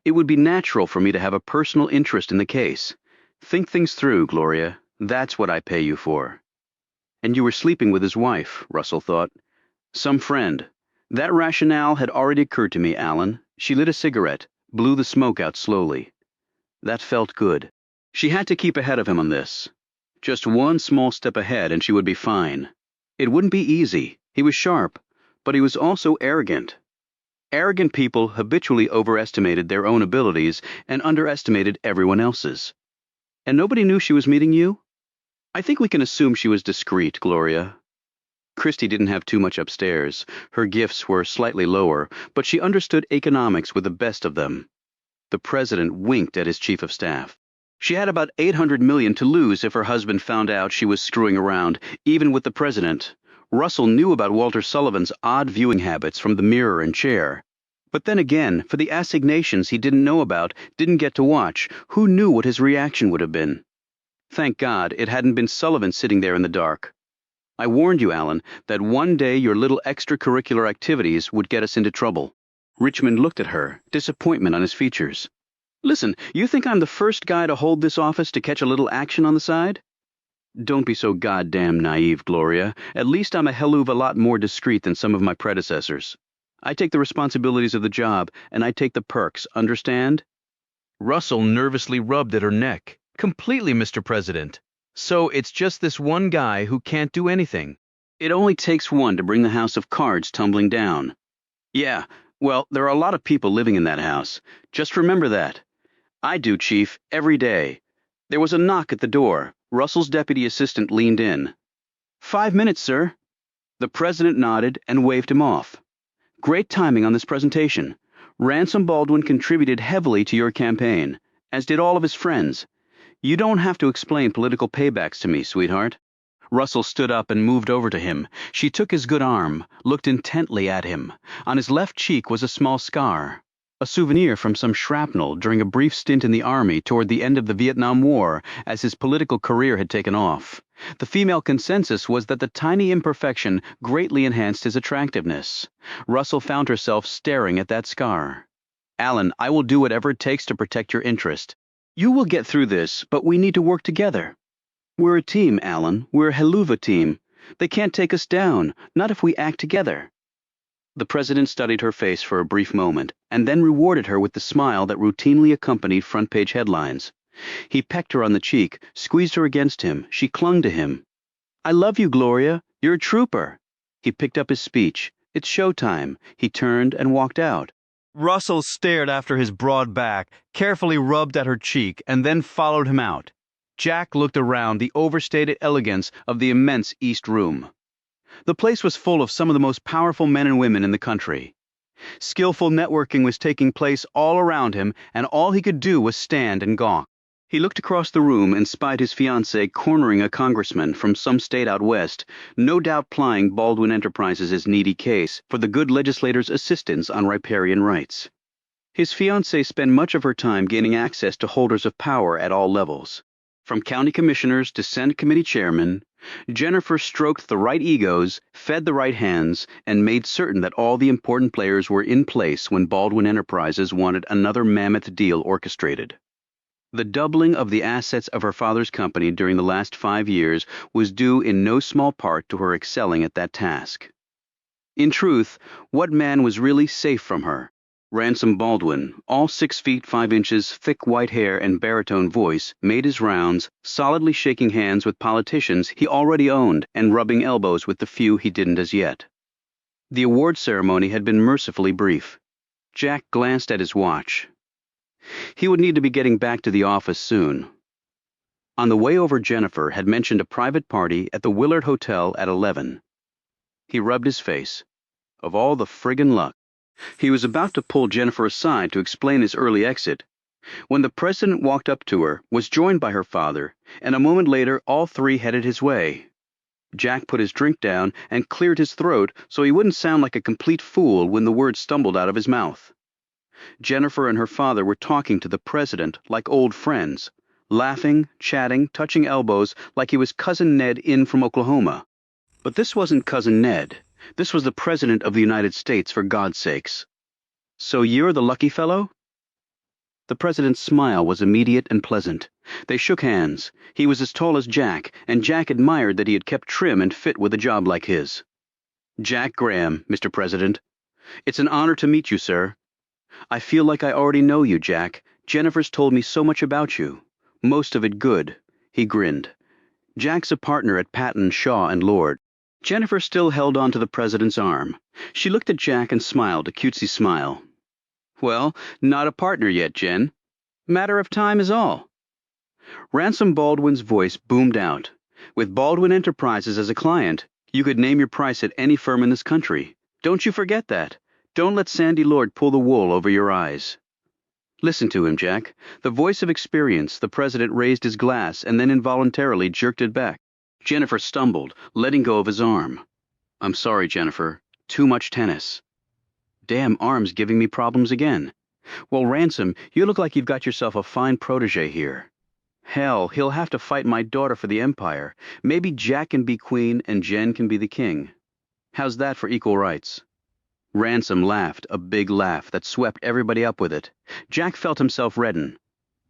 It would be natural for me to have a personal interest in the case. Think things through, Gloria. That's what I pay you for. And you were sleeping with his wife, Russell thought. Some friend. That rationale had already occurred to me, Alan. She lit a cigarette, blew the smoke out slowly. That felt good. She had to keep ahead of him on this. Just one small step ahead and she would be fine. It wouldn't be easy. He was sharp, but he was also arrogant. Arrogant people habitually overestimated their own abilities and underestimated everyone else's. And nobody knew she was meeting you? I think we can assume she was discreet, Gloria. Christy didn't have too much upstairs. Her gifts were slightly lower, but she understood economics with the best of them. The president winked at his chief of staff. She had about $800 million to lose if her husband found out she was screwing around, even with the president. Russell knew about Walter Sullivan's odd viewing habits from the mirror and chair. But then again, for the assignations he didn't know about, didn't get to watch, who knew what his reaction would have been? Thank God it hadn't been Sullivan sitting there in the dark. I warned you, Alan, that one day your little extracurricular activities would get us into trouble. Richmond looked at her, disappointment on his features. Listen, you think I'm the first guy to hold this office to catch a little action on the side? Don't be so goddamn naive, Gloria. At least I'm a hell of a lot more discreet than some of my predecessors. I take the responsibilities of the job, and I take the perks, understand? Russell nervously rubbed at her neck. Completely, Mr. President. So it's just this one guy who can't do anything. It only takes one to bring the house of cards tumbling down. Yeah, well, there are a lot of people living in that house. Just remember that. I do, Chief, every day. There was a knock at the door. Russell's deputy assistant leaned in. 5 minutes, sir. The president nodded and waved him off. Great timing on this presentation. Ransom Baldwin contributed heavily to your campaign, as did all of his friends. You don't have to explain political paybacks to me, sweetheart. Russell stood up and moved over to him. She took his good arm, looked intently at him. On his left cheek was a small scar, a souvenir from some shrapnel during a brief stint in the army toward the end of the Vietnam War as his political career had taken off. The female consensus was that the tiny imperfection greatly enhanced his attractiveness. Russell found herself staring at that scar. Alan, I will do whatever it takes to protect your interest. You will get through this, but we need to work together. We're a team, Alan. We're a Helluva team. They can't take us down, not if we act together. The president studied her face for a brief moment, and then rewarded her with the smile that routinely accompanied front-page headlines. He pecked her on the cheek, squeezed her against him. She clung to him. I love you, Gloria. You're a trooper. He picked up his speech. It's showtime. He turned and walked out. Russell stared after his broad back, carefully rubbed at her cheek, and then followed him out. Jack looked around the overstated elegance of the immense East Room. The place was full of some of the most powerful men and women in the country. Skillful networking was taking place all around him, and all he could do was stand and gawk. He looked across the room and spied his fiancée cornering a congressman from some state out west, no doubt plying Baldwin Enterprises' needy case for the good legislator's assistance on riparian rights. His fiancée spent much of her time gaining access to holders of power at all levels. From county commissioners to Senate committee chairmen, Jennifer stroked the right egos, fed the right hands, and made certain that all the important players were in place when Baldwin Enterprises wanted another mammoth deal orchestrated. The doubling of the assets of her father's company during the last 5 years was due in no small part to her excelling at that task. In truth, what man was really safe from her? Ransom Baldwin, all 6 feet 5 inches, thick white hair and baritone voice, made his rounds, solidly shaking hands with politicians he already owned and rubbing elbows with the few he didn't as yet. The award ceremony had been mercifully brief. Jack glanced at his watch. He would need to be getting back to the office soon. On the way over, Jennifer had mentioned a private party at the Willard Hotel at 11. He rubbed his face. Of all the friggin' luck. He was about to pull Jennifer aside to explain his early exit, when the president walked up to her, was joined by her father, and a moment later all three headed his way. Jack put his drink down and cleared his throat so he wouldn't sound like a complete fool when the words stumbled out of his mouth. Jennifer and her father were talking to the president like old friends, laughing, chatting, touching elbows like he was Cousin Ned in from Oklahoma. But this wasn't Cousin Ned. This was the President of the United States, for God's sakes. So you're the lucky fellow? The president's smile was immediate and pleasant. They shook hands. He was as tall as Jack, and Jack admired that he had kept trim and fit with a job like his. Jack Graham, Mr. President. It's an honor to meet you, sir. I feel like I already know you, Jack. Jennifer's told me so much about you. Most of it good. He grinned. Jack's a partner at Patton, Shaw and Lord. Jennifer still held on to the president's arm. She looked at Jack and smiled a cutesy smile. Well, not a partner yet, Jen. Matter of time is all. Ransom Baldwin's voice boomed out. With Baldwin Enterprises as a client, you could name your price at any firm in this country. Don't you forget that. Don't let Sandy Lord pull the wool over your eyes. Listen to him, Jack. The voice of experience. The president raised his glass and then involuntarily jerked it back. Jennifer stumbled, letting go of his arm. I'm sorry, Jennifer. Too much tennis. Damn arm's giving me problems again. Well, Ransom, you look like you've got yourself a fine protege here. Hell, he'll have to fight my daughter for the empire. Maybe Jack can be queen and Jen can be the king. How's that for equal rights? Ransom laughed, a big laugh that swept everybody up with it. Jack felt himself redden.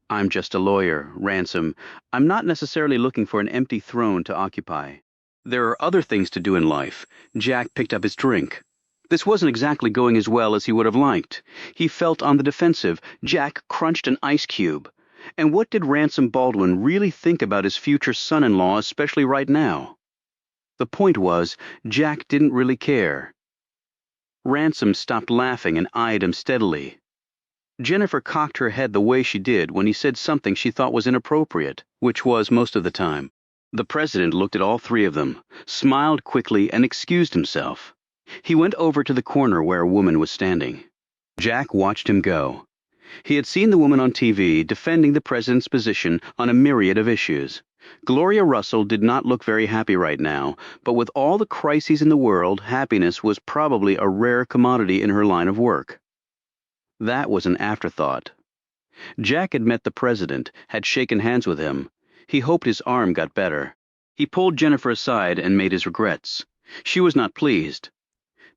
I'm just a lawyer, Ransom. I'm not necessarily looking for an empty throne to occupy. There are other things to do in life. Jack picked up his drink. This wasn't exactly going as well as he would have liked. He felt on the defensive. Jack crunched an ice cube. And what did Ransom Baldwin really think about his future son-in-law, especially right now? The point was, Jack didn't really care. Ransom stopped laughing and eyed him steadily. Jennifer cocked her head the way she did when he said something she thought was inappropriate, which was most of the time. The president looked at all three of them, smiled quickly, and excused himself. He went over to the corner where a woman was standing. Jack watched him go. He had seen the woman on TV defending the president's position on a myriad of issues. Gloria Russell did not look very happy right now, but with all the crises in the world, happiness was probably a rare commodity in her line of work. That was an afterthought. Jack had met the president, had shaken hands with him. He hoped his arm got better. He pulled Jennifer aside and made his regrets. She was not pleased.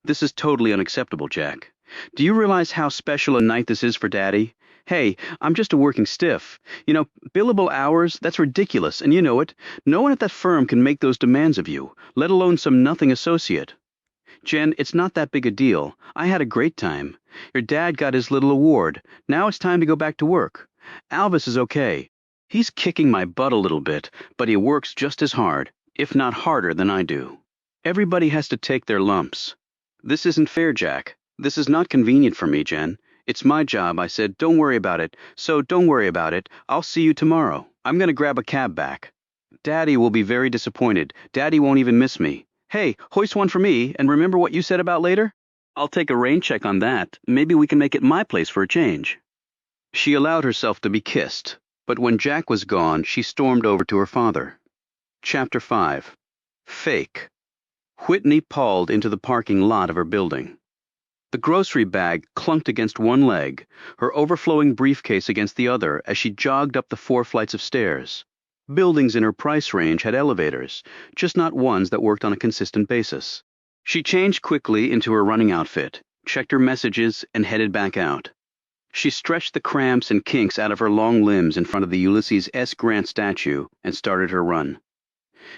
This is totally unacceptable, Jack. Do you realize how special a night this is for Daddy? Hey, I'm just a working stiff. You know, billable hours, that's ridiculous, and you know it. No one at that firm can make those demands of you, let alone some nothing associate. Jen, it's not that big a deal. I had a great time. Your dad got his little award. Now it's time to go back to work. Alvis is okay. He's kicking my butt a little bit, but he works just as hard, if not harder than I do. Everybody has to take their lumps. This isn't fair, Jack. This is not convenient for me, Jen. It's my job, I said. Don't worry about it. So don't worry about it. I'll see you tomorrow. I'm going to grab a cab back. Daddy will be very disappointed. Daddy won't even miss me. Hey, hoist one for me, and remember what you said about later? I'll take a rain check on that. Maybe we can make it my place for a change. She allowed herself to be kissed, but when Jack was gone, she stormed over to her father. Chapter 5. Fake. Whitney pauled into the parking lot of her building. The grocery bag clunked against one leg, her overflowing briefcase against the other as she jogged up the 4 flights of stairs. Buildings in her price range had elevators, just not ones that worked on a consistent basis. She changed quickly into her running outfit, checked her messages, and headed back out. She stretched the cramps and kinks out of her long limbs in front of the Ulysses S. Grant statue and started her run.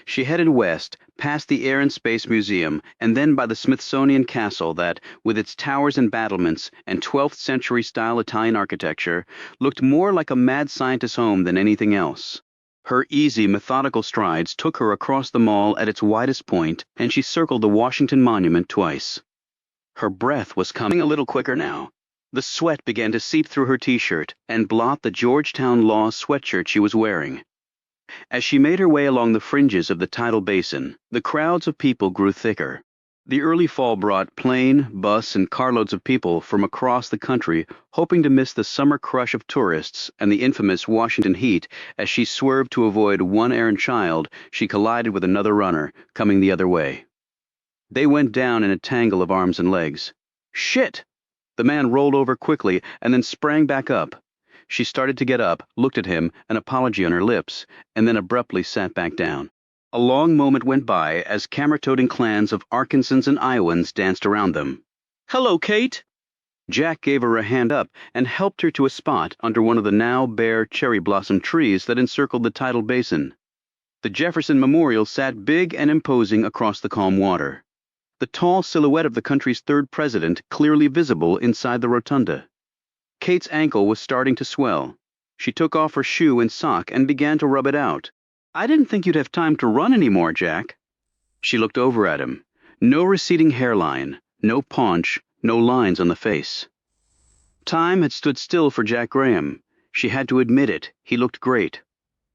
She headed west, past the Air and Space Museum, and then by the Smithsonian Castle that, with its towers and battlements and 12th century-style Italian architecture, looked more like a mad scientist's home than anything else. Her easy, methodical strides took her across the mall at its widest point, and she circled the Washington Monument twice. Her breath was coming a little quicker now. The sweat began to seep through her t-shirt and blot the Georgetown Law sweatshirt she was wearing. As she made her way along the fringes of the tidal basin, the crowds of people grew thicker. The early fall brought plane, bus, and carloads of people from across the country hoping to miss the summer crush of tourists and the infamous Washington heat. As she swerved to avoid one errant child, she collided with another runner, coming the other way. They went down in a tangle of arms and legs. Shit! The man rolled over quickly and then sprang back up. She started to get up, looked at him, an apology on her lips, and then abruptly sat back down. A long moment went by as camera-toting clans of Arkansans and Iowans danced around them. "Hello, Kate!" Jack gave her a hand up and helped her to a spot under one of the now bare cherry blossom trees that encircled the tidal basin. The Jefferson Memorial sat big and imposing across the calm water, the tall silhouette of the country's third president clearly visible inside the rotunda. Kate's ankle was starting to swell. She took off her shoe and sock and began to rub it out. "I didn't think you'd have time to run anymore, Jack." She looked over at him. No receding hairline, no paunch, no lines on the face. Time had stood still for Jack Graham. She had to admit it, he looked great.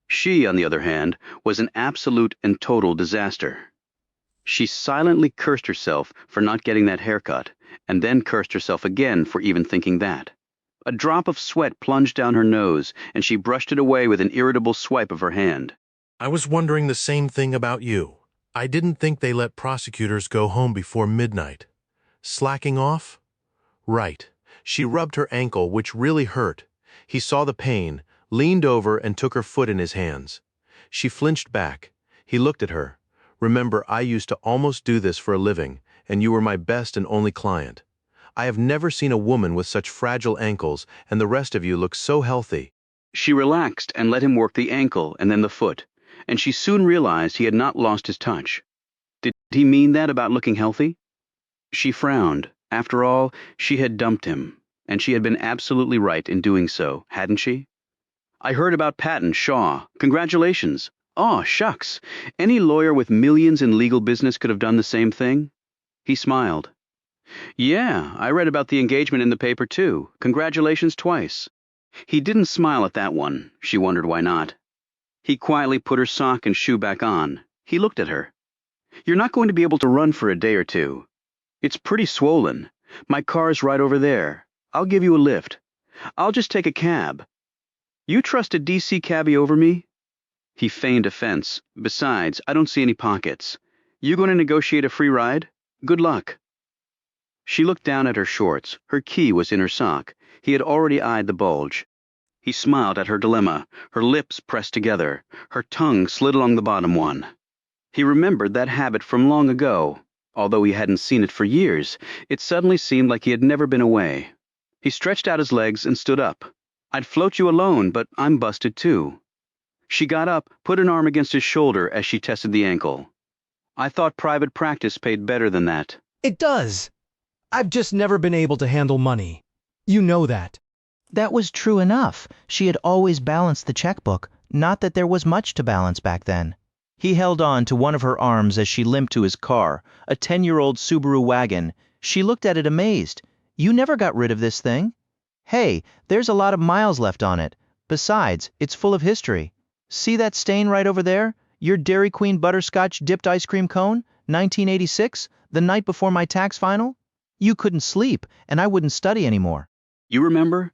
She, on the other hand, was an absolute and total disaster. She silently cursed herself for not getting that haircut, and then cursed herself again for even thinking that. A drop of sweat plunged down her nose, and she brushed it away with an irritable swipe of her hand. I was wondering the same thing about you. I didn't think they let prosecutors go home before midnight. Slacking off? Right. She rubbed her ankle, which really hurt. He saw the pain, leaned over and took her foot in his hands. She flinched back. He looked at her. Remember, I used to almost do this for a living, and you were my best and only client. I have never seen a woman with such fragile ankles, and the rest of you look so healthy. She relaxed and let him work the ankle and then the foot, and she soon realized he had not lost his touch. Did he mean that about looking healthy? She frowned. After all, she had dumped him, and she had been absolutely right in doing so, hadn't she? "I heard about Patton Shaw. Congratulations." "Aw, shucks. Any lawyer with millions in legal business could have done the same thing." He smiled. "Yeah, I read about the engagement in the paper too. Congratulations twice." He didn't smile at that one. She wondered why not. He quietly put her sock and shoe back on. He looked at her. "You're not going to be able to run for a day or two. It's pretty swollen. My car's right over there. I'll give you a lift. I'll just take a cab. You trust a DC cabbie over me?" He feigned offense. "Besides, I don't see any pockets. You going to negotiate a free ride? Good luck." She looked down at her shorts. Her key was in her sock. He had already eyed the bulge. He smiled at her dilemma, her lips pressed together, her tongue slid along the bottom one. He remembered that habit from long ago. Although he hadn't seen it for years, it suddenly seemed like he had never been away. He stretched out his legs and stood up. "I'd float you alone, but I'm busted too." She got up, put an arm against his shoulder as she tested the ankle. "I thought private practice paid better than that." It does. I've just never been able to handle money. You know that. That was true enough. She had always balanced the checkbook, not that there was much to balance back then. He held on to one of her arms as she limped to his car, a 10-year-old Subaru wagon. She looked at it amazed. "You never got rid of this thing?" "Hey, there's a lot of miles left on it. Besides, it's full of history. See that stain right over there? Your Dairy Queen butterscotch dipped ice cream cone? 1986? The night before my tax final? You couldn't sleep, and I wouldn't study anymore." "You remember?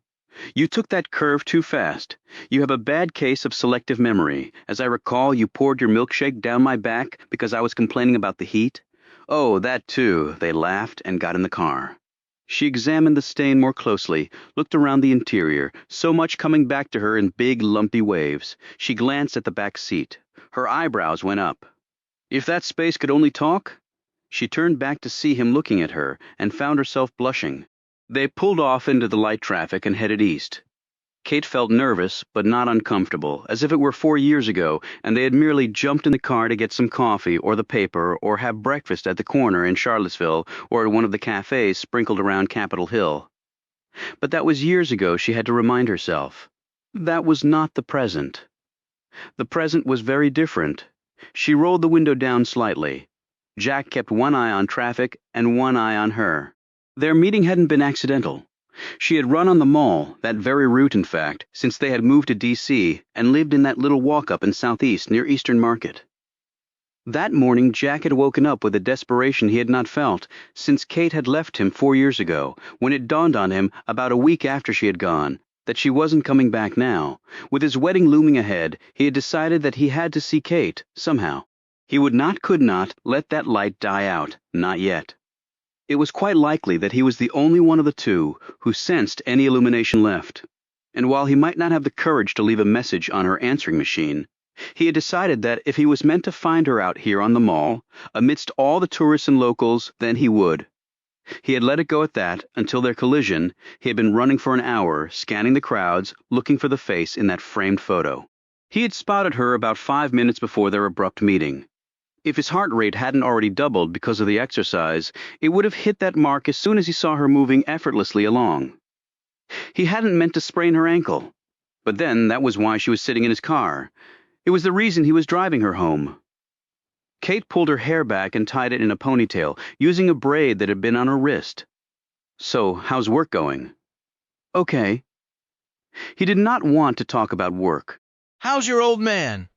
You took that curve too fast. You have a bad case of selective memory. As I recall, you poured your milkshake down my back because I was complaining about the heat." "Oh, that too." They laughed and got in the car. She examined the stain more closely, looked around the interior, so much coming back to her in big, lumpy waves. She glanced at the back seat. Her eyebrows went up. "If that space could only talk?" She turned back to see him looking at her and found herself blushing. They pulled off into the light traffic and headed east. Kate felt nervous, but not uncomfortable, as if it were 4 years ago, and they had merely jumped in the car to get some coffee or the paper or have breakfast at the corner in Charlottesville or at one of the cafes sprinkled around Capitol Hill. But that was years ago, she had to remind herself. That was not the present. The present was very different. She rolled the window down slightly. Jack kept one eye on traffic and one eye on her. Their meeting hadn't been accidental. She had run on the mall, that very route in fact, since they had moved to D.C. and lived in that little walk-up in Southeast near Eastern Market. That morning Jack had woken up with a desperation he had not felt since Kate had left him 4 years ago, when it dawned on him, about a week after she had gone, that she wasn't coming back now. With his wedding looming ahead, he had decided that he had to see Kate, somehow. He could not, let that light die out, not yet. It was quite likely that he was the only one of the two who sensed any illumination left, and while he might not have the courage to leave a message on her answering machine, he had decided that if he was meant to find her out here on the mall, amidst all the tourists and locals, then he would. He had let it go at that until their collision. He had been running for an hour, scanning the crowds, looking for the face in that framed photo. He had spotted her about 5 minutes before their abrupt meeting. If his heart rate hadn't already doubled because of the exercise, it would have hit that mark as soon as he saw her moving effortlessly along. He hadn't meant to sprain her ankle, but then that was why she was sitting in his car. It was the reason he was driving her home. Kate pulled her hair back and tied it in a ponytail, using a braid that had been on her wrist. "So, how's work going?" "Okay." He did not want to talk about work. "How's your old man?"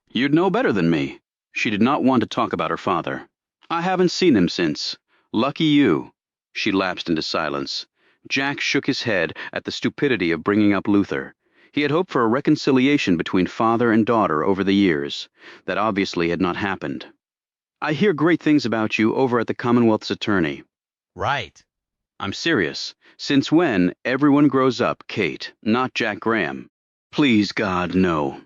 "You'd know better than me." She did not want to talk about her father. "I haven't seen him since." "Lucky you." She lapsed into silence. Jack shook his head at the stupidity of bringing up Luther. He had hoped for a reconciliation between father and daughter over the years. That obviously had not happened. "I hear great things about you over at the Commonwealth's attorney." "Right." "I'm serious. Since when everyone grows up, Kate, not Jack Graham." "Please, God, no."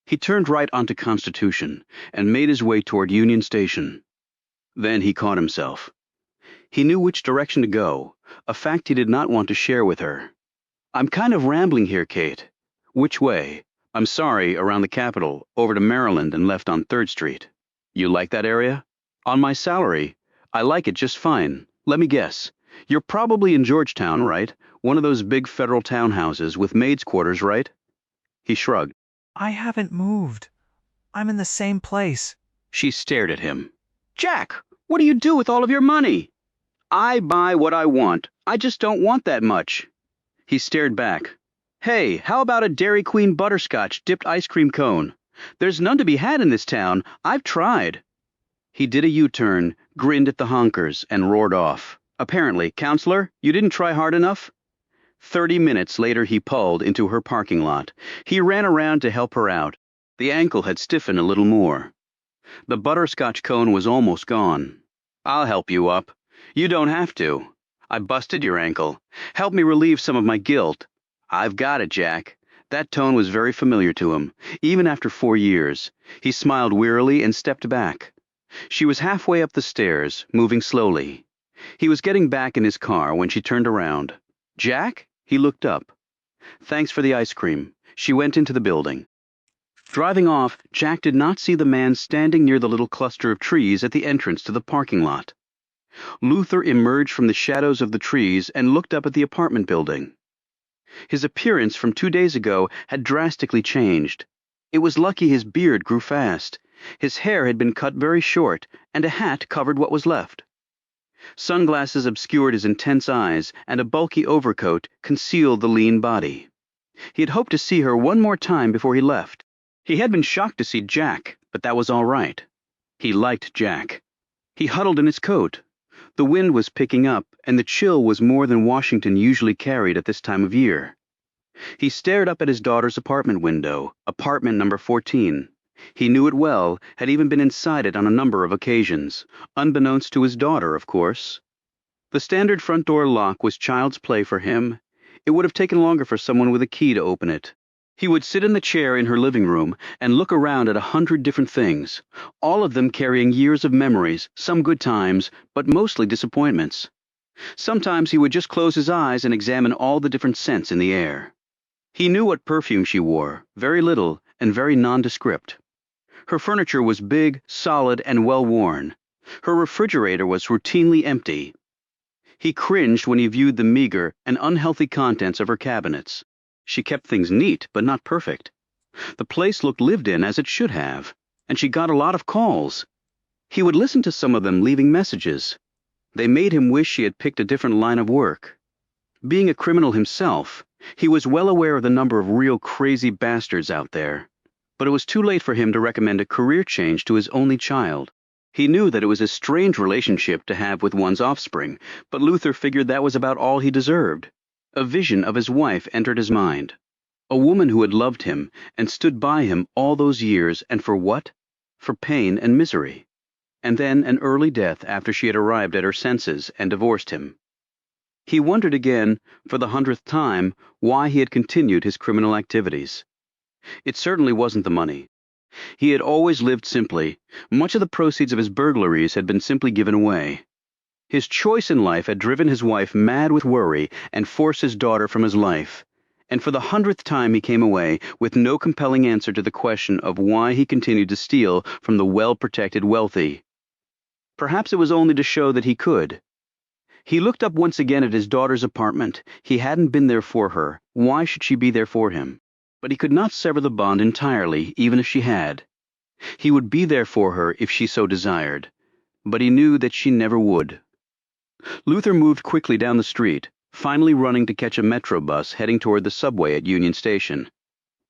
He turned right onto Constitution and made his way toward Union Station. Then he caught himself. He knew which direction to go, a fact he did not want to share with her. "I'm kind of rambling here, Kate." "Which way?" "I'm sorry, around the Capitol, over to Maryland and left on 3rd Street. "You like that area?" "On my salary, I like it just fine. Let me guess. You're probably in Georgetown, right? One of those big federal townhouses with maids' quarters, right?" He shrugged. "I haven't moved. I'm in the same place." She stared at him. "Jack, what do you do with all of your money?" "I buy what I want. I just don't want that much." He stared back. "Hey, how about a Dairy Queen butterscotch dipped ice cream cone? There's none to be had in this town. I've tried." He did a U-turn, grinned at the honkers, and roared off. Apparently, "Counselor, you didn't try hard enough?" 30 minutes later he pulled into her parking lot. He ran around to help her out. The ankle had stiffened a little more. The butterscotch cone was almost gone. "I'll help you up." "You don't have to. I busted your ankle. Help me relieve some of my guilt." "I've got it, Jack." That tone was very familiar to him, even after 4 years. He smiled wearily and stepped back. She was halfway up the stairs, moving slowly. He was getting back in his car when she turned around. "Jack?" He looked up. "Thanks for the ice cream." She went into the building. Driving off, Jack did not see the man standing near the little cluster of trees at the entrance to the parking lot. Luther emerged from the shadows of the trees and looked up at the apartment building. His appearance from 2 days ago had drastically changed. It was lucky his beard grew fast. His hair had been cut very short, and a hat covered what was left. Sunglasses obscured his intense eyes, and a bulky overcoat concealed the lean body. He had hoped to see her one more time before he left. He had been shocked to see Jack, but that was all right. He liked Jack. He huddled in his coat. The wind was picking up, and the chill was more than Washington usually carried at this time of year. He stared up at his daughter's apartment window, apartment number 14. He knew it well, had even been inside it on a number of occasions, unbeknownst to his daughter, of course. The standard front door lock was child's play for him. It would have taken longer for someone with a key to open it. He would sit in the chair in her living room and look around at 100 different things, all of them carrying years of memories, some good times, but mostly disappointments. Sometimes he would just close his eyes and examine all the different scents in the air. He knew what perfume she wore, very little and very nondescript. Her furniture was big, solid, and well-worn. Her refrigerator was routinely empty. He cringed when he viewed the meager and unhealthy contents of her cabinets. She kept things neat, but not perfect. The place looked lived in as it should have, and she got a lot of calls. He would listen to some of them leaving messages. They made him wish she had picked a different line of work. Being a criminal himself, he was well aware of the number of real crazy bastards out there. But it was too late for him to recommend a career change to his only child. He knew that it was a strange relationship to have with one's offspring, but Luther figured that was about all he deserved. A vision of his wife entered his mind. A woman who had loved him and stood by him all those years, and for what? For pain and misery. And then an early death after she had arrived at her senses and divorced him. He wondered again, for the 100th time, why he had continued his criminal activities. It certainly wasn't the money. He had always lived simply. Much of the proceeds of his burglaries had been simply given away. His choice in life had driven his wife mad with worry and forced his daughter from his life. And for the 100th time he came away with no compelling answer to the question of why he continued to steal from the well-protected wealthy. Perhaps it was only to show that he could. He looked up once again at his daughter's apartment. He hadn't been there for her. Why should she be there for him? But he could not sever the bond entirely, even if she had. He would be there for her if she so desired. But he knew that she never would. Luther moved quickly down the street, finally running to catch a metro bus heading toward the subway at Union Station.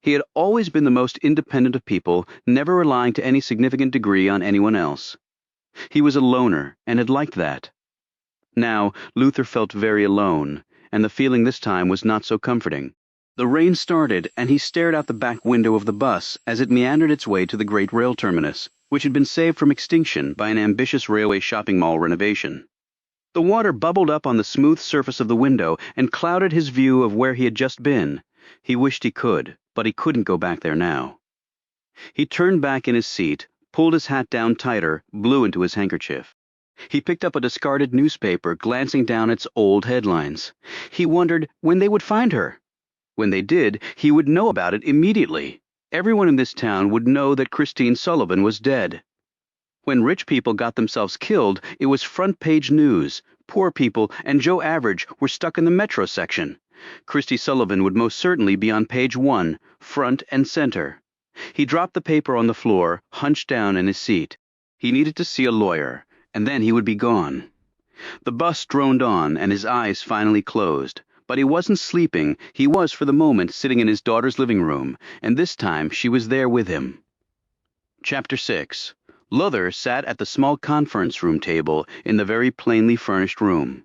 He had always been the most independent of people, never relying to any significant degree on anyone else. He was a loner, and had liked that. Now, Luther felt very alone, and the feeling this time was not so comforting. The rain started, and he stared out the back window of the bus as it meandered its way to the great rail terminus, which had been saved from extinction by an ambitious railway shopping mall renovation. The water bubbled up on the smooth surface of the window and clouded his view of where he had just been. He wished he could, but he couldn't go back there now. He turned back in his seat, pulled his hat down tighter, blew into his handkerchief. He picked up a discarded newspaper, glancing down its old headlines. He wondered when they would find her. When they did, he would know about it immediately. Everyone in this town would know that Christine Sullivan was dead. When rich people got themselves killed, it was front-page news. Poor people and Joe Average were stuck in the metro section. Christy Sullivan would most certainly be on page 1, front and center. He dropped the paper on the floor, hunched down in his seat. He needed to see a lawyer, and then he would be gone. The bus droned on, and his eyes finally closed. But he wasn't sleeping. He was, for the moment, sitting in his daughter's living room, and this time she was there with him. Chapter 6. Luther sat at the small conference room table in the very plainly furnished room.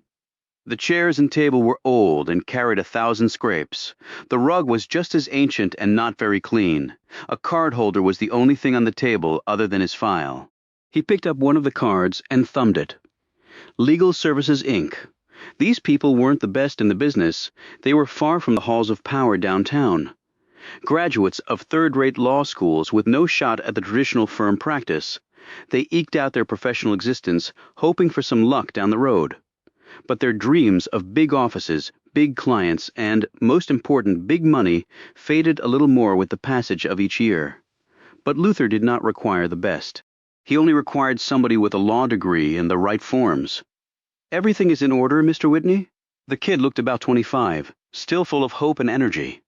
The chairs and table were old and carried 1,000 scrapes. The rug was just as ancient and not very clean. A card holder was the only thing on the table other than his file. He picked up one of the cards and thumbed it. Legal Services, Inc. These people weren't the best in the business. They were far from the halls of power downtown. Graduates of third-rate law schools with no shot at the traditional firm practice. They eked out their professional existence, hoping for some luck down the road. But their dreams of big offices, big clients, and, most important, big money faded a little more with the passage of each year. But Luther did not require the best. He only required somebody with a law degree and the right forms. "Everything is in order, Mr. Whitney?" The kid looked about 25, still full of hope and energy.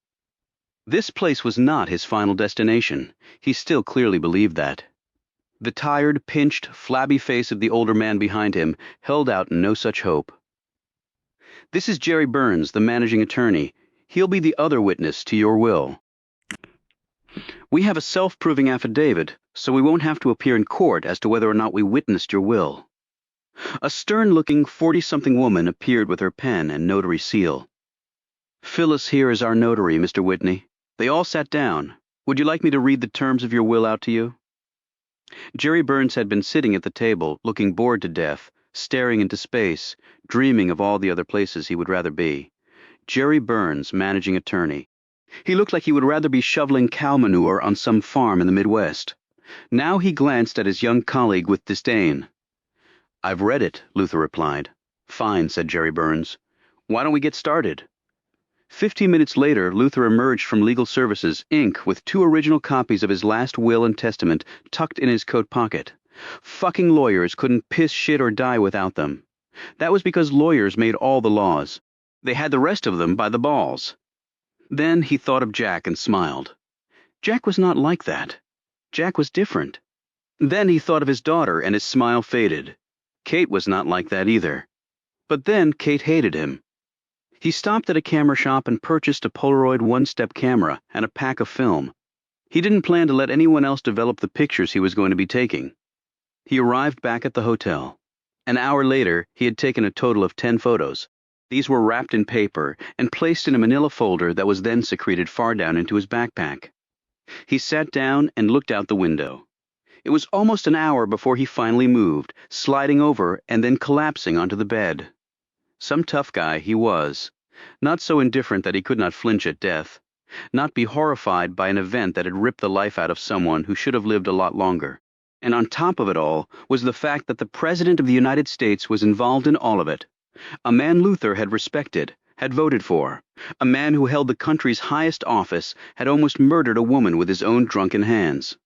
This place was not his final destination. He still clearly believed that. The tired, pinched, flabby face of the older man behind him held out no such hope. "This is Jerry Burns, the managing attorney. He'll be the other witness to your will. We have a self-proving affidavit, so we won't have to appear in court as to whether or not we witnessed your will." A stern-looking 40-something woman appeared with her pen and notary seal. "Phyllis here is our notary, Mr. Whitney." They all sat down. "Would you like me to read the terms of your will out to you?" Jerry Burns had been sitting at the table, looking bored to death, staring into space, dreaming of all the other places he would rather be. Jerry Burns, managing attorney. He looked like he would rather be shoveling cow manure on some farm in the Midwest. Now he glanced at his young colleague with disdain. "I've read it," Luther replied. "Fine," said Jerry Burns. "Why don't we get started?" 15 minutes later, Luther emerged from Legal Services, Inc. with 2 original copies of his last will and testament tucked in his coat pocket. Fucking lawyers couldn't piss, shit, or die without them. That was because lawyers made all the laws. They had the rest of them by the balls. Then he thought of Jack and smiled. Jack was not like that. Jack was different. Then he thought of his daughter and his smile faded. Kate was not like that either. But then Kate hated him. He stopped at a camera shop and purchased a Polaroid one-step camera and a pack of film. He didn't plan to let anyone else develop the pictures he was going to be taking. He arrived back at the hotel. An hour later, he had taken a total of 10 photos. These were wrapped in paper and placed in a manila folder that was then secreted far down into his backpack. He sat down and looked out the window. It was almost an hour before he finally moved, sliding over and then collapsing onto the bed. Some tough guy he was. Not so indifferent that he could not flinch at death. Not be horrified by an event that had ripped the life out of someone who should have lived a lot longer. And on top of it all was the fact that the President of the United States was involved in all of it. A man Luther had respected, had voted for, a man who held the country's highest office, had almost murdered a woman with his own drunken hands.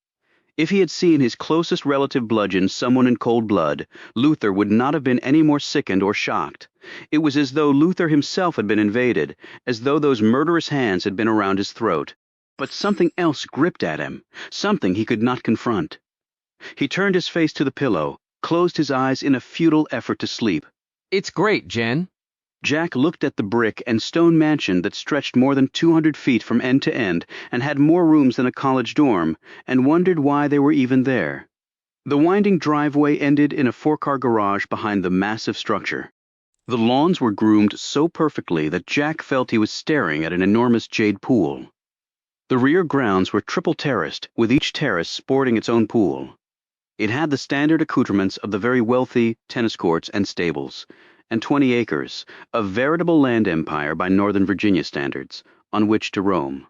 If he had seen his closest relative bludgeon someone in cold blood, Luther would not have been any more sickened or shocked. It was as though Luther himself had been invaded, as though those murderous hands had been around his throat. But something else gripped at him, something he could not confront. He turned his face to the pillow, closed his eyes in a futile effort to sleep. It's great, Jen. Jack looked at the brick and stone mansion that stretched more than 200 feet from end to end and had more rooms than a college dorm, and wondered why they were even there. The winding driveway ended in a 4-car garage behind the massive structure. The lawns were groomed so perfectly that Jack felt he was staring at an enormous jade pool. The rear grounds were triple terraced, with each terrace sporting its own pool. It had the standard accoutrements of the very wealthy, tennis courts and stables, and 20 acres, a veritable land empire by Northern Virginia standards, on which to roam.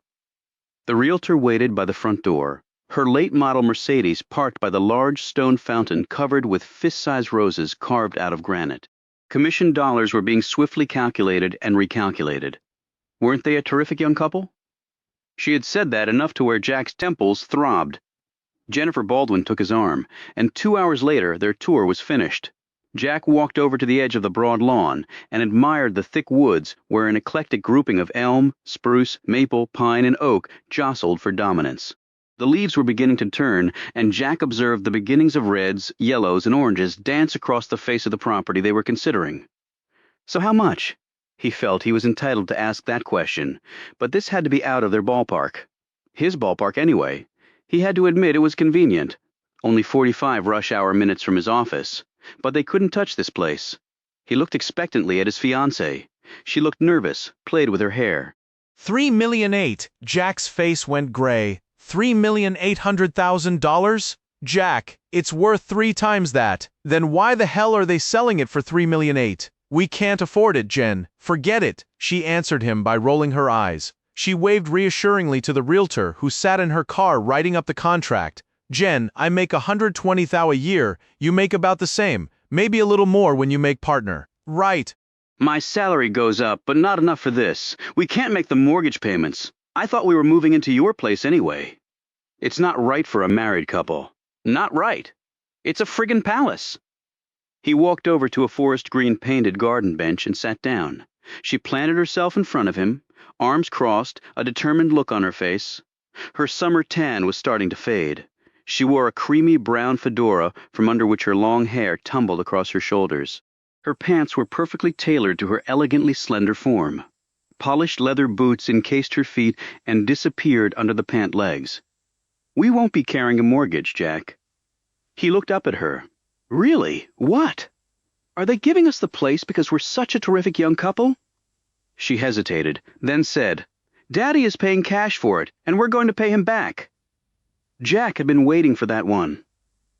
The realtor waited by the front door, her late-model Mercedes parked by the large stone fountain covered with fist-sized roses carved out of granite. Commission dollars were being swiftly calculated and recalculated. Weren't they a terrific young couple? She had said that enough to where Jack's temples throbbed. Jennifer Baldwin took his arm, and 2 hours later their tour was finished. Jack walked over to the edge of the broad lawn and admired the thick woods where an eclectic grouping of elm, spruce, maple, pine, and oak jostled for dominance. The leaves were beginning to turn, and Jack observed the beginnings of reds, yellows, and oranges dance across the face of the property they were considering. So how much? He felt he was entitled to ask that question, but this had to be out of their ballpark. His ballpark anyway. He had to admit it was convenient. Only 45 rush-hour minutes from his office. But they couldn't touch this place. He looked expectantly at his fiancée. She looked nervous, played with her hair. $3.8 million. Jack's face went gray. $3,800,000? Jack, it's worth 3 times that. Then why the hell are they selling it for $3.8 million? We can't afford it, Jen. Forget it, she answered him by rolling her eyes. She waved reassuringly to the realtor who sat in her car writing up the contract. Jen, I make $120,000 a year, you make about the same, maybe a little more when you make partner. Right. My salary goes up, but not enough for this. We can't make the mortgage payments. I thought we were moving into your place anyway. It's not right for a married couple. Not right. It's a friggin' palace. He walked over to a forest green painted garden bench and sat down. She planted herself in front of him, arms crossed, a determined look on her face. Her summer tan was starting to fade. She wore a creamy brown fedora from under which her long hair tumbled across her shoulders. Her pants were perfectly tailored to her elegantly slender form. Polished leather boots encased her feet and disappeared under the pant legs. We won't be carrying a mortgage, Jack. He looked up at her. Really? What? Are they giving us the place because we're such a terrific young couple? She hesitated, then said, Daddy is paying cash for it, and we're going to pay him back. Jack had been waiting for that one.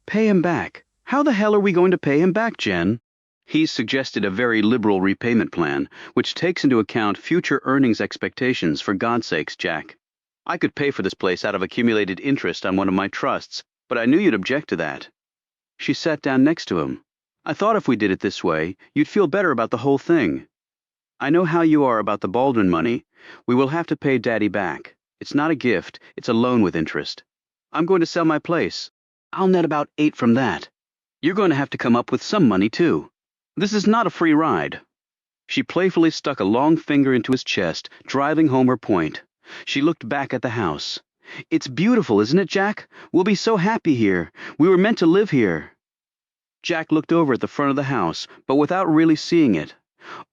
Pay him back. How the hell are we going to pay him back, Jen? He's suggested a very liberal repayment plan, which takes into account future earnings expectations, for God's sakes, Jack. I could pay for this place out of accumulated interest on one of my trusts, but I knew you'd object to that. She sat down next to him. I thought if we did it this way, you'd feel better about the whole thing. I know how you are about the Baldwin money. We will have to pay Daddy back. It's not a gift, it's a loan with interest. I'm going to sell my place. I'll net about 8 from that. You're going to have to come up with some money, too. This is not a free ride. She playfully stuck a long finger into his chest, driving home her point. She looked back at the house. It's beautiful, isn't it, Jack? We'll be so happy here. We were meant to live here. Jack looked over at the front of the house, but without really seeing it.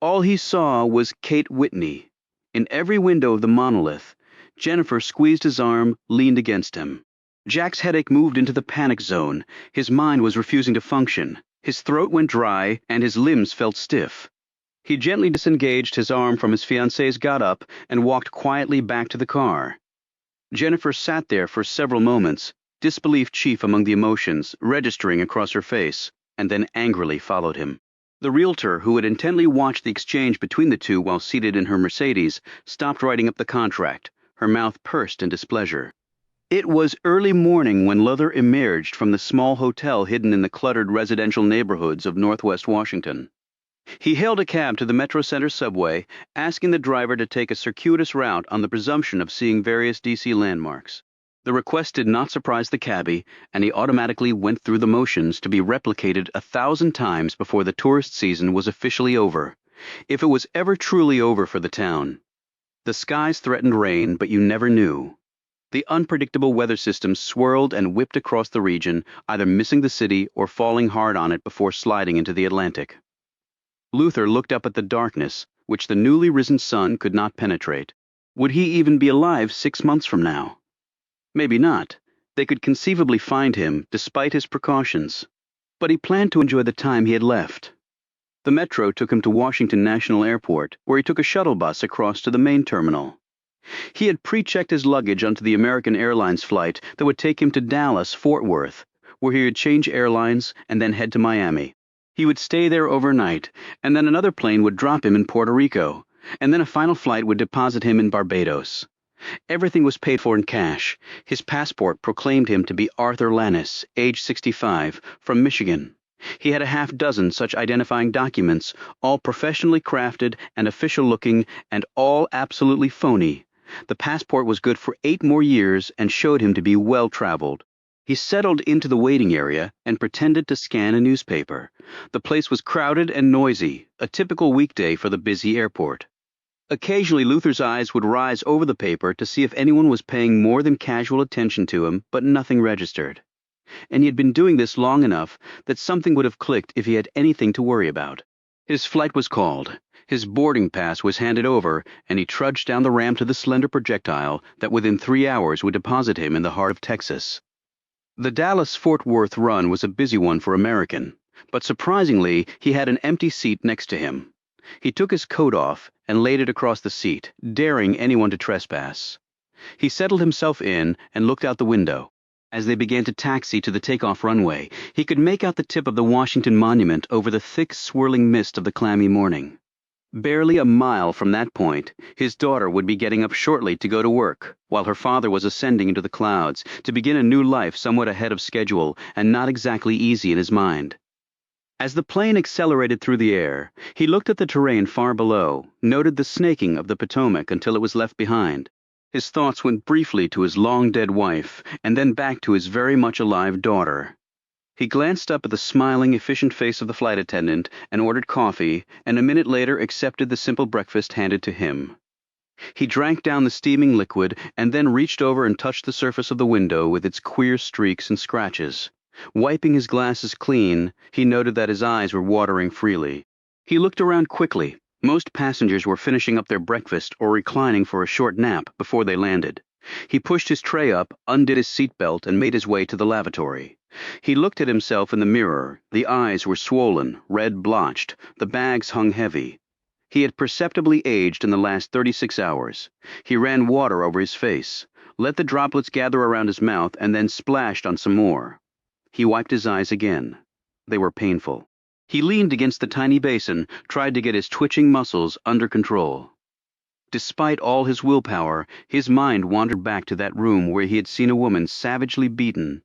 All he saw was Kate Whitney. In every window of the monolith, Jennifer squeezed his arm, leaned against him. Jack's headache moved into the panic zone. His mind was refusing to function. His throat went dry, and his limbs felt stiff. He gently disengaged his arm from his fiancée's, got up, and walked quietly back to the car. Jennifer sat there for several moments, disbelief chief among the emotions, registering across her face, and then angrily followed him. The realtor, who had intently watched the exchange between the two while seated in her Mercedes, stopped writing up the contract, her mouth pursed in displeasure. It was early morning when Luther emerged from the small hotel hidden in the cluttered residential neighborhoods of Northwest Washington. He hailed a cab to the Metro Center subway, asking the driver to take a circuitous route on the presumption of seeing various D.C. landmarks. The request did not surprise the cabbie, and he automatically went through the motions to be replicated 1,000 times before the tourist season was officially over, if it was ever truly over for the town. The skies threatened rain, but you never knew. The unpredictable weather systems swirled and whipped across the region, either missing the city or falling hard on it before sliding into the Atlantic. Luther looked up at the darkness, which the newly risen sun could not penetrate. Would he even be alive 6 months from now? Maybe not. They could conceivably find him, despite his precautions. But he planned to enjoy the time he had left. The Metro took him to Washington National Airport, where he took a shuttle bus across to the main terminal. He had pre-checked his luggage onto the American Airlines flight that would take him to Dallas, Fort Worth, where he would change airlines and then head to Miami. He would stay there overnight, and then another plane would drop him in Puerto Rico, and then a final flight would deposit him in Barbados. Everything was paid for in cash. His passport proclaimed him to be Arthur Lannis, age 65, from Michigan. He had a half-dozen such identifying documents, all professionally crafted and official-looking, and all absolutely phony. The passport was good for 8 more years and showed him to be well-traveled. He settled into the waiting area and pretended to scan a newspaper. The place was crowded and noisy, a typical weekday for the busy airport. Occasionally, Luther's eyes would rise over the paper to see if anyone was paying more than casual attention to him, but nothing registered. And he had been doing this long enough that something would have clicked if he had anything to worry about. His flight was called. His boarding pass was handed over, and he trudged down the ramp to the slender projectile that within 3 hours would deposit him in the heart of Texas. The Dallas-Fort Worth run was a busy one for American, but surprisingly, he had an empty seat next to him. He took his coat off and laid it across the seat, daring anyone to trespass. He settled himself in and looked out the window. As they began to taxi to the takeoff runway, he could make out the tip of the Washington Monument over the thick, swirling mist of the clammy morning. Barely a mile from that point, his daughter would be getting up shortly to go to work, while her father was ascending into the clouds to begin a new life somewhat ahead of schedule and not exactly easy in his mind. As the plane accelerated through the air, he looked at the terrain far below, noted the snaking of the Potomac until it was left behind. His thoughts went briefly to his long-dead wife, and then back to his very much alive daughter. He glanced up at the smiling, efficient face of the flight attendant and ordered coffee, and a minute later accepted the simple breakfast handed to him. He drank down the steaming liquid and then reached over and touched the surface of the window with its queer streaks and scratches. Wiping his glasses clean, he noted that his eyes were watering freely. He looked around quickly. Most passengers were finishing up their breakfast or reclining for a short nap before they landed. He pushed his tray up, undid his seatbelt, and made his way to the lavatory. He looked at himself in the mirror. The eyes were swollen, red blotched, the bags hung heavy. He had perceptibly aged in the last 36 hours. He ran water over his face, let the droplets gather around his mouth, and then splashed on some more. He wiped his eyes again. They were painful. He leaned against the tiny basin, tried to get his twitching muscles under control. Despite all his willpower, his mind wandered back to that room where he had seen a woman savagely beaten.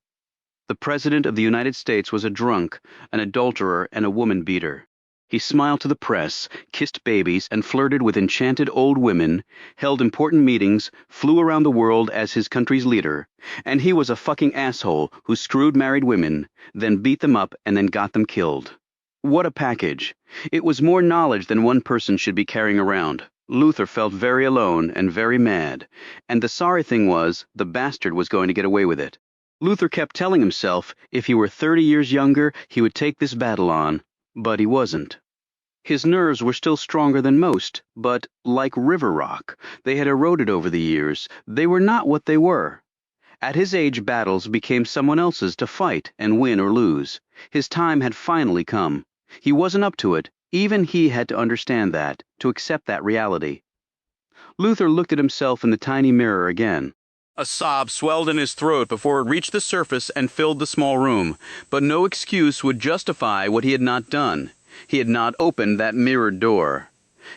The President of the United States was a drunk, an adulterer, and a woman-beater. He smiled to the press, kissed babies, and flirted with enchanted old women, held important meetings, flew around the world as his country's leader, and he was a fucking asshole who screwed married women, then beat them up and then got them killed. What a package. It was more knowledge than one person should be carrying around. Luther felt very alone and very mad, and the sorry thing was, the bastard was going to get away with it. Luther kept telling himself if he were 30 years younger, he would take this battle on, but he wasn't. His nerves were still stronger than most, but, like river rock, they had eroded over the years. They were not what they were. At his age, battles became someone else's to fight and win or lose. His time had finally come. He wasn't up to it. Even he had to understand that, to accept that reality. Luther looked at himself in the tiny mirror again. A sob swelled in his throat before it reached the surface and filled the small room, but no excuse would justify what he had not done. He had not opened that mirrored door.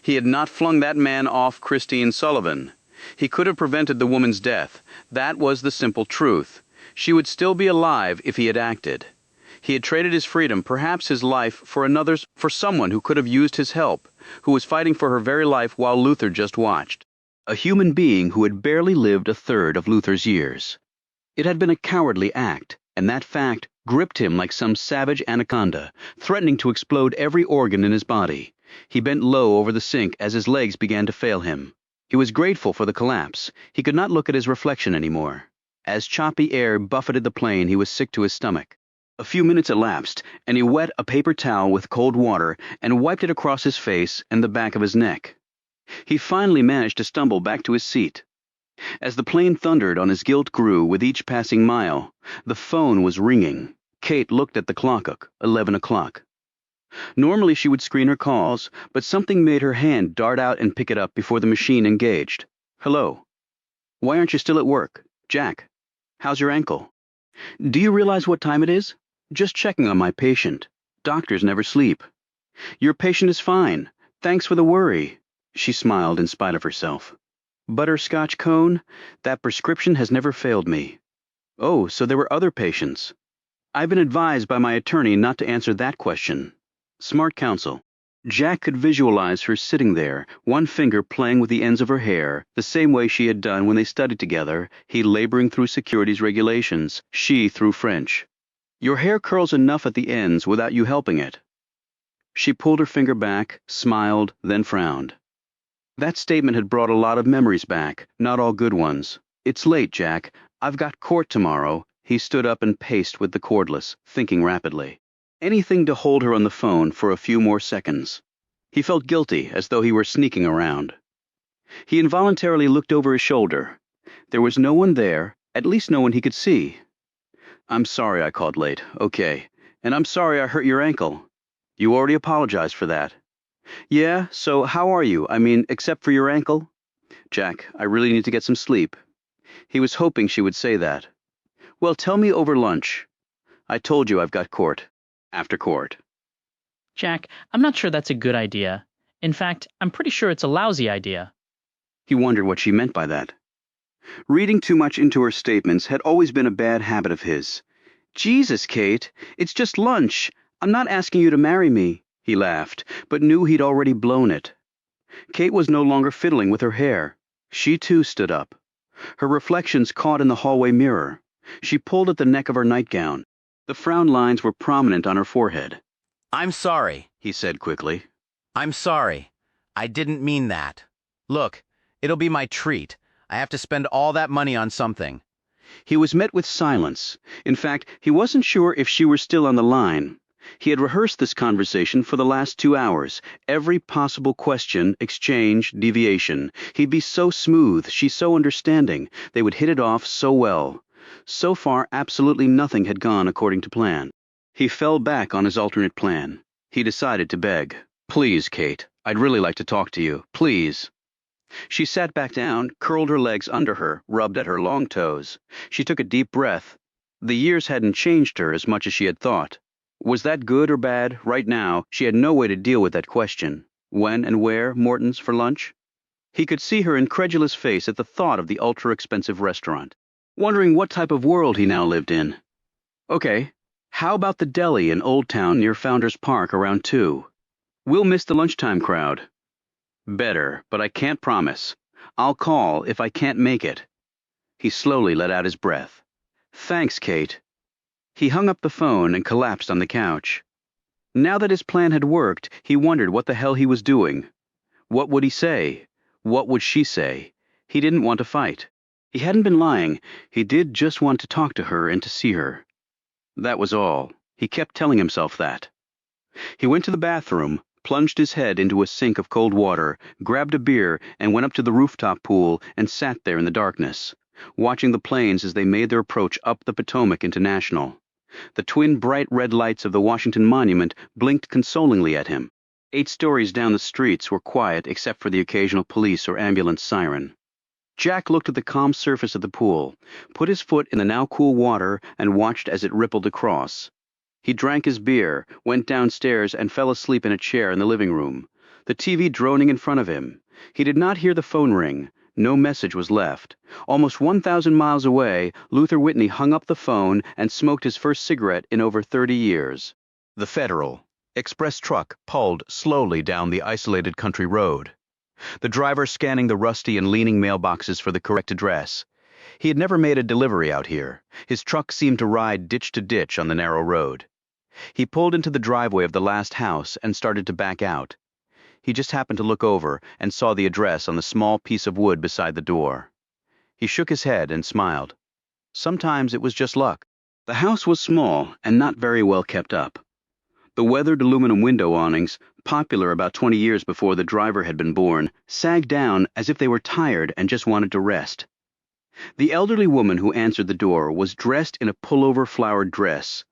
He had not flung that man off Christine Sullivan. He could have prevented the woman's death. That was the simple truth. She would still be alive if he had acted. He had traded his freedom, perhaps his life, for someone who could have used his help, who was fighting for her very life while Luther just watched. A human being who had barely lived a third of Luther's years. It had been a cowardly act, and that fact gripped him like some savage anaconda, threatening to explode every organ in his body. He bent low over the sink as his legs began to fail him. He was grateful for the collapse. He could not look at his reflection anymore. As choppy air buffeted the plane, he was sick to his stomach. A few minutes elapsed, and he wet a paper towel with cold water and wiped it across his face and the back of his neck. He finally managed to stumble back to his seat. As the plane thundered on his guilt grew with each passing mile, the phone was ringing. Kate looked at the clock, 11 o'clock. Normally she would screen her calls, but something made her hand dart out and pick it up before the machine engaged. Hello. Why aren't you still at work? Jack. How's your ankle? Do you realize what time it is? Just checking on my patient. Doctors never sleep. Your patient is fine. Thanks for the worry. She smiled in spite of herself. Butterscotch cone? That prescription has never failed me. Oh, so there were other patients. I've been advised by my attorney not to answer that question. Smart counsel. Jack could visualize her sitting there, one finger playing with the ends of her hair, the same way she had done when they studied together, he laboring through securities regulations, she through French. Your hair curls enough at the ends without you helping it. She pulled her finger back, smiled, then frowned. That statement had brought a lot of memories back, not all good ones. It's late, Jack. I've got court tomorrow. He stood up and paced with the cordless, thinking rapidly. Anything to hold her on the phone for a few more seconds. He felt guilty, as though he were sneaking around. He involuntarily looked over his shoulder. There was no one there, at least no one he could see. I'm sorry I called late. Okay. And I'm sorry I hurt your ankle. You already apologized for that. Yeah, so how are you? I mean, except for your ankle? Jack, I really need to get some sleep. He was hoping she would say that. Well, tell me over lunch. I told you I've got court. After court. Jack, I'm not sure that's a good idea. In fact, I'm pretty sure it's a lousy idea. He wondered what she meant by that. Reading too much into her statements had always been a bad habit of his. Jesus, Kate, it's just lunch. I'm not asking you to marry me. He laughed, but knew he'd already blown it. Kate was no longer fiddling with her hair. She too stood up. Her reflections caught in the hallway mirror. She pulled at the neck of her nightgown. The frown lines were prominent on her forehead. I'm sorry, he said quickly. I'm sorry. I didn't mean that. Look, it'll be my treat. I have to spend all that money on something. He was met with silence. In fact, he wasn't sure if she were still on the line. He had rehearsed this conversation for the last 2 hours. Every possible question, exchange, deviation. He'd be so smooth, she so understanding. They would hit it off so well. So far, absolutely nothing had gone according to plan. He fell back on his alternate plan. He decided to beg. Please, Kate, I'd really like to talk to you. Please. She sat back down, curled her legs under her, rubbed at her long toes. She took a deep breath. The years hadn't changed her as much as she had thought. Was that good or bad? Right now, she had no way to deal with that question. When and where Morton's for lunch? He could see her incredulous face at the thought of the ultra-expensive restaurant, wondering what type of world he now lived in. Okay, how about the deli in Old Town near Founders Park around 2? We'll miss the lunchtime crowd. Better, but I can't promise. I'll call if I can't make it. He slowly let out his breath. Thanks, Kate. He hung up the phone and collapsed on the couch. Now that his plan had worked, he wondered what the hell he was doing. What would he say? What would she say? He didn't want to fight. He hadn't been lying. He did just want to talk to her and to see her. That was all. He kept telling himself that. He went to the bathroom, plunged his head into a sink of cold water, grabbed a beer, and went up to the rooftop pool and sat there in the darkness, watching the planes as they made their approach up the Potomac International. The twin bright red lights of the Washington Monument blinked consolingly at him. 8 stories down the streets were quiet except for the occasional police or ambulance siren. Jack looked at the calm surface of the pool, put his foot in the now cool water, and watched as it rippled across. He drank his beer, went downstairs, and fell asleep in a chair in the living room, the TV droning in front of him. He did not hear the phone ring, No message was left. Almost 1,000 miles away, Luther Whitney hung up the phone and smoked his first cigarette in over 30 years. The Federal Express truck pulled slowly down the isolated country road, the driver scanning the rusty and leaning mailboxes for the correct address. He had never made a delivery out here. His truck seemed to ride ditch to ditch on the narrow road. He pulled into the driveway of the last house and started to back out. He just happened to look over and saw the address on the small piece of wood beside the door. He shook his head and smiled. Sometimes it was just luck. The house was small and not very well kept up. The weathered aluminum window awnings, popular about 20 years before the driver had been born, sagged down as if they were tired and just wanted to rest. The elderly woman who answered the door was dressed in a pullover flowered dress.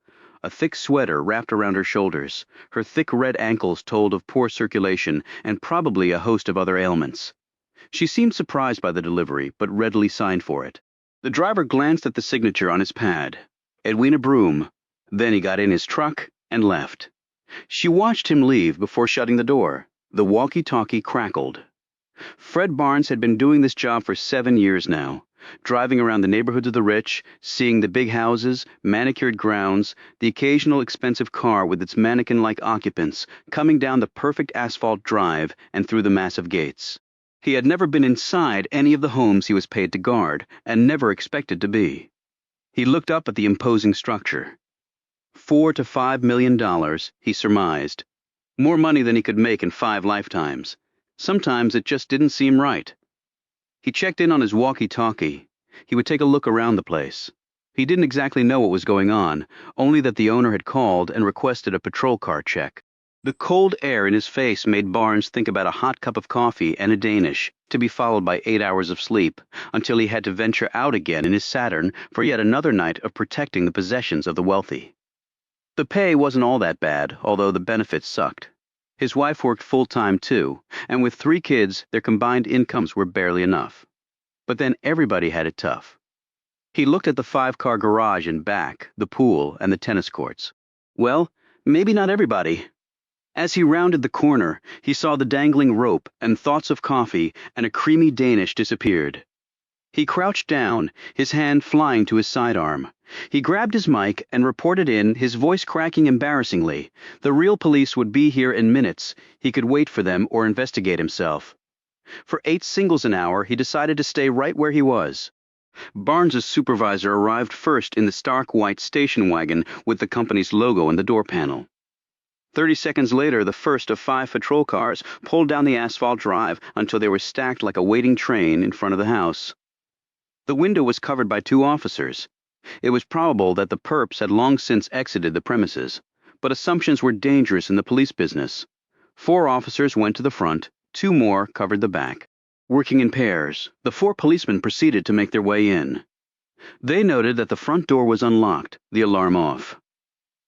A thick sweater wrapped around her shoulders. Her thick red ankles told of poor circulation and probably a host of other ailments. She seemed surprised by the delivery, but readily signed for it. The driver glanced at the signature on his pad. Edwina Broom. Then he got in his truck and left. She watched him leave before shutting the door. The walkie-talkie crackled. Fred Barnes had been doing this job for 7 years now, driving around the neighborhoods of the rich, seeing the big houses, manicured grounds, the occasional expensive car with its mannequin-like occupants, coming down the perfect asphalt drive and through the massive gates. He had never been inside any of the homes he was paid to guard, and never expected to be. He looked up at the imposing structure. $4 to $5 million, he surmised. More money than he could make in 5 lifetimes. Sometimes it just didn't seem right. He checked in on his walkie-talkie. He would take a look around the place. He didn't exactly know what was going on, only that the owner had called and requested a patrol car check. The cold air in his face made Barnes think about a hot cup of coffee and a Danish, to be followed by 8 hours of sleep, until he had to venture out again in his Saturn for yet another night of protecting the possessions of the wealthy. The pay wasn't all that bad, although the benefits sucked. His wife worked full-time too, and with 3 kids, their combined incomes were barely enough. But then everybody had it tough. He looked at the 5-car garage and back, the pool, and the tennis courts. Well, maybe not everybody. As he rounded the corner, he saw the dangling rope, and thoughts of coffee and a creamy Danish disappeared. He crouched down, his hand flying to his sidearm. He grabbed his mic and reported in, his voice cracking embarrassingly. The real police would be here in minutes. He could wait for them or investigate himself. For 8 singles an hour, he decided to stay right where he was. Barnes's supervisor arrived first in the stark white station wagon with the company's logo in the door panel. 30 seconds later, the first of 5 patrol cars pulled down the asphalt drive until they were stacked like a waiting train in front of the house. The window was covered by 2 officers. It was probable that the perps had long since exited the premises, but assumptions were dangerous in the police business. 4 officers went to the front, 2 more covered the back. Working in pairs, the 4 policemen proceeded to make their way in. They noted that the front door was unlocked, the alarm off.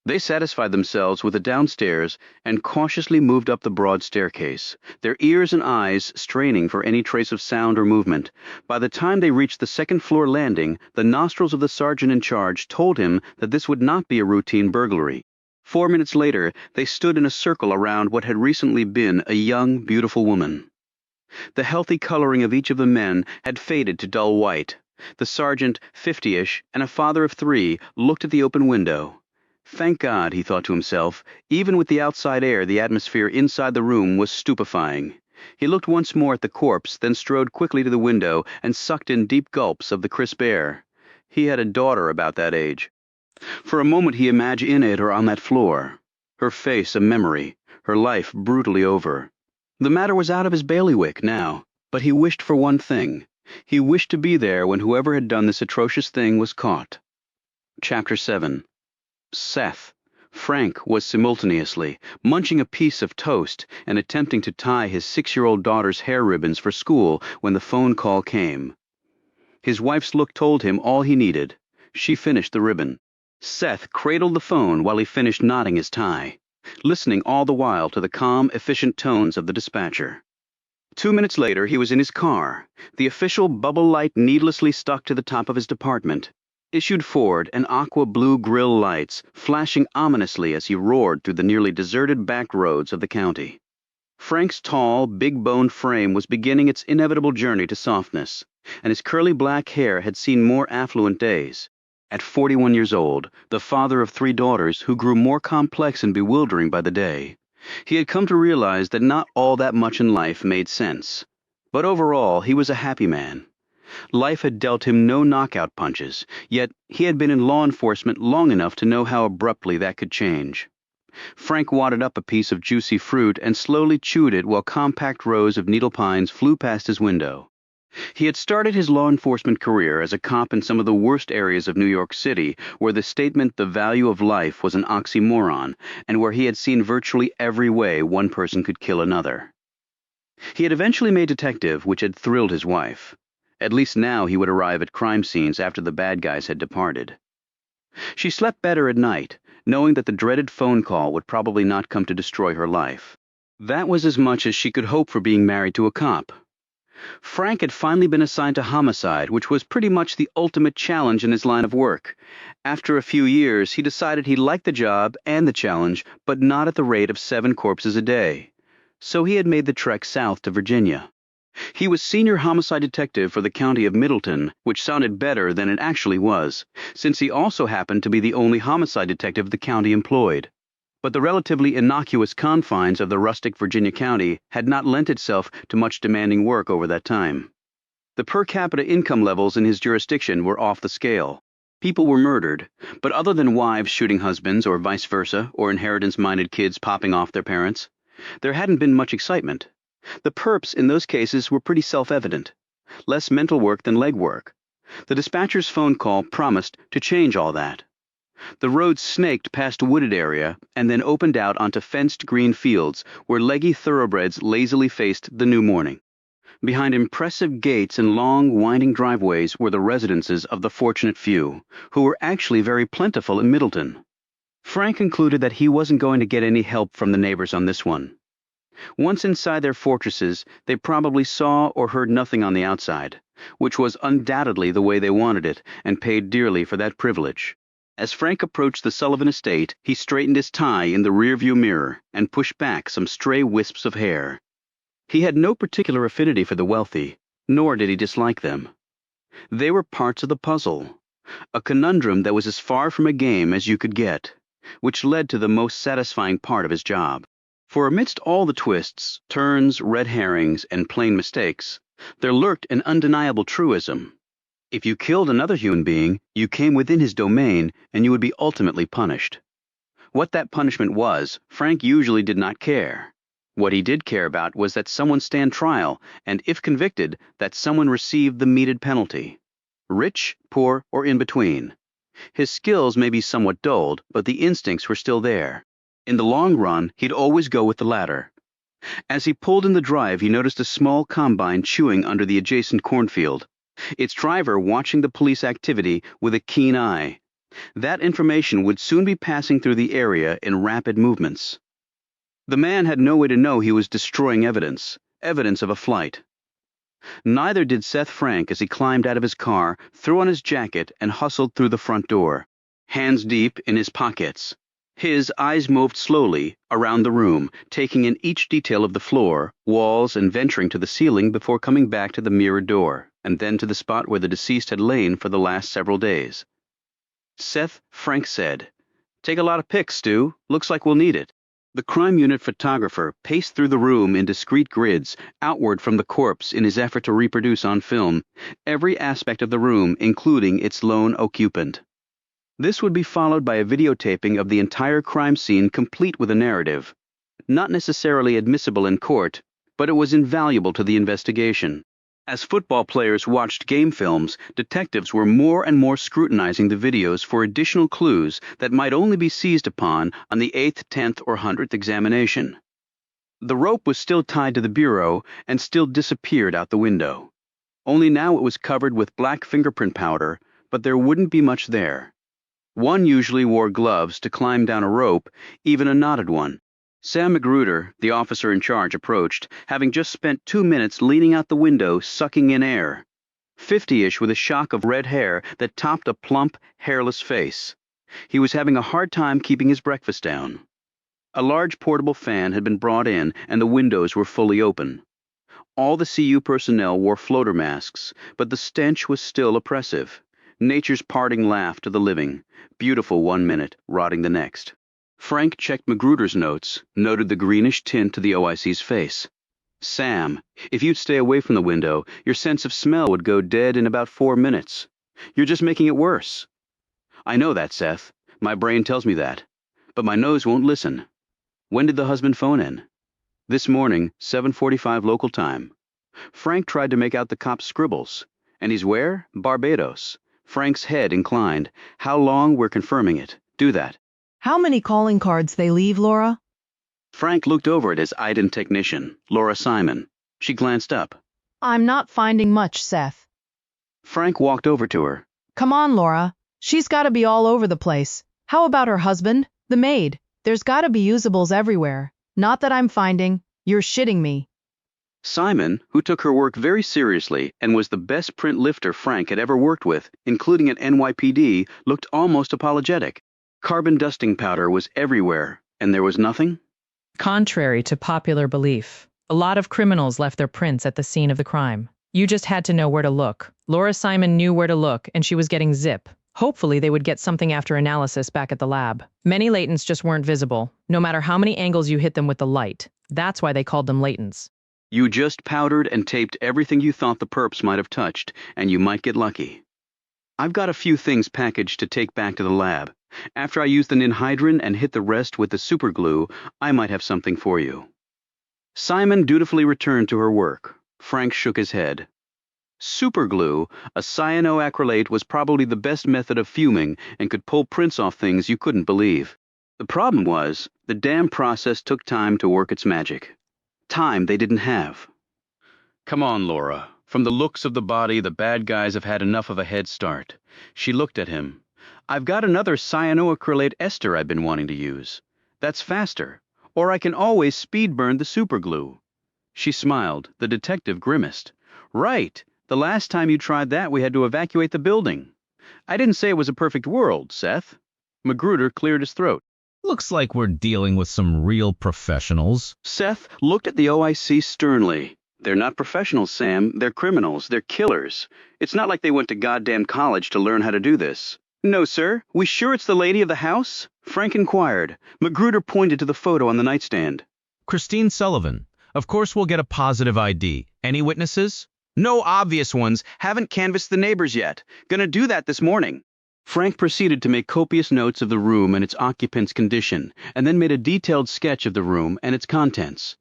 They satisfied themselves with the downstairs and cautiously moved up the broad staircase, their ears and eyes straining for any trace of sound or movement. By the time they reached the second-floor landing, the nostrils of the sergeant in charge told him that this would not be a routine burglary. 4 minutes later, they stood in a circle around what had recently been a young, beautiful woman. The healthy coloring of each of the men had faded to dull white. The sergeant, 50-ish, and a father of 3, looked at the open window. Thank God, he thought to himself, even with the outside air, the atmosphere inside the room was stupefying. He looked once more at the corpse, then strode quickly to the window and sucked in deep gulps of the crisp air. He had a daughter about that age. For a moment he imagined her on that floor, her face a memory, her life brutally over. The matter was out of his bailiwick now, but he wished for one thing. He wished to be there when whoever had done this atrocious thing was caught. Chapter 7. Seth. Frank was simultaneously munching a piece of toast and attempting to tie his 6-year-old daughter's hair ribbons for school when the phone call came. His wife's look told him all he needed. She finished the ribbon. Seth cradled the phone while he finished knotting his tie, listening all the while to the calm, efficient tones of the dispatcher. 2 minutes later, he was in his car, the official bubble light needlessly stuck to the top of his department. Issued Ford and aqua blue grille lights flashing ominously as he roared through the nearly deserted back roads of the county. Frank's tall, big-boned frame was beginning its inevitable journey to softness, and his curly black hair had seen more affluent days. At 41 years old, the father of 3 daughters who grew more complex and bewildering by the day, he had come to realize that not all that much in life made sense. But overall, he was a happy man. Life had dealt him no knockout punches, yet he had been in law enforcement long enough to know how abruptly that could change. Frank wadded up a piece of juicy fruit and slowly chewed it while compact rows of needle pines flew past his window. He had started his law enforcement career as a cop in some of the worst areas of New York City, where the statement "the value of life" was an oxymoron, and where he had seen virtually every way one person could kill another. He had eventually made detective, which had thrilled his wife. At least now he would arrive at crime scenes after the bad guys had departed. She slept better at night, knowing that the dreaded phone call would probably not come to destroy her life. That was as much as she could hope for being married to a cop. Frank had finally been assigned to homicide, which was pretty much the ultimate challenge in his line of work. After a few years, he decided he liked the job and the challenge, but not at the rate of 7 corpses a day. So he had made the trek south to Virginia. He was senior homicide detective for the county of Middleton, which sounded better than it actually was, since he also happened to be the only homicide detective the county employed. But the relatively innocuous confines of the rustic Virginia county had not lent itself to much demanding work over that time. The per capita income levels in his jurisdiction were off the scale. People were murdered, but other than wives shooting husbands or vice versa, or inheritance-minded kids popping off their parents, there hadn't been much excitement. The perps in those cases were pretty self-evident. Less mental work than legwork. The dispatcher's phone call promised to change all that. The road snaked past a wooded area and then opened out onto fenced green fields where leggy thoroughbreds lazily faced the new morning. Behind impressive gates and long, winding driveways were the residences of the fortunate few, who were actually very plentiful in Middleton. Frank concluded that he wasn't going to get any help from the neighbors on this one. Once inside their fortresses, they probably saw or heard nothing on the outside, which was undoubtedly the way they wanted it and paid dearly for that privilege. As Frank approached the Sullivan estate, he straightened his tie in the rearview mirror and pushed back some stray wisps of hair. He had no particular affinity for the wealthy, nor did he dislike them. They were parts of the puzzle, a conundrum that was as far from a game as you could get, which led to the most satisfying part of his job. For amidst all the twists, turns, red herrings, and plain mistakes, there lurked an undeniable truism. If you killed another human being, you came within his domain and you would be ultimately punished. What that punishment was, Frank usually did not care. What he did care about was that someone stand trial, and if convicted, that someone received the meted penalty. Rich, poor, or in between. His skills may be somewhat dulled, but the instincts were still there. In the long run, he'd always go with the latter. As he pulled in the drive, he noticed a small combine chewing under the adjacent cornfield. Its driver watching the police activity with a keen eye. That information would soon be passing through the area in rapid movements. The man had no way to know he was destroying evidence of a flight. Neither did Seth Frank as he climbed out of his car, threw on his jacket, and hustled through the front door, hands deep in his pockets. His eyes moved slowly around the room, taking in each detail of the floor, walls, and venturing to the ceiling before coming back to the mirrored door, and then to the spot where the deceased had lain for the last several days. Seth, Frank said, "Take a lot of pics, Stu. Looks like we'll need it." The crime unit photographer paced through the room in discrete grids, outward from the corpse in his effort to reproduce on film every aspect of the room, including its lone occupant. This would be followed by a videotaping of the entire crime scene complete with a narrative. Not necessarily admissible in court, but it was invaluable to the investigation. As football players watched game films, detectives were more and more scrutinizing the videos for additional clues that might only be seized upon on the 8th, 10th, or 100th examination. The rope was still tied to the bureau and still disappeared out the window. Only now it was covered with black fingerprint powder, but there wouldn't be much there. One usually wore gloves to climb down a rope, even a knotted one. Sam Magruder, the officer in charge, approached, having just spent 2 minutes leaning out the window, sucking in air. 50-ish with a shock of red hair that topped a plump, hairless face. He was having a hard time keeping his breakfast down. A large portable fan had been brought in, and the windows were fully open. All the CU personnel wore floater masks, but the stench was still oppressive. Nature's parting laugh to the living, beautiful one minute, rotting the next. Frank checked Magruder's notes, noted the greenish tint to the OIC's face. Sam, if you'd stay away from the window, your sense of smell would go dead in about 4 minutes. You're just making it worse. I know that, Seth. My brain tells me that. But my nose won't listen. When did the husband phone in? This morning, 7:45 local time. Frank tried to make out the cop's scribbles. And he's where? Barbados. Frank's head inclined. How long? We're confirming it. Do that. How many calling cards they leave, Laura? Frank looked over at his ident technician, Laura Simon. She glanced up. I'm not finding much, Seth. Frank walked over to her. Come on, Laura. She's got to be all over the place. How about her husband? The maid? There's got to be usables everywhere. Not that I'm finding. You're shitting me. Simon, who took her work very seriously and was the best print lifter Frank had ever worked with, including at NYPD, looked almost apologetic. Carbon dusting powder was everywhere, and there was nothing? Contrary to popular belief, a lot of criminals left their prints at the scene of the crime. You just had to know where to look. Laura Simon knew where to look, and she was getting zip. Hopefully they would get something after analysis back at the lab. Many latents just weren't visible, no matter how many angles you hit them with the light. That's why they called them latents. You just powdered and taped everything you thought the perps might have touched, and you might get lucky. I've got a few things packaged to take back to the lab. After I use the ninhydrin and hit the rest with the superglue, I might have something for you. Simon dutifully returned to her work. Frank shook his head. Superglue, a cyanoacrylate, was probably the best method of fuming and could pull prints off things you couldn't believe. The problem was, the damn process took time to work its magic. Time they didn't have. Come on, Laura. From the looks of the body, the bad guys have had enough of a head start. She looked at him. I've got another cyanoacrylate ester I've been wanting to use. That's faster. Or I can always speed burn the superglue. She smiled. The detective grimaced. Right. The last time you tried that, we had to evacuate the building. I didn't say it was a perfect world, Seth. Magruder cleared his throat. Looks like we're dealing with some real professionals. Seth looked at the OIC sternly. They're not professionals, Sam. They're criminals. They're killers. It's not like they went to goddamn college to learn how to do this. No, sir. We sure it's the lady of the house? Frank inquired. Magruder pointed to the photo on the nightstand. Christine Sullivan. Of course we'll get a positive ID. Any witnesses? No obvious ones. Haven't canvassed the neighbors yet. Gonna do that this morning. Frank proceeded to make copious notes of the room and its occupant's condition, and then made a detailed sketch of the room and its contents.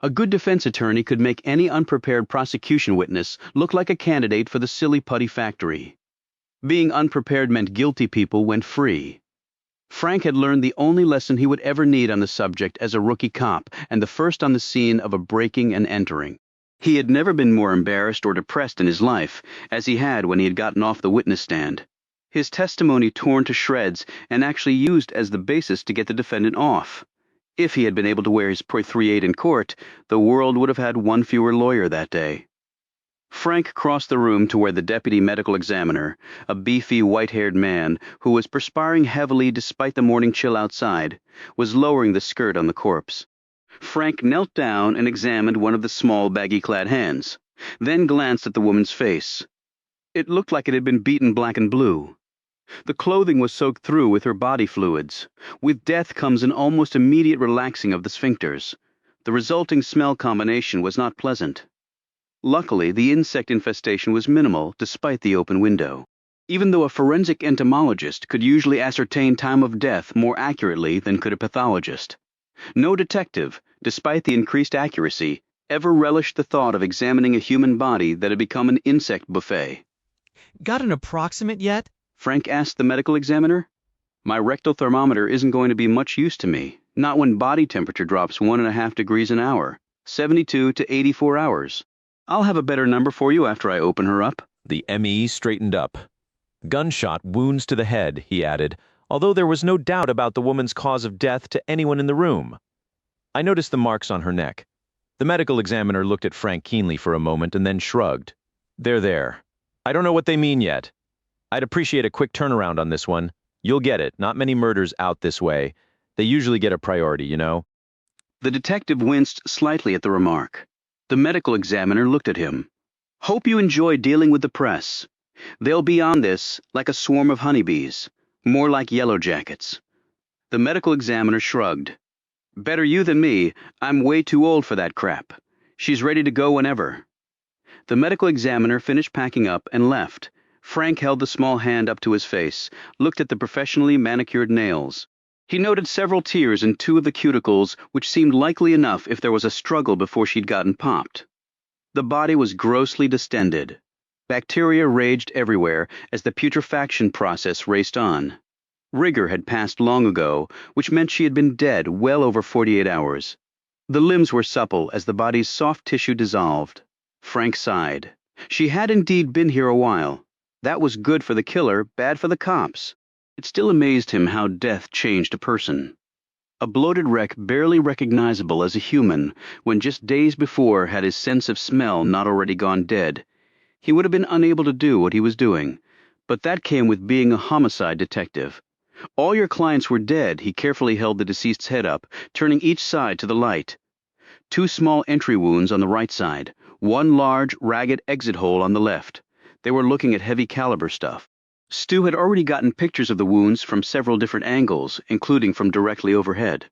A good defense attorney could make any unprepared prosecution witness look like a candidate for the silly putty factory. Being unprepared meant guilty people went free. Frank had learned the only lesson he would ever need on the subject as a rookie cop and the first on the scene of a breaking and entering. He had never been more embarrassed or depressed in his life, as he had when he had gotten off the witness stand. His testimony torn to shreds and actually used as the basis to get the defendant off. If he had been able to wear his .38 in court, the world would have had one fewer lawyer that day. Frank crossed the room to where the deputy medical examiner, a beefy, white-haired man who was perspiring heavily despite the morning chill outside, was lowering the skirt on the corpse. Frank knelt down and examined one of the small, baggy-clad hands, then glanced at the woman's face. It looked like it had been beaten black and blue. The clothing was soaked through with her body fluids. With death comes an almost immediate relaxing of the sphincters. The resulting smell combination was not pleasant. Luckily, the insect infestation was minimal despite the open window, even though a forensic entomologist could usually ascertain time of death more accurately than could a pathologist. No detective, despite the increased accuracy, ever relished the thought of examining a human body that had become an insect buffet. Got an approximate yet? Frank asked the medical examiner. My rectal thermometer isn't going to be much use to me, not when body temperature drops 1.5 degrees an hour, 72 to 84 hours. I'll have a better number for you after I open her up. The ME straightened up. Gunshot wounds to the head, he added, although there was no doubt about the woman's cause of death to anyone in the room. I noticed the marks on her neck. The medical examiner looked at Frank keenly for a moment and then shrugged. They're there. I don't know what they mean yet. I'd appreciate a quick turnaround on this one. You'll get it, not many murders out this way. They usually get a priority, you know? The detective winced slightly at the remark. The medical examiner looked at him. Hope you enjoy dealing with the press. They'll be on this like a swarm of honeybees, more like yellow jackets. The medical examiner shrugged. Better you than me. I'm way too old for that crap. She's ready to go whenever. The medical examiner finished packing up and left. Frank held the small hand up to his face, looked at the professionally manicured nails. He noted several tears in 2 of the cuticles, which seemed likely enough if there was a struggle before she'd gotten popped. The body was grossly distended. Bacteria raged everywhere as the putrefaction process raced on. Rigor had passed long ago, which meant she had been dead well over 48 hours. The limbs were supple as the body's soft tissue dissolved. Frank sighed. She had indeed been here a while. That was good for the killer, bad for the cops. It still amazed him how death changed a person. A bloated wreck barely recognizable as a human, when just days before had his sense of smell not already gone dead. He would have been unable to do what he was doing, but that came with being a homicide detective. All your clients were dead. He carefully held the deceased's head up, turning each side to the light. 2 small entry wounds on the right side, 1 large, ragged exit hole on the left. They were looking at heavy caliber stuff. Stu had already gotten pictures of the wounds from several different angles, including from directly overhead.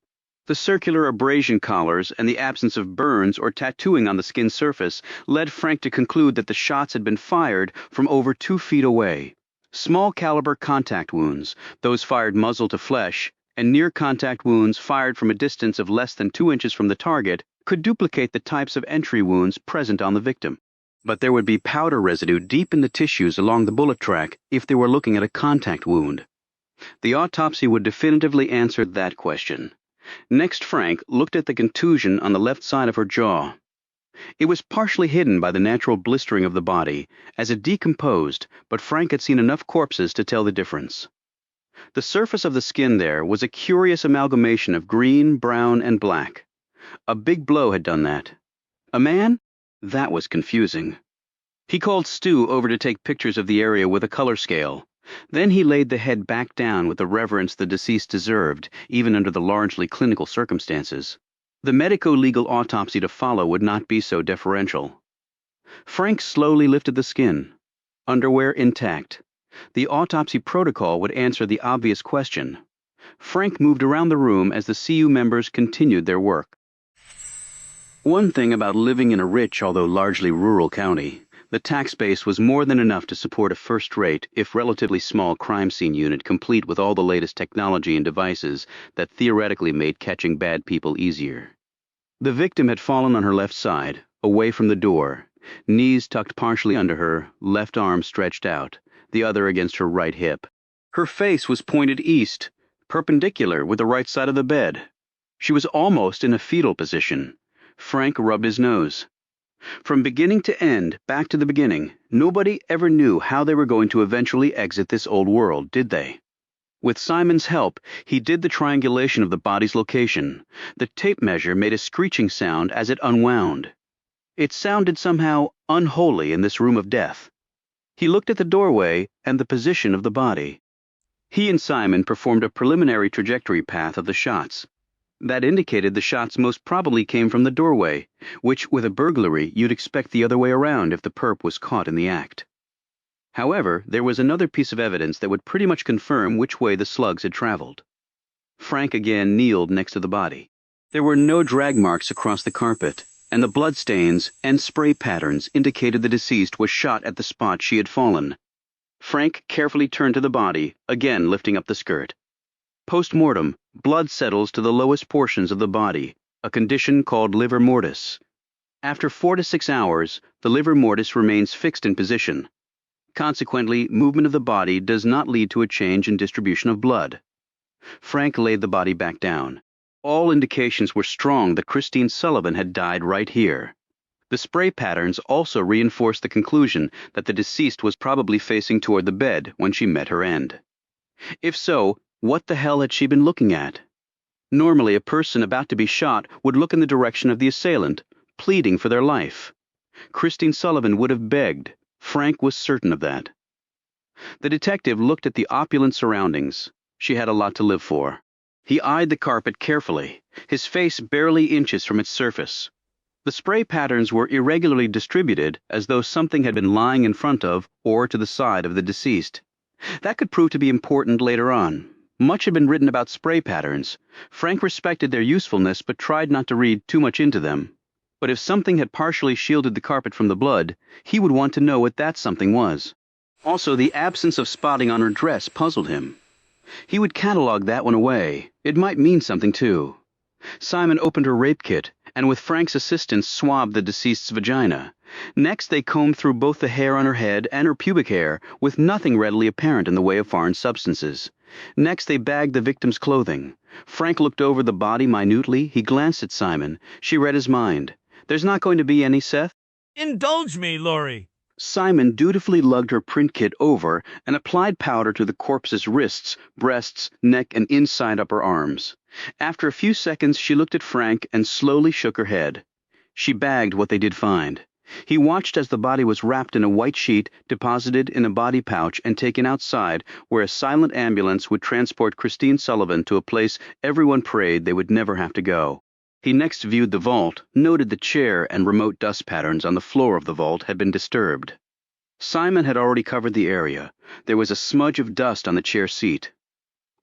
The circular abrasion collars and the absence of burns or tattooing on the skin surface led Frank to conclude that the shots had been fired from over 2 feet away. Small caliber contact wounds, those fired muzzle to flesh, and near contact wounds fired from a distance of less than 2 inches from the target could duplicate the types of entry wounds present on the victim. But there would be powder residue deep in the tissues along the bullet track if they were looking at a contact wound. The autopsy would definitively answer that question. Next, Frank looked at the contusion on the left side of her jaw. It was partially hidden by the natural blistering of the body, as it decomposed, but Frank had seen enough corpses to tell the difference. The surface of the skin there was a curious amalgamation of green, brown, and black. A big blow had done that. A man? That was confusing. He called Stu over to take pictures of the area with a color scale. Then he laid the head back down with the reverence the deceased deserved, even under the largely clinical circumstances. The medico-legal autopsy to follow would not be so deferential. Frank slowly lifted the skin. Underwear intact. The autopsy protocol would answer the obvious question. Frank moved around the room as the CU members continued their work. One thing about living in a rich, although largely rural county, the tax base was more than enough to support a first-rate, if relatively small crime scene unit complete with all the latest technology and devices that theoretically made catching bad people easier. The victim had fallen on her left side, away from the door, knees tucked partially under her, left arm stretched out, the other against her right hip. Her face was pointed east, perpendicular with the right side of the bed. She was almost in a fetal position. Frank rubbed his nose. From beginning to end, back to the beginning, nobody ever knew how they were going to eventually exit this old world, did they? With Simon's help, he did the triangulation of the body's location. The tape measure made a screeching sound as it unwound. It sounded somehow unholy in this room of death. He looked at the doorway and the position of the body. He and Simon performed a preliminary trajectory path of the shots. That indicated the shots most probably came from the doorway, which, with a burglary, you'd expect the other way around if the perp was caught in the act. However, there was another piece of evidence that would pretty much confirm which way the slugs had traveled. Frank again kneeled next to the body. There were no drag marks across the carpet, and the bloodstains and spray patterns indicated the deceased was shot at the spot she had fallen. Frank carefully turned to the body, again lifting up the skirt. Post-mortem, blood settles to the lowest portions of the body, a condition called livor mortis. After 4 to 6 hours, the livor mortis remains fixed in position. Consequently, movement of the body does not lead to a change in distribution of blood. Frank laid the body back down. All indications were strong that Christine Sullivan had died right here. The spray patterns also reinforced the conclusion that the deceased was probably facing toward the bed when she met her end. If so, what the hell had she been looking at? Normally, a person about to be shot would look in the direction of the assailant, pleading for their life. Christine Sullivan would have begged. Frank was certain of that. The detective looked at the opulent surroundings. She had a lot to live for. He eyed the carpet carefully, his face barely inches from its surface. The spray patterns were irregularly distributed, as though something had been lying in front of or to the side of the deceased. That could prove to be important later on. Much had been written about spray patterns. Frank respected their usefulness but tried not to read too much into them. But if something had partially shielded the carpet from the blood, he would want to know what that something was. Also, the absence of spotting on her dress puzzled him. He would catalog that one away. It might mean something, too. Simon opened her rape kit, and with Frank's assistance swabbed the deceased's vagina. Next, they combed through both the hair on her head and her pubic hair, with nothing readily apparent in the way of foreign substances. Next, they bagged the victim's clothing. Frank looked over the body minutely. He glanced at Simon. She read his mind. "There's not going to be any, Seth?" "Indulge me, Laurie." Simon dutifully lugged her print kit over and applied powder to the corpse's wrists, breasts, neck, and inside upper arms. After a few seconds, she looked at Frank and slowly shook her head. She bagged what they did find. He watched as the body was wrapped in a white sheet, deposited in a body pouch, and taken outside, where a silent ambulance would transport Christine Sullivan to a place everyone prayed they would never have to go. He next viewed the vault, noted the chair and remote dust patterns on the floor of the vault had been disturbed. Simon had already covered the area. There was a smudge of dust on the chair seat.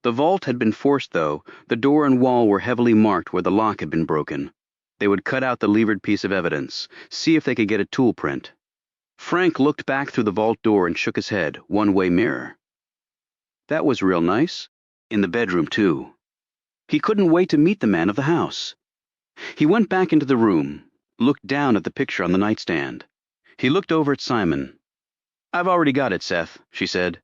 The vault had been forced, though. The door and wall were heavily marked where the lock had been broken. They would cut out the levered piece of evidence, see if they could get a tool print. Frank looked back through the vault door and shook his head, one-way mirror. That was real nice. In the bedroom, too. He couldn't wait to meet the man of the house. He went back into the room, looked down at the picture on the nightstand. He looked over at Simon. "I've already got it, Seth," she said.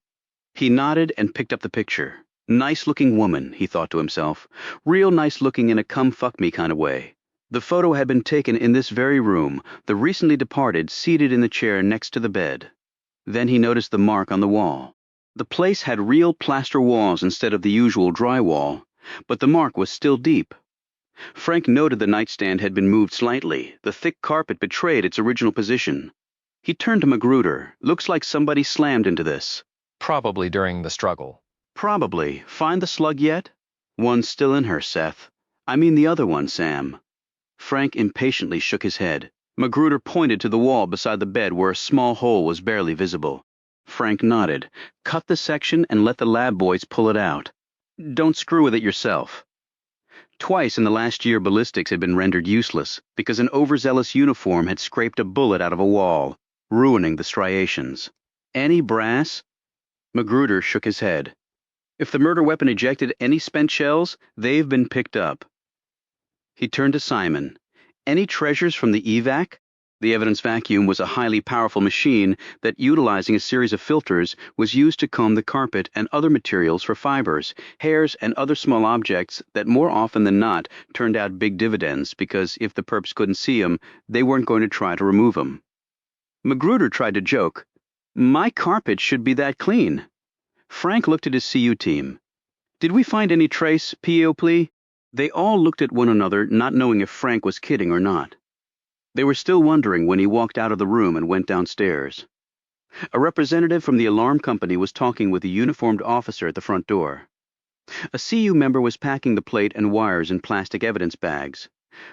He nodded and picked up the picture. Nice-looking woman, he thought to himself. Real nice-looking in a come-fuck-me kind of way. The photo had been taken in this very room, the recently departed seated in the chair next to the bed. Then he noticed the mark on the wall. The place had real plaster walls instead of the usual drywall, but the mark was still deep. Frank noted the nightstand had been moved slightly. The thick carpet betrayed its original position. He turned to Magruder. "Looks like somebody slammed into this." "Probably during the struggle." "Probably. Find the slug yet?" "One's still in her, Seth. I mean the other one, Sam." Frank impatiently shook his head. Magruder pointed to the wall beside the bed where a small hole was barely visible. Frank nodded. "Cut the section and let the lab boys pull it out. Don't screw with it yourself." Twice in the last year ballistics had been rendered useless because an overzealous uniform had scraped a bullet out of a wall, ruining the striations. "Any brass?" Magruder shook his head. "If the murder weapon ejected any spent shells, they've been picked up." He turned to Simon. "Any treasures from the evac?" The evidence vacuum was a highly powerful machine that, utilizing a series of filters, was used to comb the carpet and other materials for fibers, hairs, and other small objects that more often than not turned out big dividends because if the perps couldn't see 'em, they weren't going to try to remove 'em. Magruder tried to joke. "My carpet should be that clean." Frank looked at his CU team. "Did we find any trace, P.O.P.?" They all looked at one another, not knowing if Frank was kidding or not. They were still wondering when he walked out of the room and went downstairs. A representative from the alarm company was talking with a uniformed officer at the front door. A CU member was packing the plate and wires in plastic evidence bags.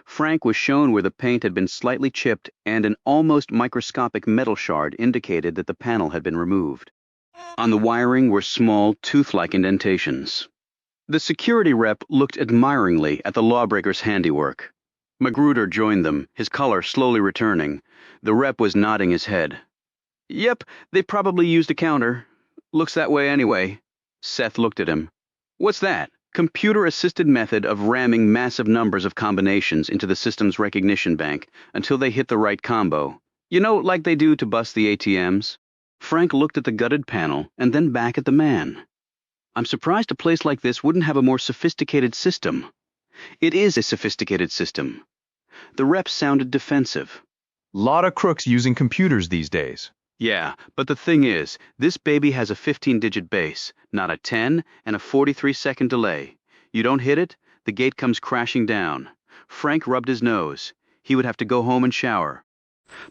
Frank was shown where the paint had been slightly chipped and an almost microscopic metal shard indicated that the panel had been removed. On the wiring were small, tooth-like indentations. The security rep looked admiringly at the lawbreaker's handiwork. Magruder joined them, his color slowly returning. The rep was nodding his head. "Yep, they probably used a counter. Looks that way anyway." Seth looked at him. "What's that?" "Computer-assisted method of ramming massive numbers of combinations into the system's recognition bank until they hit the right combo. You know, like they do to bust the ATMs." Frank looked at the gutted panel and then back at the man. "I'm surprised a place like this wouldn't have a more sophisticated system." "It is a sophisticated system." The rep sounded defensive. Lot of crooks using computers these days. "Yeah, but the thing is, this baby has a 15-digit base, not a 10, and a 43-second delay. You don't hit it, the gate comes crashing down." Frank rubbed his nose. He would have to go home and shower.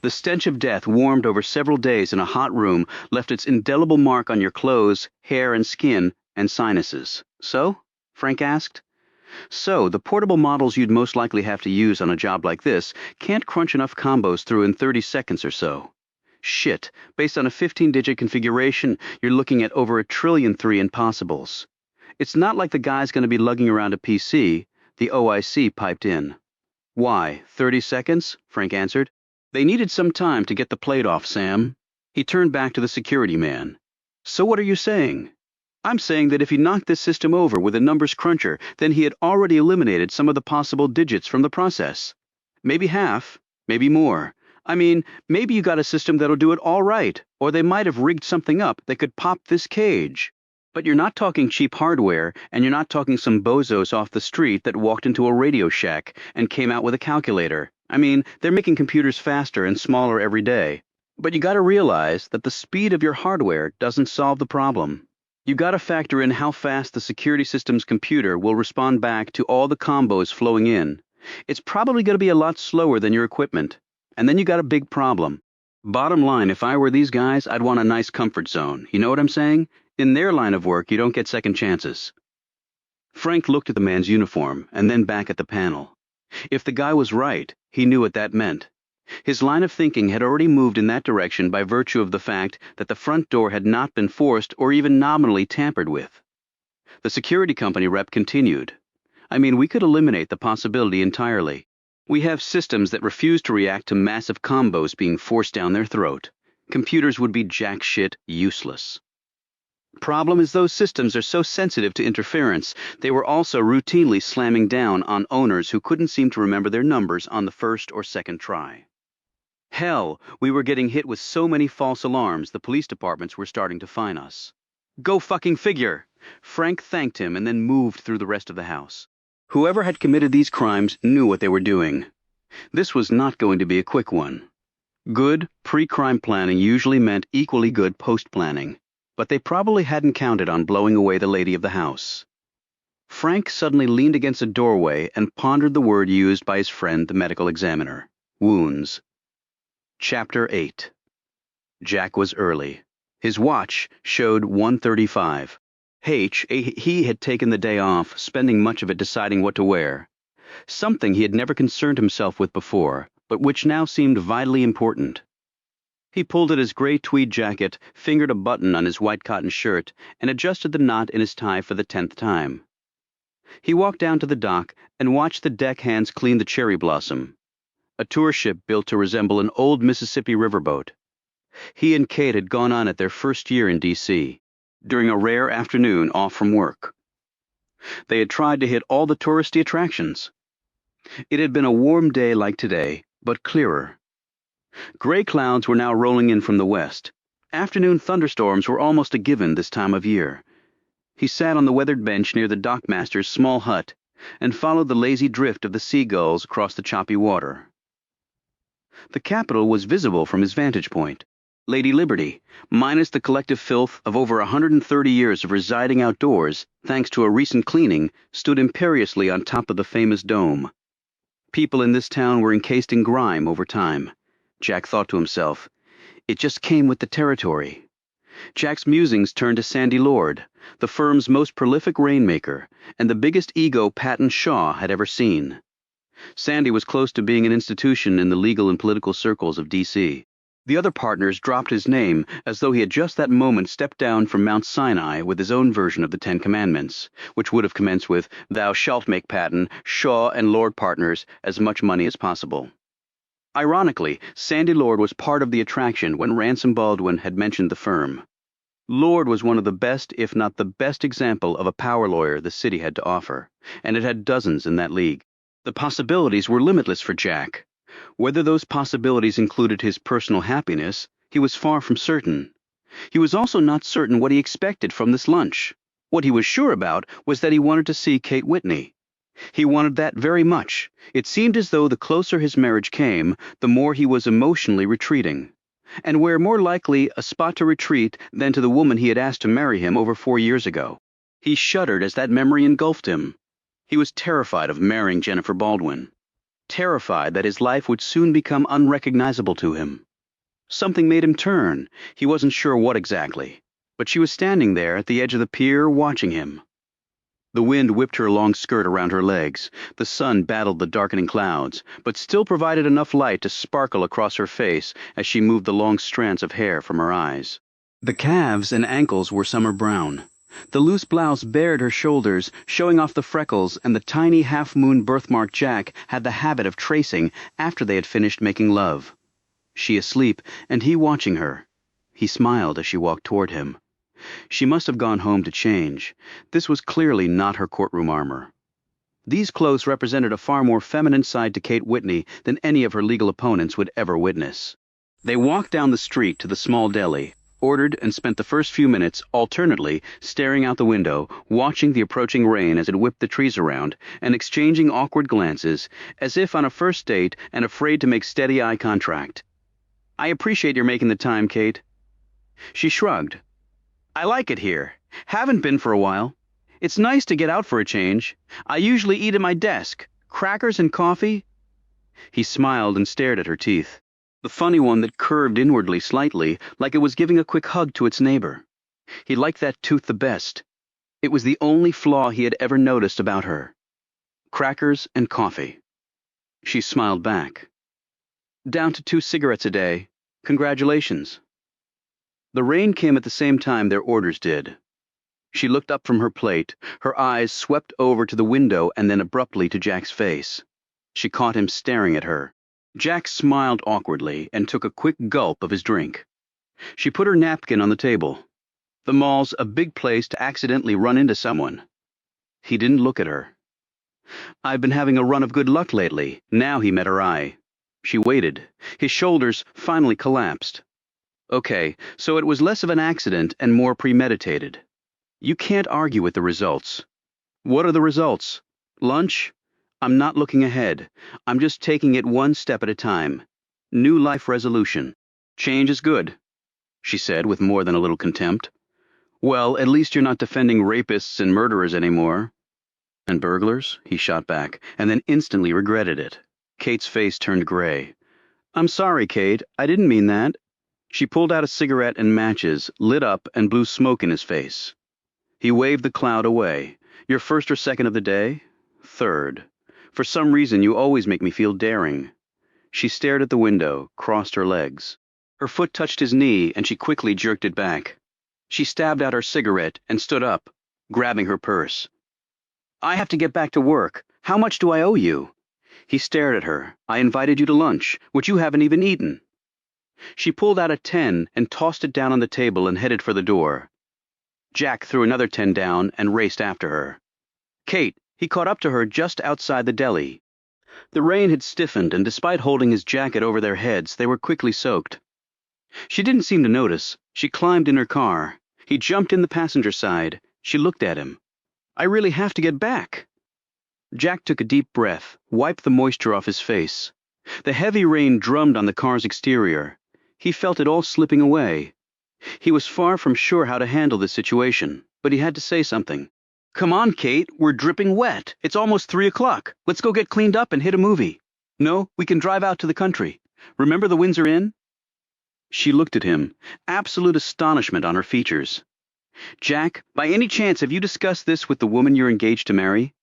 The stench of death, warmed over several days in a hot room, left its indelible mark on your clothes, hair and skin, and sinuses. "So?" Frank asked. So, the portable models you'd most likely have to use on a job like this can't crunch enough combos through in 30 seconds or so. Shit, based on a 15-digit configuration, you're looking at over 1,000,000,003 impossibles. It's not like the guy's going to be lugging around a PC, the OIC piped in. Why, 30 seconds? Frank answered. They needed some time to get the plate off, Sam. He turned back to the security man. So what are you saying? I'm saying that if he knocked this system over with a numbers cruncher, then he had already eliminated some of the possible digits from the process. Maybe half, maybe more. I mean, maybe you got a system that'll do it all right, or they might have rigged something up that could pop this cage. But you're not talking cheap hardware, and you're not talking some bozos off the street that walked into a Radio Shack and came out with a calculator. I mean, they're making computers faster and smaller every day. But you gotta realize that the speed of your hardware doesn't solve the problem. You gotta factor in how fast the security system's computer will respond back to all the combos flowing in. It's probably gonna be a lot slower than your equipment. And then you got a big problem. Bottom line, if I were these guys, I'd want a nice comfort zone. You know what I'm saying? In their line of work, you don't get second chances. Frank looked at the man's uniform and then back at the panel. If the guy was right, he knew what that meant. His line of thinking had already moved in that direction by virtue of the fact that the front door had not been forced or even nominally tampered with. The security company rep continued. I mean, we could eliminate the possibility entirely. We have systems that refuse to react to massive combos being forced down their throat. Computers would be jack shit useless. Problem is those systems are so sensitive to interference, they were also routinely slamming down on owners who couldn't seem to remember their numbers on the first or second try. Hell, we were getting hit with so many false alarms the police departments were starting to fine us. Go fucking figure! Frank thanked him and then moved through the rest of the house. Whoever had committed these crimes knew what they were doing. This was not going to be a quick one. Good pre-crime planning usually meant equally good post-planning, but they probably hadn't counted on blowing away the lady of the house. Frank suddenly leaned against a doorway and pondered the word used by his friend the medical examiner. Wounds. Chapter 8. Jack was early. His watch showed 1:35. He had taken the day off, spending much of it deciding what to wear. Something he had never concerned himself with before, but which now seemed vitally important. He pulled at his gray tweed jacket, fingered a button on his white cotton shirt, and adjusted the knot in his tie for the 10th time. He walked down to the dock and watched the deckhands clean the Cherry Blossom, a tour ship built to resemble an old Mississippi riverboat. He and Kate had gone on it their first year in D.C., during a rare afternoon off from work. They had tried to hit all the touristy attractions. It had been a warm day like today, but clearer. Gray clouds were now rolling in from the west. Afternoon thunderstorms were almost a given this time of year. He sat on the weathered bench near the dockmaster's small hut and followed the lazy drift of the seagulls across the choppy water. The capital was visible from his vantage point. Lady Liberty, minus the collective filth of over 130 years of residing outdoors, thanks to a recent cleaning, stood imperiously on top of the famous dome. People in this town were encased in grime over time. Jack thought to himself, it just came with the territory. Jack's musings turned to Sandy Lord, the firm's most prolific rainmaker, and the biggest ego Patton Shaw had ever seen. Sandy was close to being an institution in the legal and political circles of D.C. The other partners dropped his name as though he had just that moment stepped down from Mount Sinai with his own version of the Ten Commandments, which would have commenced with, "Thou shalt make Patton, Shaw, and Lord partners as much money as possible." Ironically, Sandy Lord was part of the attraction when Ransom Baldwin had mentioned the firm. Lord was one of the best, if not the best example of a power lawyer the city had to offer, and it had dozens in that league. The possibilities were limitless for Jack. Whether those possibilities included his personal happiness, he was far from certain. He was also not certain what he expected from this lunch. What he was sure about was that he wanted to see Kate Whitney. He wanted that very much. It seemed as though the closer his marriage came, the more he was emotionally retreating. And where more likely a spot to retreat than to the woman he had asked to marry him over 4 years ago. He shuddered as that memory engulfed him. He was terrified of marrying Jennifer Baldwin. Terrified that his life would soon become unrecognizable to him. Something made him turn. He wasn't sure what exactly. But she was standing there at the edge of the pier watching him. The wind whipped her long skirt around her legs. The sun battled the darkening clouds, but still provided enough light to sparkle across her face as she moved the long strands of hair from her eyes. The calves and ankles were summer brown. The loose blouse bared her shoulders, showing off the freckles and the tiny half-moon birthmark Jack had the habit of tracing after they had finished making love. She asleep, and he watching her. He smiled as she walked toward him. She must have gone home to change. This was clearly not her courtroom armor. These clothes represented a far more feminine side to Kate Whitney than any of her legal opponents would ever witness. They walked down the street to the small deli, ordered and spent the first few minutes alternately staring out the window, watching the approaching rain as it whipped the trees around, and exchanging awkward glances, as if on a first date and afraid to make steady eye contact. "I appreciate your making the time, Kate." She shrugged. "I like it here. Haven't been for a while. It's nice to get out for a change. I usually eat at my desk. Crackers and coffee." He smiled and stared at her teeth. The funny one that curved inwardly slightly, like it was giving a quick hug to its neighbor. He liked that tooth the best. It was the only flaw he had ever noticed about her. Crackers and coffee. She smiled back. "Down to 2 cigarettes a day. Congratulations." The rain came at the same time their orders did. She looked up from her plate, her eyes swept over to the window and then abruptly to Jack's face. She caught him staring at her. Jack smiled awkwardly and took a quick gulp of his drink. She put her napkin on the table. The mall's a big place to accidentally run into someone. He didn't look at her. "I've been having a run of good luck lately." Now he met her eye. She waited. His shoulders finally collapsed. "Okay, so it was less of an accident and more premeditated. You can't argue with the results." "What are the results?" "Lunch? I'm not looking ahead. I'm just taking it one step at a time. New life resolution. Change is good," she said with more than a little contempt. "Well, at least you're not defending rapists and murderers anymore." "And burglars?" he shot back, and then instantly regretted it. Kate's face turned gray. "I'm sorry, Kate. I didn't mean that." She pulled out a cigarette and matches, lit up, and blew smoke in his face. He waved the cloud away. "Your first or second of the day?" "Third. For some reason you always make me feel daring." She stared at the window, crossed her legs. Her foot touched his knee, and she quickly jerked it back. She stabbed out her cigarette and stood up, grabbing her purse. "I have to get back to work. How much do I owe you?" He stared at her. "I invited you to lunch, which you haven't even eaten." She pulled out a 10 and tossed it down on the table and headed for the door. Jack threw another 10 down and raced after her. "Kate!" He caught up to her just outside the deli. The rain had stiffened, and despite holding his jacket over their heads, they were quickly soaked. She didn't seem to notice. She climbed in her car. He jumped in the passenger side. She looked at him. "I really have to get back." Jack took a deep breath, wiped the moisture off his face. The heavy rain drummed on the car's exterior. He felt it all slipping away. He was far from sure how to handle this situation, but he had to say something. "Come on, Kate, we're dripping wet. It's almost 3 o'clock. Let's go get cleaned up and hit a movie. No, we can drive out to the country. Remember the Windsor Inn?" She looked at him, absolute astonishment on her features. "Jack, by any chance have you discussed this with the woman you're engaged to marry?"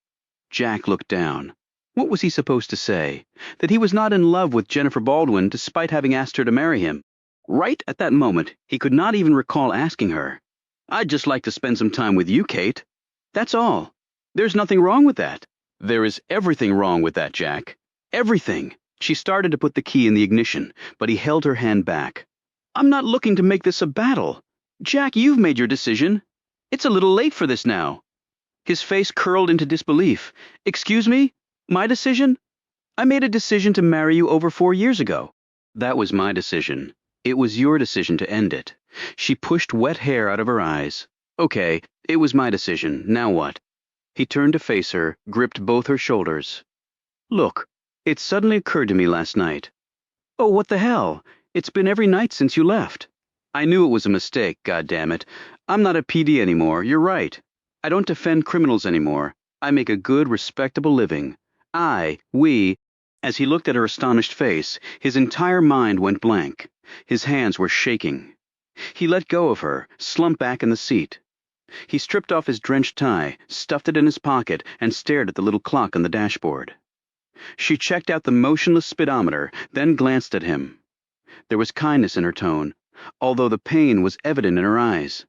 Jack looked down. What was he supposed to say? That he was not in love with Jennifer Baldwin despite having asked her to marry him. Right at that moment, he could not even recall asking her. "I'd just like to spend some time with you, Kate. That's all. There's nothing wrong with that." "There is everything wrong with that, Jack. Everything." She started to put the key in the ignition, but he held her hand back. "I'm not looking to make this a battle. Jack, you've made your decision. It's a little late for this now." His face curled into disbelief. "Excuse me? My decision? I made a decision to marry you over 4 years ago." "That was my decision. It was your decision to end it." She pushed wet hair out of her eyes. "Okay, it was my decision. Now what?" He turned to face her, gripped both her shoulders. "Look, it suddenly occurred to me last night." "Oh, what the hell? It's been every night since you left." "I knew it was a mistake, goddammit. I'm not a PD anymore, you're right. I don't defend criminals anymore. I make a good, respectable living. We..." As he looked at her astonished face, his entire mind went blank. His hands were shaking. He let go of her, slumped back in the seat. He stripped off his drenched tie, stuffed it in his pocket, and stared at the little clock on the dashboard. She checked out the motionless speedometer, then glanced at him. There was kindness in her tone, although the pain was evident in her eyes.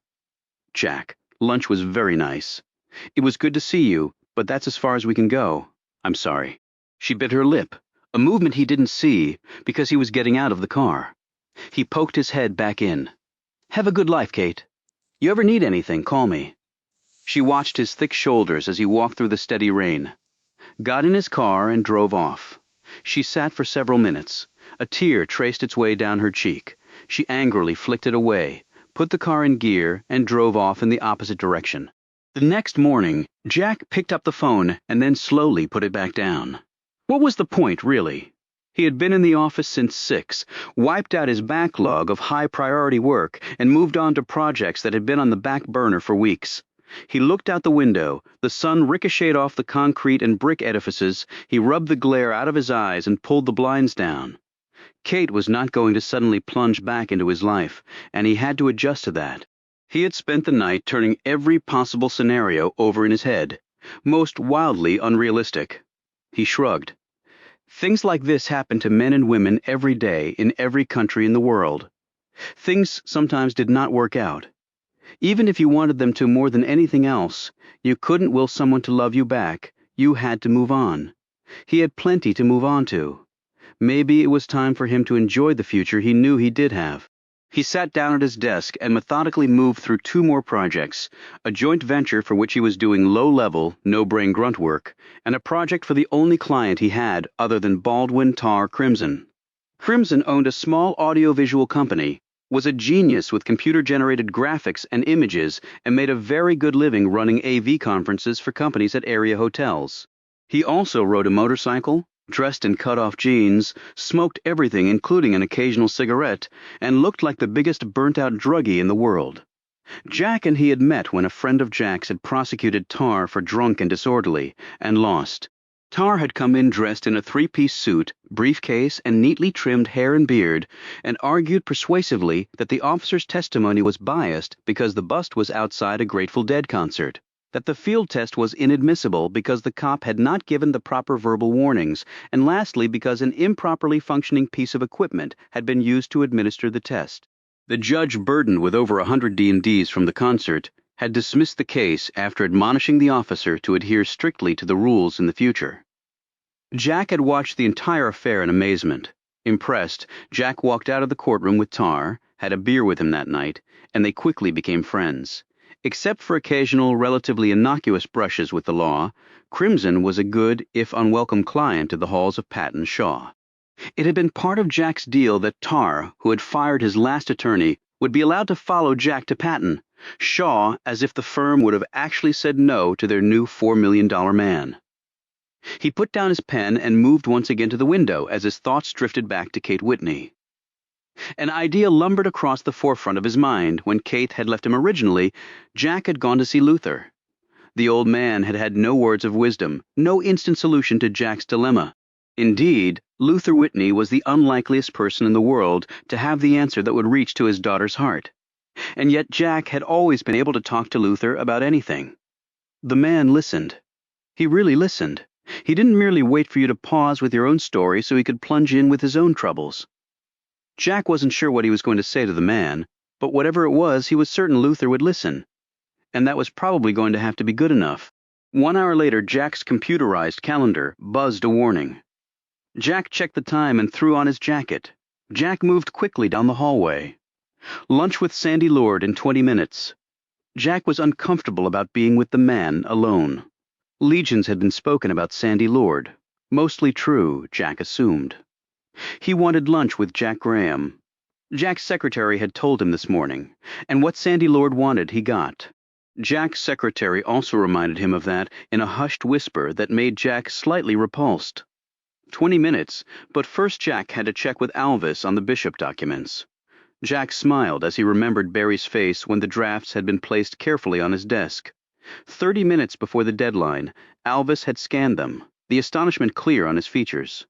"Jack, lunch was very nice. It was good to see you, but that's as far as we can go. I'm sorry." She bit her lip, a movement he didn't see because he was getting out of the car. He poked his head back in. "Have a good life, Kate. You ever need anything, call me." She watched his thick shoulders as he walked through the steady rain, got in his car, and drove off. She sat for several minutes. A tear traced its way down her cheek. She angrily flicked it away, put the car in gear, and drove off in the opposite direction. The next morning, Jack picked up the phone and then slowly put it back down. What was the point, really? He had been in the office since 6, wiped out his backlog of high-priority work, and moved on to projects that had been on the back burner for weeks. He looked out the window. The sun ricocheted off the concrete and brick edifices. He rubbed the glare out of his eyes and pulled the blinds down. Kate was not going to suddenly plunge back into his life, and he had to adjust to that. He had spent the night turning every possible scenario over in his head, most wildly unrealistic. He shrugged. Things like this happen to men and women every day in every country in the world. Things sometimes did not work out. Even if you wanted them to more than anything else, you couldn't will someone to love you back. You had to move on. He had plenty to move on to. Maybe it was time for him to enjoy the future he knew he did have. He sat down at his desk and methodically moved through 2 more projects, a joint venture for which he was doing low-level, no-brain grunt work, and a project for the only client he had other than Baldwin Tar Crimson. Crimson owned a small audiovisual company, was a genius with computer-generated graphics and images, and made a very good living running AV conferences for companies at area hotels. He also rode a motorcycle, dressed in cut-off jeans, smoked everything including an occasional cigarette, and looked like the biggest burnt-out druggie in the world. Jack and he had met when a friend of Jack's had prosecuted Tar for drunk and disorderly, and lost. Tar had come in dressed in a 3-piece suit, briefcase, and neatly trimmed hair and beard, and argued persuasively that the officer's testimony was biased because the bust was outside a Grateful Dead concert, that the field test was inadmissible because the cop had not given the proper verbal warnings, and lastly because an improperly functioning piece of equipment had been used to administer the test. The judge, burdened with over 100 D&Ds from the concert, had dismissed the case after admonishing the officer to adhere strictly to the rules in the future. Jack had watched the entire affair in amazement. Impressed, Jack walked out of the courtroom with Tar, had a beer with him that night, and they quickly became friends. Except for occasional, relatively innocuous brushes with the law, Crimson was a good, if unwelcome client to the halls of Patton Shaw. It had been part of Jack's deal that Tar, who had fired his last attorney, would be allowed to follow Jack to Patton, Shaw as if the firm would have actually said no to their new $4 million man. He put down his pen and moved once again to the window as his thoughts drifted back to Kate Whitney. An idea lumbered across the forefront of his mind when Kate had left him originally. Jack had gone to see Luther. The old man had had no words of wisdom, no instant solution to Jack's dilemma. Indeed, Luther Whitney was the unlikeliest person in the world to have the answer that would reach to his daughter's heart. And yet Jack had always been able to talk to Luther about anything. The man listened. He really listened. He didn't merely wait for you to pause with your own story so he could plunge in with his own troubles. Jack wasn't sure what he was going to say to the man, but whatever it was, he was certain Luther would listen. And that was probably going to have to be good enough. 1 hour later, Jack's computerized calendar buzzed a warning. Jack checked the time and threw on his jacket. Jack moved quickly down the hallway. Lunch with Sandy Lord in 20 minutes. Jack was uncomfortable about being with the man alone. Legions had been spoken about Sandy Lord. Mostly true, Jack assumed. He wanted lunch with Jack Graham. Jack's secretary had told him this morning, and what Sandy Lord wanted he got. Jack's secretary also reminded him of that in a hushed whisper that made Jack slightly repulsed. 20 minutes, but first Jack had to check with Alvis on the Bishop documents. Jack smiled as he remembered Barry's face when the drafts had been placed carefully on his desk. 30 minutes before the deadline, Alvis had scanned them, the astonishment clear on his features.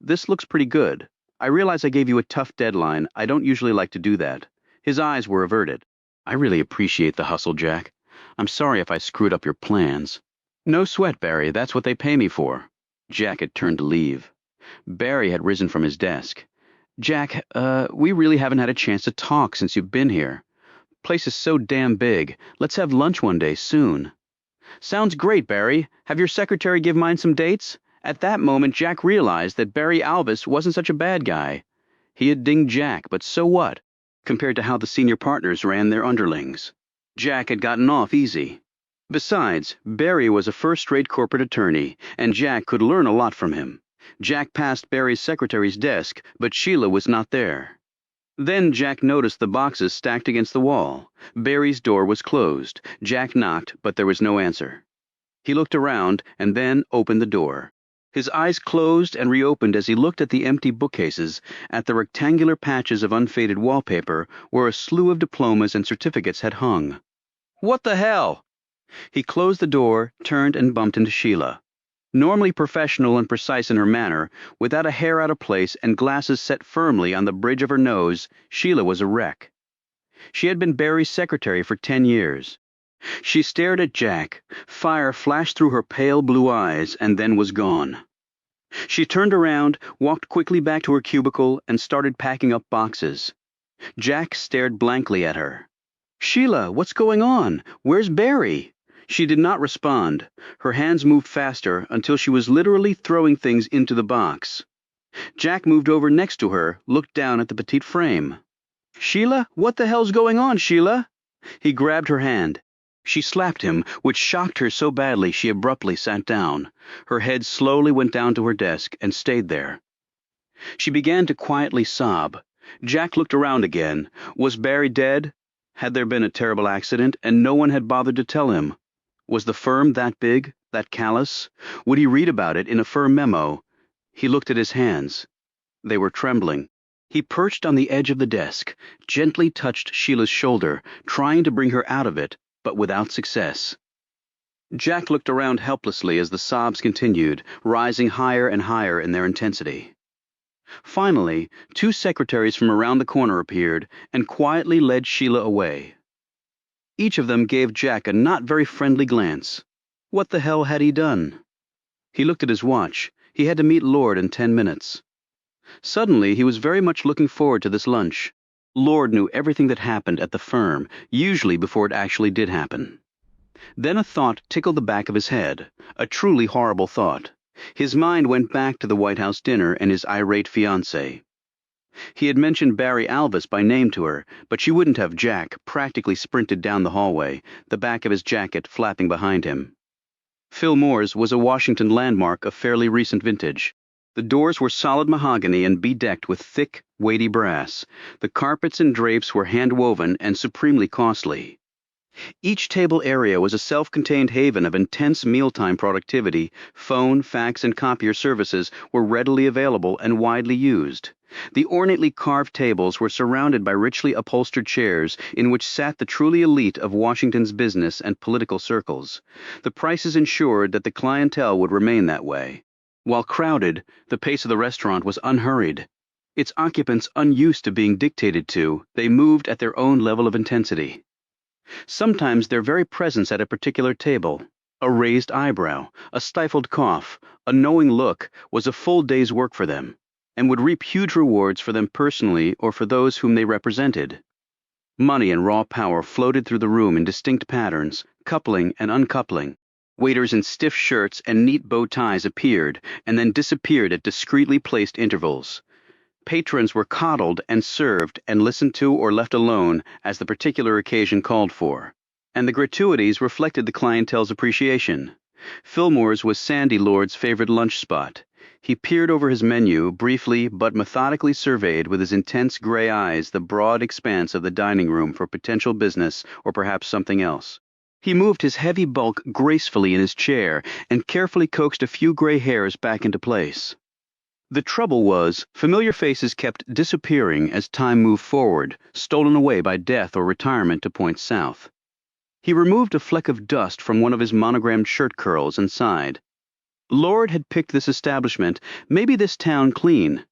"This looks pretty good. I realize I gave you a tough deadline. I don't usually like to do that." His eyes were averted. "I really appreciate the hustle, Jack. I'm sorry if I screwed up your plans. No sweat, Barry. That's what they pay me for. Jack had turned to leave. Barry had risen from his desk. Jack, we really haven't had a chance to talk since you've been here. Place is so damn big. Let's have lunch one day soon. Sounds great, Barry. Have your secretary give mine some dates? At that moment, Jack realized that Barry Alvis wasn't such a bad guy. He had dinged Jack, but so what, compared to how the senior partners ran their underlings? Jack had gotten off easy. Besides, Barry was a first-rate corporate attorney, and Jack could learn a lot from him. Jack passed Barry's secretary's desk, but Sheila was not there. Then Jack noticed the boxes stacked against the wall. Barry's door was closed. Jack knocked, but there was no answer. He looked around and then opened the door. His eyes closed and reopened as he looked at the empty bookcases, at the rectangular patches of unfaded wallpaper where a slew of diplomas and certificates had hung. What the hell? He closed the door, turned and bumped into Sheila. Normally professional and precise in her manner, without a hair out of place and glasses set firmly on the bridge of her nose, Sheila was a wreck. She had been Barry's secretary for 10 years. She stared at Jack. Fire flashed through her pale blue eyes and then was gone. She turned around, walked quickly back to her cubicle, and started packing up boxes. Jack stared blankly at her. Sheila, what's going on? Where's Barry? She did not respond. Her hands moved faster until she was literally throwing things into the box. Jack moved over next to her, looked down at the petite frame. Sheila, what the hell's going on, Sheila? He grabbed her hand. She slapped him, which shocked her so badly she abruptly sat down. Her head slowly went down to her desk and stayed there. She began to quietly sob. Jack looked around again. Was Barry dead? Had there been a terrible accident and no one had bothered to tell him? Was the firm that big, that callous? Would he read about it in a firm memo? He looked at his hands. They were trembling. He perched on the edge of the desk, gently touched Sheila's shoulder, trying to bring her out of it, but without success. Jack looked around helplessly as the sobs continued, rising higher and higher in their intensity. Finally, 2 secretaries from around the corner appeared and quietly led Sheila away. Each of them gave Jack a not very friendly glance. What the hell had he done? He looked at his watch. He had to meet Lord in 10 minutes. Suddenly, he was very much looking forward to this lunch. Lord knew everything that happened at the firm, usually before it actually did happen. Then a thought tickled the back of his head, a truly horrible thought. His mind went back to the White House dinner and his irate fiancée. He had mentioned Barry Alvis by name to her, but she wouldn't have. Jack practically sprinted down the hallway, the back of his jacket flapping behind him. Phil Moore's was a Washington landmark of fairly recent vintage. The doors were solid mahogany and bedecked with thick, weighty brass. The carpets and drapes were hand-woven and supremely costly. Each table area was a self-contained haven of intense mealtime productivity. Phone, fax, and copier services were readily available and widely used. The ornately carved tables were surrounded by richly upholstered chairs in which sat the truly elite of Washington's business and political circles. The prices ensured that the clientele would remain that way. While crowded, the pace of the restaurant was unhurried. Its occupants unused to being dictated to, they moved at their own level of intensity. Sometimes their very presence at a particular table, a raised eyebrow, a stifled cough, a knowing look, was a full day's work for them, and would reap huge rewards for them personally or for those whom they represented. Money and raw power floated through the room in distinct patterns, coupling and uncoupling. Waiters in stiff shirts and neat bow ties appeared and then disappeared at discreetly placed intervals. Patrons were coddled and served and listened to or left alone as the particular occasion called for, and the gratuities reflected the clientele's appreciation. Fillmore's was Sandy Lord's favorite lunch spot. He peered over his menu, briefly but methodically surveyed with his intense gray eyes the broad expanse of the dining room for potential business or perhaps something else. He moved his heavy bulk gracefully in his chair and carefully coaxed a few gray hairs back into place. The trouble was, familiar faces kept disappearing as time moved forward, stolen away by death or retirement to points south. He removed a fleck of dust from one of his monogrammed shirt curls and sighed. Lord had picked this establishment, maybe this town clean.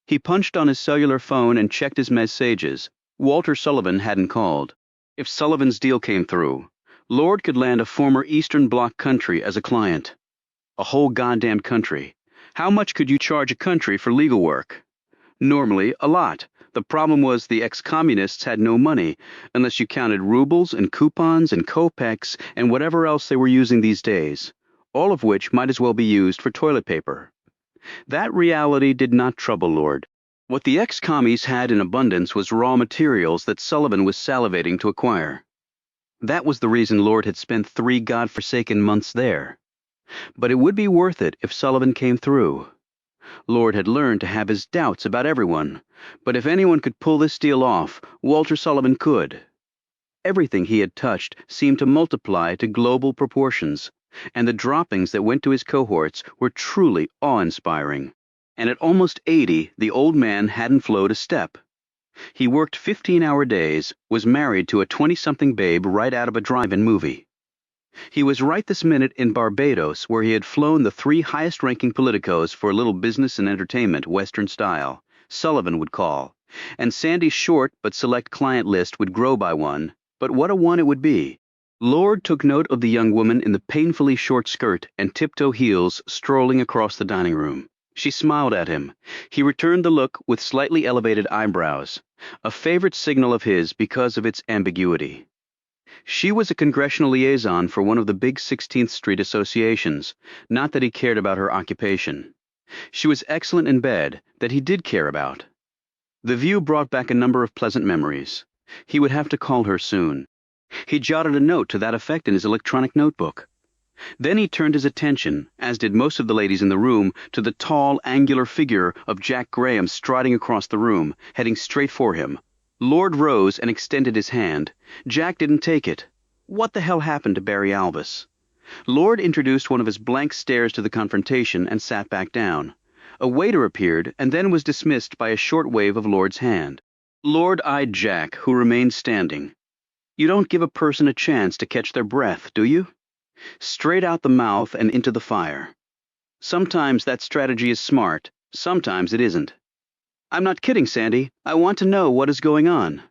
He punched on his cellular phone and checked his messages. Walter Sullivan hadn't called. If Sullivan's deal came through, Lord could land a former Eastern Bloc country as a client. A whole goddamn country. How much could you charge a country for legal work? Normally, a lot. The problem was the ex-communists had no money, unless you counted rubles and coupons and kopecks and whatever else they were using these days, all of which might as well be used for toilet paper. That reality did not trouble Lord. What the ex-commies had in abundance was raw materials that Sullivan was salivating to acquire. That was the reason Lord had spent 3 godforsaken months there. But it would be worth it if Sullivan came through. Lord had learned to have his doubts about everyone, but if anyone could pull this deal off, Walter Sullivan could. Everything he had touched seemed to multiply to global proportions, and the droppings that went to his cohorts were truly awe-inspiring. And at almost 80, the old man hadn't flowed a step. He worked 15-hour days, was married to a 20-something babe right out of a drive-in movie. He was right this minute in Barbados, where he had flown the 3 highest-ranking politicos for a little business and entertainment, Western style. Sullivan would call, and Sandy's short but select client list would grow by one, but what a one it would be. Lord took note of the young woman in the painfully short skirt and tiptoe heels strolling across the dining room. She smiled at him. He returned the look with slightly elevated eyebrows, a favorite signal of his because of its ambiguity. She was a congressional liaison for one of the big 16th Street associations, not that he cared about her occupation. She was excellent in bed, that he did care about. The view brought back a number of pleasant memories. He would have to call her soon. He jotted a note to that effect in his electronic notebook. Then he turned his attention, as did most of the ladies in the room, to the tall, angular figure of Jack Graham striding across the room, heading straight for him. Lord rose and extended his hand. Jack didn't take it. What the hell happened to Barry Alvis? Lord introduced one of his blank stares to the confrontation and sat back down. A waiter appeared and then was dismissed by a short wave of Lord's hand. Lord eyed Jack, who remained standing. You don't give a person a chance to catch their breath, do you? Straight out the mouth and into the fire. Sometimes that strategy is smart, sometimes it isn't. I'm not kidding, Sandy. I want to know what is going on.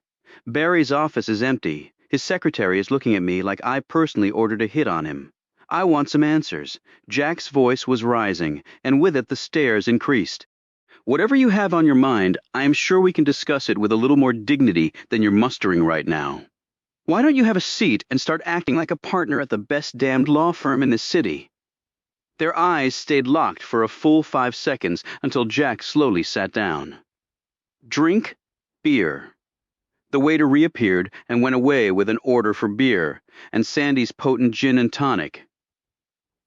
Barry's office is empty. His secretary is looking at me like I personally ordered a hit on him. I want some answers. Jack's voice was rising, and with it the stares increased. Whatever you have on your mind, I am sure we can discuss it with a little more dignity than you're mustering right now. Why don't you have a seat and start acting like a partner at the best damned law firm in this city? Their eyes stayed locked for a full 5 seconds until Jack slowly sat down. Drink, beer. The waiter reappeared and went away with an order for beer, and Sandy's potent gin and tonic.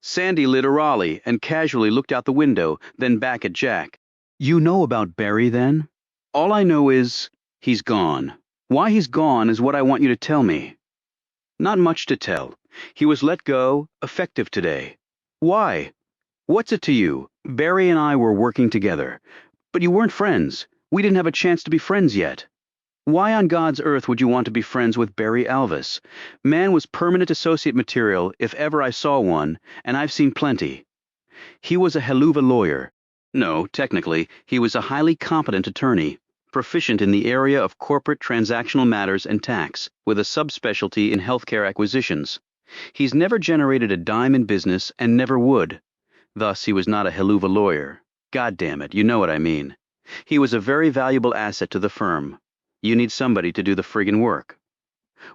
Sandy lit a Raleigh and casually looked out the window, then back at Jack. You know about Barry, then? All I know is, he's gone. Why he's gone is what I want you to tell me. Not much to tell. He was let go, effective today. Why? What's it to you? Barry and I were working together. But you weren't friends. We didn't have a chance to be friends yet. Why on God's earth would you want to be friends with Barry Alvis? Man was permanent associate material if ever I saw one, and I've seen plenty. He was a helluva lawyer. No, technically, he was a highly competent attorney, proficient in the area of corporate transactional matters and tax, with a subspecialty in healthcare acquisitions. He's never generated a dime in business and never would. Thus, he was not a helluva lawyer. God damn it, you know what I mean. He was a very valuable asset to the firm. You need somebody to do the friggin' work.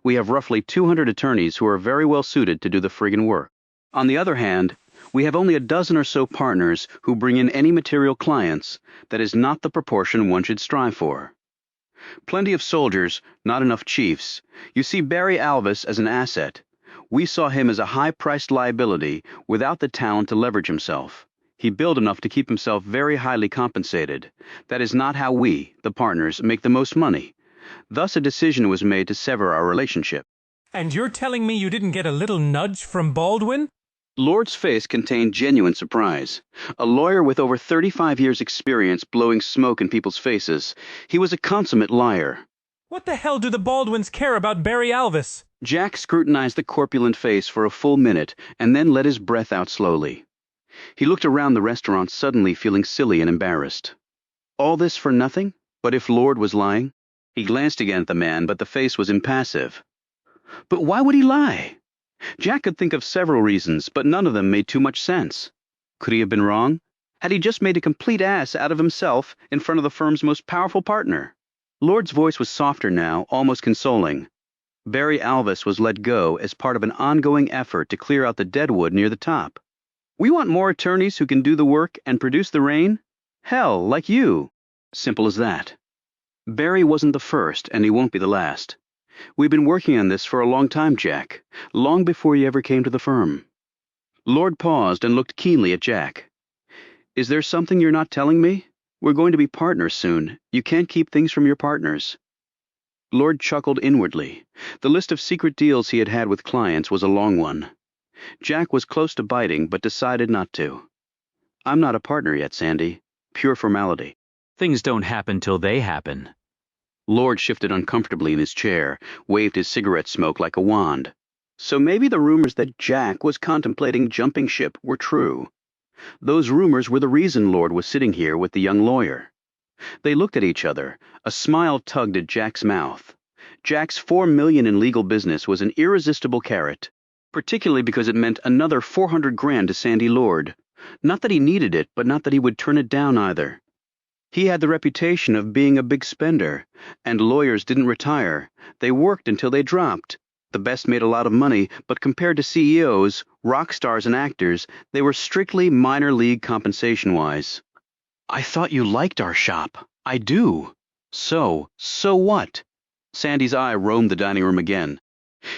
We have roughly 200 attorneys who are very well suited to do the friggin' work. On the other hand, we have only a dozen or so partners who bring in any material clients. That is not the proportion one should strive for. Plenty of soldiers, not enough chiefs. You see Barry Alvis as an asset. We saw him as a high-priced liability without the talent to leverage himself. He billed enough to keep himself very highly compensated. That is not how we, the partners, make the most money. Thus a decision was made to sever our relationship. And you're telling me you didn't get a little nudge from Baldwin? Lord's face contained genuine surprise. A lawyer with over 35 years' experience blowing smoke in people's faces, he was a consummate liar. What the hell do the Baldwins care about Barry Alvis? Jack scrutinized the corpulent face for a full minute and then let his breath out slowly. He looked around the restaurant, suddenly feeling silly and embarrassed. All this for nothing? But if Lord was lying? He glanced again at the man, but the face was impassive. But why would he lie? Jack could think of several reasons, but none of them made too much sense. Could he have been wrong? Had he just made a complete ass out of himself in front of the firm's most powerful partner? Lord's voice was softer now, almost consoling. Barry Alvis was let go as part of an ongoing effort to clear out the deadwood near the top. We want more attorneys who can do the work and produce the rain? Hell, like you. Simple as that. Barry wasn't the first, and he won't be the last. We've been working on this for a long time, Jack, long before you ever came to the firm. Lord paused and looked keenly at Jack. Is there something you're not telling me? We're going to be partners soon. You can't keep things from your partners. Lord chuckled inwardly. The list of secret deals he had had with clients was a long one. Jack was close to biting, but decided not to. I'm not a partner yet, Sandy. Pure formality. Things don't happen till they happen. Lord shifted uncomfortably in his chair, waved his cigarette smoke like a wand. So maybe the rumors that Jack was contemplating jumping ship were true. Those rumors were the reason Lord was sitting here with the young lawyer. They looked at each other. A smile tugged at Jack's mouth. Jack's $4 million in legal business was an irresistible carrot, particularly because it meant another $400,000 to Sandy Lord. Not that he needed it, but not that he would turn it down either. He had the reputation of being a big spender, and lawyers didn't retire. They worked until they dropped. The best made a lot of money, but compared to CEOs, rock stars and actors, they were strictly minor league compensation-wise. I thought you liked our shop. I do. So what? Sandy's eye roamed the dining room again.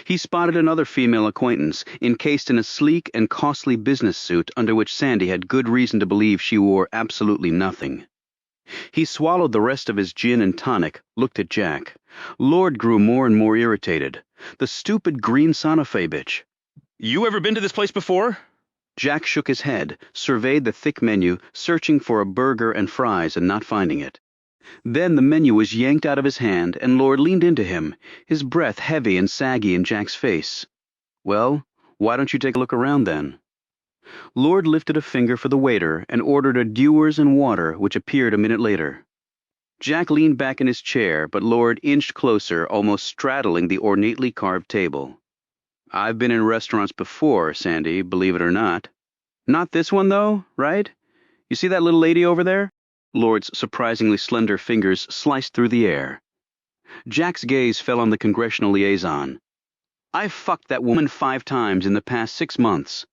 He spotted another female acquaintance, encased in a sleek and costly business suit under which Sandy had good reason to believe she wore absolutely nothing. He swallowed the rest of his gin and tonic, looked at Jack. Lord grew more and more irritated. The stupid green Santa Fe bitch. You ever been to this place before? Jack shook his head, surveyed the thick menu, searching for a burger and fries and not finding it. Then the menu was yanked out of his hand, and Lord leaned into him, his breath heavy and saggy in Jack's face. Well, why don't you take a look around then? Lord lifted a finger for the waiter and ordered a Dewars and water, which appeared a minute later. Jack leaned back in his chair, but Lord inched closer, almost straddling the ornately carved table. I've been in restaurants before, Sandy, believe it or not. Not this one, though, right? You see that little lady over there? Lord's surprisingly slender fingers sliced through the air. Jack's gaze fell on the congressional liaison. I've fucked that woman 5 times in the past 6 months.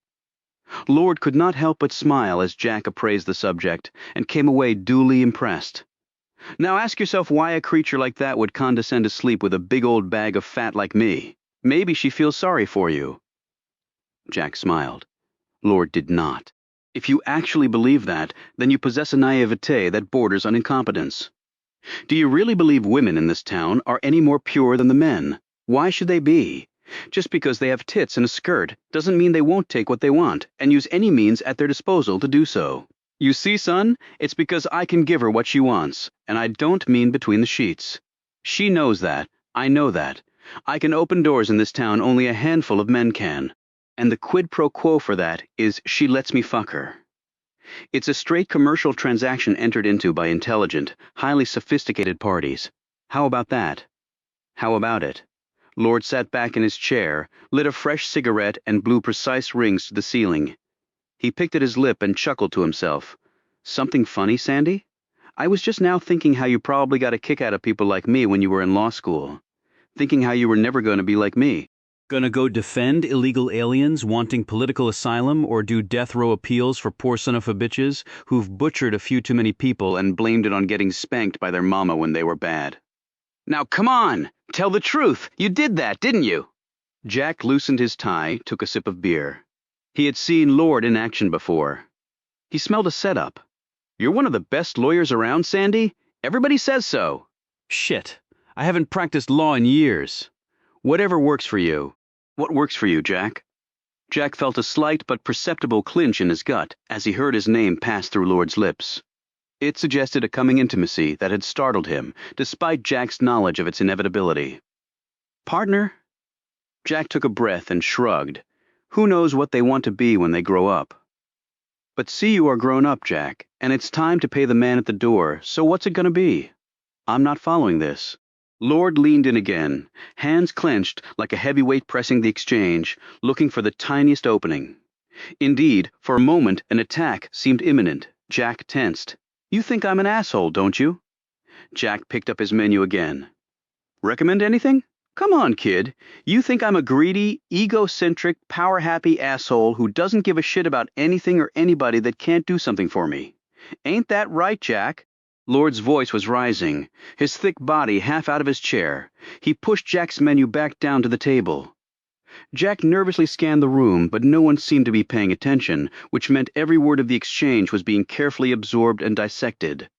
Lord could not help but smile as Jack appraised the subject, and came away duly impressed. Now ask yourself why a creature like that would condescend to sleep with a big old bag of fat like me. Maybe she feels sorry for you. Jack smiled. Lord did not. If you actually believe that, then you possess a naivete that borders on incompetence. Do you really believe women in this town are any more pure than the men? Why should they be? Just because they have tits and a skirt doesn't mean they won't take what they want and use any means at their disposal to do so. You see, son, it's because I can give her what she wants, and I don't mean between the sheets. She knows that. I know that. I can open doors in this town only a handful of men can. And the quid pro quo for that is she lets me fuck her. It's a straight commercial transaction entered into by intelligent, highly sophisticated parties. How about that? How about it? Lord sat back in his chair, lit a fresh cigarette, and blew precise rings to the ceiling. He picked at his lip and chuckled to himself. Something funny, Sandy? I was just now thinking how you probably got a kick out of people like me when you were in law school. Thinking how you were never going to be like me. Gonna go defend illegal aliens wanting political asylum or do death row appeals for poor son-of-a-bitches who've butchered a few too many people and blamed it on getting spanked by their mama when they were bad. Now come on! Tell the truth! You did that, didn't you? Jack loosened his tie, took a sip of beer. He had seen Lord in action before. He smelled a setup. You're one of the best lawyers around, Sandy. Everybody says so. Shit. I haven't practiced law in years. Whatever works for you. What works for you, Jack? Jack felt a slight but perceptible clinch in his gut as he heard his name pass through Lord's lips. It suggested a coming intimacy that had startled him, despite Jack's knowledge of its inevitability. Partner? Jack took a breath and shrugged. Who knows what they want to be when they grow up? But see, you are grown up, Jack, and it's time to pay the man at the door, so what's it going to be? I'm not following this. Lord leaned in again, hands clenched like a heavyweight pressing the exchange, looking for the tiniest opening. Indeed, for a moment an attack seemed imminent. Jack tensed. You think I'm an asshole, don't you? Jack picked up his menu again. Recommend anything? Come on, kid. You think I'm a greedy, egocentric, power-happy asshole who doesn't give a shit about anything or anybody that can't do something for me. Ain't that right, Jack? Lord's voice was rising, his thick body half out of his chair. He pushed Jack's menu back down to the table. Jack nervously scanned the room, but no one seemed to be paying attention, which meant every word of the exchange was being carefully absorbed and dissected.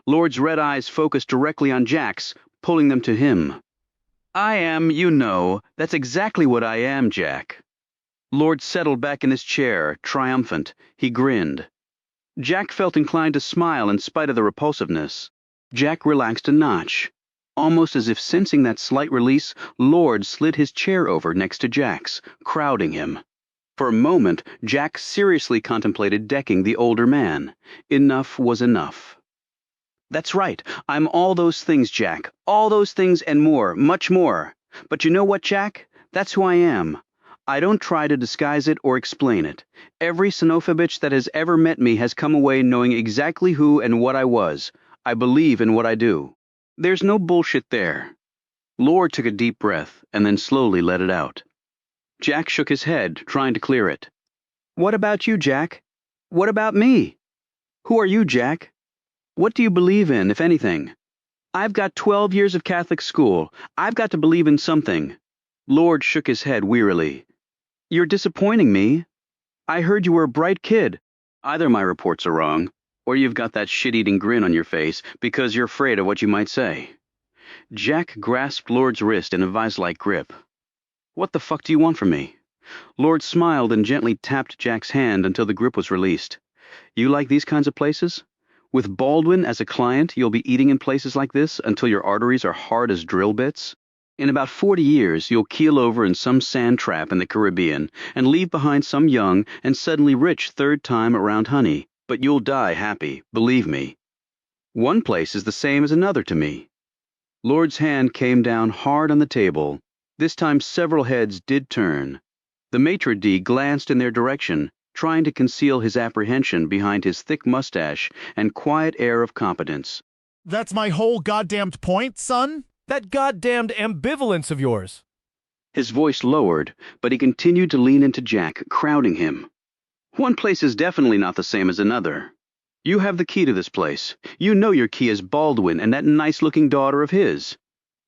Lord's red eyes focused directly on Jack's, pulling them to him. I am, you know, that's exactly what I am, Jack. Lord settled back in his chair, triumphant. He grinned. Jack felt inclined to smile in spite of the repulsiveness. Jack relaxed a notch. Almost as if sensing that slight release, Lord slid his chair over next to Jack's, crowding him. For a moment, Jack seriously contemplated decking the older man. Enough was enough. That's right, I'm all those things, Jack. All those things and more, much more. But you know what, Jack? That's who I am. I don't try to disguise it or explain it. Every Sinophabitch that has ever met me has come away knowing exactly who and what I was. I believe in what I do. There's no bullshit there. Lord took a deep breath and then slowly let it out. Jack shook his head, trying to clear it. What about you, Jack? What about me? Who are you, Jack? What do you believe in, if anything? I've got 12 years of Catholic school. I've got to believe in something. Lord shook his head wearily. You're disappointing me. I heard you were a bright kid. Either my reports are wrong, or you've got that shit-eating grin on your face because you're afraid of what you might say. Jack grasped Lord's wrist in a vice-like grip. What the fuck do you want from me? Lord smiled and gently tapped Jack's hand until the grip was released. You like these kinds of places? With Baldwin as a client, you'll be eating in places like this until your arteries are hard as drill bits? In about 40 years, you'll keel over in some sand trap in the Caribbean and leave behind some young and suddenly rich third time around honey, but you'll die happy, believe me. One place is the same as another to me. Lord's hand came down hard on the table. This time several heads did turn. The maitre d' glanced in their direction, trying to conceal his apprehension behind his thick mustache and quiet air of competence. That's my whole goddamned point, son? That goddamned ambivalence of yours. His voice lowered, but he continued to lean into Jack, crowding him. One place is definitely not the same as another. You have the key to this place. You know your key is Baldwin and that nice-looking daughter of his.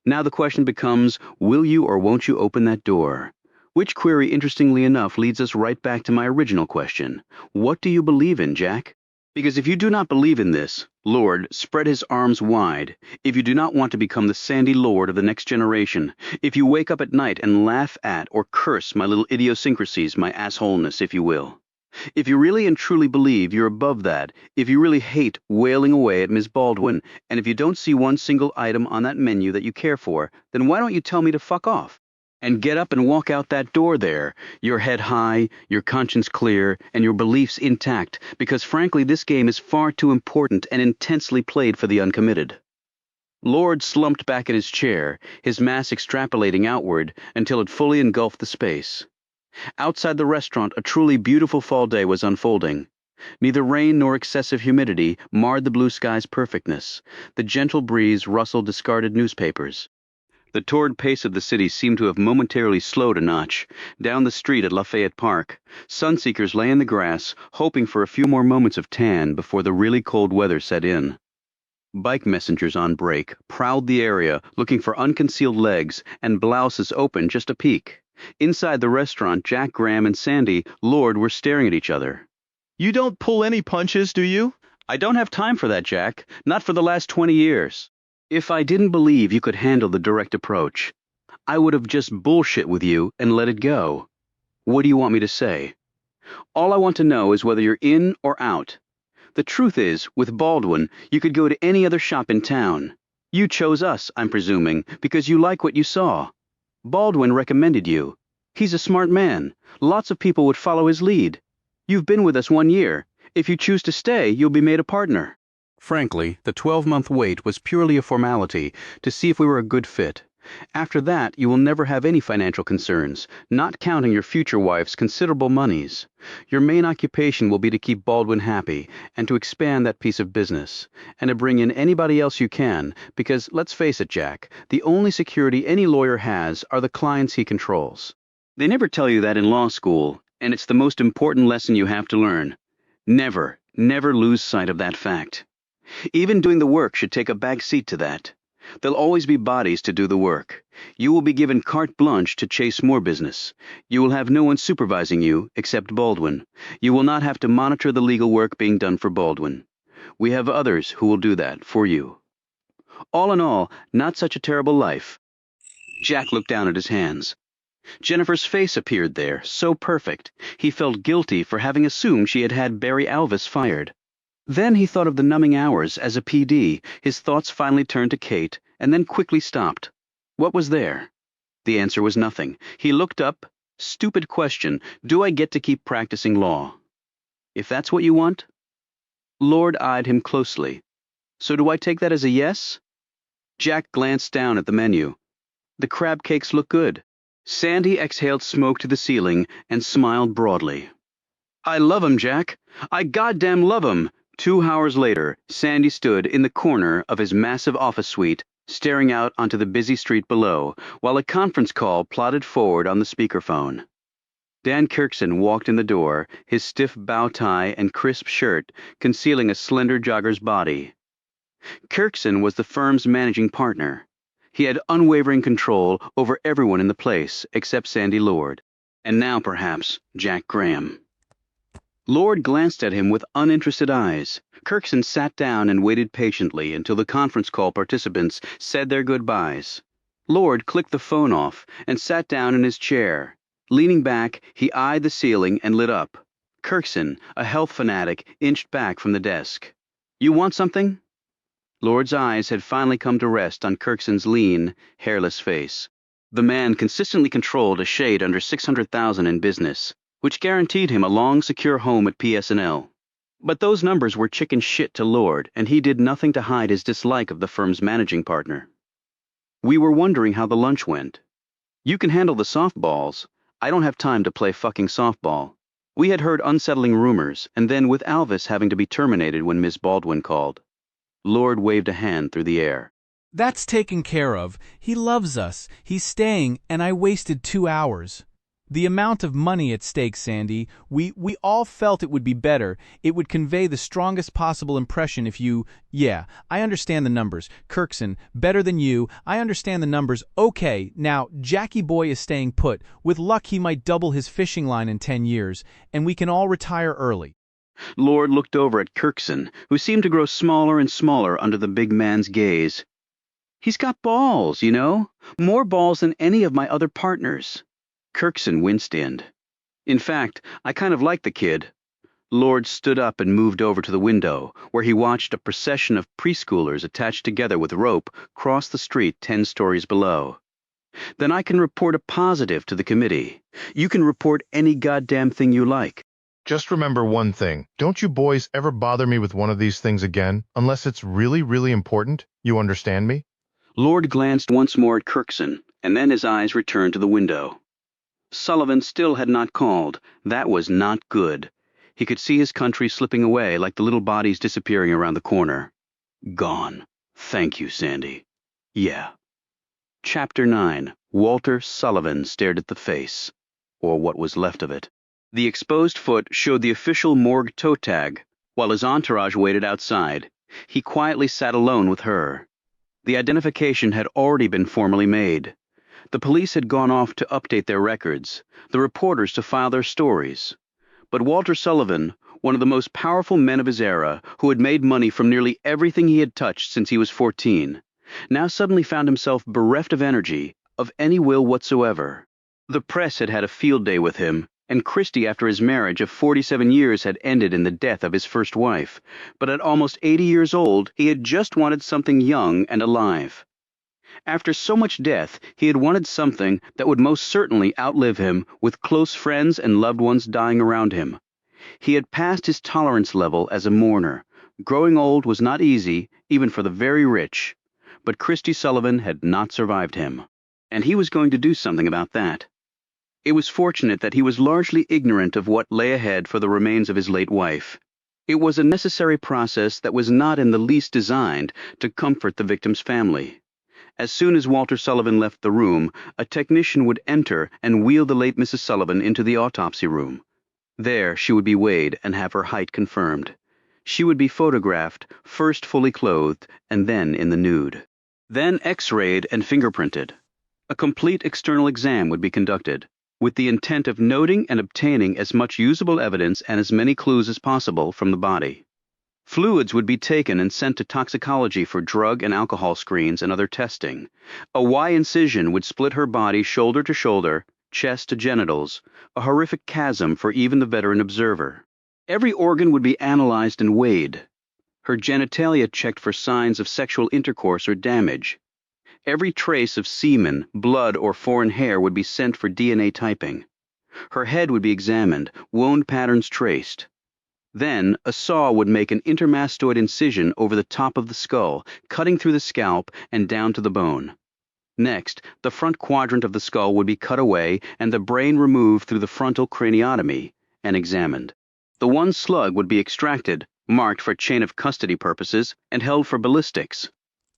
Now the question becomes, will you or won't you open that door? Which query, interestingly enough, leads us right back to my original question. What do you believe in, Jack? Because if you do not believe in this, Lord, spread his arms wide. If you do not want to become the sandy lord of the next generation, if you wake up at night and laugh at or curse my little idiosyncrasies, my assholeness, if you will. If you really and truly believe you're above that, if you really hate wailing away at Miss Baldwin, and if you don't see one single item on that menu that you care for, then why don't you tell me to fuck off? And get up and walk out that door there, your head high, your conscience clear, and your beliefs intact, because frankly this game is far too important and intensely played for the uncommitted. Lord slumped back in his chair, his mass extrapolating outward until it fully engulfed the space. Outside the restaurant, a truly beautiful fall day was unfolding. Neither rain nor excessive humidity marred the blue sky's perfectness. The gentle breeze rustled discarded newspapers. The torrid pace of the city seemed to have momentarily slowed a notch. Down the street at Lafayette Park, sunseekers lay in the grass, hoping for a few more moments of tan before the really cold weather set in. Bike messengers on break prowled the area, looking for unconcealed legs and blouses open just a peek. Inside the restaurant, Jack, Graham, and Sandy, Lord, were staring at each other. You don't pull any punches, do you? I don't have time for that, Jack. Not for the last 20 years. If I didn't believe you could handle the direct approach, I would have just bullshit with you and let it go. What do you want me to say? All I want to know is whether you're in or out. The truth is, with Baldwin, you could go to any other shop in town. You chose us, I'm presuming, because you like what you saw. Baldwin recommended you. He's a smart man. Lots of people would follow his lead. You've been with us 1 year. If you choose to stay, you'll be made a partner. Frankly, the 12-month wait was purely a formality to see if we were a good fit. After that, you will never have any financial concerns, not counting your future wife's considerable moneys. Your main occupation will be to keep Baldwin happy and to expand that piece of business, and to bring in anybody else you can, because, let's face it, Jack, the only security any lawyer has are the clients he controls. They never tell you that in law school, and it's the most important lesson you have to learn. Never, never lose sight of that fact. Even doing the work should take a back seat to that. There'll always be bodies to do the work. You will be given carte blanche to chase more business. You will have no one supervising you except Baldwin. You will not have to monitor the legal work being done for Baldwin. We have others who will do that for you. All in all, not such a terrible life. Jack looked down at his hands. Jennifer's face appeared there, so perfect. He felt guilty for having assumed she had had Barry Alvis fired. Then he thought of the numbing hours as a PD. His thoughts finally turned to Kate, and then quickly stopped. What was there? The answer was nothing. He looked up. Stupid question. Do I get to keep practicing law? If that's what you want? Lord eyed him closely. So do I take that as a yes? Jack glanced down at the menu. The crab cakes look good. Sandy exhaled smoke to the ceiling and smiled broadly. I love 'em, Jack. I goddamn love 'em. 2 hours later, Sandy stood in the corner of his massive office suite, staring out onto the busy street below, while a conference call plodded forward on the speakerphone. Dan Kirkson walked in the door, his stiff bow tie and crisp shirt concealing a slender jogger's body. Kirkson was the firm's managing partner. He had unwavering control over everyone in the place except Sandy Lord, and now perhaps Jack Graham. Lord glanced at him with uninterested eyes. Kirkson sat down and waited patiently until the conference call participants said their goodbyes. Lord clicked the phone off and sat down in his chair. Leaning back, he eyed the ceiling and lit up. Kirkson, a health fanatic, inched back from the desk. You want something? Lord's eyes had finally come to rest on Kirkson's lean, hairless face. The man consistently controlled a shade under $600,000 in business, which guaranteed him a long, secure home at PS&L. But those numbers were chicken shit to Lord, and he did nothing to hide his dislike of the firm's managing partner. We were wondering how the lunch went. You can handle the softballs. I don't have time to play fucking softball. We had heard unsettling rumors, and then with Alvis having to be terminated when Miss Baldwin called. Lord waved a hand through the air. That's taken care of. He loves us. He's staying, and I wasted 2 hours. The amount of money at stake, Sandy, we all felt it would be better. It would convey the strongest possible impression if you... Yeah, I understand the numbers. Kirkson, better than you. I understand the numbers. Okay, now, Jackie Boy is staying put. With luck, he might double his fishing line in 10 years, and we can all retire early. Lord looked over at Kirkson, who seemed to grow smaller and smaller under the big man's gaze. He's got balls, you know? More balls than any of my other partners. Kirkson winced in. In fact, I kind of like the kid. Lord stood up and moved over to the window, where he watched a procession of preschoolers attached together with rope cross the street 10 stories below. Then I can report a positive to the committee. You can report any goddamn thing you like. Just remember one thing. Don't you boys ever bother me with one of these things again, unless it's really, really important? You understand me? Lord glanced once more at Kirkson, and then his eyes returned to the window. Sullivan still had not called. That was not good. He could see his country slipping away like the little bodies disappearing around the corner. Gone. Thank you, Sandy. Yeah. Chapter 9. Walter Sullivan stared at the face, or what was left of it. The exposed foot showed the official morgue toe tag, while his entourage waited outside. He quietly sat alone with her. The identification had already been formally made. The police had gone off to update their records, the reporters to file their stories. But Walter Sullivan, one of the most powerful men of his era, who had made money from nearly everything he had touched since he was 14, now suddenly found himself bereft of energy, of any will whatsoever. The press had had a field day with him, and Christie, after his marriage of 47 years, had ended in the death of his first wife. But at almost 80 years old, he had just wanted something young and alive. After so much death, he had wanted something that would most certainly outlive him, with close friends and loved ones dying around him. He had passed his tolerance level as a mourner, Growing old was not easy, even for the very rich, but Christy Sullivan had not survived him, and he was going to do something about that. It was fortunate that he was largely ignorant of what lay ahead for the remains of his late wife. It was a necessary process that was not in the least designed to comfort the victim's family. As soon as Walter Sullivan left the room, a technician would enter and wheel the late Mrs. Sullivan into the autopsy room. There she would be weighed and have her height confirmed. She would be photographed, first fully clothed, and then in the nude. Then X-rayed and fingerprinted. A complete external exam would be conducted, with the intent of noting and obtaining as much usable evidence and as many clues as possible from the body. Fluids would be taken and sent to toxicology for drug and alcohol screens and other testing. A Y incision would split her body shoulder to shoulder, chest to genitals, a horrific chasm for even the veteran observer. Every organ would be analyzed and weighed. Her genitalia checked for signs of sexual intercourse or damage. Every trace of semen, blood, or foreign hair would be sent for DNA typing. Her head would be examined, wound patterns traced. Then, a saw would make an intermastoid incision over the top of the skull, cutting through the scalp and down to the bone. Next, the front quadrant of the skull would be cut away and the brain removed through the frontal craniotomy and examined. The one slug would be extracted, marked for chain of custody purposes, and held for ballistics.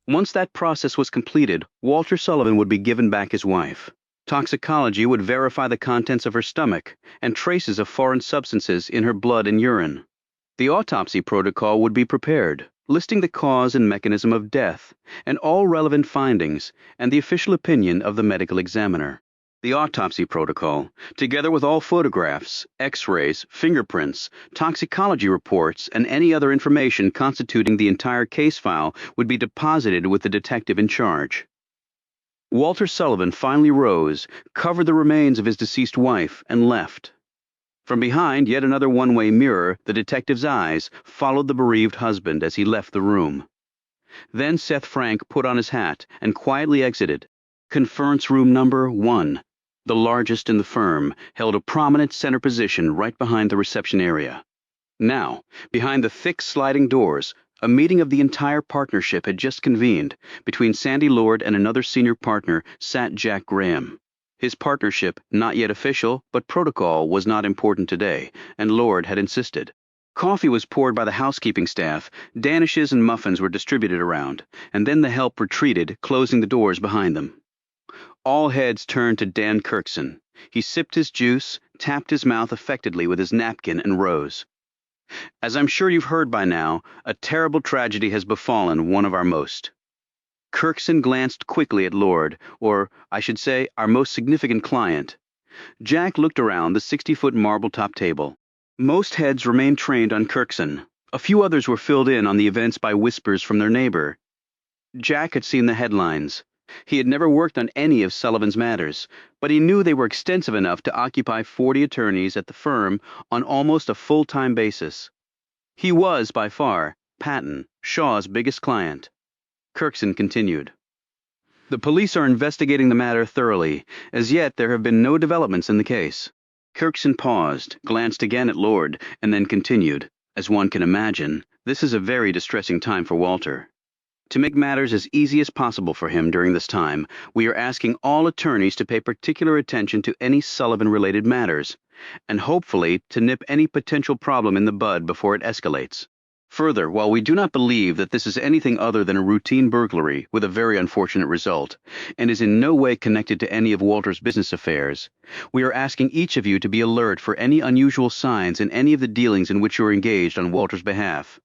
Once that process was completed, Walter Sullivan would be given back his wife. Toxicology would verify the contents of her stomach and traces of foreign substances in her blood and urine. The autopsy protocol would be prepared, listing the cause and mechanism of death, and all relevant findings, and the official opinion of the medical examiner. The autopsy protocol, together with all photographs, X-rays, fingerprints, toxicology reports, and any other information constituting the entire case file, would be deposited with the detective in charge. Walter Sullivan finally rose, covered the remains of his deceased wife, and left. From behind yet another one-way mirror, the detective's eyes followed the bereaved husband as he left the room. Then Seth Frank put on his hat and quietly exited. Conference room number 1, the largest in the firm, held a prominent center position right behind the reception area. Now, behind the thick sliding doors, a meeting of the entire partnership had just convened. Between Sandy Lord and another senior partner sat Jack Graham. His partnership, not yet official, but protocol, was not important today, and Lord had insisted. Coffee was poured by the housekeeping staff, danishes and muffins were distributed around, and then the help retreated, closing the doors behind them. All heads turned to Dan Kirkson. He sipped his juice, tapped his mouth affectedly with his napkin, and rose. As I'm sure you've heard by now, a terrible tragedy has befallen one of our most. Kirkson glanced quickly at Lord, or, I should say, our most significant client. Jack looked around the 60-foot marble-top table. Most heads remained trained on Kirkson. A few others were filled in on the events by whispers from their neighbor. Jack had seen the headlines. He had never worked on any of Sullivan's matters, but he knew they were extensive enough to occupy 40 attorneys at the firm on almost a full-time basis. He was, by far, Patton, Shaw's biggest client. Kirkson continued. The police are investigating the matter thoroughly. As yet, there have been no developments in the case. Kirkson paused, glanced again at Lord, and then continued. As one can imagine, this is a very distressing time for Walter. To make matters as easy as possible for him during this time, we are asking all attorneys to pay particular attention to any Sullivan-related matters, and hopefully to nip any potential problem in the bud before it escalates. Further, while we do not believe that this is anything other than a routine burglary with a very unfortunate result, and is in no way connected to any of Walter's business affairs, we are asking each of you to be alert for any unusual signs in any of the dealings in which you are engaged on Walter's behalf.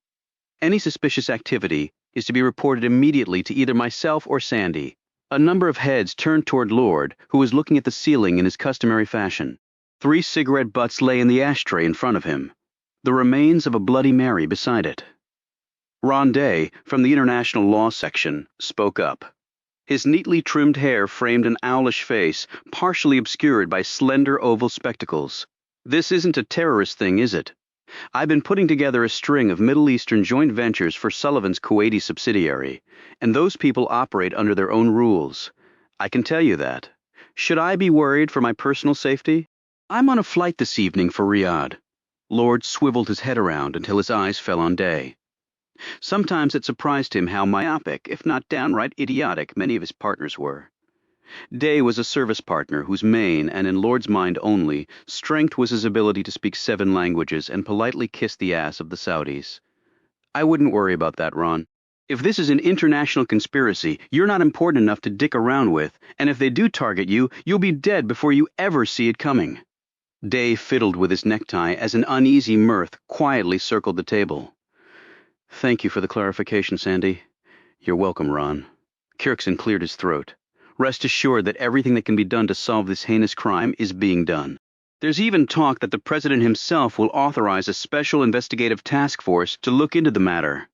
Any suspicious activity is to be reported immediately to either myself or Sandy. A number of heads turned toward Lord, who was looking at the ceiling in his customary fashion. 3 cigarette butts lay in the ashtray in front of him, the remains of a Bloody Mary beside it. Ron Day, from the International Law Section, spoke up. His neatly trimmed hair framed an owlish face, partially obscured by slender oval spectacles. This isn't a terrorist thing, is it? I've been putting together a string of Middle Eastern joint ventures for Sullivan's Kuwaiti subsidiary, and those people operate under their own rules. I can tell you that. Should I be worried for my personal safety? I'm on a flight this evening for Riyadh. Lord swiveled his head around until his eyes fell on Day. Sometimes it surprised him how myopic, if not downright idiotic, many of his partners were. Day was a service partner whose main, and in Lord's mind only, strength was his ability to speak 7 languages and politely kiss the ass of the Saudis. I wouldn't worry about that, Ron. If this is an international conspiracy, you're not important enough to dick around with, and if they do target you, you'll be dead before you ever see it coming. Day fiddled with his necktie as an uneasy mirth quietly circled the table. Thank you for the clarification, Sandy. You're welcome, Ron. Kirkson cleared his throat. Rest assured that everything that can be done to solve this heinous crime is being done. There's even talk that the president himself will authorize a special investigative task force to look into the matter.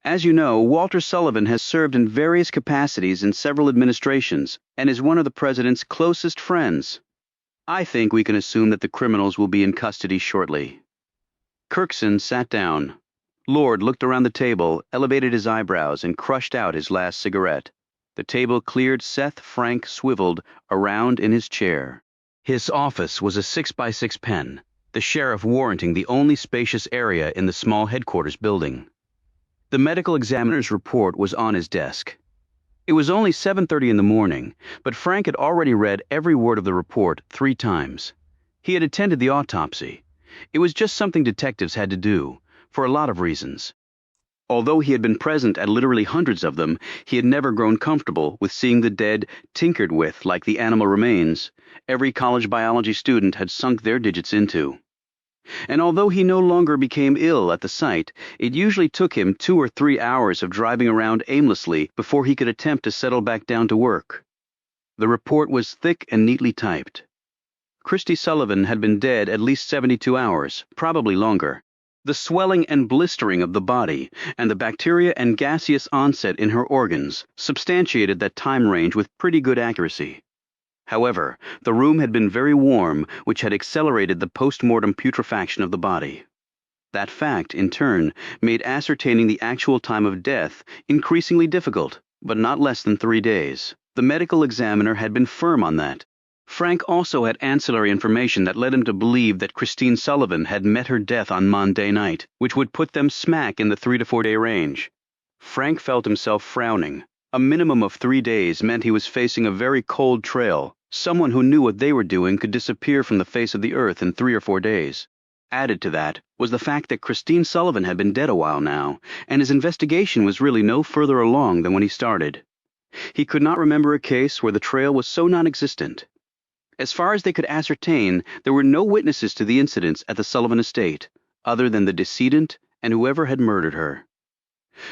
As you know, Walter Sullivan has served in various capacities in several administrations and is one of the president's closest friends. I think we can assume that the criminals will be in custody shortly. Kirkson sat down. Lord looked around the table, elevated his eyebrows, and crushed out his last cigarette. The table cleared. Seth Frank swiveled around in his chair. His office was a 6x6 pen, the sheriff warranting the only spacious area in the small headquarters building. The medical examiner's report was on his desk. It was only 7:30 in the morning, but Frank had already read every word of the report 3 times. He had attended the autopsy. It was just something detectives had to do, for a lot of reasons. Although he had been present at literally hundreds of them, he had never grown comfortable with seeing the dead tinkered with like the animal remains every college biology student had sunk their digits into. And although he no longer became ill at the site, it usually took him 2 or 3 hours of driving around aimlessly before he could attempt to settle back down to work. The report was thick and neatly typed. Christy Sullivan had been dead at least 72 hours, probably longer. The swelling and blistering of the body, and the bacteria and gaseous onset in her organs, substantiated that time range with pretty good accuracy. However, the room had been very warm, which had accelerated the post-mortem putrefaction of the body. That fact, in turn, made ascertaining the actual time of death increasingly difficult, but not less than 3 days. The medical examiner had been firm on that. Frank also had ancillary information that led him to believe that Christine Sullivan had met her death on Monday night, which would put them smack in the 3 to 4 day range. Frank felt himself frowning. A minimum of 3 days meant he was facing a very cold trail. Someone who knew what they were doing could disappear from the face of the earth in 3 or 4 days. Added to that was the fact that Christine Sullivan had been dead a while now, and his investigation was really no further along than when he started. He could not remember a case where the trail was so non-existent. As far as they could ascertain, there were no witnesses to the incidents at the Sullivan estate, other than the decedent and whoever had murdered her.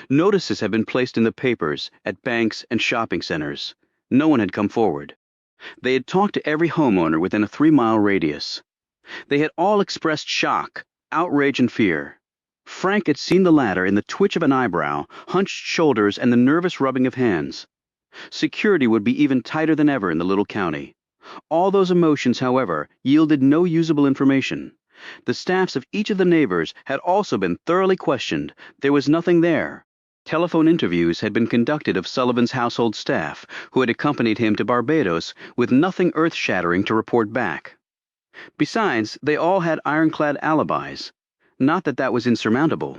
Notices had been placed in the papers, at banks and shopping centers. No one had come forward. They had talked to every homeowner within a 3-mile radius. They had all expressed shock, outrage, and fear. Frank had seen the latter in the twitch of an eyebrow, hunched shoulders, and the nervous rubbing of hands. Security would be even tighter than ever in the little county. All those emotions, however, yielded no usable information. The staffs of each of the neighbors had also been thoroughly questioned. There was nothing there. Telephone interviews had been conducted of Sullivan's household staff, who had accompanied him to Barbados, with nothing earth-shattering to report back. Besides, they all had ironclad alibis. Not that that was insurmountable.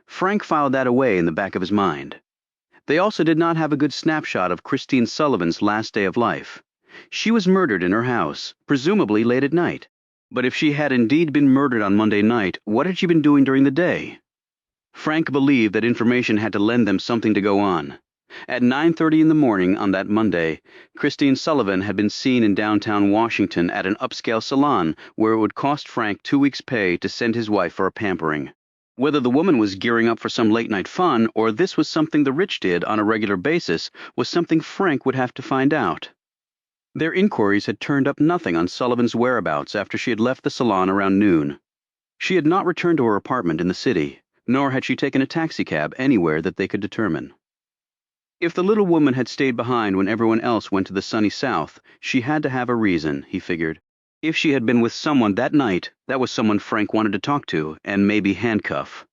Frank filed that away in the back of his mind. They also did not have a good snapshot of Christine Sullivan's last day of life. She was murdered in her house, presumably late at night. But if she had indeed been murdered on Monday night, what had she been doing during the day? Frank believed that information had to lend them something to go on. At 9:30 in the morning on that Monday, Christine Sullivan had been seen in downtown Washington at an upscale salon where it would cost Frank 2 weeks' pay to send his wife for a pampering. Whether the woman was gearing up for some late-night fun or this was something the rich did on a regular basis was something Frank would have to find out. Their inquiries had turned up nothing on Sullivan's whereabouts after she had left the salon around noon. She had not returned to her apartment in the city, nor had she taken a taxicab anywhere that they could determine. If the little woman had stayed behind when everyone else went to the sunny south, she had to have a reason, he figured. If she had been with someone that night, that was someone Frank wanted to talk to and maybe handcuff.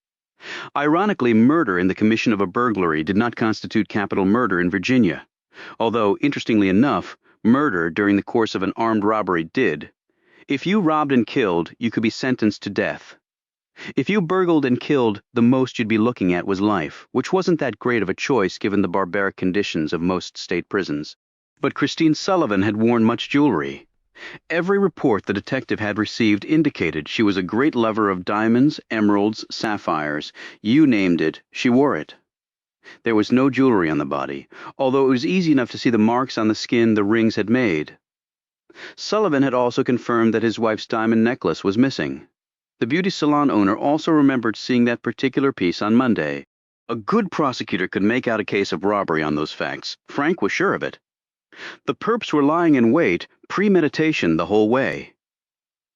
Ironically, murder in the commission of a burglary did not constitute capital murder in Virginia, although, interestingly enough, murder during the course of an armed robbery did. If you robbed and killed, you could be sentenced to death. If you burgled and killed, the most you'd be looking at was life, which wasn't that great of a choice given the barbaric conditions of most state prisons. But Christine Sullivan had worn much jewelry. Every report the detective had received indicated she was a great lover of diamonds, emeralds, sapphires. You named it, she wore it. There was no jewelry on the body, although it was easy enough to see the marks on the skin the rings had made. Sullivan had also confirmed that his wife's diamond necklace was missing. The beauty salon owner also remembered seeing that particular piece on Monday. A good prosecutor could make out a case of robbery on those facts. Frank was sure of it. The perps were lying in wait, premeditation the whole way.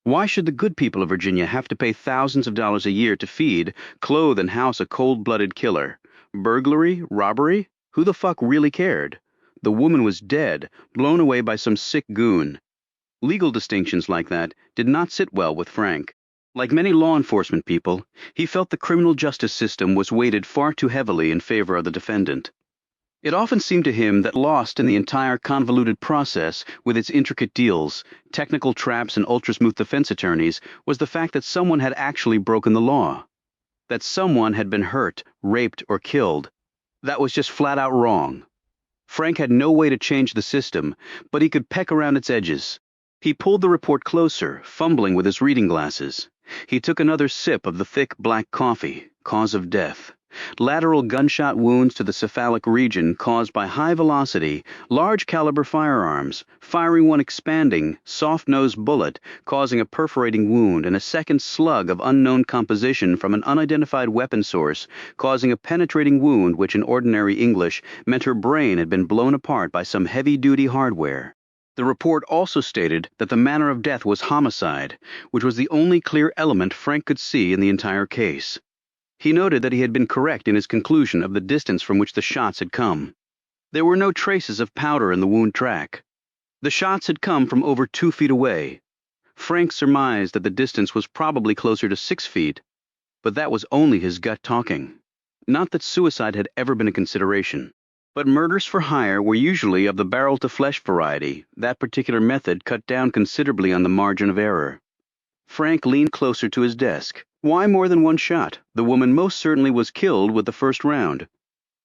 Why should the good people of Virginia have to pay thousands of dollars a year to feed, clothe, and house a cold-blooded killer? Burglary? Robbery? Who the fuck really cared? The woman was dead, blown away by some sick goon. Legal distinctions like that did not sit well with Frank. Like many law enforcement people, he felt the criminal justice system was weighted far too heavily in favor of the defendant. It often seemed to him that lost in the entire convoluted process, with its intricate deals, technical traps, and ultra-smooth defense attorneys, was the fact that someone had actually broken the law. That someone had been hurt, raped, or killed. That was just flat out wrong. Frank had no way to change the system, but he could peck around its edges. He pulled the report closer, fumbling with his reading glasses. He took another sip of the thick black coffee. Cause of death: lateral gunshot wounds to the cephalic region caused by high-velocity, large-caliber firearms, firing one expanding, soft-nosed bullet, causing a perforating wound, and a second slug of unknown composition from an unidentified weapon source, causing a penetrating wound which in ordinary English meant her brain had been blown apart by some heavy-duty hardware. The report also stated that the manner of death was homicide, which was the only clear element Frank could see in the entire case. He noted that he had been correct in his conclusion of the distance from which the shots had come. There were no traces of powder in the wound track. The shots had come from over 2 feet away. Frank surmised that the distance was probably closer to 6 feet, but that was only his gut talking. Not that suicide had ever been a consideration. But murders for hire were usually of the barrel-to-flesh variety. That particular method cut down considerably on the margin of error. Frank leaned closer to his desk. Why more than one shot? The woman most certainly was killed with the first round.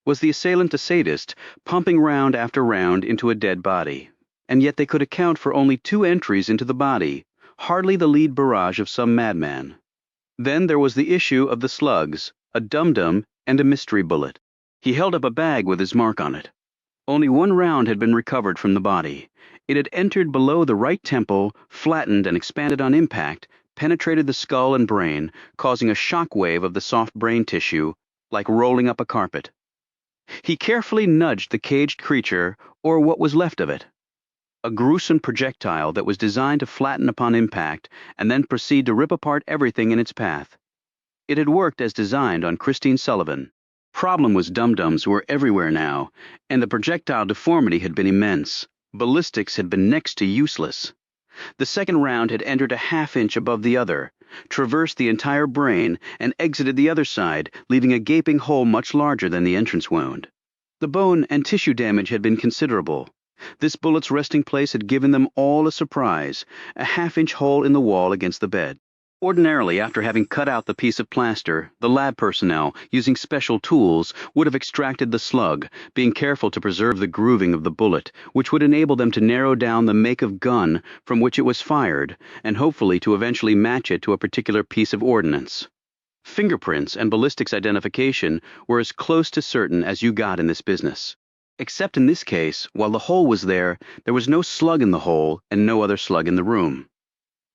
Was the assailant a sadist, pumping round after round into a dead body? And yet they could account for only 2 entries into the body, hardly the lead barrage of some madman. Then there was the issue of the slugs, a dum-dum and a mystery bullet. He held up a bag with his mark on it. Only 1 round had been recovered from the body. It had entered below the right temple, flattened and expanded on impact, penetrated the skull and brain, causing a shock wave of the soft brain tissue, like rolling up a carpet. He carefully nudged the caged creature, or what was left of it. A gruesome projectile that was designed to flatten upon impact and then proceed to rip apart everything in its path. It had worked as designed on Christine Sullivan. Problem was dum-dums were everywhere now, and the projectile deformity had been immense. Ballistics had been next to useless. The second round had entered a half-inch above the other, traversed the entire brain, and exited the other side, leaving a gaping hole much larger than the entrance wound. The bone and tissue damage had been considerable. This bullet's resting place had given them all a surprise, a half-inch hole in the wall against the bed. Ordinarily, after having cut out the piece of plaster, the lab personnel, using special tools, would have extracted the slug, being careful to preserve the grooving of the bullet, which would enable them to narrow down the make of gun from which it was fired, and hopefully to eventually match it to a particular piece of ordnance. Fingerprints and ballistics identification were as close to certain as you got in this business. Except in this case, while the hole was there was no slug in the hole and no other slug in the room.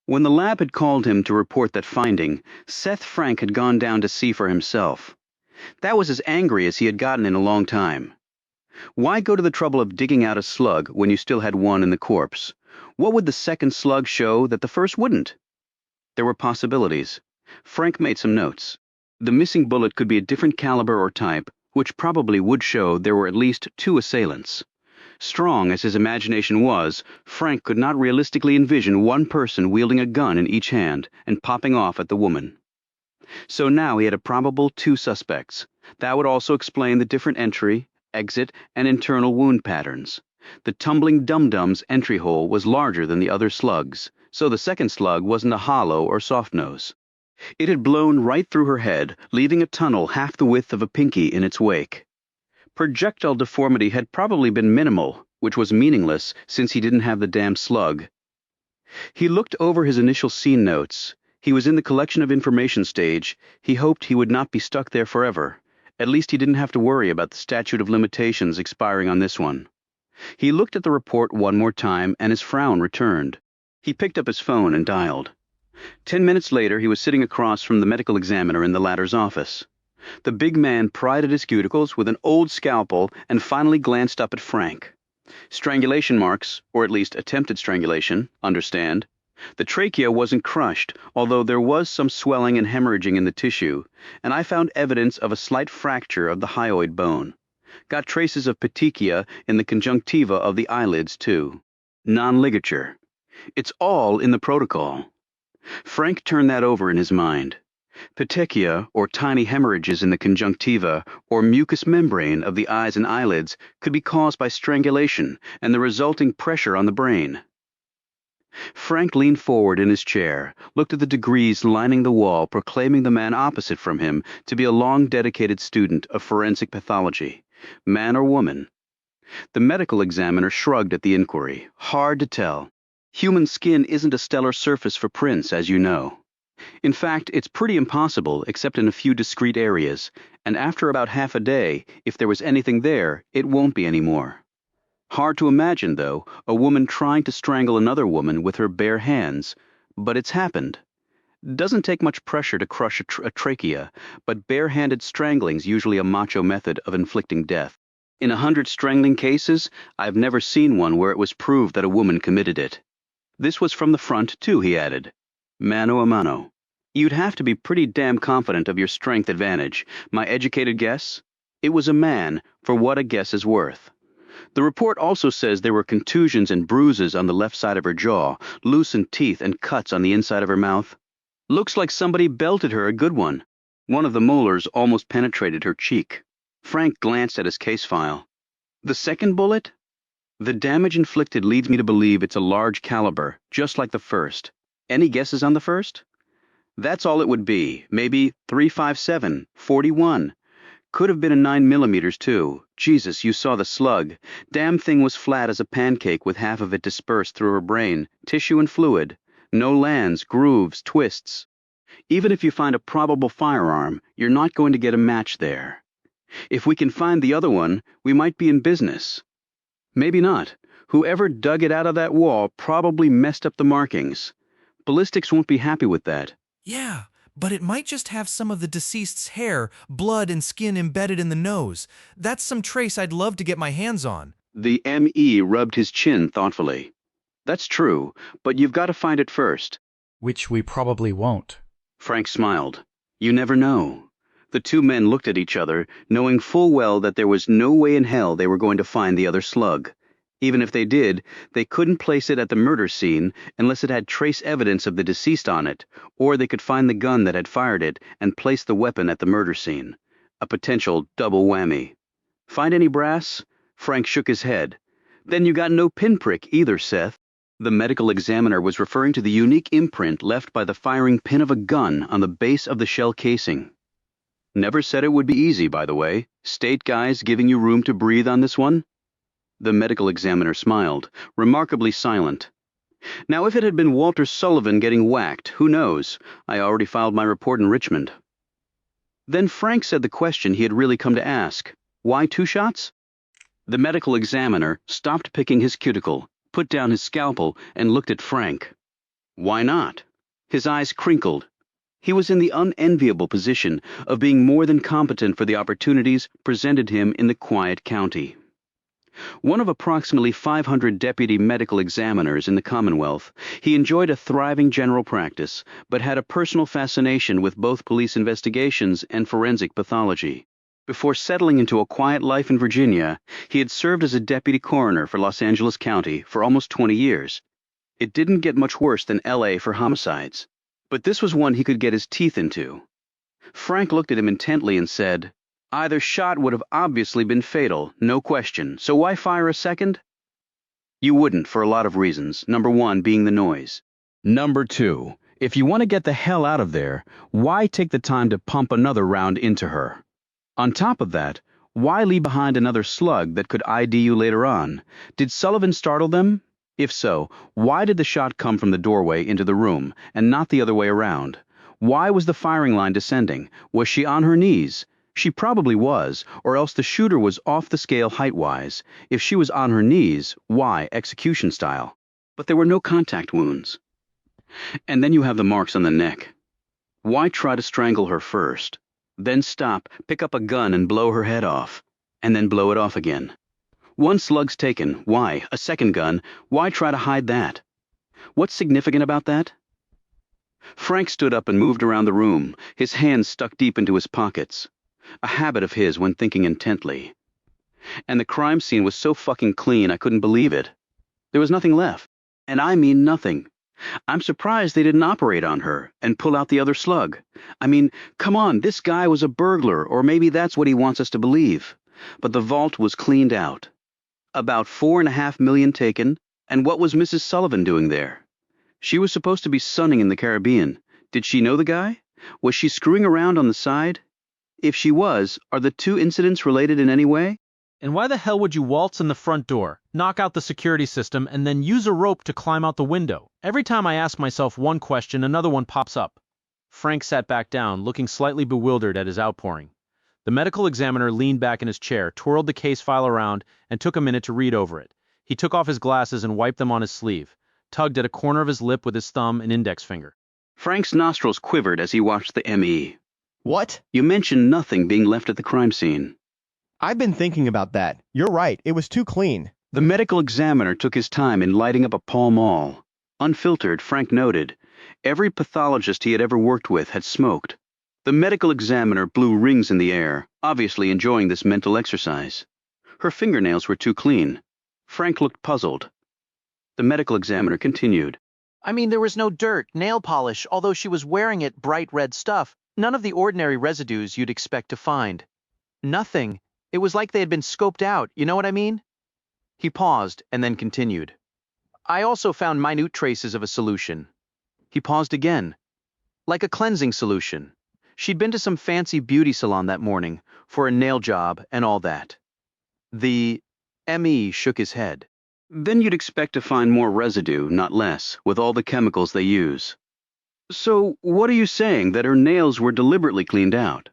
When the lab had called him to report that finding, Seth Frank had gone down to see for himself. That was as angry as he had gotten in a long time. Why go to the trouble of digging out a slug when you still had one in the corpse? What would the second slug show that the first wouldn't? There were possibilities. Frank made some notes. The missing bullet could be a different caliber or type, which probably would show there were at least 2 assailants. Strong as his imagination was, Frank could not realistically envision one person wielding a gun in each hand and popping off at the woman. So now he had a probable 2 suspects. That would also explain the different entry, exit, and internal wound patterns. The tumbling dum-dum's entry hole was larger than the other slugs, so the second slug wasn't a hollow or soft nose. It had blown right through her head, leaving a tunnel half the width of a pinky in its wake. Projectile deformity had probably been minimal, which was meaningless since he didn't have the damn slug. He looked over his initial scene notes. He was in the collection of information stage. He hoped he would not be stuck there forever. At least he didn't have to worry about the statute of limitations expiring on this one. He looked at the report one more time, and his frown returned. He picked up his phone and dialed. 10 minutes later, he was sitting across from the medical examiner in the latter's office. The big man pried at his cuticles with an old scalpel and finally glanced up at Frank. Strangulation marks, or at least attempted strangulation, understand. The trachea wasn't crushed, although there was some swelling and hemorrhaging in the tissue, and I found evidence of a slight fracture of the hyoid bone. Got traces of petechia in the conjunctiva of the eyelids, too. Non-ligature. It's all in the protocol. Frank turned that over in his mind. Petechia, or tiny hemorrhages in the conjunctiva, or mucous membrane of the eyes and eyelids, could be caused by strangulation and the resulting pressure on the brain. Frank leaned forward in his chair, looked at the degrees lining the wall, proclaiming the man opposite from him to be a long-dedicated student of forensic pathology, man or woman. The medical examiner shrugged at the inquiry. Hard to tell. Human skin isn't a stellar surface for prints, as you know. In fact, it's pretty impossible except in a few discrete areas, and after about half a day, if there was anything there, it won't be anymore. Hard to imagine, though, a woman trying to strangle another woman with her bare hands, but it's happened. Doesn't take much pressure to crush a trachea, but bare-handed strangling's usually a macho method of inflicting death. In 100 strangling cases, I've never seen one where it was proved that a woman committed it. This was from the front, too, he added. Mano a mano. You'd have to be pretty damn confident of your strength advantage. My educated guess? It was a man, for what a guess is worth. The report also says there were contusions and bruises on the left side of her jaw, loosened teeth and cuts on the inside of her mouth. Looks like somebody belted her a good one. One of the molars almost penetrated her cheek. Frank glanced at his case file. The second bullet? The damage inflicted leads me to believe it's a large caliber, just like the first. Any guesses on the first? That's all it would be, maybe .357, .41. Could have been a 9mm too. Jesus, you saw the slug. Damn thing was flat as a pancake with half of it dispersed through her brain, tissue and fluid. No lands, grooves, twists. Even if you find a probable firearm, you're not going to get a match there. If we can find the other one, we might be in business. Maybe not. Whoever dug it out of that wall probably messed up the markings. Ballistics won't be happy with that. Yeah, but it might just have some of the deceased's hair, blood, and skin embedded in the nose. That's some trace I'd love to get my hands on. The M.E. rubbed his chin thoughtfully. That's true, but you've got to find it first. Which we probably won't. Frank smiled. You never know. The two men looked at each other, knowing full well that there was no way in hell they were going to find the other slug. Even if they did, they couldn't place it at the murder scene unless it had trace evidence of the deceased on it, or they could find the gun that had fired it and place the weapon at the murder scene. A potential double whammy. Find any brass? Frank shook his head. Then you got no pinprick either, Seth. The medical examiner was referring to the unique imprint left by the firing pin of a gun on the base of the shell casing. Never said it would be easy, by the way. State guys giving you room to breathe on this one? The medical examiner smiled, remarkably silent. Now, if it had been Walter Sullivan getting whacked, who knows? I already filed my report in Richmond. Then Frank said the question he had really come to ask. Why 2 shots? The medical examiner stopped picking his cuticle, put down his scalpel, and looked at Frank. Why not? His eyes crinkled. He was in the unenviable position of being more than competent for the opportunities presented him in the quiet county. One of approximately 500 deputy medical examiners in the Commonwealth, he enjoyed a thriving general practice, but had a personal fascination with both police investigations and forensic pathology. Before settling into a quiet life in Virginia, he had served as a deputy coroner for Los Angeles County for almost 20 years. It didn't get much worse than L.A. for homicides, but this was one he could get his teeth into. Frank looked at him intently and said, Either shot would have obviously been fatal, no question, so why fire a second? You wouldn't, for a lot of reasons. Number 1 being the noise. Number 2, If you want to get the hell out of there, why take the time to pump another round into her? On top of that, why leave behind another slug that could ID you later on? Did Sullivan startle them? If so, why did the shot come from the doorway into the room and not the other way around? Why was the firing line descending? Was she on her knees? She probably was, or else the shooter was off the scale height-wise. If she was on her knees, why execution style? But there were no contact wounds. And then you have the marks on the neck. Why try to strangle her first? Then stop, pick up a gun and blow her head off, and then blow it off again. One slug's taken. Why? A second gun. Why try to hide that? What's significant about that? Frank stood up and moved around the room, his hands stuck deep into his pockets. A habit of his when thinking intently. And the crime scene was so fucking clean I couldn't believe it. There was nothing left. And I mean nothing. I'm surprised they didn't operate on her and pull out the other slug. I mean, come on, this guy was a burglar, or maybe that's what he wants us to believe. But the vault was cleaned out. About $4.5 million taken, and what was Mrs. Sullivan doing there? She was supposed to be sunning in the Caribbean. Did she know the guy? Was she screwing around on the side? If she was, are the two incidents related in any way? And why the hell would you waltz in the front door, knock out the security system, and then use a rope to climb out the window? Every time I ask myself one question, another one pops up. Frank sat back down, looking slightly bewildered at his outpouring. The medical examiner leaned back in his chair, twirled the case file around, and took a minute to read over it. He took off his glasses and wiped them on his sleeve, tugged at a corner of his lip with his thumb and index finger. Frank's nostrils quivered as he watched the ME. What? You mentioned nothing being left at the crime scene. I've been thinking about that. You're right, it was too clean. The medical examiner took his time in lighting up a Pall Mall. Unfiltered, Frank noted. Every pathologist he had ever worked with had smoked. The medical examiner blew rings in the air, obviously enjoying this mental exercise. Her fingernails were too clean. Frank looked puzzled. The medical examiner continued. I mean, there was no dirt, nail polish, although she was wearing it bright red stuff. None of the ordinary residues you'd expect to find. Nothing. It was like they had been scoped out, you know what I mean? He paused and then continued. I also found minute traces of a solution. He paused again. Like a cleansing solution. She'd been to some fancy beauty salon that morning for a nail job and all that. The ME shook his head. Then you'd expect to find more residue, not less, with all the chemicals they use. So, what are you saying, that her nails were deliberately cleaned out?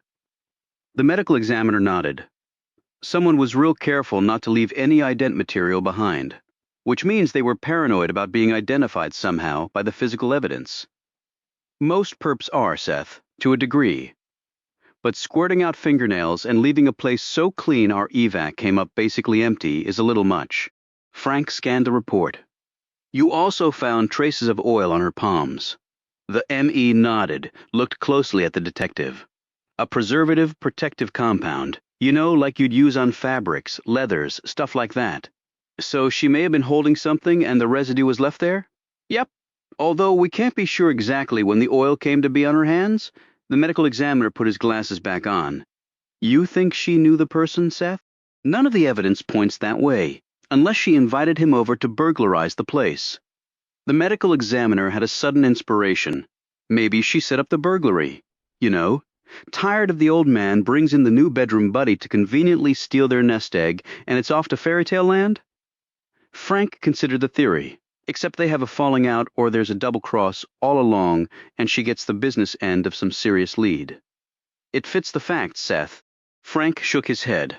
The medical examiner nodded. Someone was real careful not to leave any ident material behind, which means they were paranoid about being identified somehow by the physical evidence. Most perps are, Seth, to a degree. But squirting out fingernails and leaving a place so clean our evac came up basically empty is a little much. Frank scanned the report. You also found traces of oil on her palms. The ME nodded, looked closely at the detective. A preservative protective compound, you know, like you'd use on fabrics, leathers, stuff like that. So she may have been holding something and the residue was left there? Yep. Although we can't be sure exactly when the oil came to be on her hands. The medical examiner put his glasses back on. You think she knew the person, Seth? None of the evidence points that way, unless she invited him over to burglarize the place. The medical examiner had a sudden inspiration. Maybe she set up the burglary. You know, tired of the old man brings in the new bedroom buddy to conveniently steal their nest egg, and it's off to fairy tale land? Frank considered the theory, except they have a falling out or there's a double cross all along and she gets the business end of some serious lead. It fits the facts, Seth. Frank shook his head.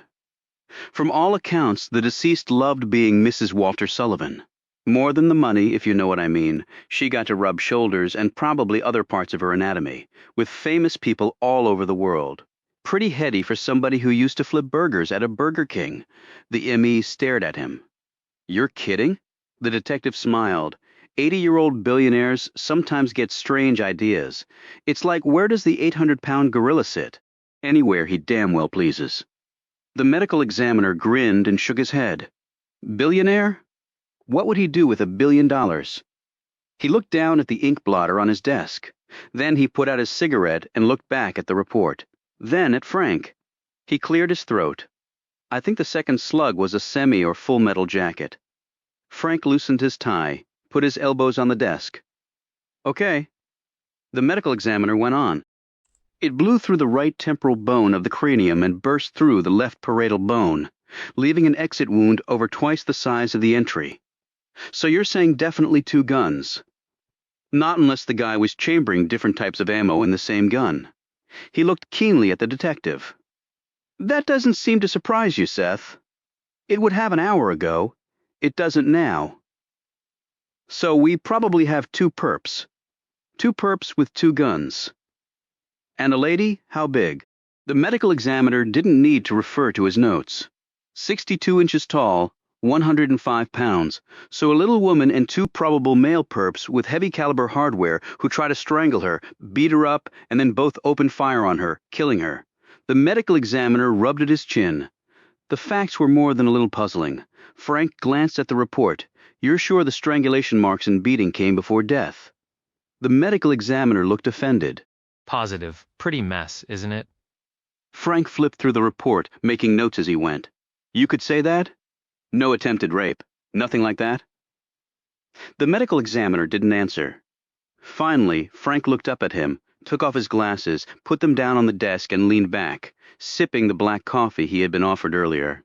From all accounts, the deceased loved being Mrs. Walter Sullivan. More than the money, if you know what I mean. She got to rub shoulders and probably other parts of her anatomy, with famous people all over the world. Pretty heady for somebody who used to flip burgers at a Burger King. The ME stared at him. You're kidding? The detective smiled. 80-year-old billionaires sometimes get strange ideas. It's like, where does the 800-pound gorilla sit? Anywhere he damn well pleases. The medical examiner grinned and shook his head. Billionaire? What would he do with $1 billion? He looked down at the ink blotter on his desk. Then he put out his cigarette and looked back at the report. Then at Frank. He cleared his throat. I think the second slug was a semi or full metal jacket. Frank loosened his tie, put his elbows on the desk. Okay. The medical examiner went on. It blew through the right temporal bone of the cranium and burst through the left parietal bone, leaving an exit wound over twice the size of the entry. So you're saying definitely 2 guns. Not unless the guy was chambering different types of ammo in the same gun. He looked keenly at the detective. That doesn't seem to surprise you, Seth. It would have an hour ago. It doesn't now. So we probably have 2 perps. 2 perps with 2 guns. And a lady? How big? The medical examiner didn't need to refer to his notes. 62 inches tall, 105 pounds, so a little woman and 2 probable male perps with heavy caliber hardware who try to strangle her, beat her up, and then both open fire on her, killing her. The medical examiner rubbed at his chin. The facts were more than a little puzzling. Frank glanced at the report. You're sure the strangulation marks and beating came before death? The medical examiner looked offended. Positive. Pretty mess, isn't it? Frank flipped through the report, making notes as he went. You could say that? No attempted rape. Nothing like that? The medical examiner didn't answer. Finally, Frank looked up at him, took off his glasses, put them down on the desk, and leaned back, sipping the black coffee he had been offered earlier.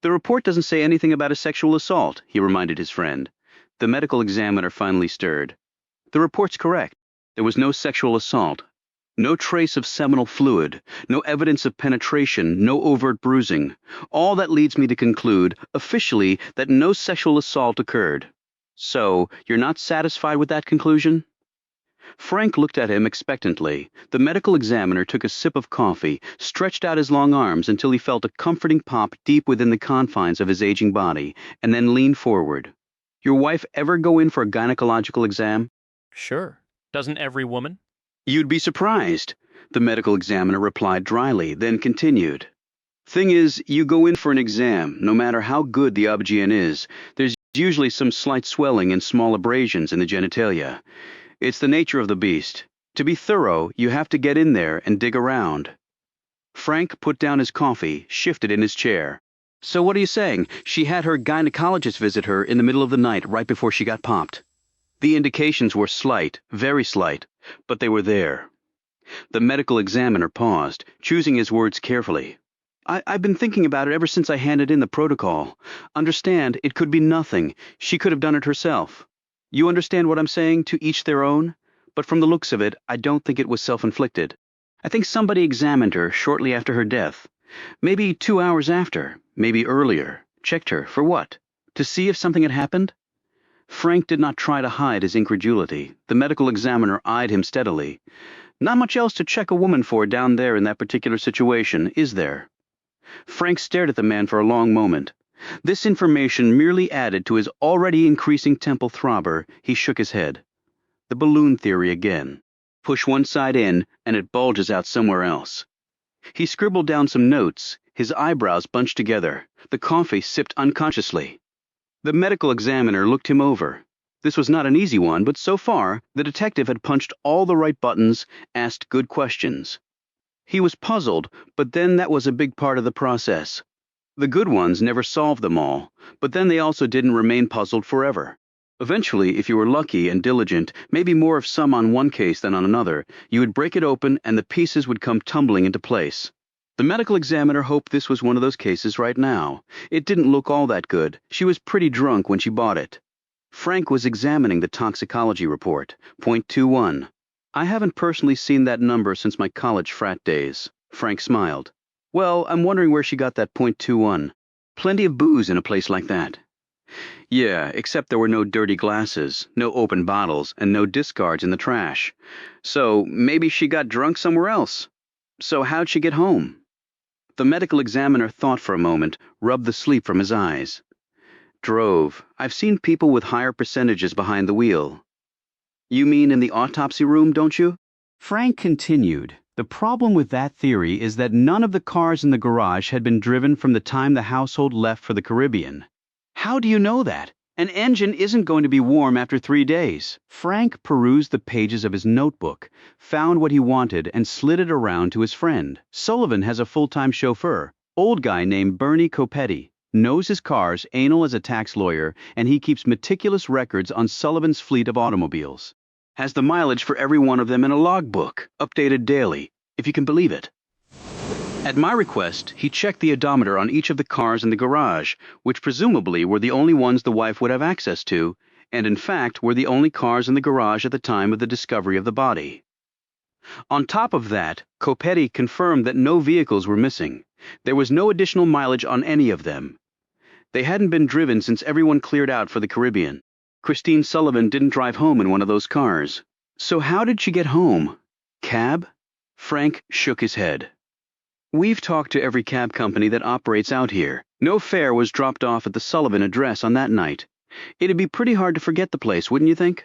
The report doesn't say anything about a sexual assault, he reminded his friend. The medical examiner finally stirred. The report's correct. There was no sexual assault. No trace of seminal fluid, no evidence of penetration, no overt bruising. All that leads me to conclude, officially, that no sexual assault occurred. So, you're not satisfied with that conclusion? Frank looked at him expectantly. The medical examiner took a sip of coffee, stretched out his long arms until he felt a comforting pop deep within the confines of his aging body, and then leaned forward. Your wife ever go in for a gynecological exam? Sure. Doesn't every woman? You'd be surprised, the medical examiner replied dryly, then continued. Thing is, you go in for an exam, no matter how good the obgyn is, there's usually some slight swelling and small abrasions in the genitalia. It's the nature of the beast. To be thorough, you have to get in there and dig around. Frank put down his coffee, shifted in his chair. So what are you saying? She had her gynecologist visit her in the middle of the night right before she got popped. The indications were slight, very slight, but they were there. The medical examiner paused, choosing his words carefully. I've been thinking about it ever since I handed in the protocol. Understand, it could be nothing. She could have done it herself. You understand what I'm saying? To each their own? But from the looks of it, I don't think it was self-inflicted. I think somebody examined her shortly after her death. Maybe 2 hours after, maybe earlier. Checked her, for what? To see if something had happened? Frank did not try to hide his incredulity. The medical examiner eyed him steadily. Not much else to check a woman for down there in that particular situation, is there? Frank stared at the man for a long moment. This information merely added to his already increasing temple throbber. He shook his head. The balloon theory again. Push one side in, and it bulges out somewhere else. He scribbled down some notes, his eyebrows bunched together, the coffee sipped unconsciously. The medical examiner looked him over. This was not an easy one, but so far, the detective had punched all the right buttons, asked good questions. He was puzzled, but then that was a big part of the process. The good ones never solved them all, but then they also didn't remain puzzled forever. Eventually, if you were lucky and diligent, maybe more of some on one case than on another, you would break it open and the pieces would come tumbling into place. The medical examiner hoped this was one of those cases right now. It didn't look all that good. She was pretty drunk when she bought it. Frank was examining the toxicology report. .21. I haven't personally seen that number since my college frat days. Frank smiled. Well, I'm wondering where she got that .21. Plenty of booze in a place like that. Yeah, except there were no dirty glasses, no open bottles, and no discards in the trash. So maybe she got drunk somewhere else. So how'd she get home? The medical examiner thought for a moment, rubbed the sleep from his eyes. Drove. I've seen people with higher percentages behind the wheel. You mean in the autopsy room, don't you? Frank continued. The problem with that theory is that none of the cars in the garage had been driven from the time the household left for the Caribbean. How do you know that? An engine isn't going to be warm after 3 days. Frank perused the pages of his notebook, found what he wanted, and slid it around to his friend. Sullivan has a full-time chauffeur, old guy named Bernie Copetti, knows his cars, anal as a tax lawyer, and he keeps meticulous records on Sullivan's fleet of automobiles. Has the mileage for every one of them in a logbook, updated daily, if you can believe it. At my request, he checked the odometer on each of the cars in the garage, which presumably were the only ones the wife would have access to, and in fact were the only cars in the garage at the time of the discovery of the body. On top of that, Copetti confirmed that no vehicles were missing. There was no additional mileage on any of them. They hadn't been driven since everyone cleared out for the Caribbean. Christine Sullivan didn't drive home in one of those cars. So how did she get home? Cab? Frank shook his head. We've talked to every cab company that operates out here. No fare was dropped off at the Sullivan address on that night. It'd be pretty hard to forget the place, wouldn't you think?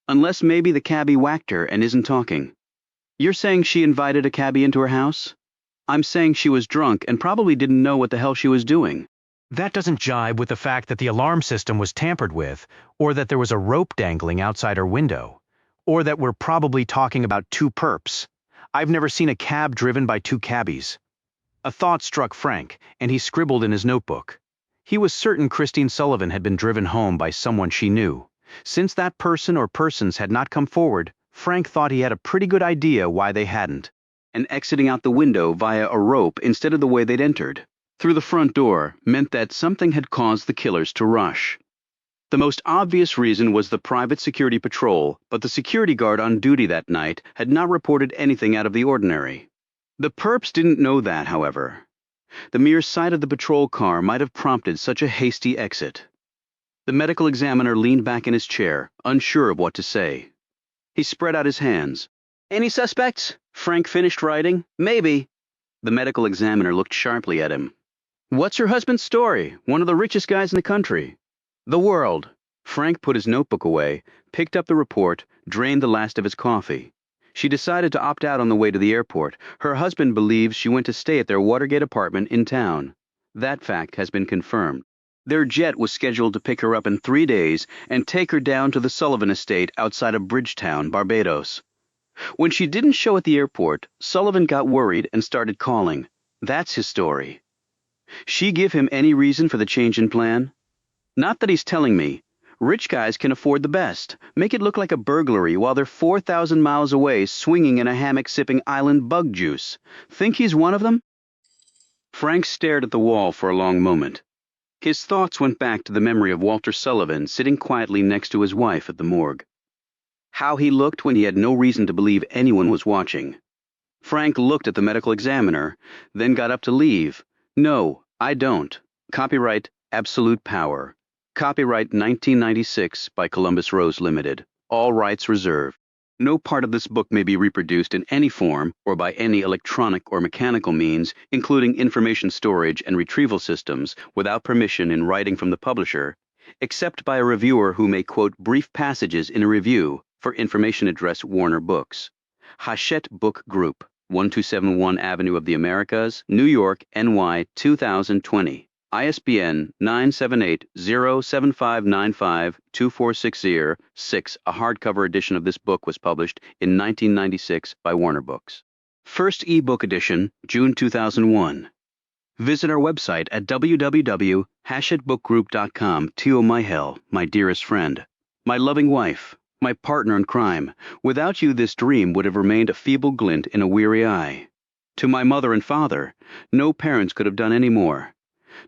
Unless maybe the cabbie whacked her and isn't talking. You're saying she invited a cabbie into her house? I'm saying she was drunk and probably didn't know what the hell she was doing. That doesn't jibe with the fact that the alarm system was tampered with, or that there was a rope dangling outside her window, or that we're probably talking about two perps. I've never seen a cab driven by two cabbies. A thought struck Frank, and he scribbled in his notebook. He was certain Christine Sullivan had been driven home by someone she knew. Since that person or persons had not come forward, Frank thought he had a pretty good idea why they hadn't. And exiting out the window via a rope instead of the way they'd entered, through the front door, meant that something had caused the killers to rush. The most obvious reason was the private security patrol, but the security guard on duty that night had not reported anything out of the ordinary. The perps didn't know that, however. The mere sight of the patrol car might have prompted such a hasty exit. The medical examiner leaned back in his chair, unsure of what to say. He spread out his hands. Any suspects? Frank finished writing. Maybe. The medical examiner looked sharply at him. What's your husband's story? One of the richest guys in the country. The world. Frank put his notebook away, picked up the report, drained the last of his coffee. She decided to opt out on the way to the airport. Her husband believes she went to stay at their Watergate apartment in town. That fact has been confirmed. Their jet was scheduled to pick her up in 3 days and take her down to the Sullivan estate outside of Bridgetown, Barbados. When she didn't show at the airport, Sullivan got worried and started calling. That's his story. She give him any reason for the change in plan? Not that he's telling me. Rich guys can afford the best. Make it look like a burglary while they're 4,000 miles away swinging in a hammock sipping island bug juice. Think he's one of them? Frank stared at the wall for a long moment. His thoughts went back to the memory of Walter Sullivan sitting quietly next to his wife at the morgue. How he looked when he had no reason to believe anyone was watching. Frank looked at the medical examiner, then got up to leave. No, I don't. Copyright Absolute Power. Copyright 1996 by Columbus Rose Limited. All rights reserved. No part of this book may be reproduced in any form or by any electronic or mechanical means, including information storage and retrieval systems, without permission in writing from the publisher, except by a reviewer who may quote brief passages in a review for information address Warner Books. Hachette Book Group, 1271 Avenue of the Americas, New York, NY 2020. ISBN 978-07595-2460-6. A hardcover edition of this book was published in 1996 by Warner Books. First ebook edition, June 2001. Visit our website at www.hachetteBookGroup.com. Tio Mihel, my dearest friend, my loving wife, my partner in crime. Without you, this dream would have remained a feeble glint in a weary eye. To my mother and father, no parents could have done any more.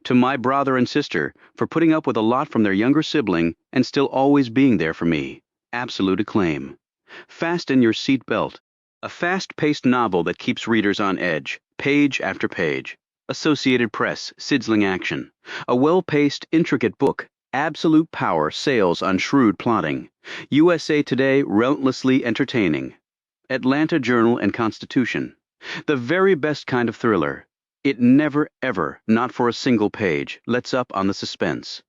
To my brother and sister, for putting up with a lot from their younger sibling and still always being there for me. Absolute acclaim. Fasten your seat belt. A fast-paced novel that keeps readers on edge, page after page. Associated Press, sizzling action. A well-paced, intricate book. Absolute Power sails on shrewd plotting. USA Today relentlessly entertaining. Atlanta Journal and Constitution. The very best kind of thriller. It never, ever, not for a single page, lets up on the suspense.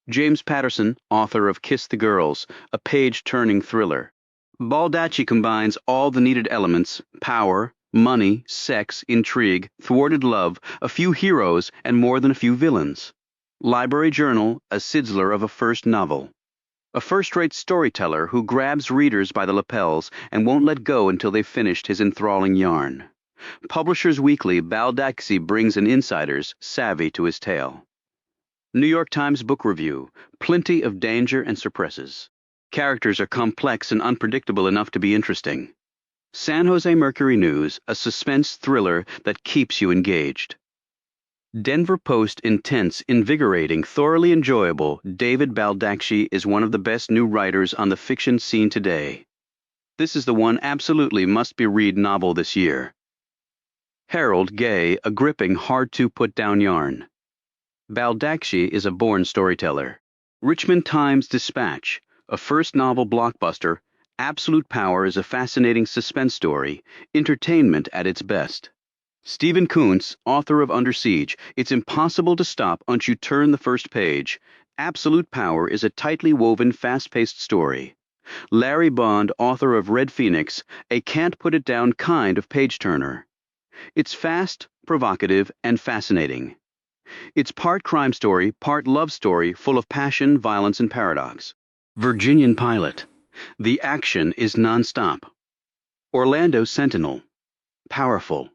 James Patterson, author of Kiss the Girls, a page-turning thriller. Baldacci combines all the needed elements: power, money, sex, intrigue, thwarted love, a few heroes, and more than a few villains. Library Journal, a sizzler of a first novel. A first-rate storyteller who grabs readers by the lapels and won't let go until they've finished his enthralling yarn. Publishers Weekly, Baldacci brings an insider's savvy to his tale. New York Times Book Review, plenty of danger and surprises. Characters are complex and unpredictable enough to be interesting. San Jose Mercury News, a suspense thriller that keeps you engaged. Denver Post intense, invigorating, thoroughly enjoyable. David Baldacci is one of the best new writers on the fiction scene today. This is the one absolutely must-be-read novel this year. Herald Gay, a gripping, hard-to-put-down yarn. Baldacci is a born storyteller. Richmond Times-Dispatch, a first novel blockbuster. Absolute Power is a fascinating suspense story, entertainment at its best. Stephen Kuntz, author of Under Siege, it's impossible to stop once you turn the first page. Absolute Power is a tightly woven, fast-paced story. Larry Bond, author of Red Phoenix, a can't-put-it-down kind of page-turner. It's fast, provocative, and fascinating. It's part crime story, part love story, full of passion, violence, and paradox. Virginian Pilot. The action is nonstop. Orlando Sentinel. Powerful.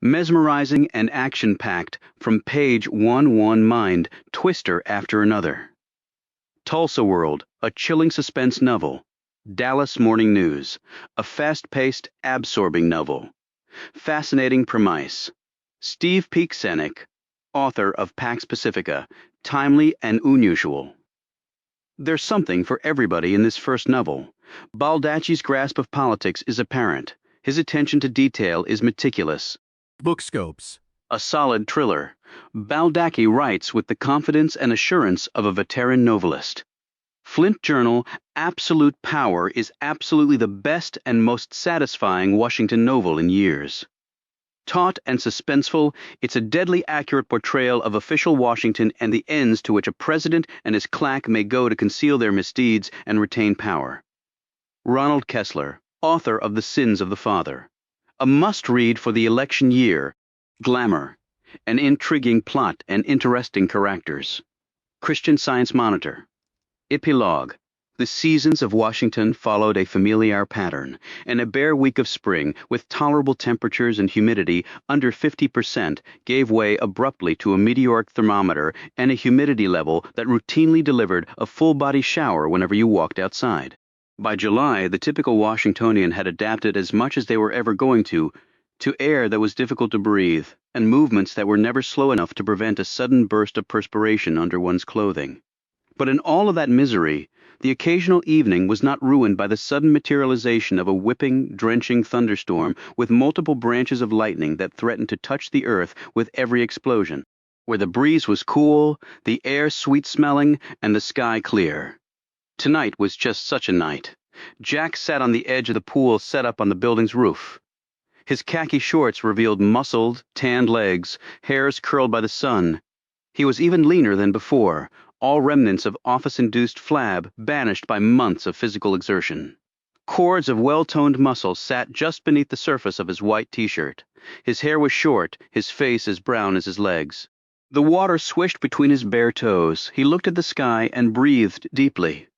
Mesmerizing and action-packed from page 1 mind, twister after another. Tulsa World, a chilling suspense novel. Dallas Morning News, a fast-paced, absorbing novel. Fascinating premise. Steve Peeksenek, author of Pax Pacifica, timely and unusual. There's something for everybody in this first novel. Baldacci's grasp of politics is apparent. His attention to detail is meticulous. Bookscopes. A solid thriller. Baldacci writes with the confidence and assurance of a veteran novelist. Flint Journal, Absolute Power is absolutely the best and most satisfying Washington novel in years. Taut and suspenseful, it's a deadly accurate portrayal of official Washington and the ends to which a president and his claque may go to conceal their misdeeds and retain power. Ronald Kessler, author of The Sins of the Father. A must-read for the election year. Glamour. An intriguing plot and interesting characters. Christian Science Monitor. Epilogue. The seasons of Washington followed a familiar pattern, and a bare week of spring, with tolerable temperatures and humidity under 50%, gave way abruptly to a meteoric thermometer and a humidity level that routinely delivered a full-body shower whenever you walked outside. By July, the typical Washingtonian had adapted as much as they were ever going to air that was difficult to breathe, and movements that were never slow enough to prevent a sudden burst of perspiration under one's clothing. But in all of that misery, the occasional evening was not ruined by the sudden materialization of a whipping, drenching thunderstorm with multiple branches of lightning that threatened to touch the earth with every explosion, where the breeze was cool, the air sweet-smelling, and the sky clear. Tonight was just such a night. Jack sat on the edge of the pool set up on the building's roof. His khaki shorts revealed muscled, tanned legs, hairs curled by the sun. He was even leaner than before, all remnants of office-induced flab banished by months of physical exertion. Cords of well-toned muscle sat just beneath the surface of his white t-shirt. His hair was short, his face as brown as his legs. The water swished between his bare toes. He looked at the sky and breathed deeply.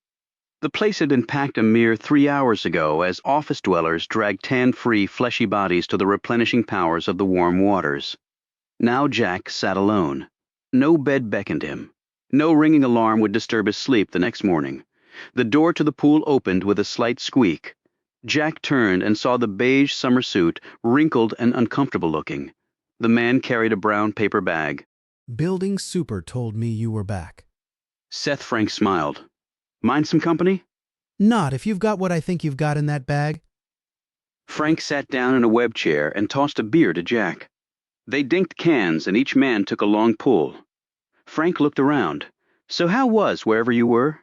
The place had been packed a mere 3 hours ago as office dwellers dragged tan-free, fleshy bodies to the replenishing powers of the warm waters. Now Jack sat alone. No bed beckoned him. No ringing alarm would disturb his sleep the next morning. The door to the pool opened with a slight squeak. Jack turned and saw the beige summer suit, wrinkled and uncomfortable looking. The man carried a brown paper bag. Building Super told me you were back. Seth Frank smiled. Mind some company? Not if you've got what I think you've got in that bag. Frank sat down in a web chair and tossed a beer to Jack. They dinked cans and each man took a long pull. Frank looked around. So how was wherever you were?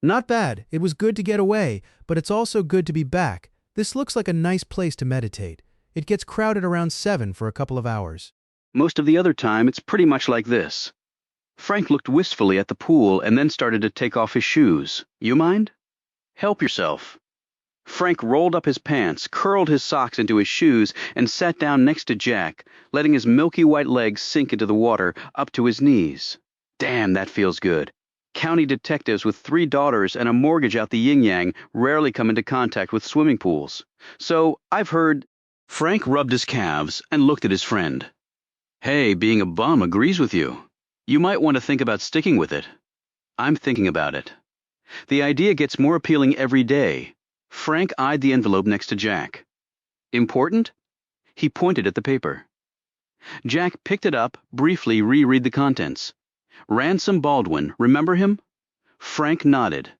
Not bad. It was good to get away, but it's also good to be back. This looks like a nice place to meditate. It gets crowded around 7 for a couple of hours. Most of the other time, it's pretty much like this. Frank looked wistfully at the pool and then started to take off his shoes. You mind? Help yourself. Frank rolled up his pants, curled his socks into his shoes, and sat down next to Jack, letting his milky white legs sink into the water up to his knees. Damn, that feels good. County detectives with 3 daughters and a mortgage out the yin-yang rarely come into contact with swimming pools. So, I've heard... Frank rubbed his calves and looked at his friend. Hey, being a bum agrees with you. You might want to think about sticking with it. I'm thinking about it. The idea gets more appealing every day. Frank eyed the envelope next to Jack. Important? He pointed at the paper. Jack picked it up, briefly reread the contents. Ransom Baldwin, remember him? Frank nodded.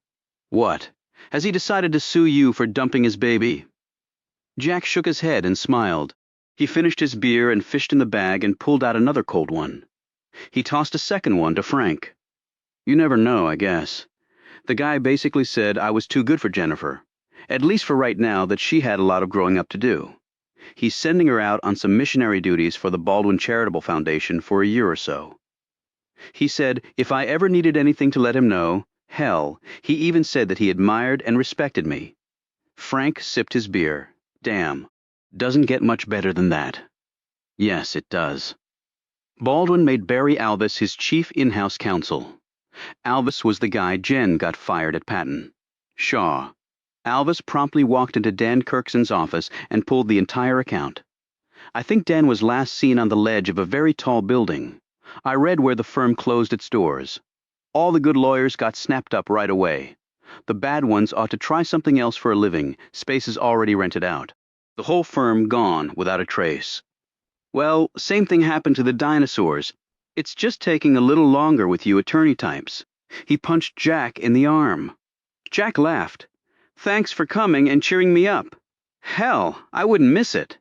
What? Has he decided to sue you for dumping his baby? Jack shook his head and smiled. He finished his beer and fished in the bag and pulled out another cold one. He tossed a second one to Frank. You never know, I guess. The guy basically said I was too good for Jennifer, at least for right now, that she had a lot of growing up to do. He's sending her out on some missionary duties for the Baldwin Charitable Foundation for a year or so. He said if I ever needed anything to let him know, hell, he even said that he admired and respected me. Frank sipped his beer. Damn. Doesn't get much better than that. Yes, it does. Baldwin made Barry Alvis his chief in-house counsel. Alvis was the guy Jen got fired at Patton. Shaw. Alvis promptly walked into Dan Kirkson's office and pulled the entire account. I think Dan was last seen on the ledge of a very tall building. I read where the firm closed its doors. All the good lawyers got snapped up right away. The bad ones ought to try something else for a living, spaces already rented out. The whole firm gone without a trace. Well, same thing happened to the dinosaurs. It's just taking a little longer with you attorney types. He punched Jack in the arm. Jack laughed. Thanks for coming and cheering me up. Hell, I wouldn't miss it.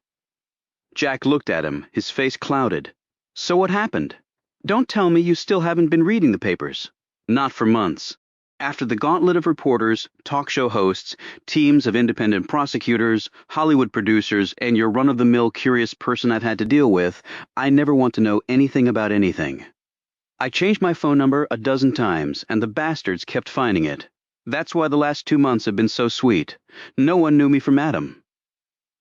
Jack looked at him, his face clouded. So what happened? Don't tell me you still haven't been reading the papers. Not for months. After the gauntlet of reporters, talk show hosts, teams of independent prosecutors, Hollywood producers, and your run-of-the-mill curious person I've had to deal with, I never want to know anything about anything. I changed my phone number a dozen times, and the bastards kept finding it. That's why the last 2 months have been so sweet. No one knew me from Adam.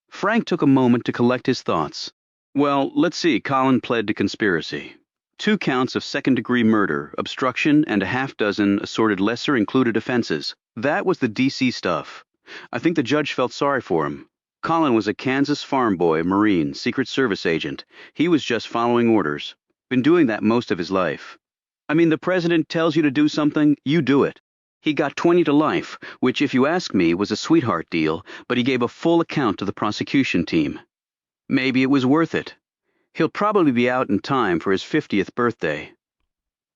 Frank took a moment to collect his thoughts. Well, let's see, Colin pled to conspiracy. 2 counts of second-degree murder, obstruction, and a half-dozen assorted lesser-included offenses. That was the D.C. stuff. I think the judge felt sorry for him. Colin was a Kansas farm boy, Marine, Secret Service agent. He was just following orders. Been doing that most of his life. I mean, the president tells you to do something, you do it. He got 20 to life, which, if you ask me, was a sweetheart deal, but he gave a full account to the prosecution team. Maybe it was worth it. He'll probably be out in time for his 50th birthday.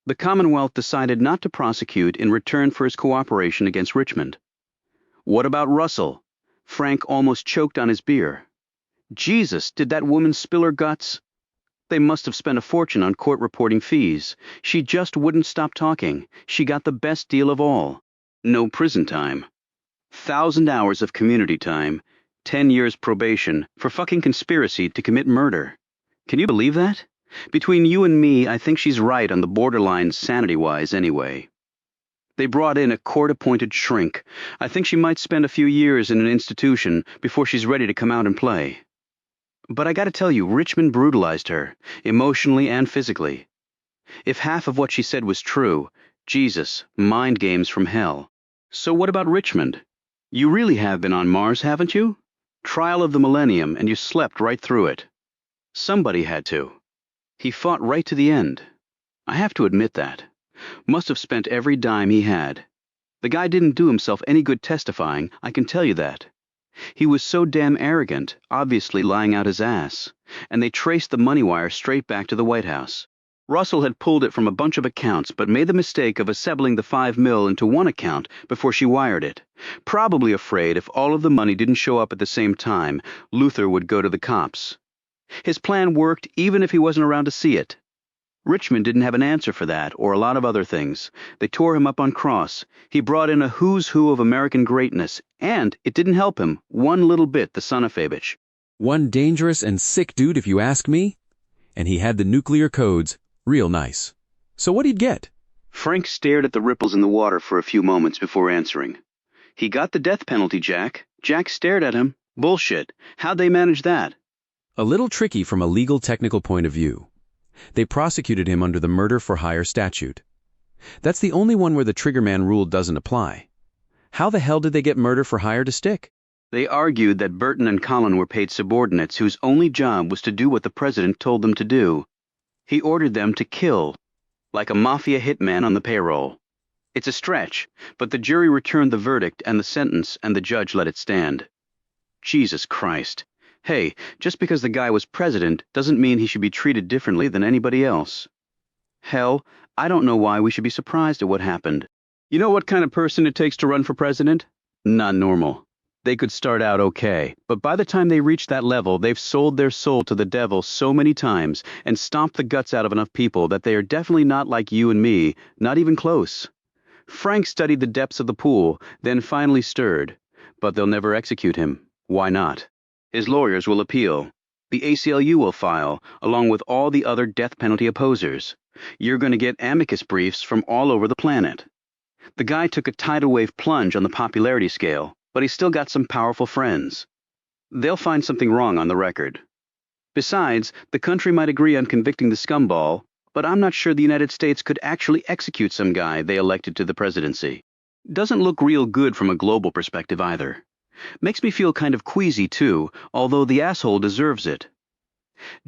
The Commonwealth decided not to prosecute in return for his cooperation against Richmond. What about Russell? Frank almost choked on his beer. Jesus, did that woman spill her guts? They must have spent a fortune on court reporting fees. She just wouldn't stop talking. She got the best deal of all. No prison time. 1,000 hours of community time. 10 years probation for fucking conspiracy to commit murder. Can you believe that? Between you and me, I think she's right on the borderline sanity-wise anyway. They brought in a court-appointed shrink. I think she might spend a few years in an institution before she's ready to come out and play. But I gotta tell you, Richmond brutalized her, emotionally and physically. If half of what she said was true, Jesus, mind games from hell. So what about Richmond? You really have been on Mars, haven't you? Trial of the millennium, and you slept right through it. Somebody had to. He fought right to the end. I have to admit that. Must have spent every dime he had. The guy didn't do himself any good testifying, I can tell you that. He was so damn arrogant, obviously lying out his ass, and they traced the money wire straight back to the White House. Russell had pulled it from a bunch of accounts, but made the mistake of assembling the $5 million into one account before she wired it, probably afraid if all of the money didn't show up at the same time, Luther would go to the cops. His plan worked even if he wasn't around to see it. Richmond didn't have an answer for that, or a lot of other things. They tore him up on cross. He brought in a who's who of American greatness, and it didn't help him one little bit, the son of Fabich. One dangerous and sick dude if you ask me. And he had the nuclear codes. Real nice. So what'd he get? Frank stared at the ripples in the water for a few moments before answering. He got the death penalty, Jack. Jack stared at him. Bullshit. How'd they manage that? A little tricky from a legal technical point of view. They prosecuted him under the murder for hire statute. That's the only one where the triggerman rule doesn't apply. How the hell did they get murder for hire to stick? They argued that Burton and Colin were paid subordinates whose only job was to do what the president told them to do. He ordered them to kill, like a mafia hitman on the payroll. It's a stretch, but the jury returned the verdict and the sentence, and the judge let it stand. Jesus Christ. Hey, just because the guy was president doesn't mean he should be treated differently than anybody else. Hell, I don't know why we should be surprised at what happened. You know what kind of person it takes to run for president? Not normal. They could start out okay, but by the time they reach that level, they've sold their soul to the devil so many times and stomped the guts out of enough people that they are definitely not like you and me, not even close. Frank studied the depths of the pool, then finally stirred. But they'll never execute him. Why not? His lawyers will appeal. The ACLU will file, along with all the other death penalty opposers. You're going to get amicus briefs from all over the planet. The guy took a tidal wave plunge on the popularity scale, but he's still got some powerful friends. They'll find something wrong on the record. Besides, the country might agree on convicting the scumball, but I'm not sure the United States could actually execute some guy they elected to the presidency. Doesn't look real good from a global perspective either. Makes me feel kind of queasy too, although the asshole deserves it.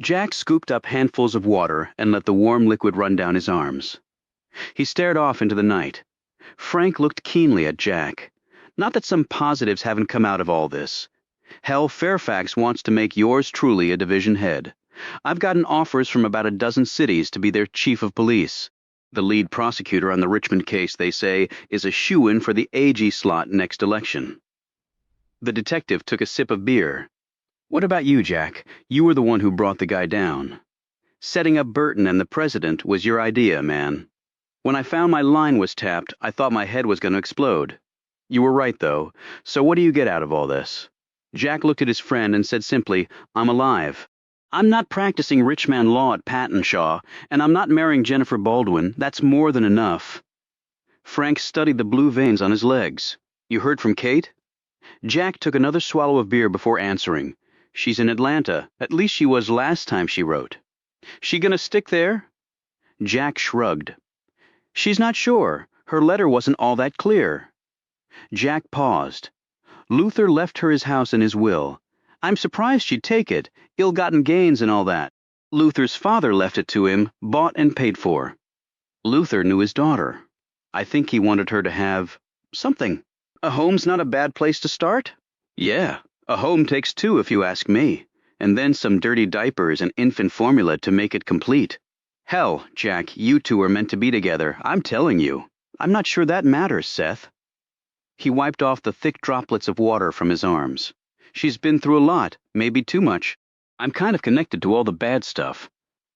Jack scooped up handfuls of water and let the warm liquid run down his arms. He stared off into the night. Frank looked keenly at Jack. Not that some positives haven't come out of all this. Hell, Fairfax wants to make yours truly a division head. I've gotten offers from about a dozen cities to be their chief of police. The lead prosecutor on the Richmond case, they say, is a shoo-in for the AG slot next election. The detective took a sip of beer. What about you, Jack? You were the one who brought the guy down. Setting up Burton and the president was your idea, man. When I found my line was tapped, I thought my head was going to explode. You were right, though. So what do you get out of all this? Jack looked at his friend and said simply, I'm alive. I'm not practicing rich man law at Patton, Shaw, and I'm not marrying Jennifer Baldwin. That's more than enough. Frank studied the blue veins on his legs. You heard from Kate? Jack took another swallow of beer before answering. She's in Atlanta. At least she was last time she wrote. She gonna stick there? Jack shrugged. She's not sure. Her letter wasn't all that clear. Jack paused. Luther left her his house and his will. I'm surprised she'd take it. Ill-gotten gains and all that. Luther's father left it to him, bought and paid for. Luther knew his daughter. I think he wanted her to have something. A home's not a bad place to start? Yeah, a home takes two if you ask me. And then some dirty diapers and infant formula to make it complete. Hell, Jack, you two are meant to be together. I'm telling you. I'm not sure that matters, Seth. He wiped off the thick droplets of water from his arms. She's been through a lot, maybe too much. I'm kind of connected to all the bad stuff.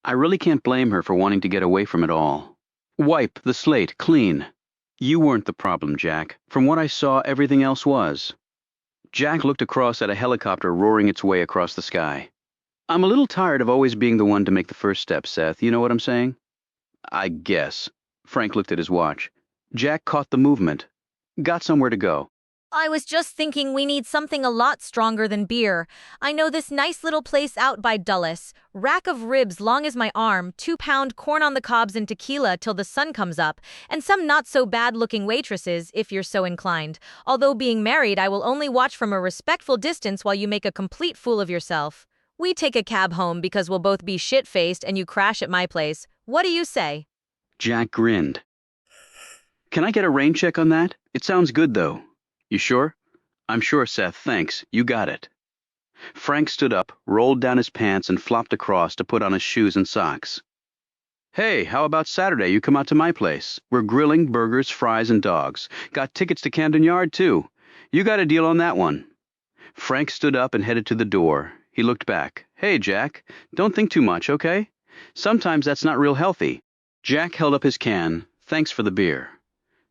I really can't blame her for wanting to get away from it all. Wipe the slate clean. You weren't the problem, Jack. From what I saw, everything else was. Jack looked across at a helicopter roaring its way across the sky. I'm a little tired of always being the one to make the first step, Seth. You know what I'm saying? I guess. Frank looked at his watch. Jack caught the movement. Got somewhere to go. I was just thinking we need something a lot stronger than beer. I know this nice little place out by Dulles. Rack of ribs long as my arm, 2-pound corn on the cobs and tequila till the sun comes up, and some not-so-bad-looking waitresses, if you're so inclined. Although being married, I will only watch from a respectful distance while you make a complete fool of yourself. We take a cab home because we'll both be shit-faced and you crash at my place. What do you say? Jack grinned. Can I get a rain check on that? It sounds good, though. You sure? I'm sure, Seth, thanks. You got it. Frank stood up, rolled down his pants, and flopped across to put on his shoes and socks. Hey, how about Saturday you come out to my place? We're grilling, burgers, fries, and dogs. Got tickets to Camden Yard, too. You got a deal on that one. Frank stood up and headed to the door. He looked back. Hey, Jack, don't think too much, okay? Sometimes that's not real healthy. Jack held up his can. Thanks for the beer.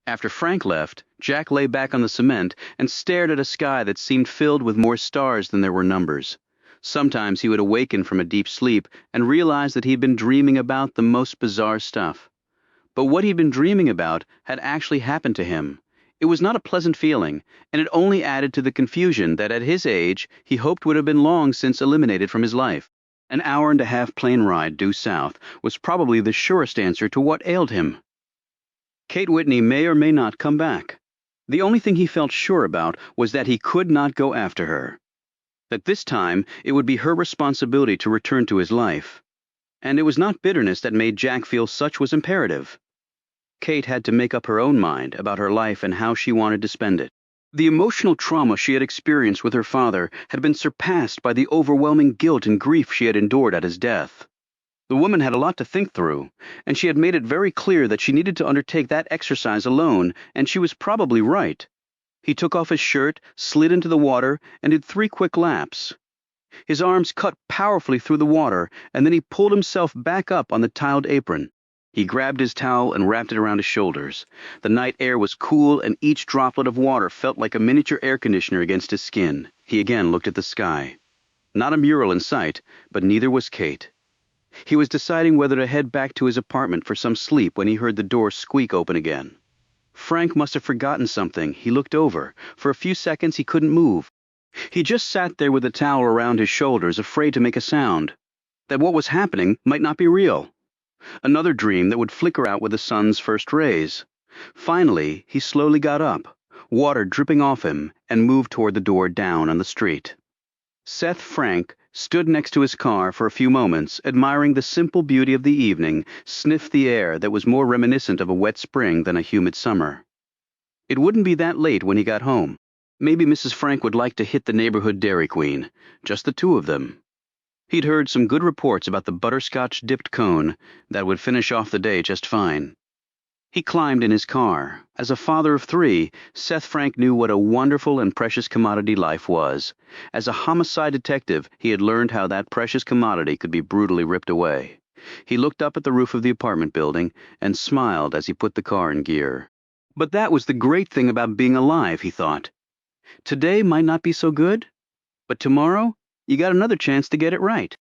After Frank left, Jack lay back on the cement and stared at a sky that seemed filled with more stars than there were numbers. Sometimes he would awaken from a deep sleep and realize that he'd been dreaming about the most bizarre stuff. But what he'd been dreaming about had actually happened to him. It was not a pleasant feeling, and it only added to the confusion that at his age he hoped would have been long since eliminated from his life. An hour-and-a-half plane ride due south was probably the surest answer to what ailed him. Kate Whitney may or may not come back. The only thing he felt sure about was that he could not go after her. That this time it would be her responsibility to return to his life. And it was not bitterness that made Jack feel such was imperative. Kate had to make up her own mind about her life and how she wanted to spend it. The emotional trauma she had experienced with her father had been surpassed by the overwhelming guilt and grief she had endured at his death. The woman had a lot to think through, and she had made it very clear that she needed to undertake that exercise alone, and she was probably right. He took off his shirt, slid into the water, and did 3 quick laps. His arms cut powerfully through the water, and then he pulled himself back up on the tiled apron. He grabbed his towel and wrapped it around his shoulders. The night air was cool, and each droplet of water felt like a miniature air conditioner against his skin. He again looked at the sky. Not a mural in sight, but neither was Kate. He was deciding whether to head back to his apartment for some sleep when he heard the door squeak open again. Frank must have forgotten something. He looked over. For a few seconds he couldn't move. He just sat there with the towel around his shoulders, afraid to make a sound. That what was happening might not be real. Another dream that would flicker out with the sun's first rays. Finally, he slowly got up, water dripping off him, and moved toward the door down on the street. Seth Frank stood next to his car for a few moments, admiring the simple beauty of the evening, sniffed the air that was more reminiscent of a wet spring than a humid summer. It wouldn't be that late when he got home. Maybe Mrs. Frank would like to hit the neighborhood Dairy Queen, just the 2 of them. He'd heard some good reports about the butterscotch-dipped cone that would finish off the day just fine. He climbed in his car. As a father of 3, Seth Frank knew what a wonderful and precious commodity life was. As a homicide detective, he had learned how that precious commodity could be brutally ripped away. He looked up at the roof of the apartment building and smiled as he put the car in gear. But that was the great thing about being alive, he thought. Today might not be so good, but tomorrow you got another chance to get it right.